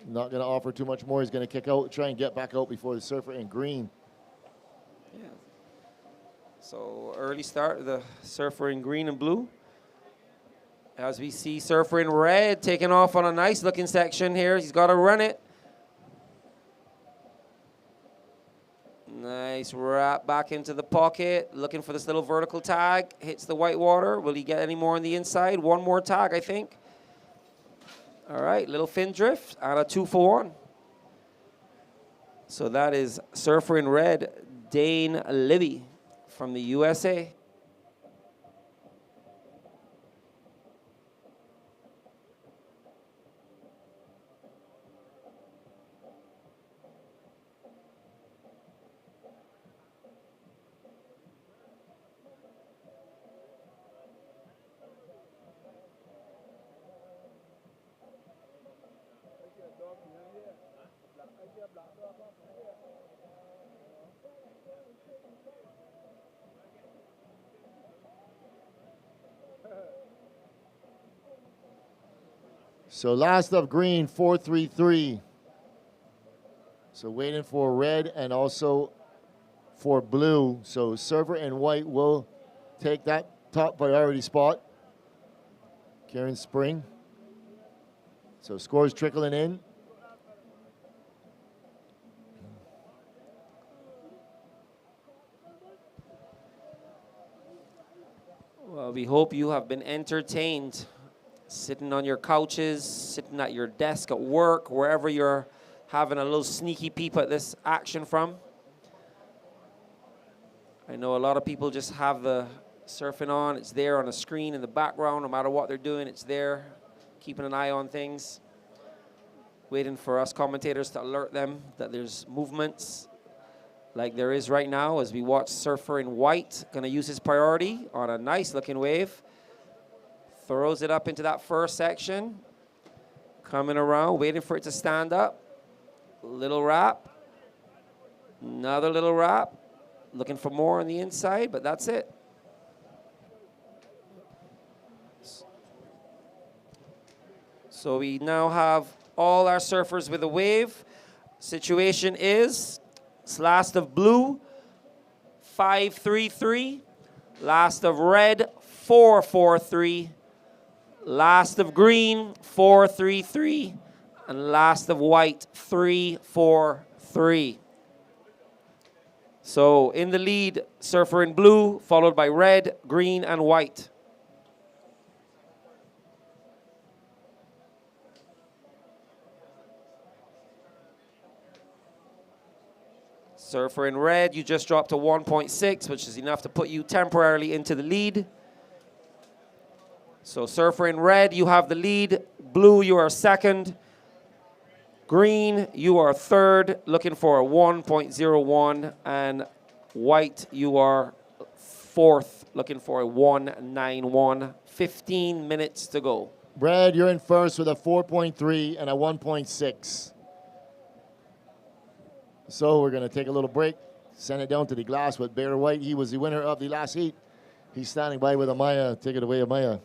A: Not going to offer too much more. He's going to kick out, try and get back out before the surfer in green.
P: Yeah. So early start of the surfer in green and blue. As we see surfer in red taking off on a nice looking section here. He's got to run it. Nice wrap back into the pocket. Looking for this little vertical tag. Hits the white water. Will he get any more on the inside? One more tag, I think. All right, little fin drift and a 2 for 1. So that is surfer in red, Dane Libby from the USA.
A: So last of green, 4-3-3. So waiting for red and also for blue. So server and white will take that top priority spot. Karen Spring. So scores trickling in.
P: Well, we hope you have been entertained. Sitting on your couches, sitting at your desk at work, wherever you're having a little sneaky peep at this action from. I know a lot of people just have the surfing on. It's there on a screen in the background. No matter what they're doing, it's there, keeping an eye on things, waiting for us commentators to alert them that there's movements like there is right now as we watch surfer in white. Going to use his priority on a nice looking wave. Throws it up into that first section. Coming around, waiting for it to stand up. Little wrap. Another little wrap. Looking for more on the inside, but that's it. So we now have all our surfers with a wave. Situation is, it's last of blue, 5-3-3. Last of red, 4-4-3. Last of green, 4-3-3. And last of white, 3-4-3. So in the lead, surfer in blue, followed by red, green, and white. Surfer in red, you just dropped to 1.6, which is enough to put you temporarily into the lead. So surfer in red, you have the lead. Blue, you are second. Green, you are third, looking for a 1.01. And white, you are fourth, looking for a 1.91. 15 minutes to go.
A: Brad, you're in first with a 4.3 and a 1.6. So we're going to take a little break, send it down to the glass with Bear White. He was the winner of the last heat. He's standing by with Amaya. Take it away, Amaya.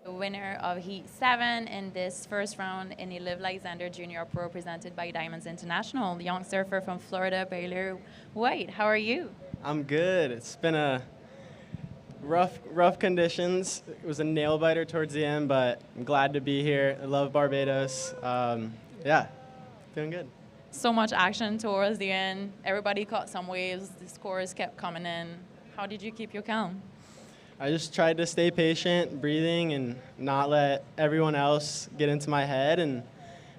E: The winner of Heat 7 in this first round in the Live Like Zander Junior Pro presented by Diamonds International, the young surfer from Florida, Baylor White. How are you?
U: I'm good. It's been a rough conditions. It was a nail biter towards the end, but I'm glad to be here. I love Barbados. Yeah, doing good.
E: So much action towards the end. Everybody caught some waves. The scores kept coming in. How did you keep your calm?
U: I just tried to stay patient, breathing, and not let everyone else get into my head, and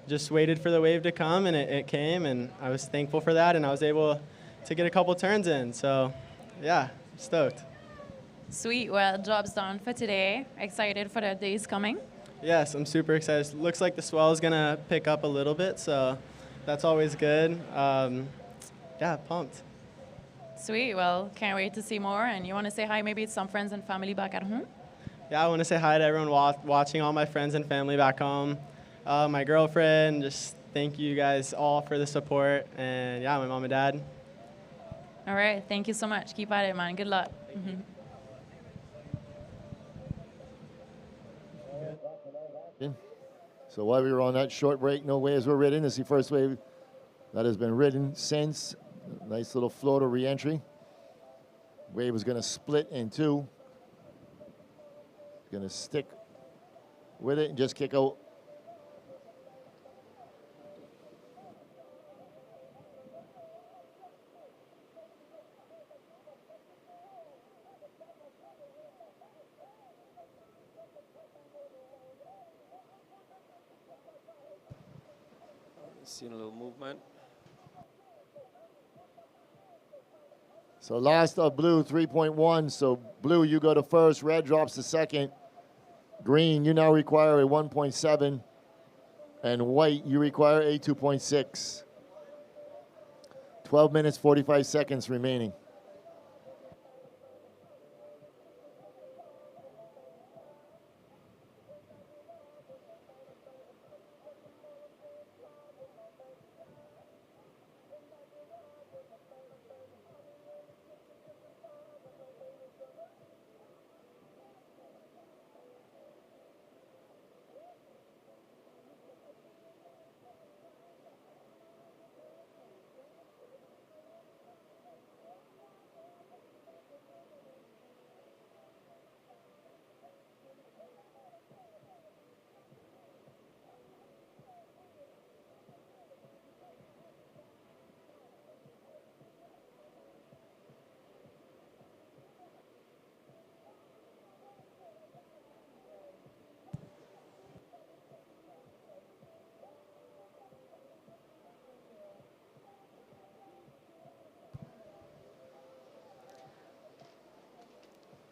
U: just waited for the wave to come, and it came, and I was thankful for that, and I was able to get a couple turns in. So, yeah, stoked.
E: Sweet. Well, job's done for today. Excited for the days coming?
U: Yes, I'm super excited. Looks like the swell is going to pick up a little bit, so that's always good. Yeah, pumped.
E: Sweet. Well, can't wait to see more. And you want to say hi maybe to some friends and family back at home?
U: Yeah, I want to say hi to everyone watching, all my friends and family back home, my girlfriend. Just thank you guys all for the support. And, yeah, my mom and dad.
E: All right. Thank you so much. Keep at it, man. Good luck.
A: So while we were on that short break, no waves were ridden. This is the first wave that has been ridden since. Nice little floater re-entry. Wave is going to split in two. Going to stick with it and just kick out.
P: Seeing a little movement.
A: So last of blue, 3.1. So blue, you go to first. Red drops to second. Green, you now require a 1.7. And white, you require a 2.6. 12 minutes, 45 seconds remaining.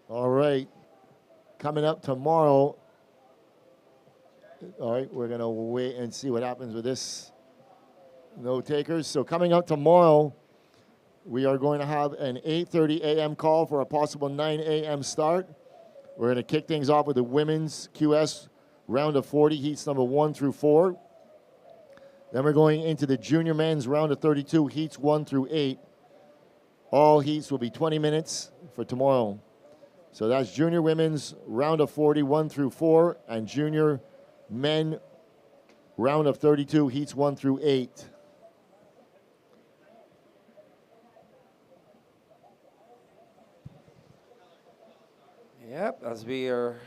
A: All right. Coming up tomorrow. All right, we're going to wait and see what happens with this. No takers. So coming up tomorrow, we are going to have an 8:30 a.m. call for a possible 9 a.m. start. We're going to kick things off with the women's QS round of 40, heats number 1 through 4. Then we're going into the junior men's round of 32, heats 1 through 8. All heats will be 20 minutes for tomorrow. So that's junior women's round of 40, 1 through 4, and junior men round of 32, heats 1 through 8.
P: Yep, as we are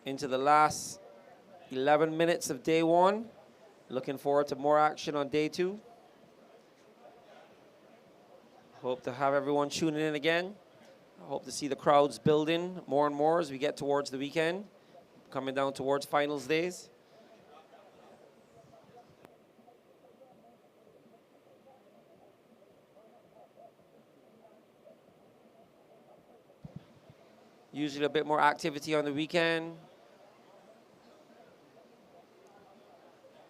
P: into the last 11 minutes of day one. Looking forward to more action on day two. Hope to have everyone tuning in again. I hope to see the crowds building more and more as we get towards the weekend, coming down towards finals days. Usually a bit more activity on the weekend.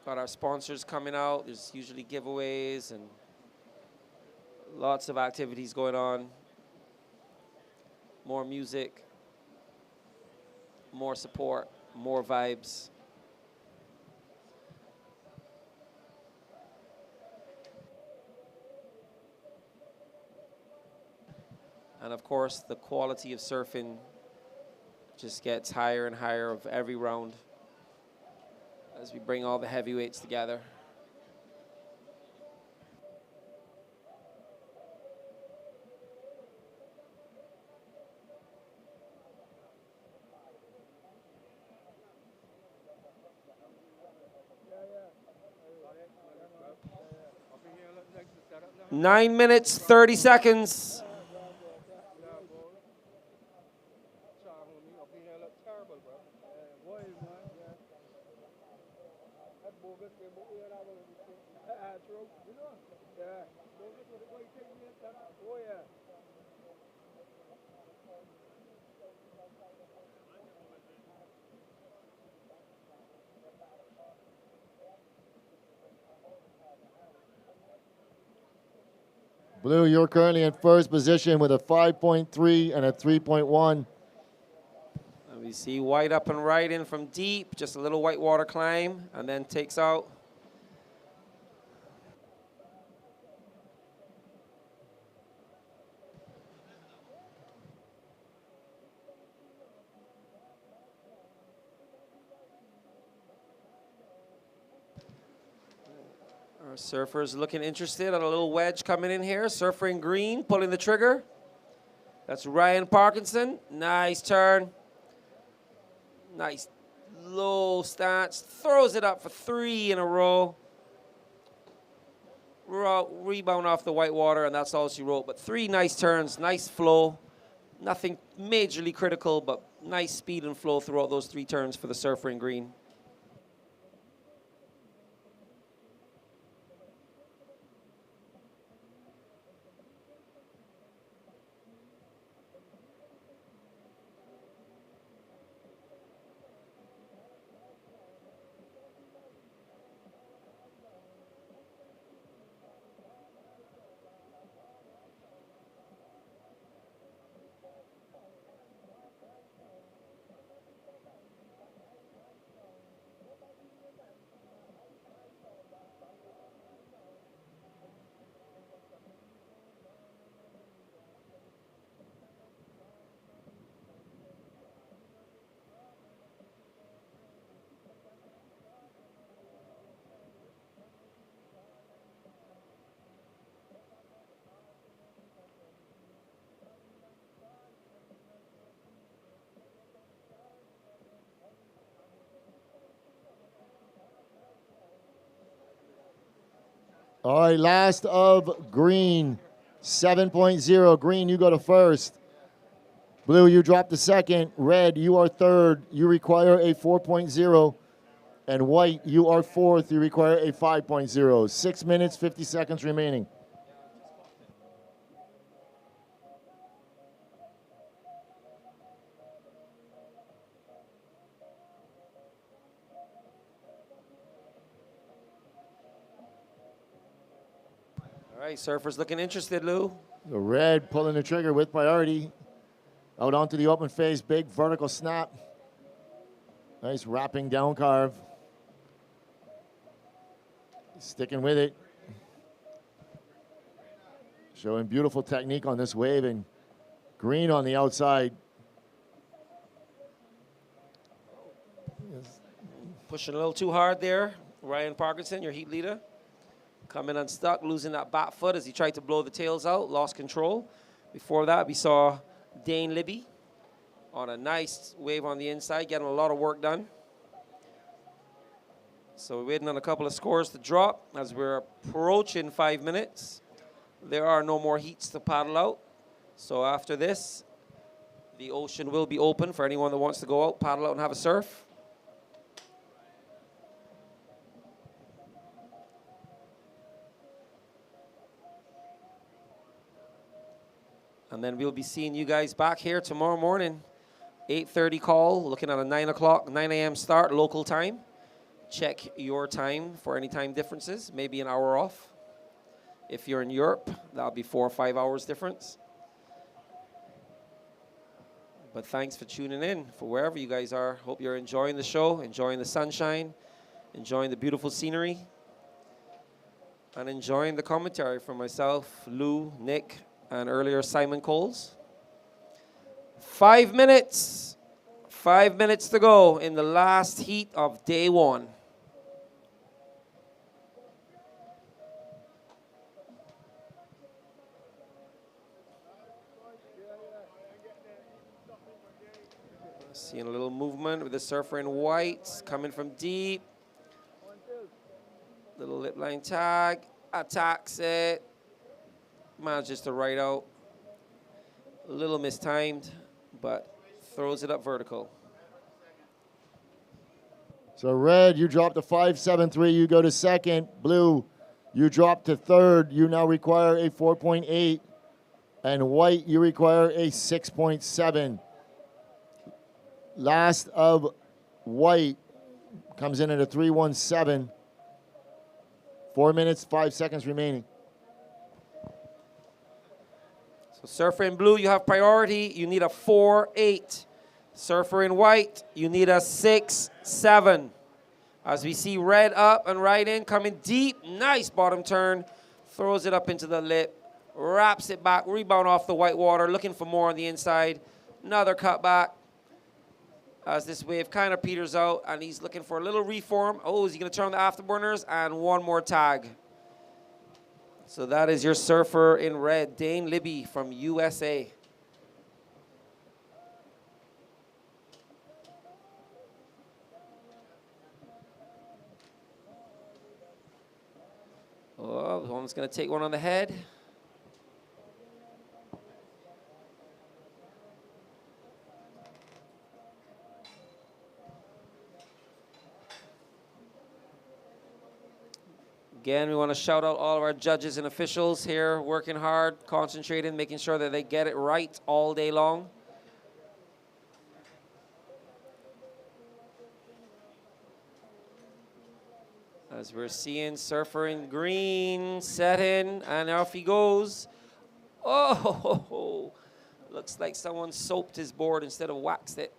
P: Got our sponsors coming out. There's usually giveaways and lots of activities going on. More music, more support, more vibes. And of course, the quality of surfing just gets higher and higher of every round as we bring all the heavyweights together. Nine minutes, 30 seconds.
A: Blue, you're currently in first position with a 5.3 and a 3.1.
P: And we see White up and right in from deep, just a little whitewater climb, and then takes out. Our surfer's looking interested on a little wedge coming in here. Surfer in green, pulling the trigger. That's Ryan Parkinson. Nice turn. Nice low stance. Throws it up for 3 in a row. Rebound off the white water, and that's all she wrote. But 3 nice turns, nice flow. Nothing majorly critical, but nice speed and flow throughout those 3 turns for the surfer in green.
A: All right, last of green, 7.0. Green, you go to first. Blue, you drop to second. Red, you are third. You require a 4.0. And white, you are fourth. You require a 5.0. 6 minutes, 50 seconds remaining.
P: All right, surfer's looking interested, Lou.
A: The red pulling the trigger with priority. Out onto the open face, big vertical snap. Nice wrapping down carve. Sticking with it. Showing beautiful technique on this wave, and green on the outside.
P: Pushing a little too hard there. Ryan Parkinson, your heat leader. Coming unstuck, losing that back foot as he tried to blow the tails out, lost control. Before that, we saw Dane Libby. on a nice wave on the inside, getting a lot of work done. So we're waiting on a couple of scores to drop as we're approaching 5 minutes. There are no more heats to paddle out. So after this, the ocean will be open for anyone that wants to go out, paddle out and have a surf. And then we'll be seeing you guys back here tomorrow morning, 8:30 call, looking at a 9 a.m. start local time. Check your time for any time differences, maybe an hour off. If you're in Europe, that'll be 4 or 5 hours difference. But thanks for tuning in for wherever you guys are. Hope you're enjoying the show, enjoying the sunshine, enjoying the beautiful scenery, and enjoying the commentary from myself, Lou, Nick, and earlier Simon Coles. 5 minutes. 5 minutes to go in the last heat of day one. Seeing a little movement with the surfer in white, coming from deep. Little lip line tag, attacks it. Manages to ride out. A little mistimed, but throws it up vertical.
A: So red, you dropped to 5.73, you go to second. Blue, you drop to third, you now require a 4.8. And white, you require a 6.7. Last of white comes in at a 3.17. 4 minutes, 5 seconds remaining.
P: So surfer in blue, you have priority. You need a 4.8. Surfer in white, you need a 6.7. As we see red up and right in, coming deep. Nice bottom turn. Throws it up into the lip. Wraps it back. Rebound off the white water. Looking for more on the inside. Another cut back. As this wave kind of peters out, and he's looking for a little reform. Oh, is he going to turn on the afterburners? And one more tag. So that is your surfer in red, Dane Libby from USA. Oh, one's going to take one on the head. Again, we want to shout out all of our judges and officials here, working hard, concentrating, making sure that they get it right all day long. As we're seeing surfer in green, set in, and off he goes. Oh, looks like someone soaped his board instead of waxed it.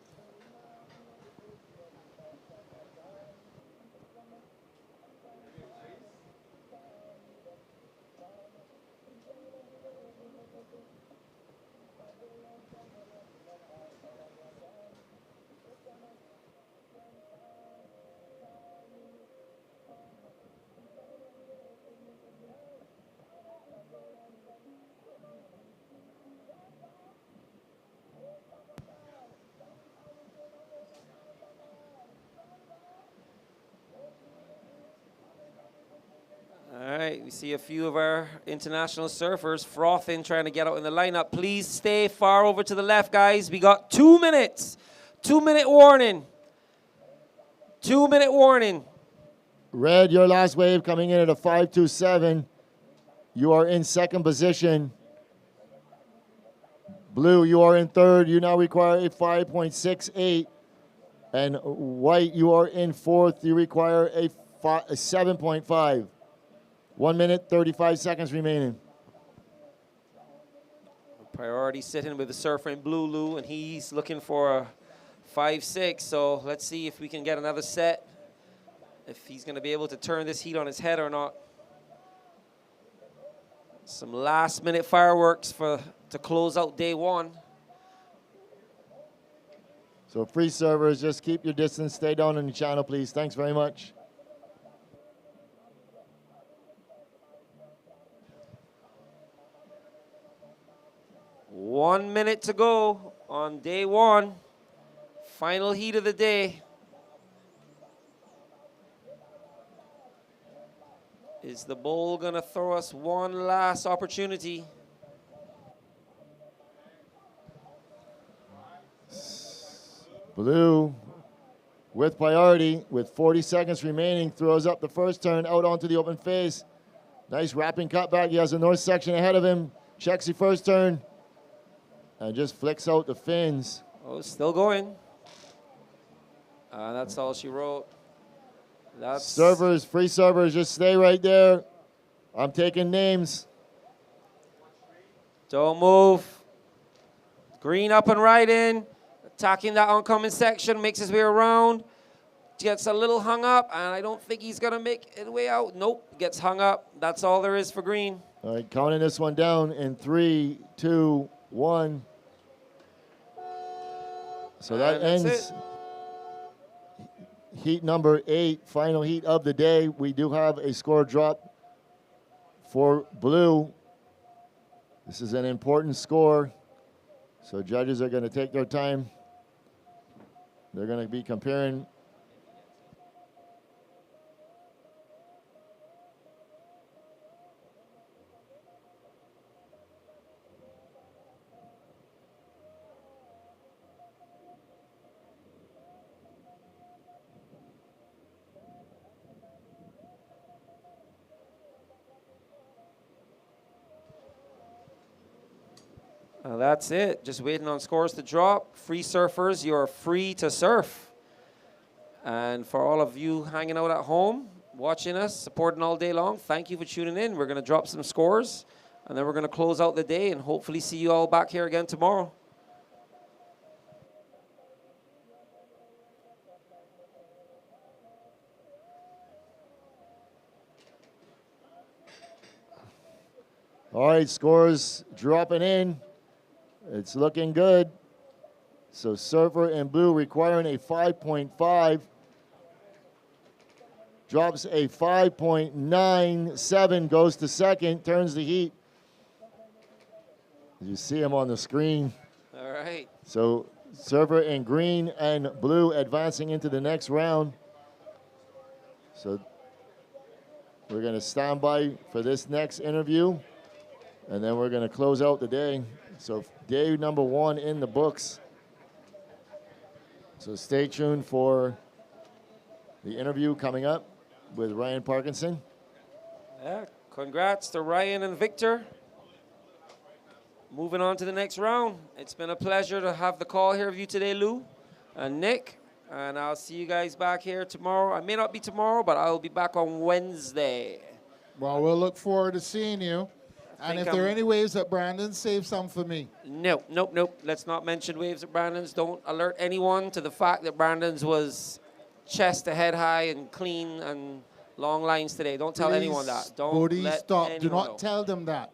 P: All right, we see a few of our international surfers frothing, trying to get out in the lineup. Please stay far over to the left, guys. We got 2 minutes. 2-minute warning. 2-minute warning.
A: Red, your last wave coming in at a 5.27. You are in second position. Blue, you are in third. You now require a 5.68. And white, you are in fourth. You require a 7.5. 1 minute, 35 seconds remaining.
P: Priority sitting with the surfer in blue, Lou, and he's looking for a 5.6. So let's see if we can get another set, if he's going to be able to turn this heat on his head or not. Some last-minute fireworks to close out day one.
A: So free servers, just keep your distance. Stay down in the channel, please. Thanks very much.
P: One minute to go on day one. Final heat of the day. Is the bowl gonna throw us one last opportunity?
A: Blue with priority, with 40 seconds remaining, throws up the first turn out onto the open face. Nice wrapping cutback. He has the north section ahead of him. Checks the first turn and just flicks out the fins.
P: Oh, it's still going. That's all she wrote. That's
A: Servers, free servers, just stay right there. I'm taking names.
P: Don't move. Green up and right in. Attacking that oncoming section, makes his way around. Gets a little hung up, and I don't think he's going to make his way out. Nope, gets hung up. That's all there is for green.
A: All right, counting this one down in 3, 2, 1. So that
P: And that's
A: ends heat number 8, final heat of the day. We do have a score drop for blue. This is an important score. So judges are going to take their time. They're going to be comparing.
P: That's it. Just waiting on scores to drop. Free surfers, you're free to surf. And for all of you hanging out at home, watching us, supporting all day long, thank you for tuning in. We're going to drop some scores, and then we're going to close out the day and hopefully see you all back here again tomorrow.
A: All right, scores dropping in. It's looking good. So Surfer and Blue requiring a 5.5. Drops a 5.97, goes to second, turns the heat. You see him on the screen.
P: All right.
A: So Surfer and Green and Blue advancing into the next round. So we're going to stand by for this next interview, and then we're going to close out the day. So day number 1 in the books. So stay tuned for the interview coming up with Ryan Parkinson.
P: Yeah, congrats to Ryan and Victor. Moving on to the next round. It's been a pleasure to have the call here with you today, Lou and Nick. And I'll see you guys back here tomorrow. I may not be tomorrow, but I'll be back on Wednesday.
B: Well, we'll look forward to seeing you. And if there are any waves at Brandon, save some for me.
P: Nope. Let's not mention waves at Brandon's. Don't alert anyone to the fact that Brandon's was chest to head high and clean and long lines today. Don't tell anyone that. Don't
B: Bodie,
P: let
B: stop. Do
P: anyone
B: not
P: know.
B: tell them that.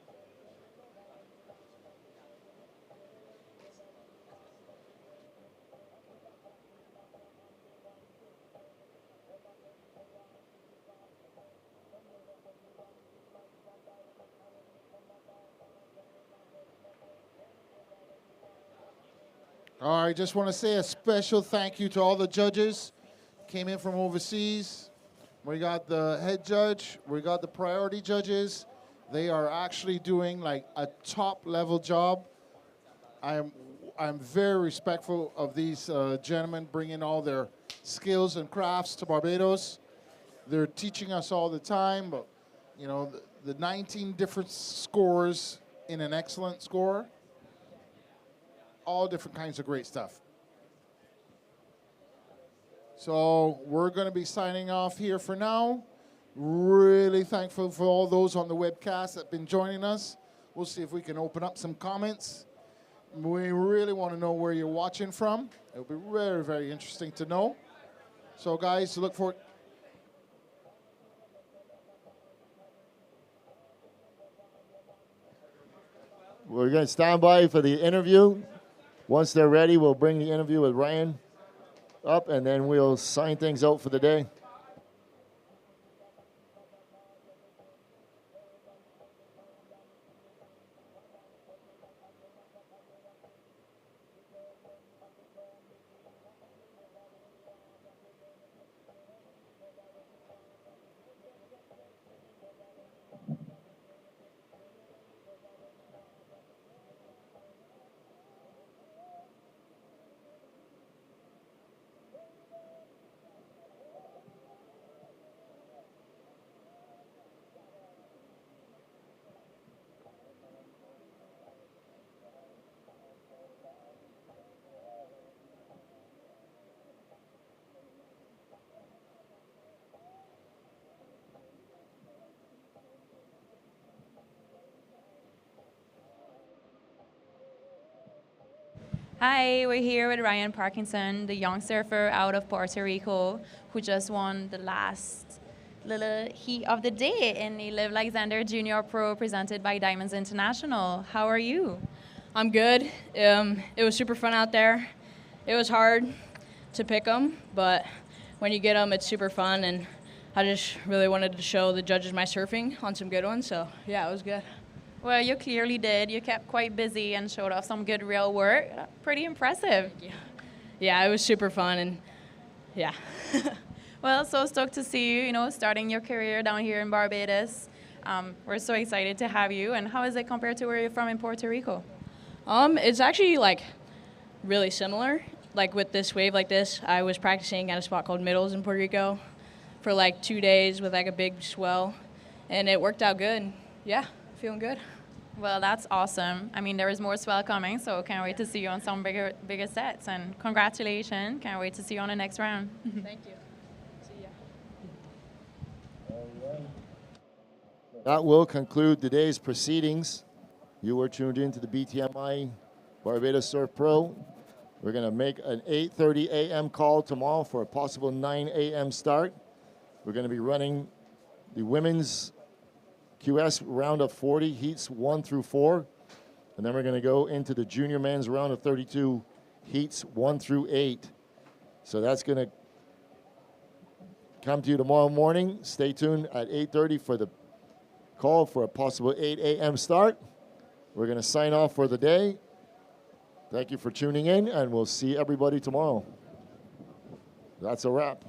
B: All right, just want to say a special thank you to all the judges. Came in from overseas. We got the head judge. We got the priority judges. They are actually doing like a top level job. I'm very respectful of these gentlemen bringing all their skills and crafts to Barbados. They're teaching us all the time, but you know, the 19 different scores in an excellent score. All different kinds of great stuff. So we're going to be signing off here for now. Really thankful for all those on the webcast that have been joining us. We'll see if we can open up some comments. We really want to know where you're watching from. It'll be very, very interesting to know. So guys, look for it.
A: We're going to stand by for the interview. Once they're ready, we'll bring the interview with Ryan up, and then we'll sign things out for the day.
E: Hi, we're here with Ryan Parkinson, the young surfer out of Puerto Rico who just won the last little heat of the day in the Live Like Zander Junior Pro presented by Diamonds International. How are you?
H: I'm good. It was super fun out there. It was hard to pick them, but when you get them, it's super fun, and I just really wanted to show the judges my surfing on some good ones, so yeah, it was good.
E: Well, you clearly did. You kept quite busy and showed off some good real work. Pretty impressive.
H: Yeah, it was super fun, and yeah.
E: Well, so stoked to see you, starting your career down here in Barbados. We're so excited to have you. And how is it compared to where you're from in Puerto Rico?
H: It's actually like really similar. Like with this wave like this, I was practicing at a spot called Middles in Puerto Rico for like 2 days with like a big swell, and it worked out good. Yeah, feeling good.
E: Well, that's awesome. I mean, there is more swell coming, so can't wait to see you on some bigger sets. And congratulations. Can't wait to see you on the next round.
H: Thank you. See ya.
A: That will conclude today's proceedings. You were tuned in to the BTMI Barbados Surf Pro. We're going to make an 8:30 a.m. call tomorrow for a possible 9 a.m. start. We're going to be running the women's QS round of 40, heats 1 through 4. And then we're going to go into the junior men's round of 32, heats 1 through 8. So that's going to come to you tomorrow morning. Stay tuned at 8:30 for the call for a possible 8 a.m. start. We're going to sign off for the day. Thank you for tuning in, and we'll see everybody tomorrow. That's a wrap.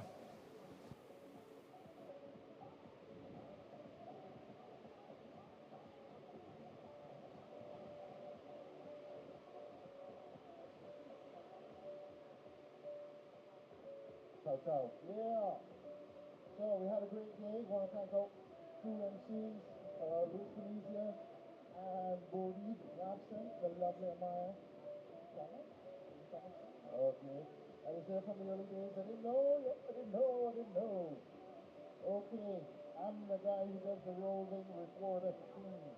A: Ciao. Yeah. So we had a great day. Want to thank out two MCs, Zander Venezia and Bodhi Robson, the lovely Amaya. Okay. I was there from the early days. I didn't know. Okay. I'm the guy who does the rolling report at the team.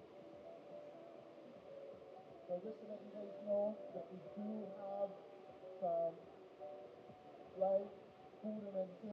A: So just to let you guys know that we do have some flight, food, and entertainment.